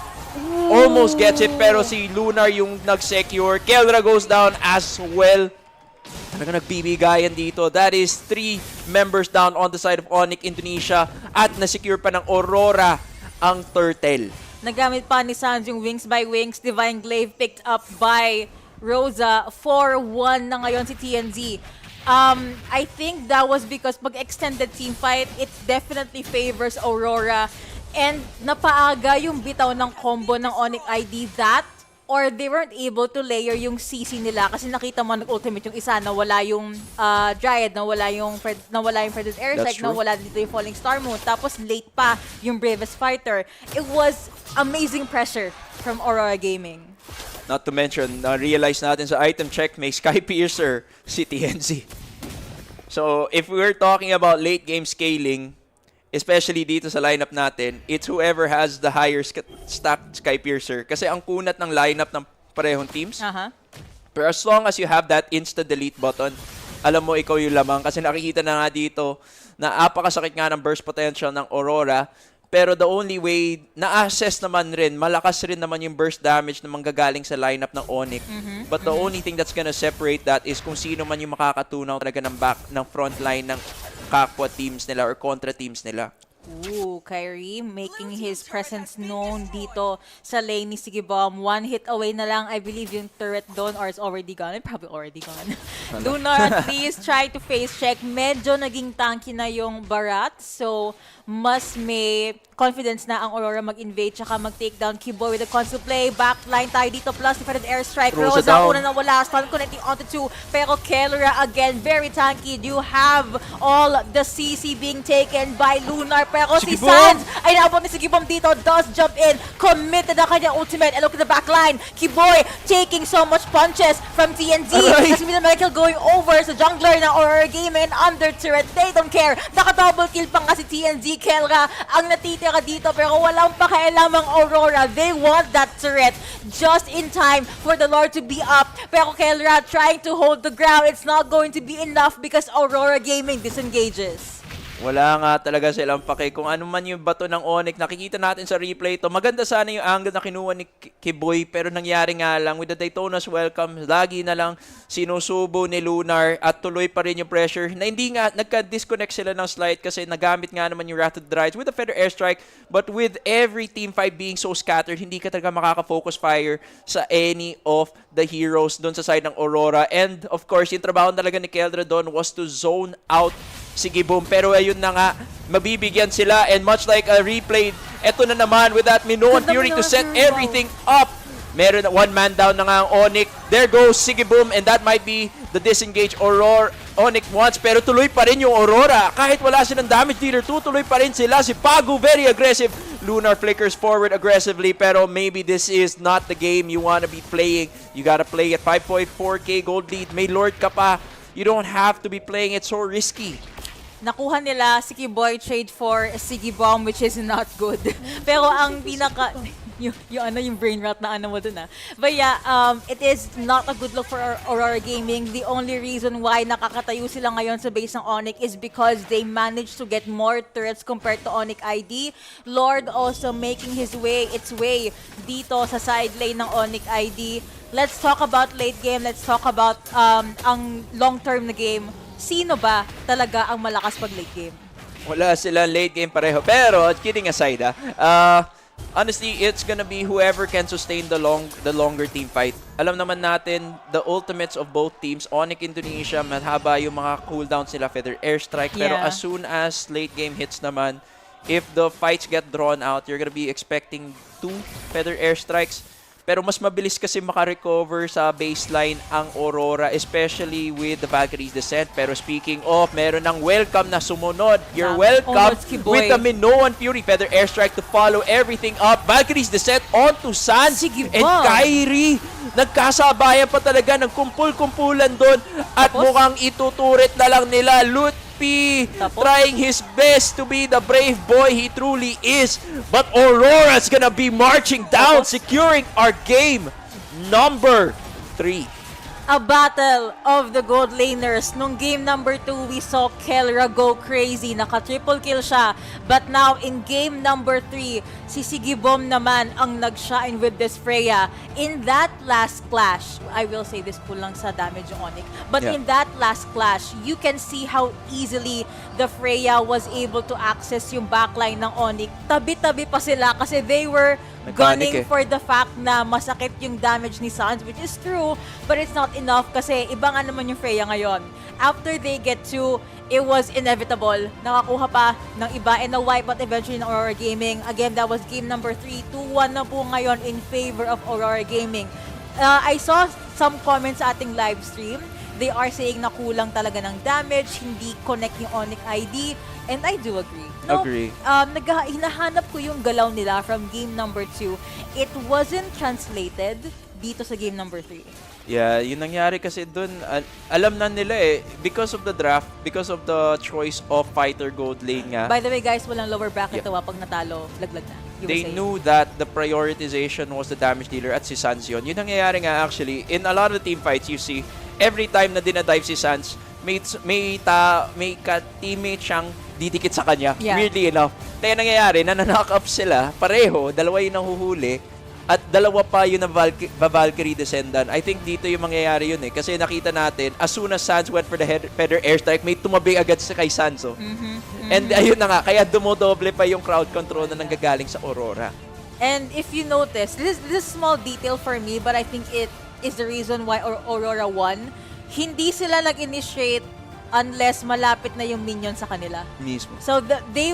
Almost gets it, pero si Lunar yung nag-secure. Kelra goes down as well. Talaga nagbibigayan dito. That is 3 members down on the side of ONIC Indonesia at na-secure pa ng Aurora ang turtle. Nagamit pa ni Sans yung Wings by Wings. Divine Glaive picked up by Rosa. 4-1 na ngayon si TNZ. I think that was because pag extended team fight, it definitely favors Aurora. And napaaga yung bitaw ng combo ng ONIC ID that or they weren't able to layer yung CC nila kasi nakita mo nag-ultimate yung isa na wala yung Dryad, na wala yung Fred's Airstrike, na wala dito yung Falling Star Moon. Tapos late pa yung Bravest Fighter. It was amazing pressure from Aurora Gaming. Not to mention, na-realize natin sa item check, may Sky Piercer si TNZ. So, if we're talking about late game scaling, especially dito sa lineup natin, it's whoever has the higher stacked Sky Piercer. Kasi ang kunat ng lineup ng parehong teams. Pero as long as you have that insta-delete button, alam mo ikaw yung lamang. Kasi nakikita na nga dito na apakasakit nga ng burst potential ng Aurora. Pero the only way, na-assess naman rin, malakas rin naman yung burst damage na manggagaling sa lineup ng ONIC. But the only thing that's gonna separate that is kung sino man yung makakatunaw talaga ng front line ng kapwa teams nila or contra teams nila. Ooh, Kyrie making his presence known dito sa lane ni Sigibom. 1 hit away na lang, I believe, yung turret doon, or it's already gone. Probably already gone. Lunar, please try to face check. Medyo naging tanky na yung Barat, so mas may confidence na ang Aurora mag-invade tsaka mag-take down Keyboy with a console play. Backline tayo dito plus defended airstrike. Rosa una na wala. Stun connecting onto 2. Pero Kelra again, very tanky. You have all the CC being taken by Lunar. Pero si Sans ay naabot ni Sigibom dito, does jump in, committed na kanya ultimate, and look at the backline, Kiboy taking so much punches from TNZ, as Middle going over sa jungler ng Aurora Gaming under turret, they don't care, naka-double kill pa nga si TNZ, Kelra ang natitira dito, pero walang pakialamang Aurora, they want that turret, just in time for the Lord to be up, pero Kelra trying to hold the ground, it's not going to be enough because Aurora Gaming disengages. Wala nga talaga silang pake kung ano man yung bato ng ONIC. Nakikita natin sa replay to. Maganda sana yung angle na kinuha ni Kiboy pero nangyari nga lang with the Daytona's welcome. Lagi na lang sinusubo ni Lunar at tuloy pa rin yung pressure na hindi nga nagka-disconnect sila ng slide kasi nagamit nga naman yung Wrath of the Rides with the Feather Airstrike. But with every team fight being so scattered, hindi ka talaga makaka-focus fire sa any of the heroes doon sa side ng Aurora. And of course, yung trabaho talaga ni Keldra doon was to zone out Sige boom, pero ayun na nga, mabibigyan sila and much like a replay, eto na naman with that Minoan Fury to set everything up. Meron one man down na nga ang ONIC. There goes Sige boom and that might be the disengage Aurora ONIC once pero tuloy pa rin yung Aurora. Kahit wala silang damage dealer, tutuloy pa rin sila. Si Pagu very aggressive. Lunar flickers forward aggressively pero maybe this is not the game you want to be playing. You gotta play at 5.4k gold lead. May Lord ka pa. You don't have to be playing it so risky. Nakuha nila si Kiboy trade for Sige Bomb which is not good. Pero ang pinaka yung brain rot na ano mo dun But yeah, it is not a good look for Aurora Gaming. The only reason why nakakatayo sila ngayon sa base ng ONIC is because they managed to get more turrets compared to ONIC ID. Lord also making its way dito sa side lane ng ONIC ID. Let's talk about late game. Let's talk about ang long-term na game. Sino ba talaga ang malakas pag late game? Wala sila late game pareho. Pero, kidding aside honestly, it's gonna be whoever can sustain the longer team fight. Alam naman natin, the ultimates of both teams, ONIC Indonesia, mahaba yung mga cooldowns nila, Feather Airstrike. Pero as soon as late game hits naman, if the fights get drawn out, you're gonna be expecting 2 Feather Airstrikes. Pero mas mabilis kasi makarecover sa baseline ang Aurora, especially with the Valkyrie's Descent. Pero speaking of, meron ng welcome na sumunod. You're welcome with the Minoan Fury. Feather Airstrike to follow everything up. Valkyrie's Descent onto Sans. And Kyrie, nagkasabayan pa talaga ng kumpul-kumpulan doon. At mukhang ituturit na lang nila. Trying his best to be the brave boy he truly is. But Aurora's gonna be marching down, securing our game number 3. A battle of the gold laners. Nung game number 2, we saw Kelra go crazy. Naka-triple kill siya. But now, in game number 3, si Sigibom naman ang nag-shine with this Freya. In that last clash, I will say this po lang sa damage yung ONIC. But in that last clash, you can see how easily the Freya was able to access yung backline ng ONIC. Tabi-tabi pa sila kasi they were gunning for the fact na masakit yung damage ni Sans, which is true, but it's not enough kasi iba nga naman yung Freya ngayon. After they get 2, it was inevitable. Nakakuha pa ng iba and a wipeout eventually ng Aurora Gaming. Again, that was game number 3. 2-1 na po ngayon in favor of Aurora Gaming. I saw some comments sa ating live stream. They are saying na kulang talaga ng damage, hindi connect yung ONIC ID, and I do agree. No, agree. Hinahanap ko yung galaw nila from game number 2. It wasn't translated dito sa game number 3. Yeah, yung nangyari kasi dun, alam na nila because of the draft, because of the choice of fighter gold lane nga. By the way guys, walang lower bracket to pag natalo, laglag na. They knew that the prioritization was the damage dealer at si Sans yun. Yun nangyayari nga actually, in a lot of the team fights you see, every time na dinadive si Sans, may ka-teammate siyang didikit sa kanya. Weirdly enough. Kaya nangyayari, knock up sila, pareho, dalawa yung nahuhuli, at dalawa pa yung Valkyrie Descendant. I think dito yung mangyayari yun kasi nakita natin, as soon as Sans went for the Feather Airstrike, may tumabi agad sa kay Sans. And ayun na nga, kaya dumodoble pa yung crowd control na nanggagaling sa Aurora. And if you notice, this is a small detail for me, but I think it is the reason why Aurora won. Hindi sila nag-initiate unless malapit na yung minion sa kanila. Mismo. So they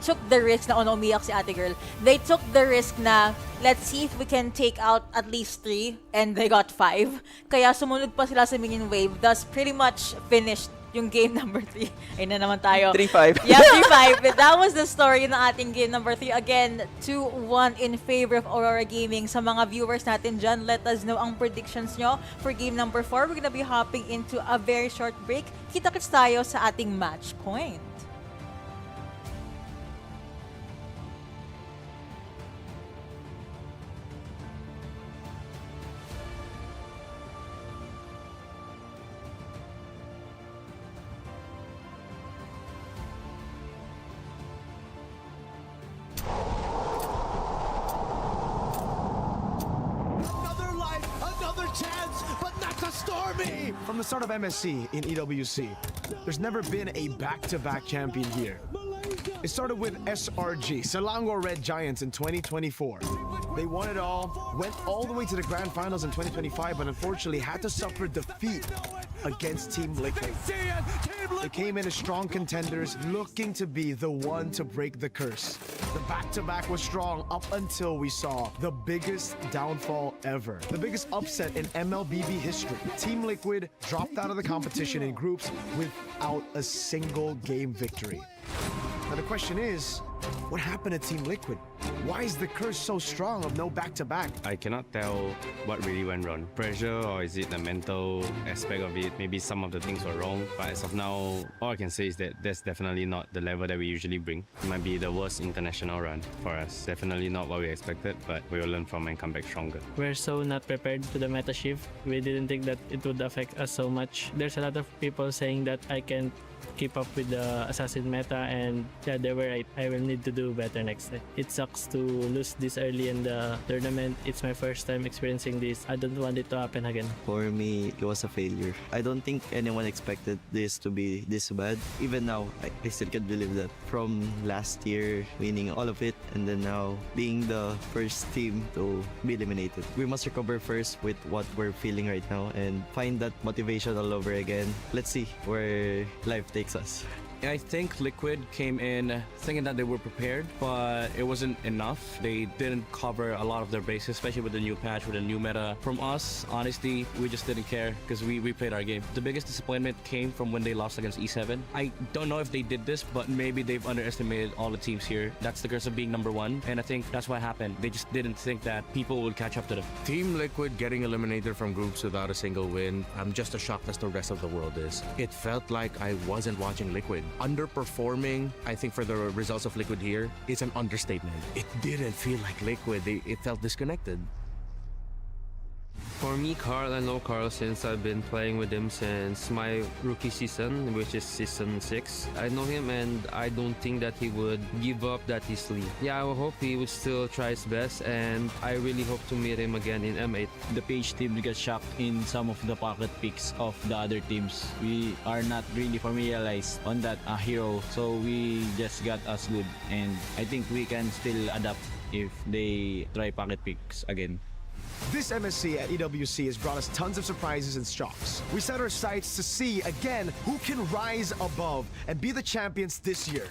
took the risk na umiyak si ate girl. They took the risk na let's see if we can take out at least 3 and they got 5. Kaya sumunod pa sila sa minion wave, thus pretty much finished yung game number 3. Ayun na naman tayo. 3-5. Yeah, 3-5. But that was the story ng ating game number 3. Again, 2-1 in favor of Aurora Gaming. Sa mga viewers natin dyan, let us know ang predictions nyo for game number 4. We're gonna be hopping into a very short break. Kita-kits tayo sa ating match point. From the start of MSC in EWC, there's never been a back-to-back champion here. It started with SRG, Selangor Red Giants in 2024. They won it all, went all the way to the grand finals in 2025, but unfortunately had to suffer defeat against Team Liquid. They came in as strong contenders, looking to be the one to break the curse. The back-to-back was strong up until we saw the biggest downfall ever. The biggest upset in MLBB history. Team Liquid dropped out of the competition in groups without a single game victory. Now the question is, what happened to Team Liquid? Why is the curse so strong of no back-to-back? I cannot tell what really went wrong. Pressure, or is it the mental aspect of it? Maybe some of the things were wrong. But as of now, all I can say is that that's definitely not the level that we usually bring. It might be the worst international run for us. Definitely not what we expected, but we will learn from and come back stronger. We're so not prepared to the meta shift. We didn't think that it would affect us so much. There's a lot of people saying that I can't keep up with the assassin meta, and yeah, they were right. I will need to do better next time. It sucks to lose this early in the tournament. It's my first time experiencing this. I don't want it to happen again. For me, it was a failure. I don't think anyone expected this to be this bad. Even now, I still can't believe that. From last year, winning all of it, and then now being the first team to be eliminated. We must recover first with what we're feeling right now and find that motivation all over again. Let's see where life takes us. I think Liquid came in thinking that they were prepared, but it wasn't enough. They didn't cover a lot of their bases, especially with the new patch, with the new meta. From us, honestly, we just didn't care because we played our game. The biggest disappointment came from when they lost against E7. I don't know if they did this, but maybe they've underestimated all the teams here. That's the curse of being number one, and I think that's what happened. They just didn't think that people would catch up to them. Team Liquid getting eliminated from groups without a single win, I'm just as shocked as the rest of the world is. It felt like I wasn't watching Liquid. Underperforming, I think, for the results of Liquid here is an understatement. It didn't feel like Liquid. It felt disconnected. For me, Carl, I know Carl since I've been playing with him since my rookie season, which is season 6. I know him and I don't think that he would give up that easily. Yeah, I hope he would still try his best, and I really hope to meet him again in M8. The PH team got shocked in some of the pocket picks of the other teams. We are not really familiarized on that hero, so we just got us good, and I think we can still adapt if they try pocket picks again. This MSC at EWC has brought us tons of surprises and shocks. We set our sights to see, again, who can rise above and be the champions this year.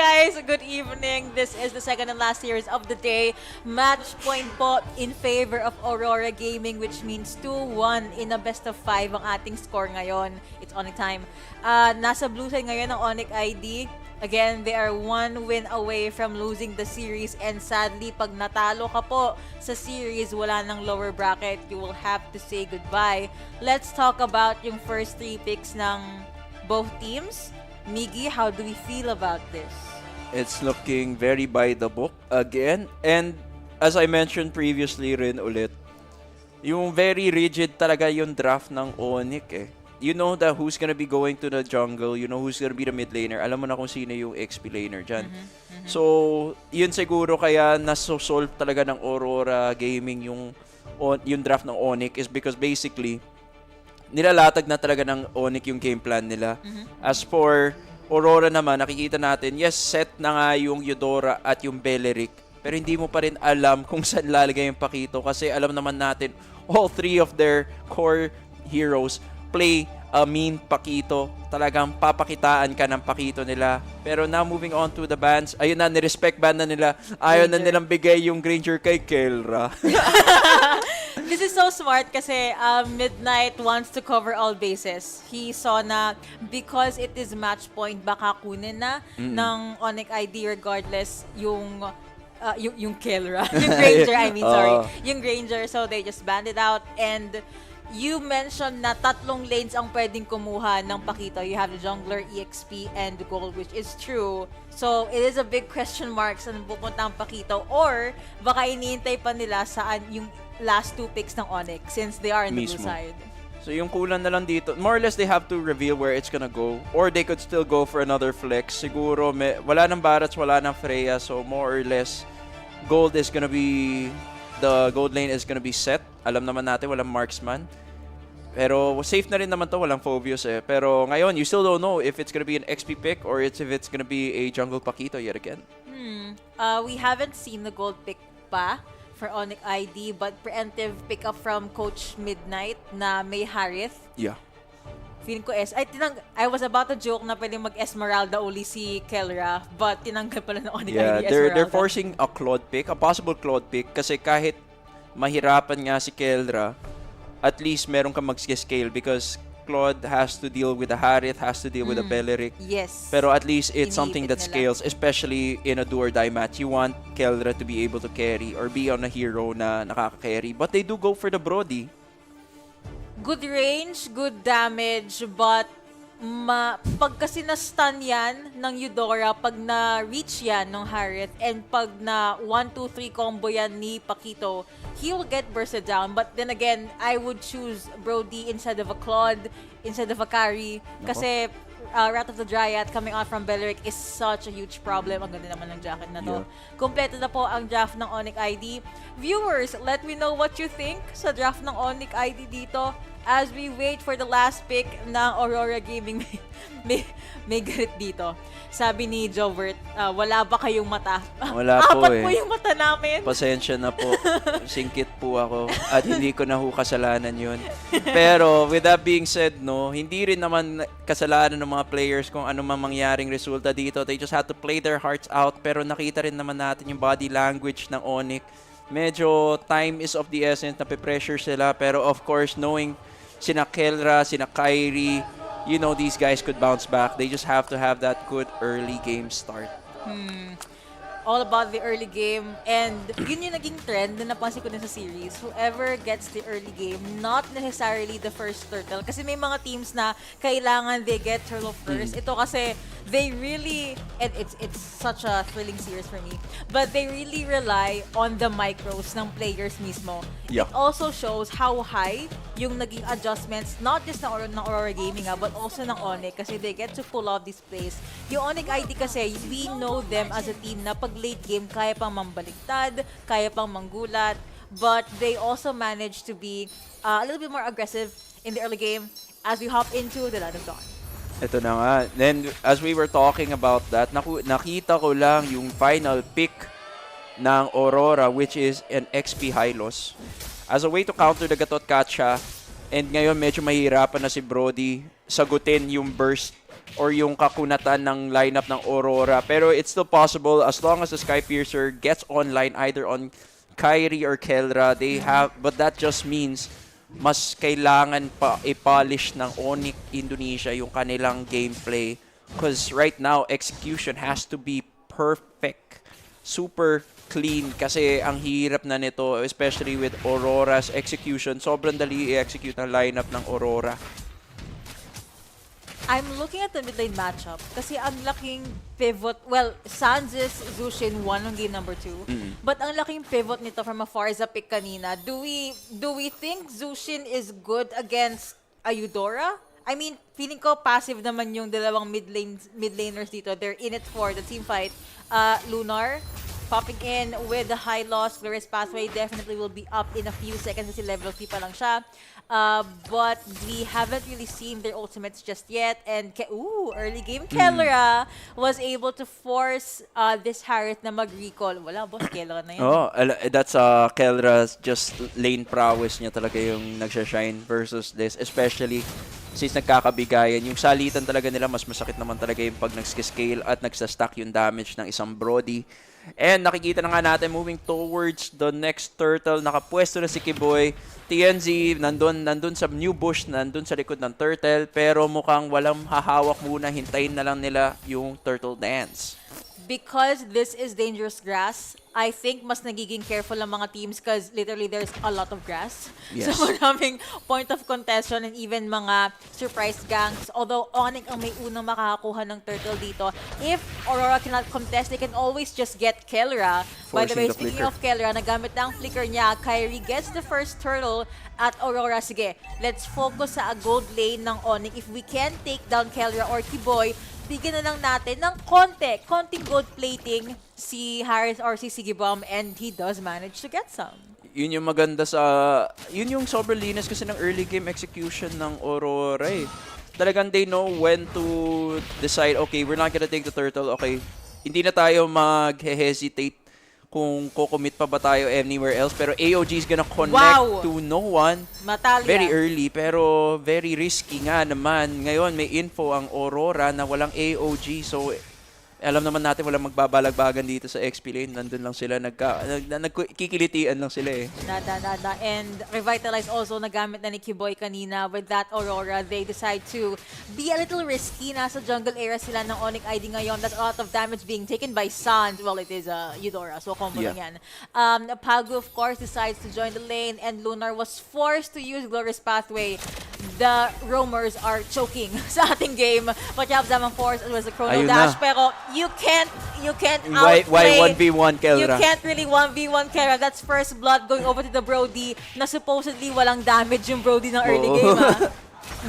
guys, good evening. This is the second and last series of the day. Match point po in favor of Aurora Gaming, which means 2-1 in a best of 5 ang ating score ngayon. It's ONIC time. Nasa blue side ngayon ng ONIC ID. Again, they are 1 win away from losing the series, and sadly, pag natalo ka po sa series, wala nang lower bracket, you will have to say goodbye. Let's talk about yung first 3 picks ng both teams. Miggy, how do we feel about this? It's looking very by the book again. And as I mentioned previously rin ulit, yung very rigid talaga yung draft ng ONIC eh. You know that who's gonna be going to the jungle, you know who's gonna be the mid laner, alam mo na kung sino yung XP laner dyan. So, yun siguro kaya nasosolve talaga ng Aurora Gaming yung draft ng ONIC is because basically, nilalatag na talaga ng ONIC yung game plan nila. As for Aurora naman, nakikita natin, yes, set na nga yung Eudora at yung Beleric, pero hindi mo pa rin alam kung saan lalagay yung Pakito kasi alam naman natin, all 3 of their core heroes play a mean Pakito. Talagang papakitaan ka ng Pakito nila. Pero now moving on to the bans, ayun na, ni-respect ban na nila. Ayaw na nilang bigay yung Granger kay Kelra. This is so smart kasi Midnight wants to cover all bases. He saw na because it is match point, baka kunin na ng ONIC ID regardless yung Kelra. Yung Granger, I mean, sorry. Yung Granger, so they just banned it out. And you mentioned na 3 lanes ang pwedeng kumuha ng Pakito. You have the jungler, EXP, and the gold, which is true. So, it is a big question mark saan pupunta ang Pakito. Or, baka iniintay pa nila saan yung last 2 picks ng ONIC since they are in the blue side. So, yung kulang na lang dito, more or less they have to reveal where it's gonna go. Or they could still go for another flex. Siguro, wala ng Barats, wala ng Freya. So, more or less, gold is gonna be, the gold lane is gonna be set. Alam naman natin, walang marksman. Pero safe na rin naman to, walang Phobius eh. Pero ngayon, you still don't know if it's gonna be an XP pick or if it's gonna be a jungle Pakito yet again. We haven't seen the gold pick pa for ONIC ID, but preemptive pick up from Coach Midnight na may Harith. Yeah. Feeling ko I was about to joke na pwedeng mag-Esmeralda uli si Kelra, but tinanggal pala ng ONIC ID Esmeralda. They're forcing a Claude pick, a possible Claude pick, kasi kahit mahirapan nga si Kelra, at least meron kang mag-scale because Claude has to deal with the Harith, has to deal with the Beleric. Yes. Pero at least it's something that scales, especially in a do or die match. You want Kelra to be able to carry or be on a hero na nakaka-carry. But they do go for the Brody. Good range, good damage, but pag kasi na-stun yan ng Eudora, pag na-reach yan ng Harith, and pag na 1-2-3 combo yan ni Pakito, he will get bursted down. But then again, I would choose Brody instead of a Claude, instead of a carry. Kasi Wrath of the Dryad coming out from Beleric is such a huge problem. Ang ganda naman ng jacket na to. Kompleto na po ang draft ng ONIC ID. Viewers, let me know what you think sa draft ng ONIC ID dito. As we wait for the last pick ng Aurora Gaming, may galit dito. Sabi ni Jovert, wala ba kayong mata? Wala po Apat po yung mata namin. Pasensya na po. Singkit po ako. At hindi ko na kasalanan yun. Pero with that being said, no, hindi rin naman kasalanan ng mga players kung ano mang mangyaring resulta dito. They just had to play their hearts out. Pero nakita rin naman natin yung body language ng ONIC. Medyo time is of the essence, nape-pressure sila. Pero of course, knowing sina Kelra, sina Kyrie, you know these guys could bounce back. They just have to have that good early game start. All about the early game, and yun yung naging trend na napansin ko din sa series. Whoever gets the early game, not necessarily the first turtle. Kasi may mga teams na kailangan they get turtle first. Ito kasi they really, and it's such a thrilling series for me, but they really rely on the micros ng players mismo. Yeah. It also shows how high yung naging adjustments, not just ng Aurora Gaming but also ng ONIC, kasi they get to pull off these plays. Yung ONIC ID kasi, we know them as a team na pag late game, kaya pang mambaliktad, kaya pang manggulat, but they also manage to be a little bit more aggressive in the early game as we hop into the Land of Dawn. Ito na nga. Then, as we were talking about that, nakita ko lang yung final pick ng Aurora, which is an XP Hylos. As a way to counter the Gatot Kacha, and ngayon medyo mahirapan na si Brody sagutin yung burst or yung kakunatan ng lineup ng Aurora. Pero it's still possible as long as the Skypiercer gets online either on Kyrie or Kelra. But that just means mas kailangan pa i-polish ng ONIC Indonesia yung kanilang gameplay. Because right now, execution has to be perfect. Super clean kasi ang hirap na nito, especially with Aurora's execution. Sobrang dali i-execute ang lineup ng Aurora. I'm looking at the mid lane matchup kasi ang laking pivot. Well, Sans is Zushin 1 ng game number 2. But ang laking pivot nito from a Farza pick kanina. Do we think Zushin is good against a Eudora? I mean, feeling ko passive naman yung dalawang mid laners dito. They're in it for the team fight. Lunar popping in with the high loss. Glorious Pathway definitely will be up in a few seconds kasi level 3 pa lang siya. But we haven't really seen their ultimates just yet. And early game, Kelra was able to force this Harith na mag-recall. Wala, boss, Kelra na yun. Oh, that's Kelra's just lane prowess niya talaga yung nagsashine versus this. Especially since nagkakabigayan. Yung salitan talaga nila, mas masakit naman talaga yung pag nagscale at nagsastack yung damage ng isang Brody. And nakikita na nga natin moving towards the next turtle. Nakapwesto na si Kiboy. TNZ, nandun sa new bush, nandun sa likod ng turtle. Pero mukhang walang hahawak muna. Hintayin na lang nila yung turtle dance. Because this is dangerous grass, I think mas nagiging careful ang mga teams because literally there's a lot of grass. Yes. So maraming point of contention and even mga surprise ganks. Although ONIC ang may unang makakakuha ng turtle dito. If Aurora cannot contest, they can always just get Kelra. By the way, speaking of Kelra, nagamit na ang flicker niya. Kyrie gets the first turtle at Aurora. Sige, let's focus sa gold lane ng ONIC. If we can take down Kelra or Kiboy, bigyan na lang natin ng konting gold plating si Harris or si Sigibom, and he does manage to get some. Yun yung maganda yun yung sobrang linis kasi ng early game execution ng Aurora eh. Talagang they know when to decide, okay, we're not gonna take the turtle, okay, hindi na tayo mag-hesitate kung kukumit pa ba tayo anywhere else. Pero AOG is gonna connect to no one. Matalia. Very early, pero very risky nga naman. Ngayon, may info ang Aurora na walang AOG. So, alam naman natin walang magbabalagbagan dito sa XP lane. Nandun lang sila, nagkikilitian lang sila eh. Nada. And Revitalize also nagamit na ni Kiboy kanina. With that Aurora, they decide to be a little risky. Nasa jungle area sila ng ONIC ID ngayon. That's a lot of damage being taken by Sans. Well, it is Eudora, so combo lang yan. Pagu, of course, decides to join the lane, and Lunar was forced to use Glorious Pathway. The roamers are choking sa ating game. But you have Zaman Force, it was a Chrono Dash, pero you can't outplay. Why 1v1 Kelra? You can't really 1v1 Kelra. That's first blood going over to the Brody na supposedly walang damage yung Brody ng early game.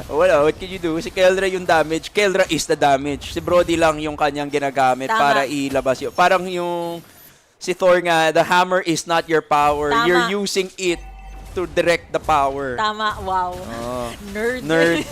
Wala, what can you do? Si Kelra yung damage. Kelra is the damage. Si Brody lang yung kanyang ginagamit para ilabas yun. Parang yung si Thor nga, the hammer is not your power. You're using it to direct the power. Tama, wow. Nerd.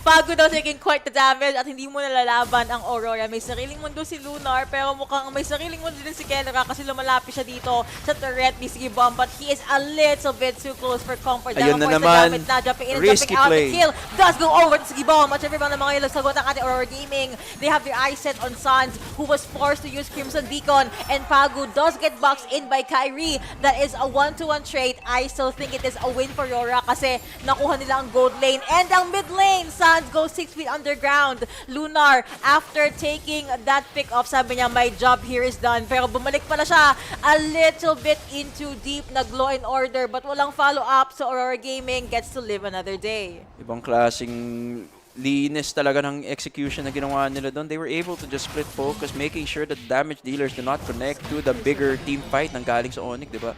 Pago daw taking quite the damage at hindi mo nalalaban ang Aurora. May sariling mundo si Lunar, pero mukhang may sariling mundo din si Kelra kasi lumalapit siya dito sa turret ni Sigibom, but he is a little bit too close for comfort. Ayun na naman, jumping in and risky jumping out. play. The kill does go over to Sigibom at everyone ng mga ilang sagot ang ating Aurora Gaming. They have their eyes set on Sans, who was forced to use Crimson Beacon, and Pagu does get boxed in by Kyrie. That is a 1-to-1 trade. I still think it is a win for Aurora kasi nakuha nila ang gold lane and ang mid lane. Sans goes 6 feet underground. Lunar, after taking that pick off, sabi niya, my job here is done. Pero bumalik pala siya a little bit into deep, nag-Law and Order, but walang follow-up, so Aurora Gaming gets to live another day. Ibang klaseng linis talaga ng execution na ginawa nila doon. They were able to just split focus, making sure that damage dealers do not connect to the bigger team fight ng galing sa ONIC, di ba?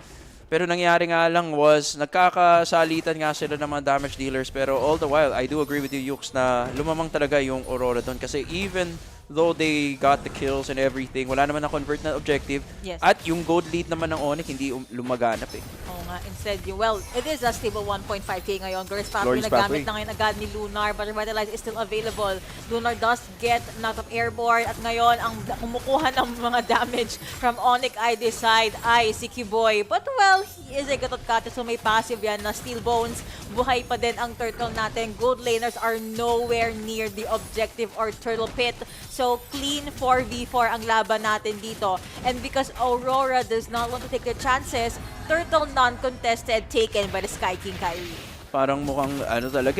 Pero nangyari nga lang was, nagkakasalitan nga sila ng mga damage dealers. Pero all the while, I do agree with you, Yux, na lumamang talaga yung Aurora doon. Kasi even though they got the kills and everything, wala naman na-convert na objective. Yes. At yung gold lead naman ng ONIC, hindi lumaganap eh. Oo nga. nga. Instead, it is a stable 1.5k ngayon. Glorious Pathway Glorious nagamit Pathway. na ngayon agad ni Lunar, but Revitalize is still available. Lunar does get knocked off airborne, at ngayon, ang kumukuha ng mga damage from ONIC ID side ay si Kiboy. But well, he is a gatot kate, so may passive yan na Steel Bones. Buhay pa din ang turtle natin. Gold laners are nowhere near the objective or turtle pit. So, clean 4v4 ang laban natin dito. And because Aurora does not want to take their chances, turtle non-contested taken by the Sky King Kyrie. Parang mukhang talaga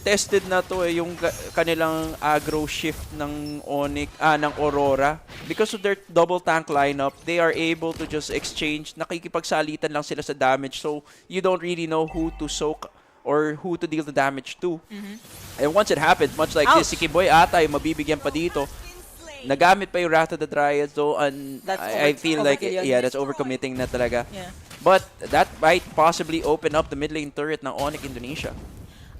tested na to yung kanilang aggro shift ng ONIC, ng Aurora. Because of their double tank lineup, they are able to just exchange, nakikipagsalitan lang sila sa damage, so you don't really know who to soak or who to deal the damage to. And once it happens, much like this, si Kiboy ata yung mabibigyan pa dito. Nagamit pa yung Wrath of the Dryad, so I feel like, that's overcommitting na talaga. Yeah. But that might possibly open up the mid lane turret ng ONIC Indonesia.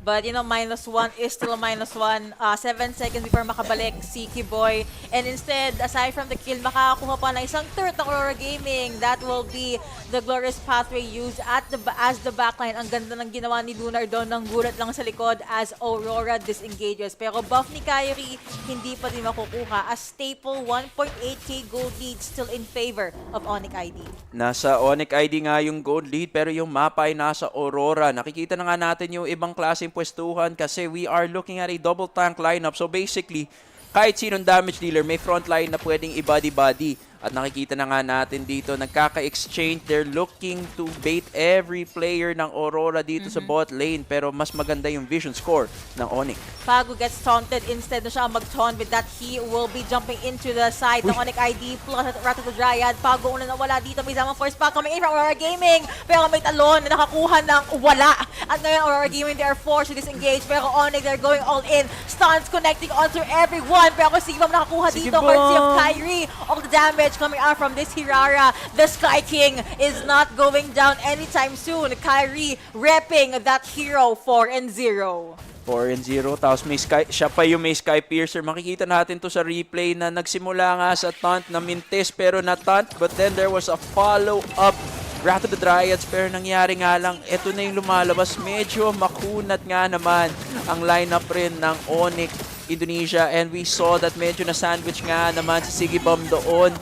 But, -1 is still a -1. 7 seconds before makabalik si Kiboy. And instead, aside from the kill, makakakuha pa ng isang turret ng Aurora Gaming. That will be the Glorious Pathway used as the backline. Ang ganda ng ginawa ni Lunar doon, ng gulat lang sa likod as Aurora disengages. Pero buff ni Kyrie, hindi pa din makukuha. A staple 1.8k gold lead still in favor of ONIC ID. Nasa ONIC ID nga yung gold lead, pero yung mapa ay nasa Aurora. Nakikita na nga natin yung ibang klaseng pwestuhan kasi we are looking at a double tank lineup. So basically, kahit sinong damage dealer, may front line na pwedeng i-body-body. At nakikita na nga natin dito, nagkaka-exchange. They're looking to bait every player ng Aurora dito sa bot lane. Pero mas maganda yung vision score ng ONIC. Pago gets taunted. Instead na siya mag-taunt with that, he will be jumping into the side ng ONIC ID plus Wrath of the Dryad. Pago una na wala dito. May zamang force pack coming in from Aurora Gaming. Pero may talon na nakakuha ng wala. At ngayon, Aurora Gaming, they are forced to disengage. Pero ONIC, they're going all in. Stuns connecting onto everyone. Pero si Bam nakakuha dito. Courtesy of Kyrie. All the damage coming out from this Hirara. The Sky King is not going down anytime soon. Kyrie repping that hero 4-0. 4-0, tapos siya pa yung may Sky Piercer. Makikita natin to sa replay na nagsimula nga sa taunt na mintes pero na-taunt, but then there was a follow-up Wrath of the Dryads, pero nangyari nga lang, eto na yung lumalabas. Medyo makunat nga naman ang lineup rin ng ONIC Indonesia, and we saw that medyo na-sandwich nga naman si Sigibam doon.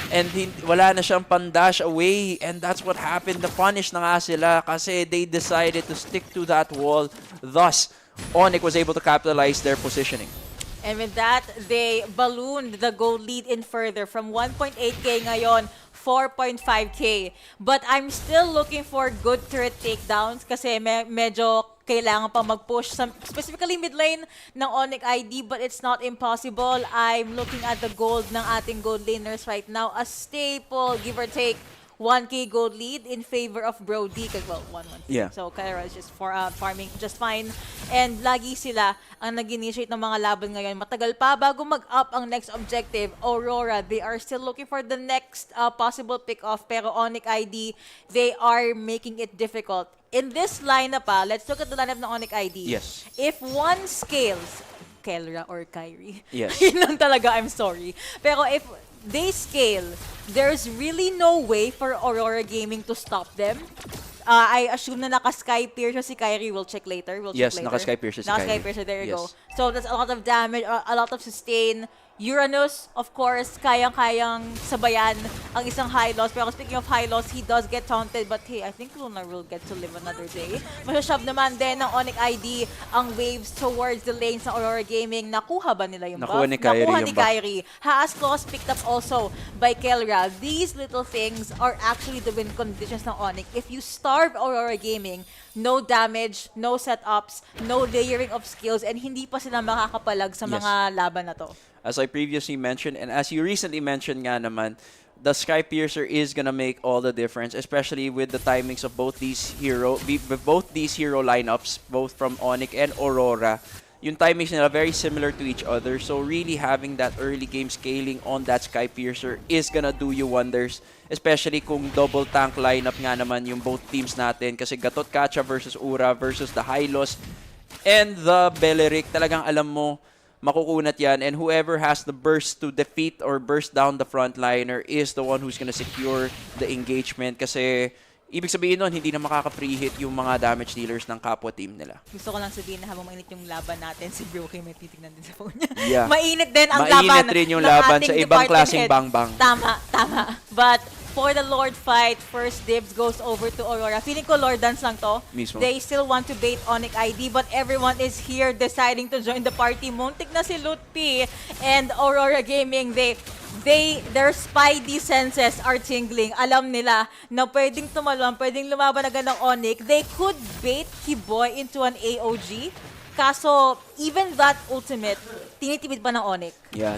And wala na siyang pan-dash away. And that's what happened. Na-punish na nga sila kasi they decided to stick to that wall. Thus, ONIC was able to capitalize their positioning. And with that, they ballooned the gold lead in further from 1.8k ngayon, 4.5k. But I'm still looking for good turret takedowns kasi medyo kailangan pa mag-push, specifically mid lane ng ONIC ID, but it's not impossible. I'm looking at the gold ng ating gold laners right now. A staple, give or take, 1k gold lead in favor of Brody. Well, 1-1. Yeah. So, Kyra is just farming just fine. And lagi sila ang nag-initiate ng mga laban ngayon. Matagal pa bago mag-up ang next objective. Aurora, they are still looking for the next possible pick-off. Pero ONIC ID, they are making it difficult. In this lineup, let's look at the lineup ng ONIC ID. Yes. If one scales, Kelra or Kyrie. Yes. Yun lang talaga, I'm sorry. Pero if they scale, there's really no way for Aurora Gaming to stop them. I assume na naka-Sky Piercer si Kyrie. We'll check later. Yes, naka-Sky Piercer si Kyrie. Naka-Sky Piercer, there you go. So that's a lot of damage, a lot of sustain. Uranus, of course, kayang-kayang sabayan ang isang high loss. Pero speaking of high loss, he does get taunted. But hey, I think Lunar will get to live another day. Masyashove naman din ng ONIC ID ang waves towards the lanes ng Aurora Gaming. Nakuha ba nila yung buff? Nakuha ni Kyrie Nakuha yung ni buff. Kyrie. Haas claws picked up also by Kelra. These little things are actually the win conditions ng ONIC. If you starve Aurora Gaming, no damage, no setups, no layering of skills, and hindi pa sila makakapalag sa mga laban na to. As I previously mentioned, and as you recently mentioned nga naman, the Sky Piercer is gonna make all the difference, especially with the timings of both these hero lineups, both from ONIC and Aurora. Yung timings nila very similar to each other, so really having that early game scaling on that Sky Piercer is gonna do you wonders, especially kung double tank lineup nga naman yung both teams natin, kasi Gatot Kacha versus Ura versus the Hylos and the Beleric, talagang alam mo makukunat yan, and whoever has the burst to defeat or burst down the frontliner is the one who's gonna secure the engagement, kasi ibig sabihin nun, hindi na makaka-pre-hit yung mga damage dealers ng kapwa team nila. Gusto ko lang sabihin na habang mainit yung laban natin, si Brookie may titignan din sa phone niya. Yeah. Mainit din ang laban. Mainit rin yung ng laban ating sa ibang department klaseng head. bang-bang. Tama. But for the Lord fight, first dibs goes over to Aurora. Feeling ko Lord dance lang to. Mismo. They still want to bait ONIC ID, but everyone is here deciding to join the party. Muntik na si Lutpi and Aurora Gaming. Their spidey senses are tingling. Alam nila na pwedeng tumalon, pwedeng lumaban agad ng ONIC. They could bait Kiboy into an AOG. Kaso, even that ultimate, tinitipid pa ng ONIC. Yeah.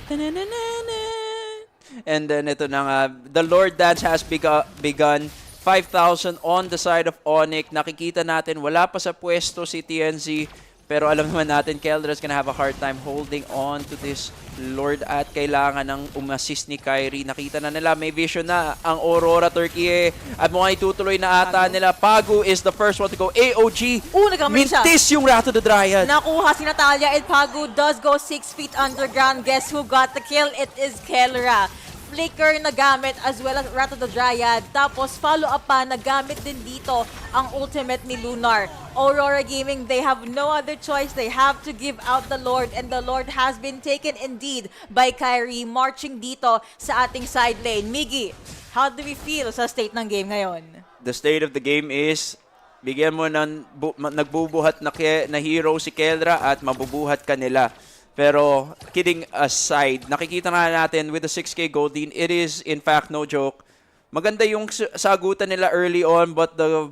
And then ito na nga, the Lord Dance has begun. 5,000 on the side of ONIC. Nakikita natin, wala pa sa pwesto si TNZ. Pero alam naman natin, Keldra's gonna have a hard time holding on to this Lord at kailangan ng umassist ni Kyrie. Nakita na nila, may vision na ang Aurora Turkey at mukhang itutuloy na ata nila. Pagu is the first one to go. AOG, Nagamit siya. mintis yung Wrath of the Dryad. Nakuha si Natalia and Pagu does go 6 feet underground. Guess who got the kill? It is Kelra. Flicker na gamit as well as Wrath of the Dryad. Tapos follow-up pa, nagamit din dito ang ultimate ni Lunar. Aurora Gaming, they have no other choice. They have to give out the Lord and the Lord has been taken indeed by Kyrie marching dito sa ating side lane. Miggy, how do we feel sa state ng game ngayon? The state of the game is bigyan mo ng nagbubuhat na hero si Keldra at mabubuhat ka nila. Pero kidding aside, nakikita nga natin with the 6K gold lead, it is in fact no joke. Maganda yung sagutan nila early on, but the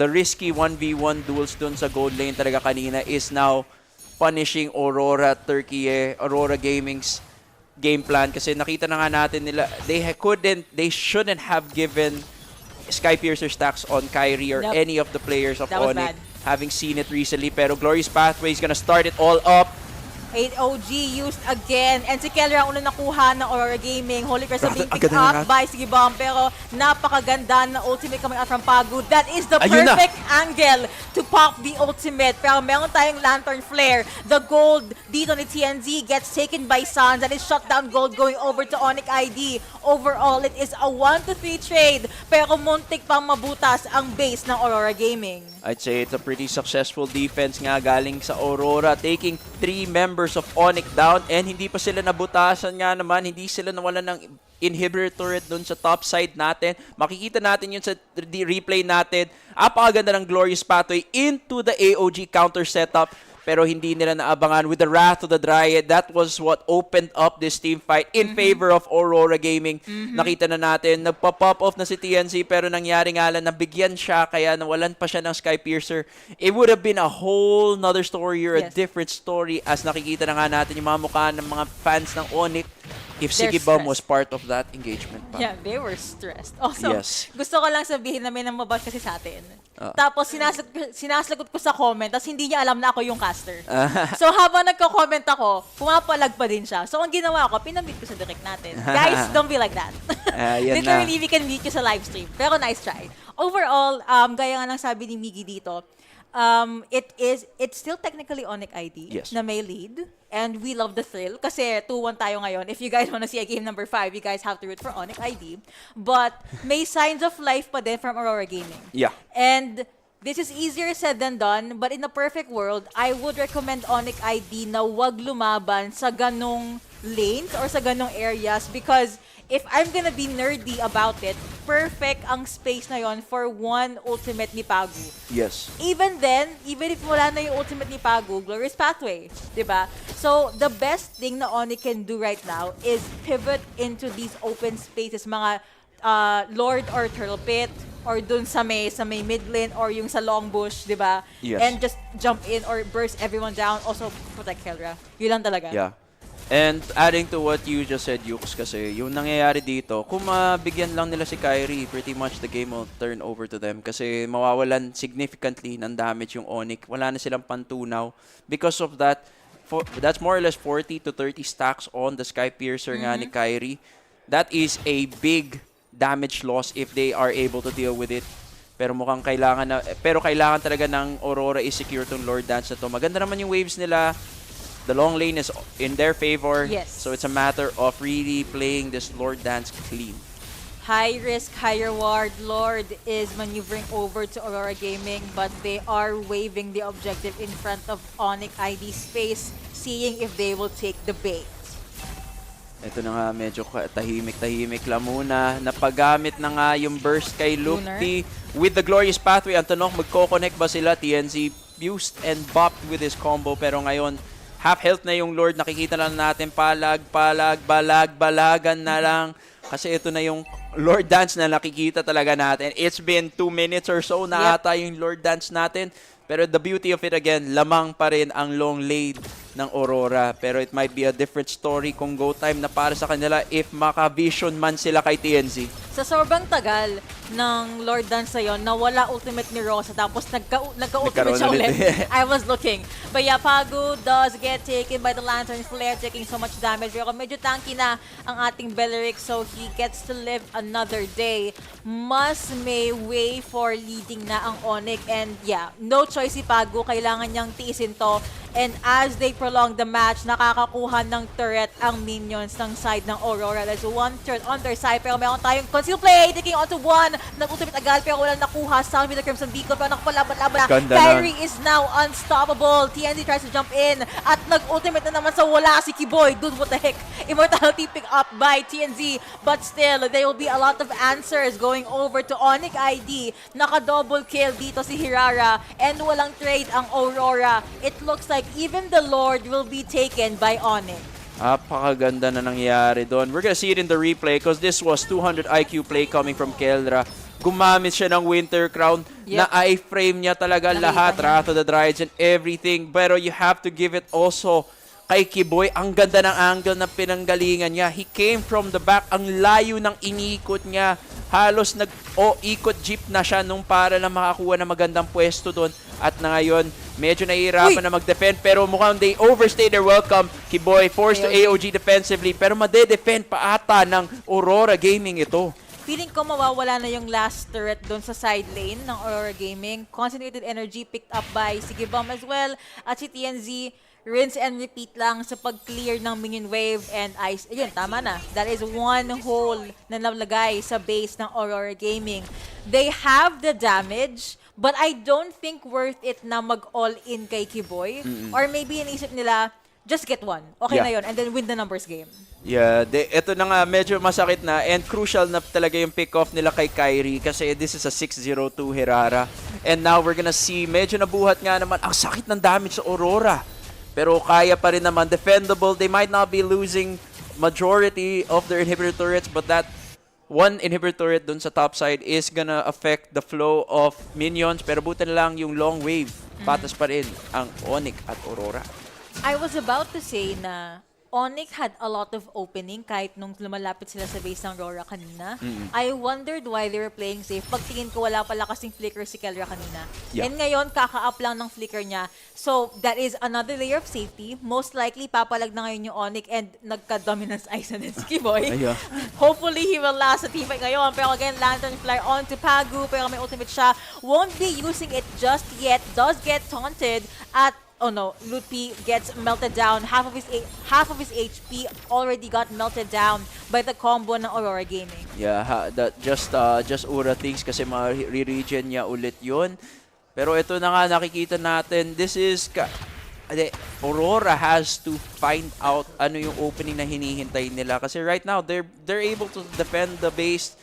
risky 1v1 duels dun sa gold lane talaga kanina is now punishing Aurora Turkey, Aurora Gaming's game plan. Kasi nakita na nga natin nila, they shouldn't have given Skypiercer stacks on Kyrie or any of the players of ONIC, having seen it recently. Pero Glorious Pathway is gonna start it all up. 8OG used again. And si Keller ang unang nakuha ng Aurora Gaming. Holy Crest being picked up by Sigibom. Pero napakaganda na ultimate coming out from Pagu. That is the perfect angle to pop the ultimate. Pero meron tayong Lantern Flare. The gold dito ni TNZ gets taken by Suns. That is shut down gold going over to ONIC ID. Overall, it is a 1-3 trade. Pero muntik pang mabutas ang base ng Aurora Gaming. I'd say it's a pretty successful defense nga galing sa Aurora, taking 3 members of ONIC down and hindi pa sila nabutasan nga naman, hindi sila nawalan ng inhibitor turret dun sa top side natin. Makikita natin yun sa replay natin. Apakaganda ng Glorious Pathway into the AOG counter setup. Pero hindi nila naabangan with the Wrath of the Dryad. That was what opened up this team fight in favor of Aurora Gaming. Nakita na natin, nagpa-pop off na si TNC pero nangyari nga lang, nabigyan siya kaya nawalan pa siya ng Skypiercer. It would have been a whole nother story or a different story as nakikita na nga natin yung mga mukha ng mga fans ng ONIC if Sigibom was part of that engagement pa. Yeah, they were stressed. Also, gusto ko lang sabihin na may namabash kasi sa atin. Tapos sinasagot ko sa comment, tapos hindi niya alam na ako yung caster. So habang nagko-comment ako, pumapalag pa din siya. So ang ginawa ko, pinamute ko sa direct natin. Guys, don't be like that. Literally, we can meet you sa live stream. Pero nice try. Overall, gaya nga ng sabi ni Miggy dito, it's still technically ONIC ID na may lead. And we love the thrill kasi 2-1 tayo ngayon. If you guys want to see a game number 5, you guys have to root for ONIC ID. But may signs of life pa din from Aurora Gaming. Yeah. And this is easier said than done, but in a perfect world, I would recommend ONIC ID na wag lumaban sa ganong lanes or sa ganong areas because if I'm gonna be nerdy about it, perfect ang space na yon for one ultimate ni Pagu. Yes. Even then, even if wala na yung ultimate ni Pagu, Glorious Pathway, diba? So, the best thing na ONIC can do right now is pivot into these open spaces, mga Lord or Turtle Pit, or dun sa may mid lane, or yung sa long bush, diba? Yes. And just jump in or burst everyone down, also protect Keldra. Yun lang talaga. Yeah. And adding to what you just said, Yux, kasi yung nangyayari dito, kung mabigyan lang nila si Kyrie, pretty much the game will turn over to them kasi mawawalan significantly ng damage yung ONIC. Wala na silang pantunaw. Because of that, that's more or less 40 to 30 stacks on the Skypiercer nga ni Kyrie. That is a big damage loss if they are able to deal with it. Pero mukhang kailangan talaga ng Aurora i-secure tong Lord Dance na to. Maganda naman yung waves nila. The long lane is in their favor. Yes. So it's a matter of really playing this Lord Dance clean. High risk, high reward. Lord is maneuvering over to Aurora Gaming, but they are waving the objective in front of ONIC ID space, seeing if they will take the bait. Ito na nga, medyo tahimik-tahimik lang muna. Napagamit na nga yung burst kay Lupti with the Glorious Pathway. Ang tanong, magko-connect ba sila? TNZ fused and bopped with his combo, pero ngayon, half health na yung Lord. Nakikita na natin, balagan na lang. Kasi ito na yung Lord Dance na nakikita talaga natin. It's been 2 minutes or so na ata yung Lord Dance natin. Pero the beauty of it again, lamang pa rin ang long lane ng Aurora. Pero it might be a different story kung go time na para sa kanila if maka-vision man sila kay TNZ. Sa sobrang tagal ng Lord Dance na yun, nawala ultimate ni Rosa, tapos nagka-ultimate siya ulit. I was looking. But yeah, Pagu does get taken by the Lantern Flare, taking so much damage. Pero medyo tanky na ang ating Belleric, so he gets to live another day. Mas may way for leading na ang ONIC. And yeah, no choice si Pagu. Kailangan niyang tiisin to. And as they prolong the match, nakakakuha ng turret ang minions ng side ng Aurora. There's one turret on their side, pero meron tayong conceal play, taking onto one. Nag-ultimate agad, pero walang nakuha. Sound with the Crimson Beacon, pero nakapalaban-laban na. Kyrie is now unstoppable. TNZ tries to jump in, at nag-ultimate na naman sa wala si Kiboy. Dude, what the heck? Immortality picked up by TNZ, but still, there will be a lot of answers going over to ONIC ID. Naka-double kill dito si Hirara, and walang trade ang Aurora. It looks like even the Lord will be taken by ONIC. Apakaganda na nangyari doon. We're gonna see it in the replay because this was 200 IQ play coming from Keldra. Gumamit siya ng Winter Crown na i-frame niya talaga lahat. Wrath of the Dryads and everything. Pero you have to give it also kay Kiboy. Ang ganda ng angle na pinanggalingan niya. He came from the back. Ang layo ng inikot niya. Halos ikot jeep na siya nung para na makakuha ng magandang pwesto doon. At na ngayon, medyo nahihirapan na mag-defend, pero mukhang they overstay their welcome. Kiboy forced to AOG defensively, pero made-defend pa ata ng Aurora Gaming ito. Feeling ko mawawala na yung last turret doon sa side lane ng Aurora Gaming. Concentrated energy picked up by Sigibom as well. At si TNZ, rinse and repeat lang sa pag-clear ng minion wave and ice. Ayun, tama na. That is one hole na nalagay sa base ng Aurora Gaming. They have the damage, but I don't think worth it na mag-all-in kay Kiboy. Or maybe inisip nila, just get one. Okay na yun. And then win the numbers game. Yeah, ito na nga, medyo masakit na and crucial na talaga yung pick-off nila kay Kyrie kasi this is a 6-0-2 Hirara. And now we're gonna see, medyo nabuhat nga naman, ang sakit ng damage sa Aurora. Pero kaya pa rin naman, defendable. They might not be losing majority of their inhibitor turrets, but that one inhibitor turret dun sa top side is gonna affect the flow of minions. Pero buti na lang yung long wave. Patas pa rin ang ONIC at Aurora. I was about to say na ONIC had a lot of opening kahit nung lumalapit sila sa base ng Aurora kanina. I wondered why they were playing safe. Pagtingin ko, wala pala kasing flicker si Kelra kanina. And ngayon, kaka-up lang ng flicker niya. So, that is another layer of safety. Most likely, papalag na ngayon yung ONIC and nagka-dominance ice na din si Kiboy. Hopefully, he will last sa teamfight ngayon. Pero again, Lantern Flare on to Pagu. Pero may ultimate siya. Won't be using it just yet. Does get taunted at oh no, Lutpi gets melted down. Half of his HP already got melted down by the combo ng Aurora Gaming. Yeah, that just Ura things kasi ma-regen niya ulit yun. Pero ito na nga nakikita natin, this is Aurora has to find out ano yung opening na hinihintay nila kasi right now they're able to defend the base.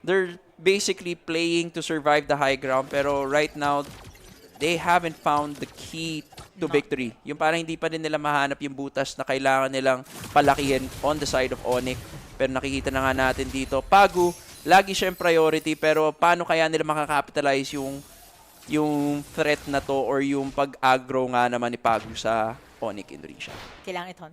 They're basically playing to survive the high ground, pero right now they haven't found the key to victory. Yung parang hindi pa din nila mahanap yung butas na kailangan nilang palakihin on the side of ONIC. Pero nakikita na nga natin dito, Pagu, lagi siyang priority, pero paano kaya nila makakapitalize yung threat na to or yung pag-aggro nga naman ni Pagu sa ONIC Indonesia. Kailangan iton.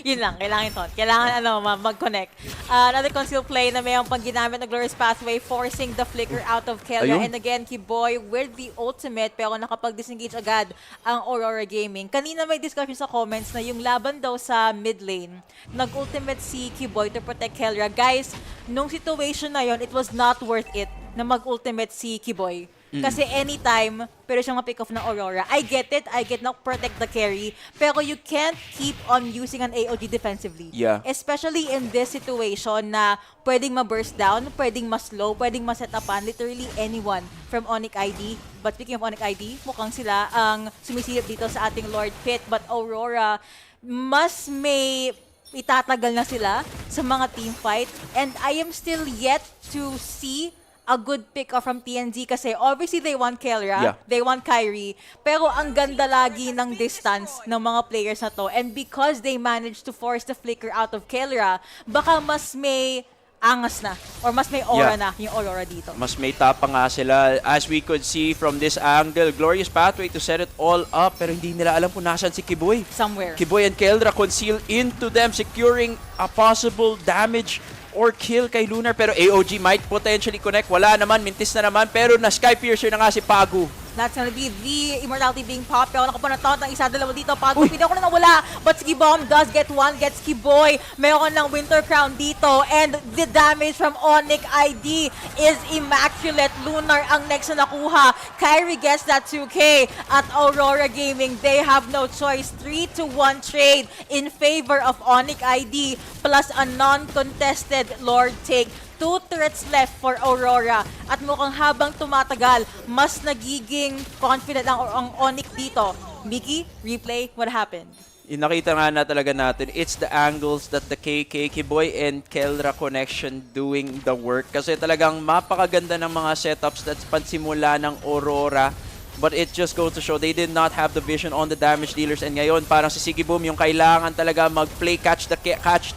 Yun lang, kailangan iton. Kailangan mag-connect. Another conceal play na mayroong pang ginamit na Glorious Pathway, forcing the flicker out of Kelia. And again, Kiboy with the ultimate, pero nakapag-disengage agad ang Aurora Gaming. Kanina may discussion sa comments na yung laban daw sa mid lane, nag-ultimate si Kiboy to protect Kelia. Guys, nung situation na yon, it was not worth it na mag-ultimate si Kiboy. Kasi anytime, pero siyang ma-pick off ng Aurora. I get it. I get not protect the carry. Pero you can't keep on using an AOG defensively. Yeah. Especially in this situation na pwedeng ma-burst down, pwedeng ma-slow, pwedeng ma-set upan literally anyone from ONIC ID. But speaking of ONIC ID, mukhang sila ang sumisilip dito sa ating Lord Pit. But Aurora, mas may itatagal na sila sa mga team fight. And I am still yet to see a good pick-up from TNZ kasi obviously they want Kelra, they want Kyrie, pero ang ganda lagi ng distance ng mga players na to. And because they managed to force the flicker out of Kelra, baka mas may angas na or mas may aura na yung Aurora dito. Mas may tapang nga sila. As we could see from this angle, glorious pathway to set it all up, pero hindi nila alam kung nasan si Kiboy. Somewhere. Kiboy and Keldra conceal into them, securing a possible damage or kill kay Lunar, pero AOG might potentially connect. Wala naman, mintis na naman, pero na Sky Piercer na nga si Pagu. That's gonna be the immortality being popped. Ako nakapanatot ng isa, dalawa dito. Pagu, hindi ako na nawala. But Ski Bomb does get one, gets Ski Boy. Mayroon ng Winter Crown dito. And the damage from ONIC ID is immaculate. Lunar ang next na nakuha. Kyrie gets that 2K. At Aurora Gaming, they have no choice. 3-1 trade in favor of ONIC ID plus a non-contested Lord take. 2 turrets left for Aurora. At mukhang habang tumatagal, mas nagiging confident ang ONIC dito. Mickey, replay, what happened? Nakita nga na talaga natin, it's the angles that the KK, Kiboy and Kelra connection doing the work. Kasi talagang mapakaganda ng mga setups that's pansimula ng Aurora. But it just goes to show they did not have the vision on the damage dealers. And ngayon, parang si Siggy Boom yung kailangan talaga mag-play catch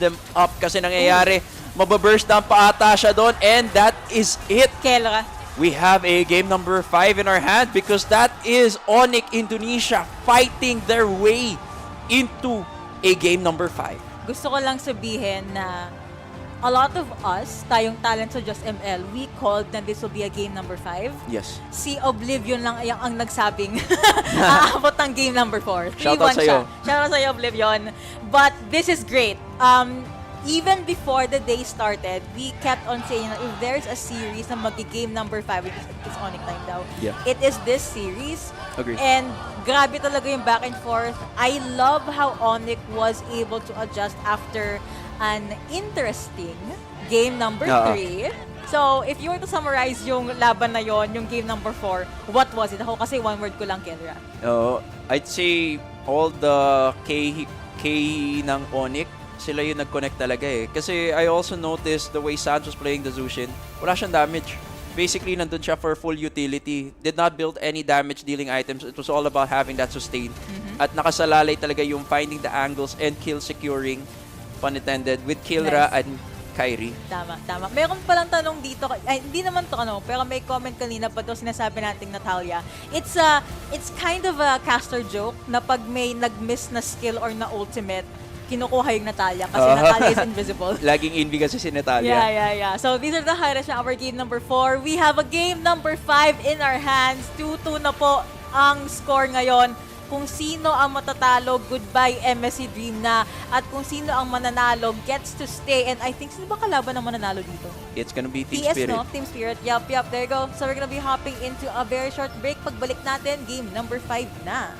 them up. Kasi nangyayari, mababurst down pa ata siya doon, and that is it. Kelra. We have a game number 5 in our hand because that is ONIC Indonesia fighting their way into a game number 5. Gusto ko lang sabihin na a lot of us, tayong talent sa Just ML, we called na this will be a game number 5. Yes. Si Oblivion lang ang nagsabing aabot ng game number 4. 3-1 Shoutout sa'yo. siya. Shoutout sa'yo, Oblivion. But this is great. Even before the day started, we kept on saying that if there's a series na mag-game number 5, which is it's ONIC time daw, it is this series. Agree. And grabe talaga yung back and forth. I love how ONIC was able to adjust after an interesting game number 3. So, if you were to summarize yung laban na yon, yung game number 4, what was it? Ako kasi one word ko lang, Kelra. I'd say all the K ng ONIC, sila yung nag-connect talaga eh. Kasi I also noticed the way Sanz was playing the Zushin, wala siyang damage. Basically, nandun siya for full utility. Did not build any damage-dealing items. It was all about having that sustain. At nakasalalay talaga yung finding the angles and kill securing, pun intended, with Kilra and Kyrie. Tama. Meron palang tanong dito, ay, hindi naman to pero may comment kanina pa to sinasabi nating Natalia. It's kind of a caster joke na pag may nag-miss na skill or na ultimate, kinukuha yung Natalia kasi Natalia is invisible. Laging envy kasi si Natalia. Yeah. So these are the highlights ng our game number 4. We have a game number 5 in our hands. 2-2 na po ang score ngayon. Kung sino ang matatalo, goodbye MSC Dream na. At kung sino ang mananalo, gets to stay. And I think, sino ba kalaban ang mananalo dito? It's gonna be Team TS, Spirit. no? Team Spirit. Yup, there you go. So we're gonna be hopping into a very short break. Pagbalik natin, game number 5 na.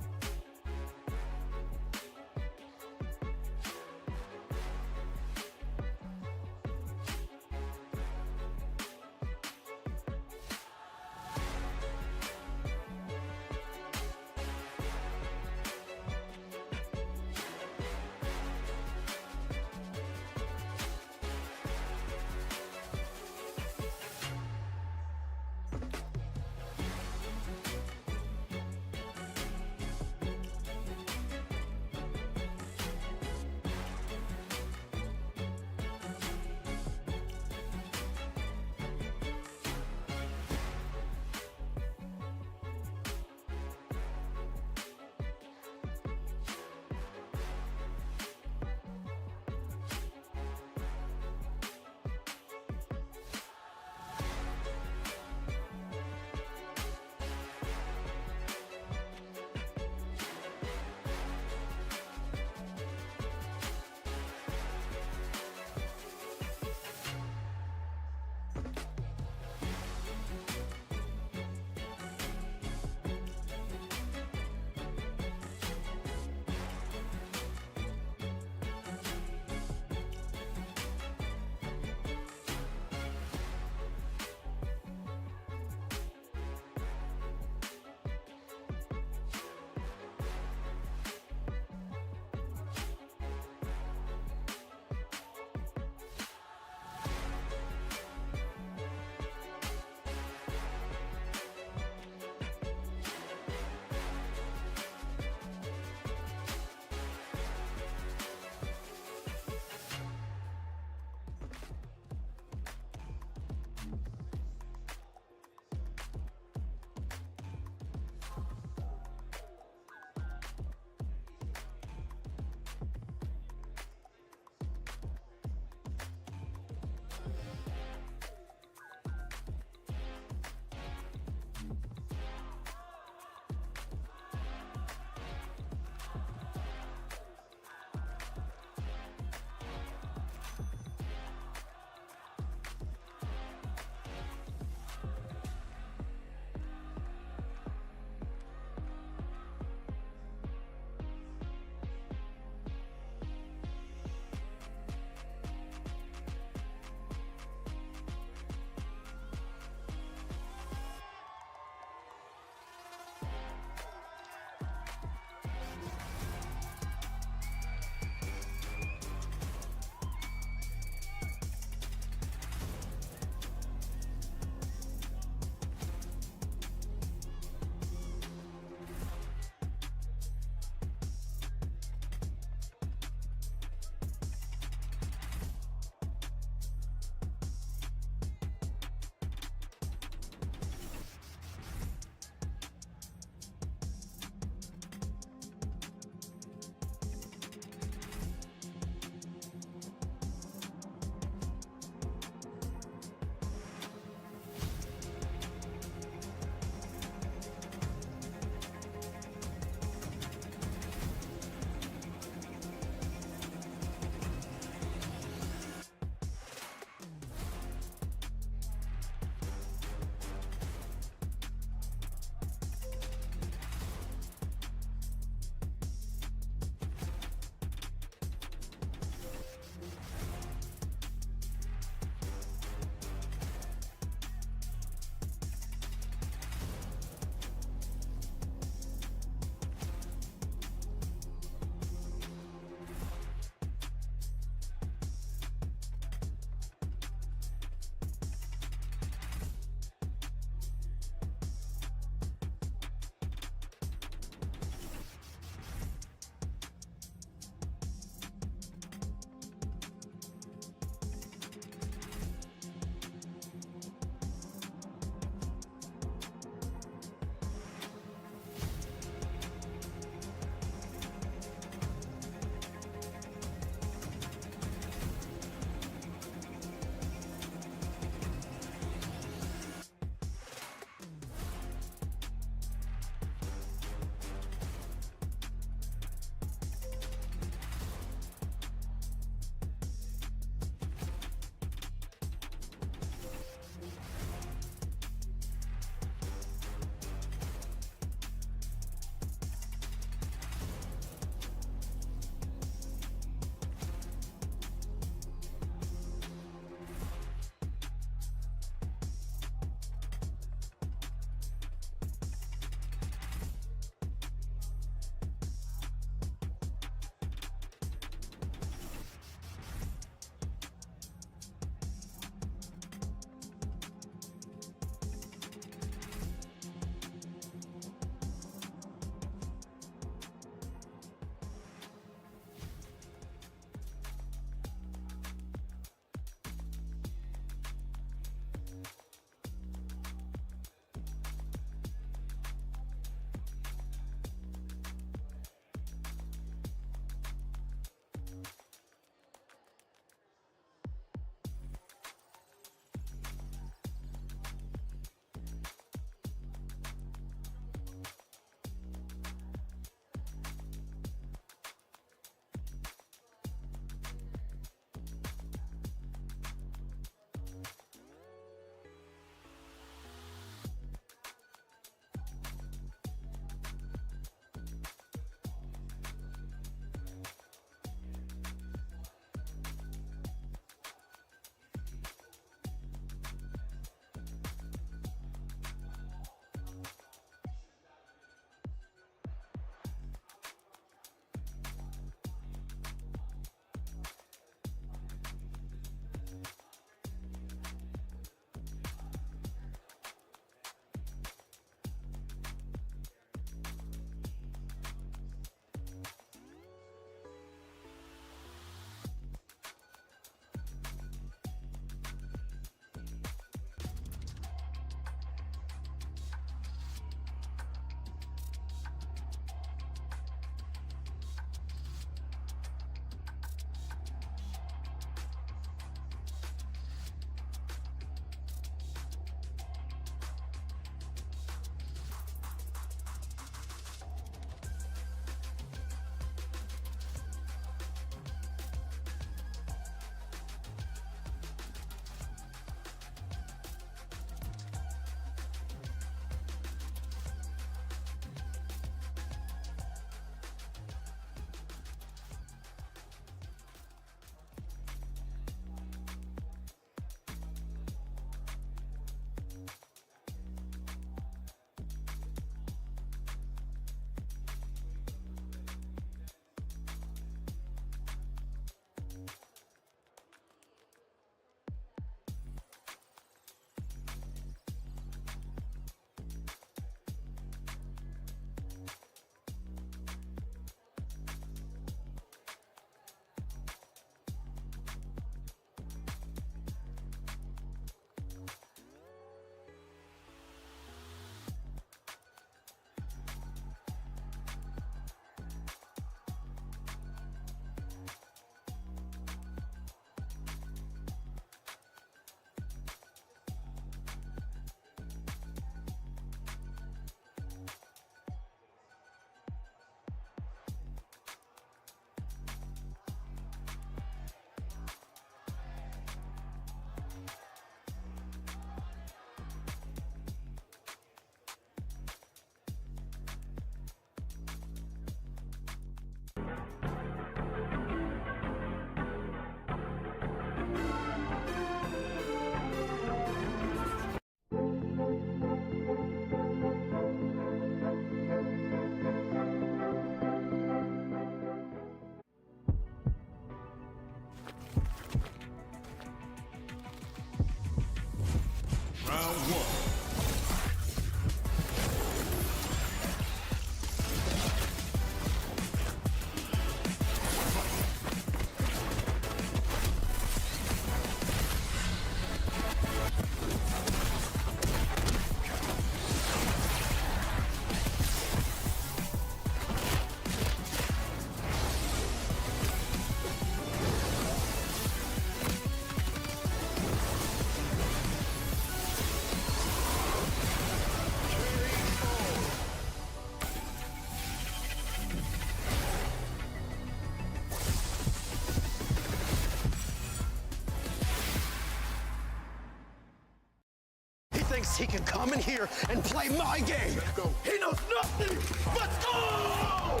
thinks he can come in here and play my game. Let's go. He knows nothing. Let's go!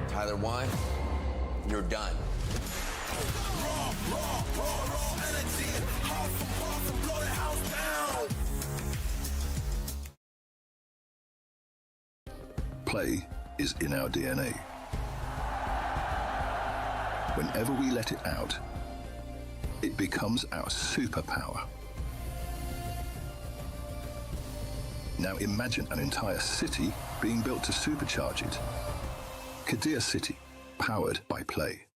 Tyler 1, you're done. Play is in our DNA. Whenever we let it out, it becomes our superpower. Now imagine an entire city being built to supercharge it. Kadir City, powered by Play.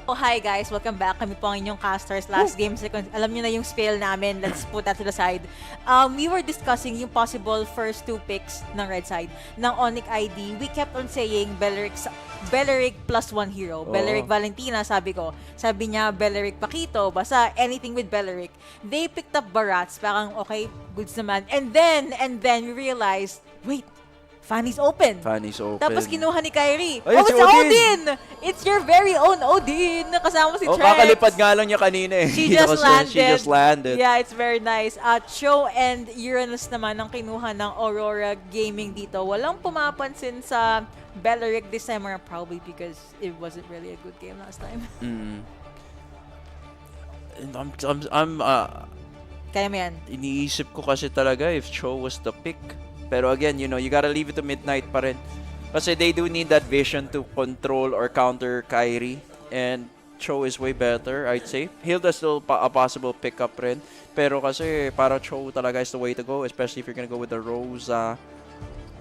Oh, hi guys! Welcome back. Kami po ang inyong casters. Last game sequence. Alam niyo na yung spell namin. Let's put that to the side. We were discussing yung possible first two picks ng red side ng ONIC ID. We kept on saying Belleric plus one hero. Belleric Valentina, sabi ko. Sabi niya, Belleric Paquito. Basta anything with Belleric. They picked up Barats. Parang, okay, goods naman. And then we realized, wait, Fanny's open. Tapos kinuha ni Kyrie. Ay, oh, si it's Odin! It's your very own Odin! Kasama si Trex. Kakalipad nga lang niya kanina eh. She just landed. landed. Yeah, it's very nice. Cho and Uranus naman ang kinuha ng Aurora Gaming dito. Walang pumapansin sa Belleric this time around, probably because it wasn't really a good game last time. Kaya mo yan. Iniisip ko kasi talaga if Cho was the pick. Pero again, you know, you gotta leave it to midnight pa rin. Kasi they do need that vision to control or counter Kyrie. And Cho is way better, I'd say. Hilda's still a possible pickup rin. Pero kasi para Cho talaga is the way to go, especially if you're gonna go with the Rosa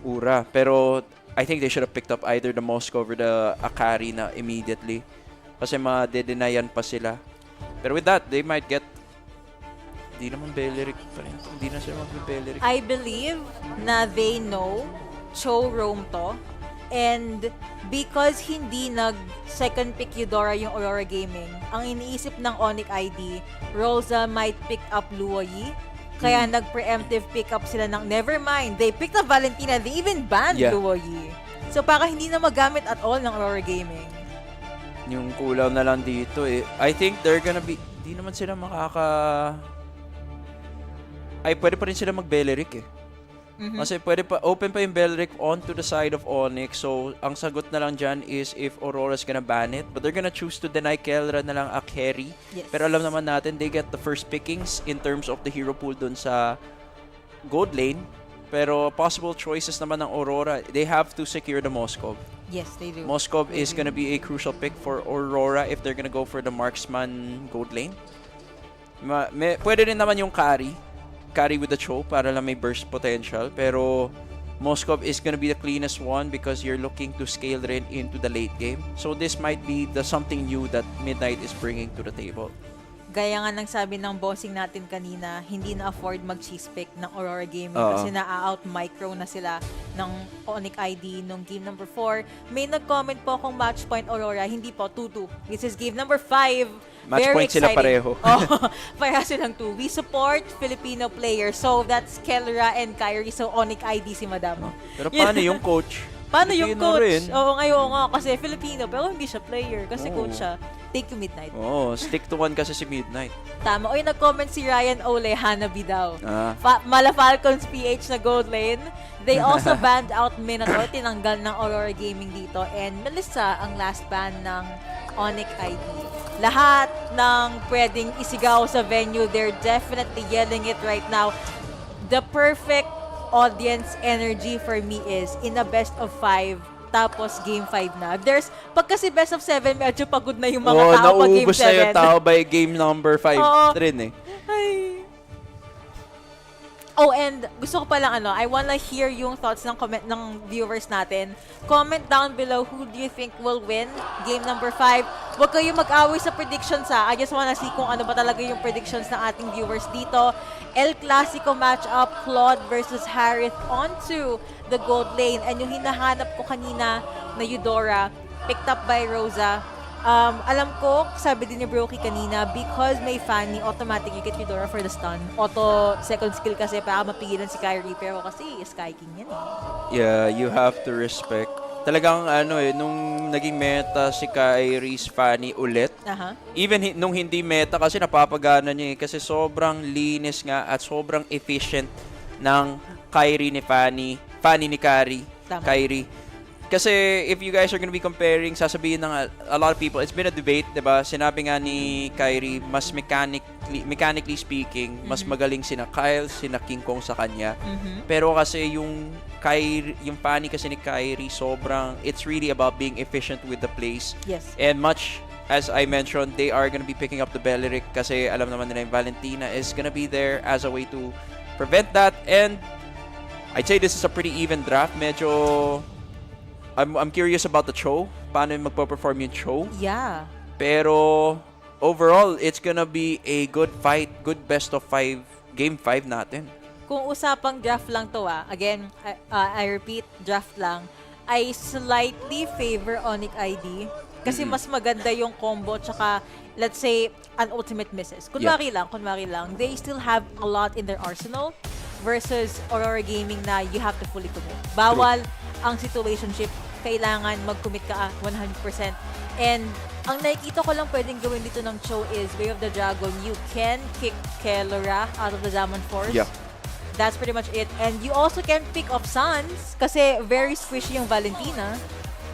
Ura. Pero I think they should have picked up either the Moscow over the Akari na immediately. Kasi ma-dedenayan pa sila. Pero with that, they might get hindi naman Belleric pa rin. Hindi na sila mag-Belleric. I believe na they know Cho roam to. And because hindi nag-second pick Eudora yung Aurora Gaming, ang iniisip ng ONIC ID, Rosa might pick up Luoyi Kaya nag-preemptive pick-up sila ng never mind. They picked up Valentina. They even banned Luoyi. So para hindi na magamit at all ng Aurora Gaming. Yung kulang na lang dito eh. I think they're gonna be... Di naman sila pwede pa rin sila mag-Beleric eh. Kasi pwede pa, open pa yung Beleric onto the side of ONIC. So, ang sagot na lang dyan is if Aurora's gonna ban it. But they're gonna choose to deny Kelra na lang a carry. Yes. Pero alam naman natin, they get the first pickings in terms of the hero pool dun sa gold lane. Pero possible choices naman ng Aurora, they have to secure the Moskov. Yes, they do. Moskov is gonna be a crucial pick for Aurora if they're gonna go for the marksman gold lane. Pwede rin naman yung carry with the Cho para lang may burst potential. Pero Moskov is gonna be the cleanest one because you're looking to scale rin into the late game. So this might be the something new that Midnight is bringing to the table. Gaya nga ng sabi ng bossing natin kanina, hindi na afford mag-cheese pick ng Aurora Gaming kasi na-out micro na sila ng ONIC ID nung game number 4. May nag-comment po kung match point Aurora, hindi po 2-2. This is game number 5. Match Very point sila exciting. pareho. Pareha silang 2. We support Filipino players. So that's Kelra and Kyrie. So ONIC ID si Madam. Pero paano yung coach? Paano yung Filipino coach? rin. Oo, ngayon nga. Kasi Filipino, pero hindi siya player. Kasi coach siya. Take to Midnight. Stick to one kasi si Midnight. Tama. Oy, nag-comment si Ryan Ole, Hanabi daw. Mala Falcons PH na gold lane. They also banned out Minotaur. Tinanggal ng Aurora Gaming dito. And Melissa ang last ban ng ONIC ID. Lahat ng pwedeng isigaw sa venue, they're definitely yelling it right now. The perfect audience energy for me is in a best of 5, tapos game 5 na. Pag kasi best of 7, medyo pagod na yung mga tao pag game 7. Nauubos na yung tao by game number 5 rin eh. Ay. Oh, and gusto ko palang I wanna hear yung thoughts ng comment ng viewers natin. Comment down below who do you think will win game number 5. Huwag kayo mag-away sa predictions ha. I just wanna see kung ano ba talaga yung predictions ng ating viewers dito. El Clasico matchup, Claude versus Harith onto the gold lane. And yung hinahanap ko kanina na Eudora, picked up by Rosa. Alam ko, sabi din ni Brokey kanina, because may Fanny, automatic you get Eudora for the stun. Auto second skill kasi para mapigilan si Kyrie, pero kasi Sky King yan eh. Yeah, you have to respect. Talagang nung naging meta si Kyrie's Fanny ulit, even nung hindi meta kasi napapagana niya kasi sobrang linis nga at sobrang efficient ng Kyrie ni Fanny ni Kyrie. Kasi if you guys are gonna be comparing, sasabihin ng a lot of people, it's been a debate, diba? Sinabi nga ni Kyrie, mas mechanically speaking, mas magaling sina Kyle, sina King Kong sa kanya. Pero kasi yung Fanny kasi ni Kyrie, it's really about being efficient with the plays. Yes. And much as I mentioned, they are gonna be picking up the Beleric kasi alam naman nila yung Valentina is gonna be there as a way to prevent that. And I'd say this is a pretty even draft. Medyo I'm curious about the Cho. Paano yung magpo-perform yung Cho? Yeah. Pero overall, it's gonna be a good fight, good best of 5, game 5 natin. Kung usapang draft lang to again, I repeat, draft lang. I slightly favor ONIC ID kasi mas maganda yung combo tsaka let's say an ultimate misses. Kunwari lang, they still have a lot in their arsenal versus Aurora Gaming na you have to fully commit. Bawal ang situationship, kailangan mag-commit ka 100%. And ang nakikita ko lang pwedeng gawin dito ng Cho is Way of the Dragon. You can kick Kelra out of the Diamond Force. Yeah. That's pretty much it. And you also can pick up Suns kasi very squishy yung Valentina.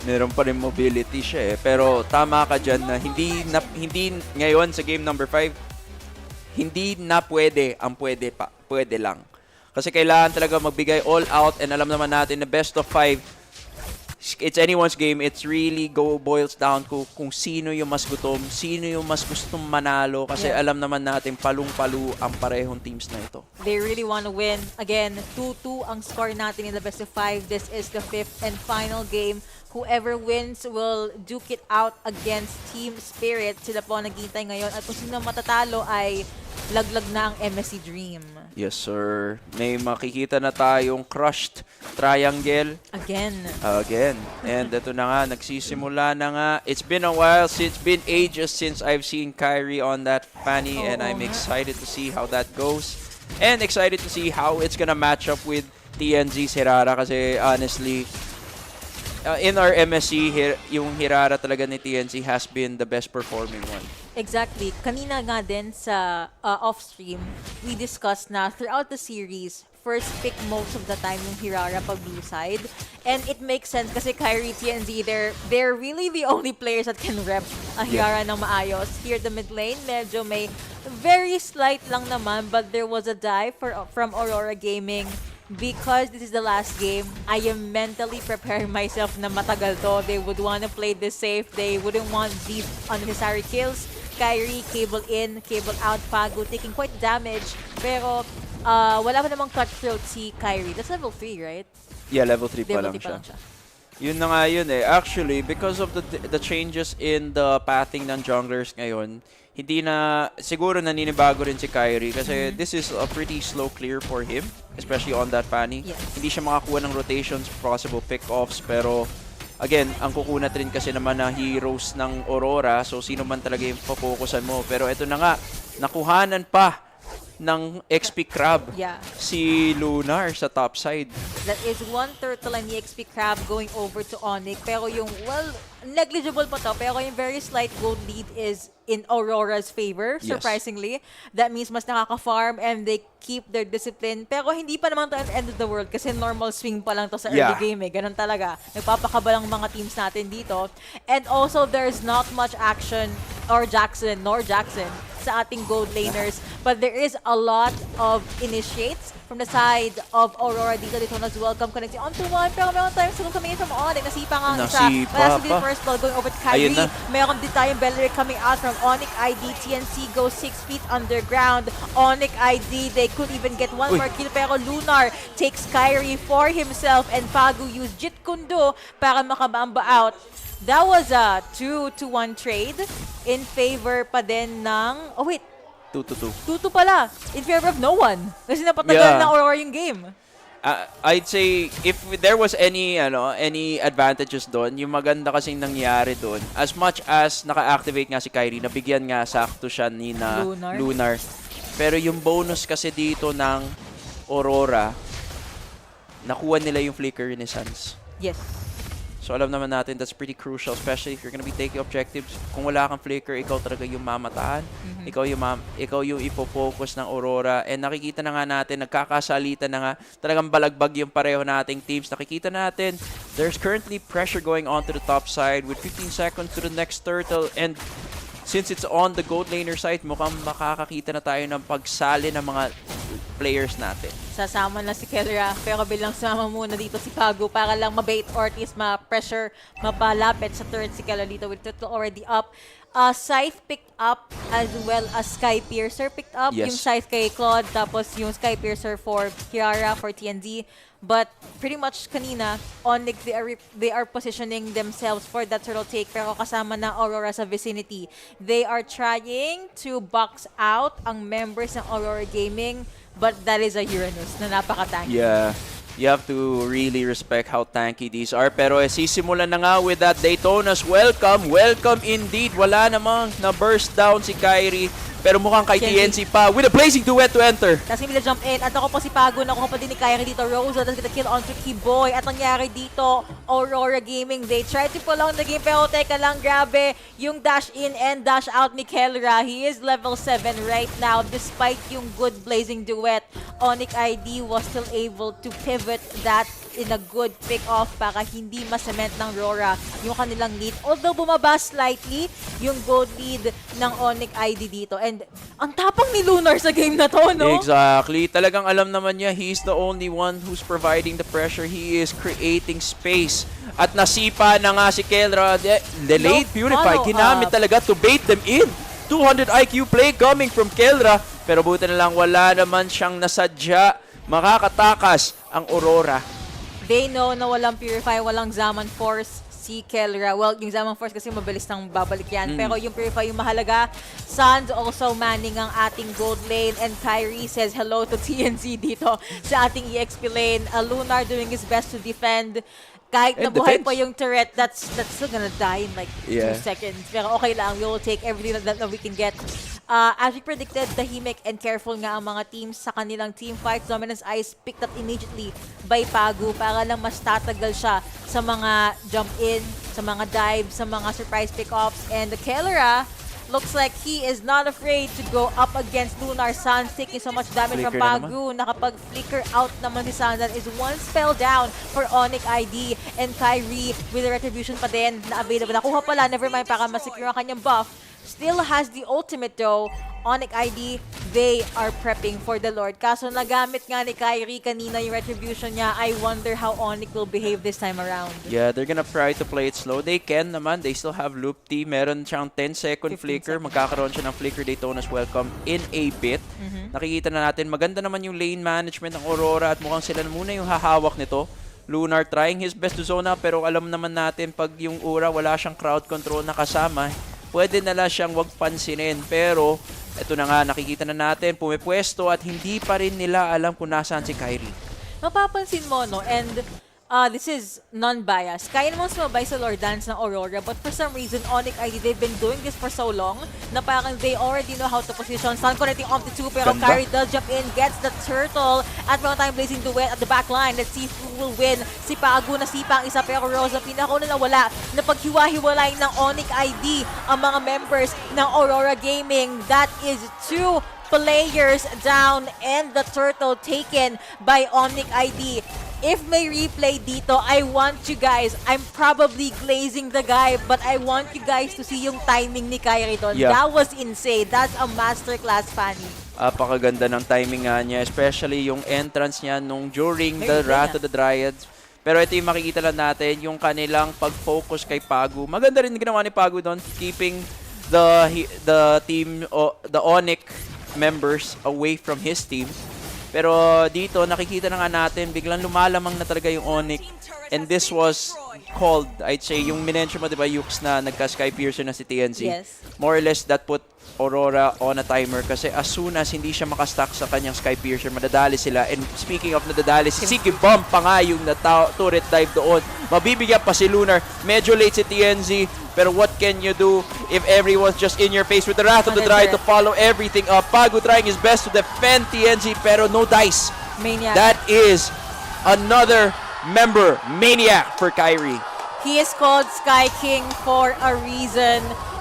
Meron pa rin mobility siya eh. Pero tama ka dyan na hindi ngayon sa game number 5, hindi na pwede ang pwede lang. Kasi kailangan talaga magbigay all out and alam naman natin na best of 5, it's anyone's game. It's really boils down kung sino yung mas gutom, sino yung mas gustong manalo kasi alam naman natin palung-palo ang parehong teams na ito. They really want to win. Again, 2-2 ang score natin in the best of 5. This is the 5th and final game. Whoever wins will duke it out against Team Spirit. Sila po naghihintay ngayon. At kung sino matatalo ay laglag na ang MSC Dream. Yes, sir. May makikita na tayong crushed triangle. Again. And ito na nga, nagsisimula na nga. It's been a while, it's been ages since I've seen Kyrie on that Fanny and I'm excited to see how that goes. And excited to see how it's gonna match up with TNZ's Hirara kasi honestly, in our MSC, yung Hirara talaga ni TNZ has been the best performing one. Exactly. Kanina nga din sa off-stream, we discussed na throughout the series, first pick most of the time yung Hirara pag blue side. And it makes sense kasi Kyrie, TNZ, they're really the only players that can rep a Hirara ng maayos. Here the mid lane, medyo may very slight lang naman, but there was a dive from Aurora Gaming. Because this is the last game, I am mentally preparing myself na matagal to. They would want to play this safe. They wouldn't want deep unnecessary kills. Kyrie, cable in, cable out, Pago, taking quite damage. Pero wala pa namang cutthroat si Kyrie. That's level 3, right? Yeah, level 3 pa lang siya. Yun na nga yun eh. Actually, because of the changes in the pathing ng junglers ngayon, hindi na, siguro naninibago rin si Kyrie kasi this is a pretty slow clear for him, especially on that Fanny. Yes. Hindi siya makakuha ng rotations, possible pick-offs, pero again, ang kukunat rin kasi naman na heroes ng Aurora, so sino man talaga yung papokusan mo. Pero ito na nga, nakuhanan pa ng XP Crab si Lunar sa top side. That is one turtle and the XP Crab going over to ONIC. Pero yung, well, negligible pa to. Pero yung very slight gold lead is in Aurora's favor, surprisingly. That means mas nakaka-farm and they keep their discipline. Pero hindi pa naman to ang end of the world kasi normal swing pa lang to sa early game eh. Ganun talaga. Nagpapakabalang mga teams natin dito. And also, there's not much action nor Jackson sa ating gold laners. But there is a lot of initiates from the side of Aurora dito. Dito nas welcome connecting onto one. Pero meron tayong sunod coming in from ONIC. Nasipa nga ang isa. Last the first ball going over to Kyrie. Meron din tayong Bellery coming out from ONIC ID. TNC goes 6 feet underground. ONIC ID, they could even get one more kill. Pero Lunar takes Kyrie for himself and Pagu used Jit Kundo para makabamba out. That was a 2-1 trade in favor pa din ng... Oh wait, 2-2. 2-2 pala. In favor of no one. Kasi napatagal na Aurora yung game. I'd say if there was any advantages doon, yung maganda kasing nangyari doon, as much as naka-activate nga si Kyrie, nabigyan nga sakto siya ni na Lunar. Pero yung bonus kasi dito ng Aurora, nakuha nila yung Flicker Renaissance. Yes. So alam naman natin that's pretty crucial, especially if you're gonna be taking objectives. Kung wala kang Flicker, ikaw talaga yung mamatahan. Ikaw yung ipo-focus ng Aurora. And nakikita na nga natin, nagkakasalitan na nga. Talagang balagbag yung pareho nating teams. Nakikita natin, there's currently pressure going on to the top side with 15 seconds to the next turtle. And since it's on the gold laner side, mukhang makakakita na tayo ng pagsali ng mga players natin. Sasama na si Kellera, pero bilang sama muna dito si Pagu para lang mabait or at least ma-pressure, mapalapit sa turret si Kellera dito with turtle already up. Scythe picked up as well as Sky Piercer picked up. Yung Scythe kay Claude, tapos yung Sky Piercer for Kiara, for TNZ. But pretty much kanina, ONIC, they are positioning themselves for that turtle take pero kasama na Aurora sa vicinity. They are trying to box out ang members ng Aurora Gaming, but that is a Uranus na napaka-tanky. Yeah. You have to really respect how tanky these are. Pero sisimulan na nga with that Daytona's welcome. Welcome indeed. Wala namang na-burst down si Kyrie. Pero mukhang kay TNC pa with a blazing duet to enter. Tapos may jump in. At ako po si Pago. Nakuha pa din ni Kyrie dito. Rosa does get a kill onto Kiboy. At nangyari dito, Aurora Gaming. They tried to pull on the game. Pero teka lang, grabe. Yung dash in and dash out ni Kellera. He is level 7 right now. Despite yung good blazing duet, ONIC ID was still able to pivot that in a good pick-off para hindi ma-cement ng Rora yung kanilang lead. Although bumaba slightly yung gold lead ng ONIC ID dito. And ang tapang ni Lunar sa game na to, no? Exactly. Talagang alam naman niya, he's the only one who's providing the pressure. He is creating space. At nasipa na nga si Kellera. Delayed Purify. Ginamit talaga to bait them in. 200 IQ play coming from Kellera. Pero buti na lang wala naman siyang nasadya. Makakatakas ang Aurora. They know na walang Purify, walang Zaman Force si Kellera. Well, yung Zaman Force kasi mabilis nang babalik yan. Pero yung Purify yung mahalaga. Sans also manning ang ating gold lane. And Kyrie says hello to TNC dito sa ating EXP lane. Lunar doing his best to defend. Kahit nabuhay pa yung turret, that's still gonna die in like 2 seconds. Pero okay lang, we will take everything that we can get. As we predicted, tahimik and careful nga ang mga teams sa kanilang team fights. Dominance Ice picked up immediately by Pagu para lang mas tatagal siya sa mga jump in, sa mga dives, sa mga surprise pickups. And the Kellera looks like he is not afraid to go up against Lunar Suns, taking so much damage from Pagu. Nakapag-flicker out naman si Suns. That is one spell down for ONIC ID. And Kyrie with the retribution pa din na available. Nakuha pala, never mind, para masecure ang kanyang buff. Still has the ultimate though. ONIC ID, they are prepping for the Lord. Kaso nagamit nga ni Kyrie kanina yung retribution niya. I wonder how ONIC will behave this time around. Yeah, they're gonna try to play it slow. They can naman. They still have Loop T. Meron siyang 10-second flicker. Magkakaroon siya ng flicker. Daytona's welcome in a bit. Nakikita na natin, maganda naman yung lane management ng Aurora at mukhang sila muna yung hahawak nito. Lunar trying his best to zone up, pero alam naman natin pag yung Aura wala siyang crowd control na kasama, pwede na lang siyang wag pansinin. Pero ito na nga, nakikita na natin, pumipwesto at hindi pa rin nila alam kung nasaan si Kyrie. Mapapansin mo, no? And this is non-biased. Kaya naman sumabay sa Lord Dance ng Aurora, but for some reason, ONIC ID, they've been doing this for so long na parang they already know how to position. Sun connecting off the two, pero Kyrie does jump in, gets the turtle at mga time blazing duet at the back line. Let's see who will win. Si Pagu na sipa ang isa, pero Rosa pinako na nawala na paghiwa-hiwalay ng ONIC ID ang mga members ng Aurora Gaming. That is 2 players down and the turtle taken by ONIC ID. If may replay dito, I want you guys, I'm probably glazing the guy, but I want you guys to see yung timing ni Kyrie doon. Yeah. That was insane. That's a masterclass, Fanny. Apakaganda ng timing nga niya, especially yung entrance niya nung during the Wrath of the Dryads. Pero ito yung makikita lang natin, yung kanilang pag-focus kay Pagu. Maganda rin ginawa ni Pagu doon, keeping the team, the ONIC members away from his team. Pero dito, nakikita na nga natin, biglang lumalamang na talaga yung ONIC. And this was called, I'd say, yung minention mo, di ba, Yux, na nagka-Sky Piercer na si TNC. Yes. More or less, that put Aurora on a timer kasi as soon as hindi siya makastack sa kanyang Sky Piercer, madadali sila. And speaking of nadadali, sige bomb pa nga yung turret dive doon. Mabibigyan pa si Lunar. Medyo late si TNZ. Pero what can you do if everyone's just in your face with the Wrath of the Dryad to follow everything up? Pagu trying his best to defend TNZ pero no dice. Maniac. That is another member, Maniac for Kyrie. He is called Sky King for a reason.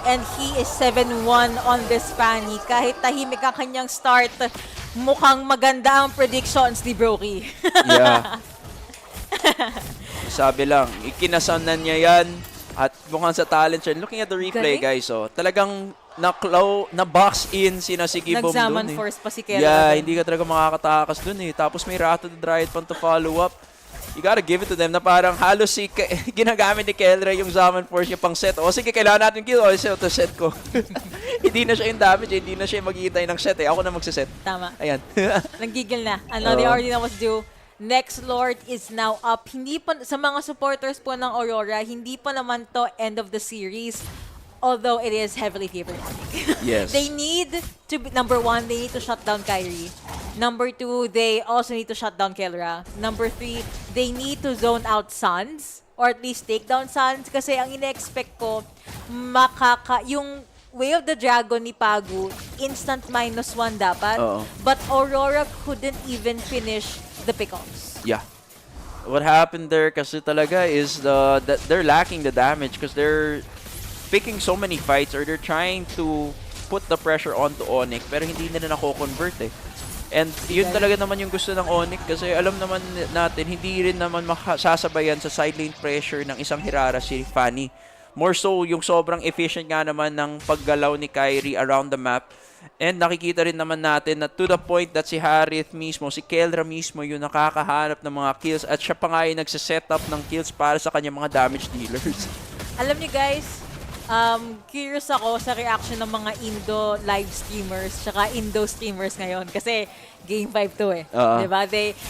And he is 7-1 on this Fanny. Kahit tahimik ang kanyang start, mukhang maganda ang predictions ni Brokey. Yeah. Sabi lang, ikinasanan niya yan. At mukhang sa talent siya. Looking at the replay, guys, talagang na-box in sina si Gibom dun. Nagsaman force pa si Kellera. Yeah, hindi ka talaga makakatakas dun eh. Tapos may Wrath of the Dryad pa to follow up. You gotta give it to them na parang halos ginagamit ni Kellera yung Zaman Force niya pang set. O sige, kailangan natin kill. O ito set ko. Hindi na siya yung damage, hindi na siya maghihintay ng set eh. Ako na magsiset. Tama. Ayan. Nanggigil na. They already know what to do. Next Lord is now up. Hindi pa, sa mga supporters po ng Aurora, hindi pa naman to end of the series. Although it is heavily favored. Yes. They need to be, number 1, they need to shut down Kyrie. Number 2, they also need to shut down Kellera. Number 3, they need to zone out Suns or at least take down Suns kasi ang ine-expect ko yung Way of the Dragon ni Pagu, instant -1 dapat. But Aurora couldn't even finish the pickoffs. Yeah. What happened there kasi talaga is they're lacking the damage because they're picking so many fights or they're trying to put the pressure onto ONIC pero hindi nila nako-convert eh. And yun talaga naman yung gusto ng ONIC kasi alam naman natin hindi rin naman sasabayan sa side lane pressure ng isang Hirara si Fanny. More so yung sobrang efficient nga naman ng paggalaw ni Kyrie around the map. And nakikita rin naman natin na to the point that si Harith mismo, si Kellera mismo yung nakakahanap ng mga kills at siya pa nga yung nagsiset-up ng kills para sa kanyang mga damage dealers. Alam niyo guys, curious ako sa reaction ng mga Indo live streamers tsaka Indo streamers ngayon kasi Game 5 to eh. Diba?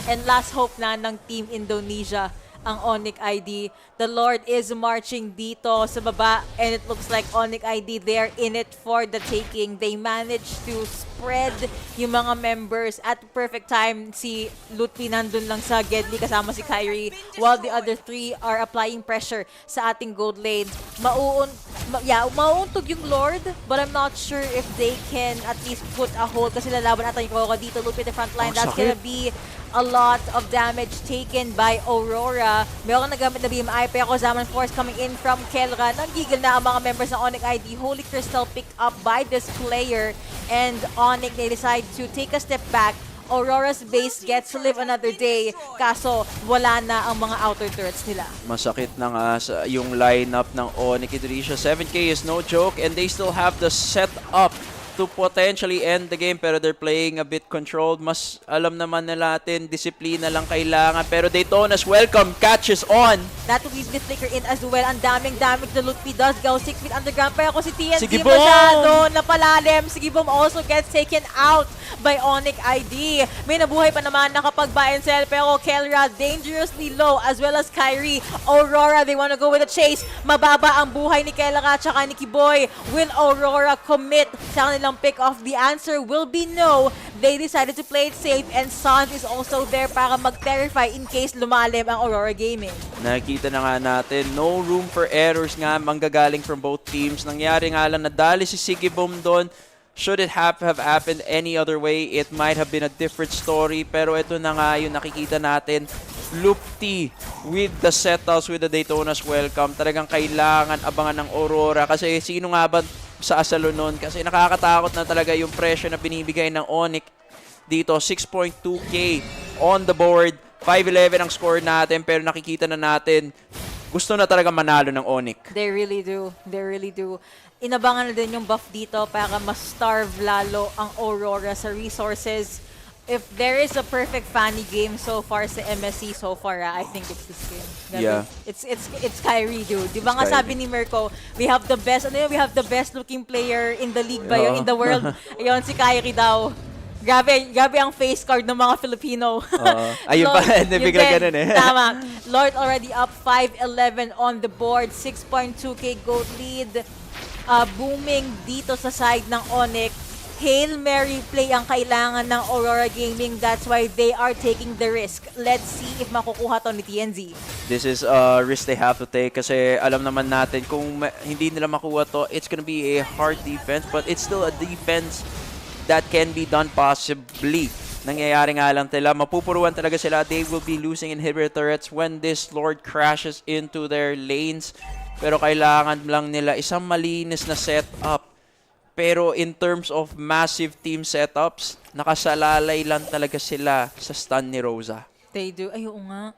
And last hope na ng Team Indonesia ang ONIC ID. The Lord is marching dito sa baba and it looks like ONIC ID, they're in it for the taking. They managed to spread yung mga members at perfect time. Si Lutfi nandun lang sa Gedli kasama si Kyrie while the other three are applying pressure sa ating gold lane. Mauuntog yung Lord, but I'm not sure if they can at least put a hold kasi lalaban ata yung Koko dito. Lutfi at the front line. That's gonna be a lot of damage taken by Aurora. Meron nagamit na BMI pero Zaman Force coming in from Kelra. Nanggigil na ang mga members ng ONIC ID. Holy Crystal picked up by this player and ONIC, they decide to take a step back. Aurora's base gets to live another day. Kaso, wala na ang mga outer turrets nila. Masakit na nga yung lineup ng ONIC. Idrisha, 7K is no joke and they still have the setup to potentially end the game pero they're playing a bit controlled. Mas alam naman na natin, disiplina lang kailangan. Pero Daytona's welcome catches on. That will be the flicker in as well. Ang daming damage na Lutfi does go 6 feet underground. Pero kung si TNC masyado napalalim, si Gibom also gets taken out by ONIC ID. May nabuhay pa naman nakapag-buy and sell pero Kelra dangerously low as well as Kyrie. Aurora, they wanna go with a chase. Mababa ang buhay ni Kelra at saka ni Kiboy. Will Aurora commit sa kanilang pick off? The answer will be no. They decided to play it safe and Sans is also there para mag-terrify in case lumalim ang Aurora Gaming. Nakikita na nga natin, no room for errors nga manggagaling from both teams. Nangyari nga lang, nadali si Sigibom doon. Should it have happened any other way, it might have been a different story. Pero ito na nga yung nakikita natin. Lupti with the setups, with the Daytona's welcome. Talagang kailangan abangan ng Aurora. Kasi sino nga ba sa asalo nun? Kasi nakakatakot na talaga yung pressure na binibigay ng ONIC dito. 6.2k on the board. 5-11 ang score natin. Pero nakikita na natin, gusto na talaga manalo ng ONIC. They really do. They really do. Inabangan na din yung buff dito para ma-starve lalo ang Aurora sa resources. If there is a perfect funny game so far sa MSC so far, I think it's this game. Yeah. It's Kyrie, dude. Di ba nga sabi ni Mirko, we have the best looking player in the league ba yun, in the world. Ayun, si Kyrie daw. Grabe ang face card ng mga Filipino. Ayun pa, bigla ganun eh. Tama. Lord already up 5-11 on the board, 6.2k gold lead. Booming dito sa side ng ONIC. Hail Mary play ang kailangan ng Aurora Gaming. That's why they are taking the risk. Let's see if makukuha to ni TNZ. This is a risk they have to take kasi alam naman natin kung hindi nila makuha to, it's gonna be a hard defense but it's still a defense that can be done possibly. Nangyayari nga lang nila, mapupuruan talaga sila. They will be losing inhibitor turrets when this Lord crashes into their lanes. Pero kailangan lang nila isang malinis na setup. Pero in terms of massive team setups, nakasalalay lang talaga sila sa stun ni Rosa. They do. Ay, oo nga.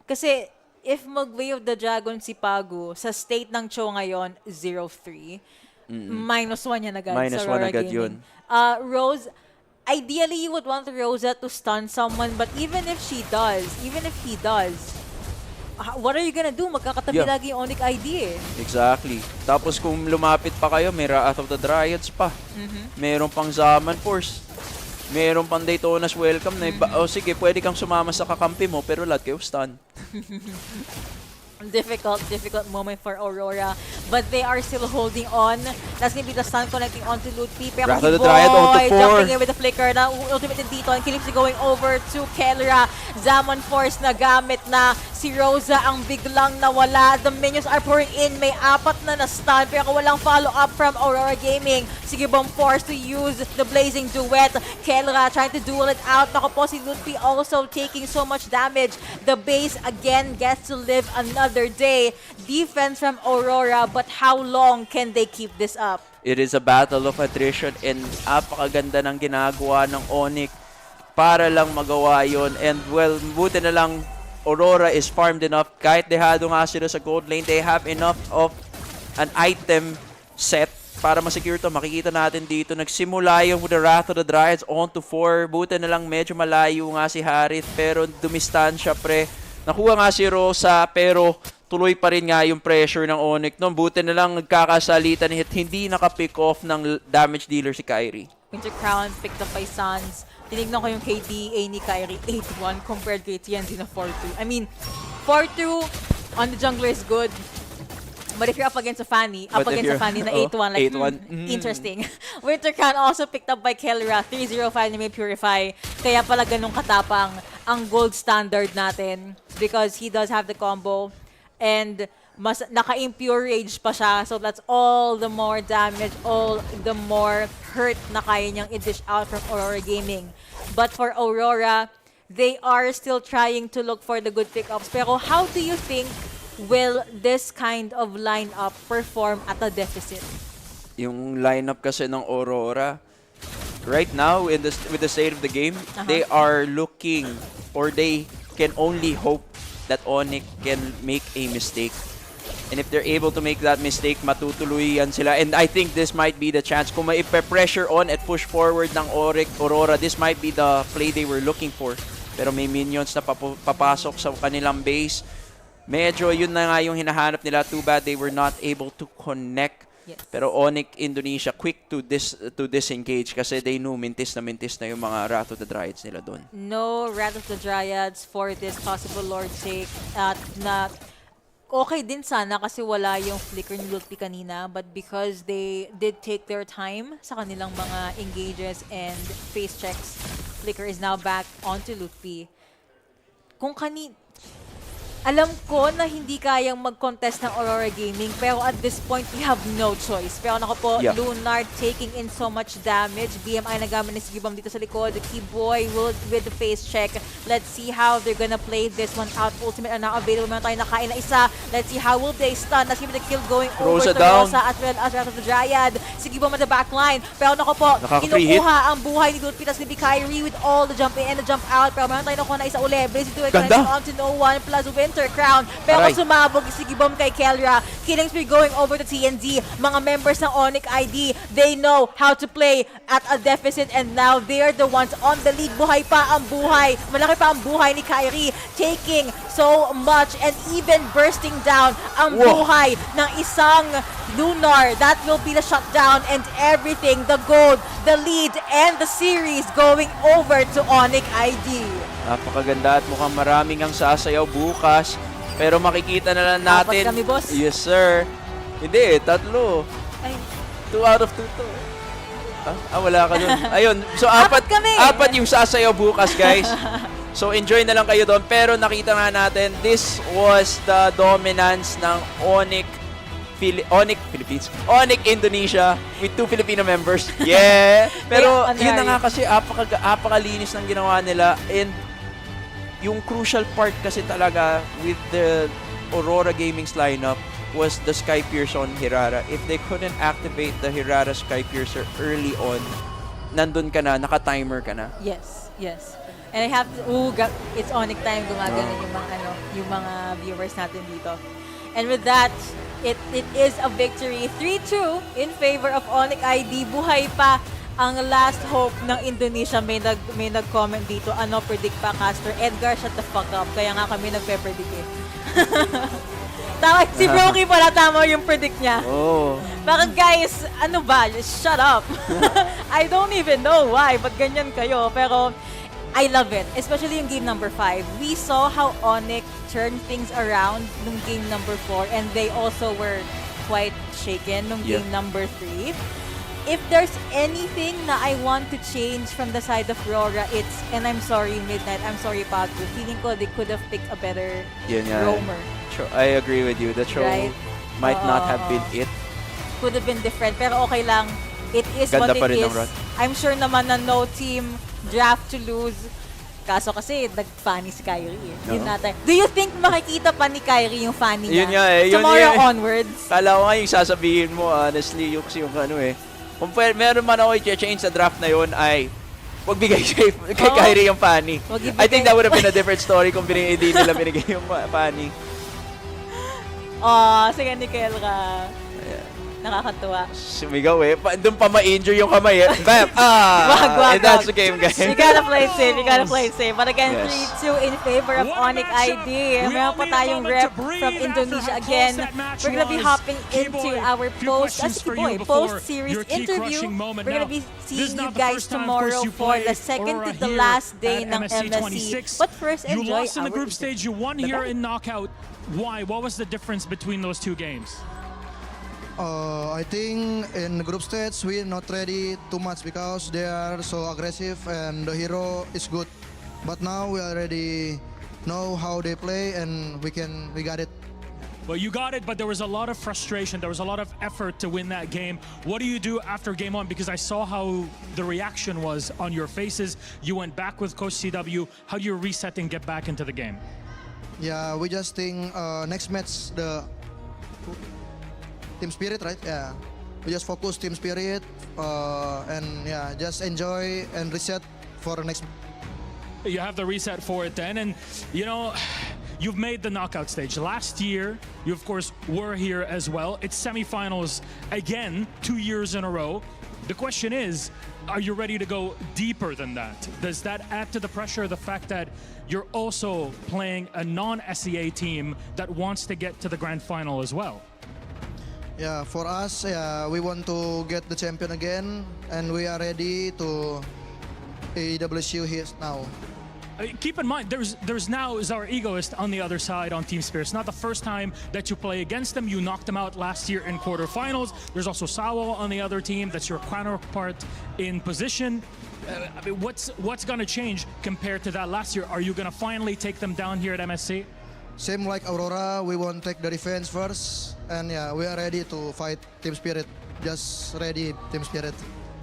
Kasi if mag-Way of the Dragon si Pagu, sa state ng Cho ngayon, 0-3. -1 yan agad sa Aurora Gaming. Rose, ideally you would want Rosa to stun someone, but even if he does, what are you gonna do? Magkakatabi lagi yung ONIC ID eh. Exactly. Tapos kung lumapit pa kayo, may Wrath of the Dryads pa. Meron pang Zaman Force. Meron pang Daytona's welcome na sige, pwede kang sumama sa kakampi mo pero lahat kayo stun. Difficult moment for Aurora, but they are still holding on. That's gonna be the stun connecting onto Lutfi. Pero Kiboy jumping in with the flicker na ultimate dito and Kilipsy going over to Kelra. Zaman Force na gamit na si Rosa ang biglang nawala. The minions are pouring in. May 4 na stun pero walang follow up from Aurora Gaming. Sige bang forced to use the Blazing Duet. Kelra trying to duel it out. Naku po si Lutfi also taking so much damage. The base again gets to live another day. Defense from Aurora, but how long can they keep this up? It is a battle of attrition and apakaganda ng ginagawa ng ONIC para lang magawa yon. And well, buti na lang Aurora is farmed enough. Kahit dehado nga sila sa gold lane, they have enough of an item set para ma-secure to. Makikita natin dito, nagsimula yung the Wrath of the Dryads on to 4. Buti na lang medyo malayo nga si Harith pero dumistansya pre. Nakuha nga si Rosa pero tuloy pa rin nga yung pressure ng ONIC. No, buti na lang nagkakasalitan at hindi naka-pick off ng damage dealer si Kyrie. Winter Crown picked up by Sans. Tinignan ko yung KDA ni Kyrie 8-1 compared kay TNZ na 4-2. I mean, 4-2 on the jungler is good. But if you're up against a Fanny, na 8-1, like, 8-1. interesting. Winter Crown also picked up by Kelra, 3-0-5 na may Purify. Kaya pala ganun katapang ang gold standard natin because he does have the combo. And mas naka-impure rage pa siya, so that's all the more damage, all the more hurt na kaya niyang i-dish out from Aurora Gaming. But for Aurora, they are still trying to look for the good pickups. Pero how do you think will this kind of lineup perform at a deficit? Yung lineup kasi ng Aurora, right now, with the state of the game, they are looking, or they can only hope that ONIC can make a mistake. And if they're able to make that mistake, matutuloy yan sila. And I think this might be the chance. Kung mai-pressure on at push forward ng Aurora, this might be the play they were looking for. Pero may minions na papasok sa kanilang base. Medyo yun na nga yung hinahanap nila. Too bad they were not able to connect. Yes. Pero ONIC Indonesia quick to disengage kasi they knew mintis na yung mga Wrath of the Dryads nila doon. No Wrath of the Dryads for this possible Lord sake. At na okay din sana kasi wala yung flicker ni Lutfi kanina, but because they did take their time sa kanilang mga engages and face checks, flicker is now back onto Lutfi. Alam ko na hindi kayang mag-contest ng Aurora Gaming, pero at this point, we have no choice. Pero nako po, Yeah. Lunar taking in so much damage. BMI nagamit ni Sigibam dito sa likod. The Keyboy with the face check. Let's see how they're gonna play this one out. Ultimate are now available. Meron tayo nakain na isa. Let's see how will they stun. Let's give the kill going over Rosa to down. Rosa as well as Wrath of the Dryad. Sigibam at the backline. Pero nako po, Nakaka-free hit. kinukuha ang buhay ni Lutfi. Tapos ni Kyrie with all the jump in and the jump out. Pero meron tayo nakuha na isa uli. Blaze to it. Ganda. On to no one plus Winter Crown. Pero Aray. sumabog si Gibom kay Kelra. Killing spree going over to TNZ. Mga members ng ONIC ID, they know how to play at a deficit and now they are the ones on the lead. Buhay pa ang buhay. Malaki pa ang buhay ni Kyrie. Taking so much and even bursting down ang buhay ng isang Lunar. That will be the shutdown and everything. The gold, the lead, and the series going over to ONIC ID. Napakaganda at mukhang maraming ang sasayaw bukas. Pero makikita na lang natin. 4 kami, boss. Yes, sir. Hindi, 3. Ay. 2 out of 2 to. Wala ka dun. Ayun. So, 4 yung sasayaw bukas, guys. So, enjoy na lang kayo doon. Pero nakita nga natin, this was the dominance ng ONIC Philippines. ONIC Indonesia with 2 Filipino members. Yeah! Pero yun na nga kasi, apakalinis ng ginawa nila. And yung crucial part kasi talaga with the Aurora Gaming's lineup was the Skypiercer on Hirara. If they couldn't activate the Hirara Skypiercer early on, nandun ka na, naka-timer ka na. Yes, yes. And I have to, it's ONIC time, gumagano yung mga viewers natin dito. And with that, it is a victory. 3-2 in favor of ONIC ID. Buhay pa ang last hope ng Indonesia. May nag-comment dito. Ano predict pa, Caster? Edgar, shut the fuck up. Kaya nga kami nagpe-predict eh. Tama, si Broky pala tama yung predict niya. Oh. Bakit guys, ano ba? Just shut up. I don't even know why, but ganyan kayo. Pero I love it, especially yung game number 5. We saw how ONIC turned things around nung game number 4 and they also were quite shaken nung game number 3. If there's anything na I want to change from the side of Aurora, it's, and I'm sorry Midnight, I'm sorry Pagku, feeling ko they could have picked a better roamer. I agree with you. The throw might not have been it. Could have been different, pero okay lang. It is Ganda what pa it rin is. ng run. I'm sure naman na no team draft to lose. Kaso kasi nag-funny si Kyrie. Yun natin. Do you think makikita pa ni Kyrie yung funny niya? Yun nga eh. Tomorrow onwards? Kala ko nga yung sasabihin mo, honestly, yung ano eh. Kung meron man ako i-change sa draft na yun ay wag bigay kay Kyrie yung funny. I think that would have been a different story kung hindi nila binigay yung funny. Sige, Nikel ka. Nakakatuwa. Sumigaw eh. Doon pa ma-injure yung kamay eh. Bam! Wag. And that's the game, guys. You gotta play it safe. You gotta play it safe. But again, Yes. 3-2 in favor of ONIC ID. Meron pa tayong rep from Indonesia again. We're gonna be hopping into our post-series interview. We're gonna be seeing you guys tomorrow for the second to the last day ng MSC. But first, You enjoy lost in the our group stage. You won here in knockout. Why? What was the difference between those two games? I think in the group stage we're not ready too much because they are so aggressive and the hero is good. But now we already know how they play and we got it. Well, you got it, but there was a lot of frustration. There was a lot of effort to win that game. What do you do after game one? Because I saw how the reaction was on your faces. You went back with Coach CW. How do you reset and get back into the game? Yeah, we just think next match the team spirit, right? Yeah, we just focus team spirit and yeah, just enjoy and reset for the next. You have the reset for it then, and you know, you've made the knockout stage. Last year, you of course were here as well. It's semifinals again, 2 years in a row. The question is, are you ready to go deeper than that? Does that add to the pressure, the fact that you're also playing a non-SEA team that wants to get to the grand final as well? Yeah, for us, we want to get the champion again, and we are ready to EWC here now. Keep in mind, there's now Zara Egoist on the other side on Team Spirit. It's not the first time that you play against them. You knocked them out last year in quarterfinals. There's also Sawo on the other team. That's your counterpart in position. I mean, what's going to change compared to that last year? Are you going to finally take them down here at MSC? Same like Aurora, we want to take the defense first, and yeah, we are ready to fight Team Spirit. Just ready, Team Spirit.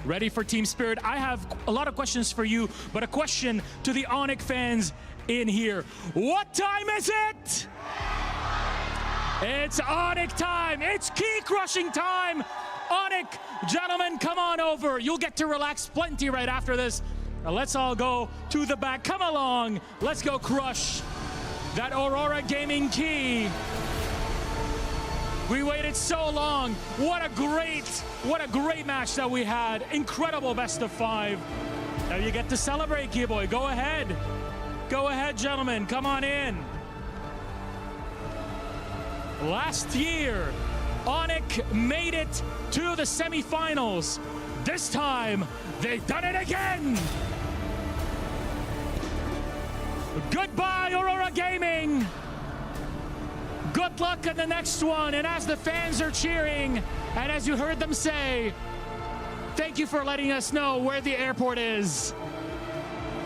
Ready for Team Spirit. I have a lot of questions for you, but a question to the ONIC fans in here. What time is it? It's ONIC time. It's key crushing time. ONIC, gentlemen, come on over. You'll get to relax plenty right after this. Now let's all go to the back. Come along. Let's go crush that Aurora Gaming key. We waited so long. What a great match that we had. Incredible best of 5. Now you get to celebrate, Keyboy. Go ahead. Go ahead, gentlemen. Come on in. Last year, ONIC made it to the semifinals. This time, they've done it again. Goodbye, Aurora Gaming. Good luck in the next one. And as the fans are cheering, and as you heard them say, thank you for letting us know where the airport is.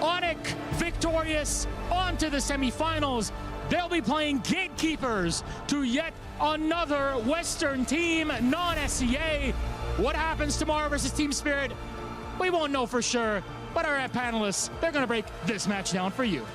ONIC victorious, on to the semifinals. They'll be playing gatekeepers to yet another Western team, non-SEA. What happens tomorrow versus Team Spirit? We won't know for sure, but our panelists, they're going to break this match down for you.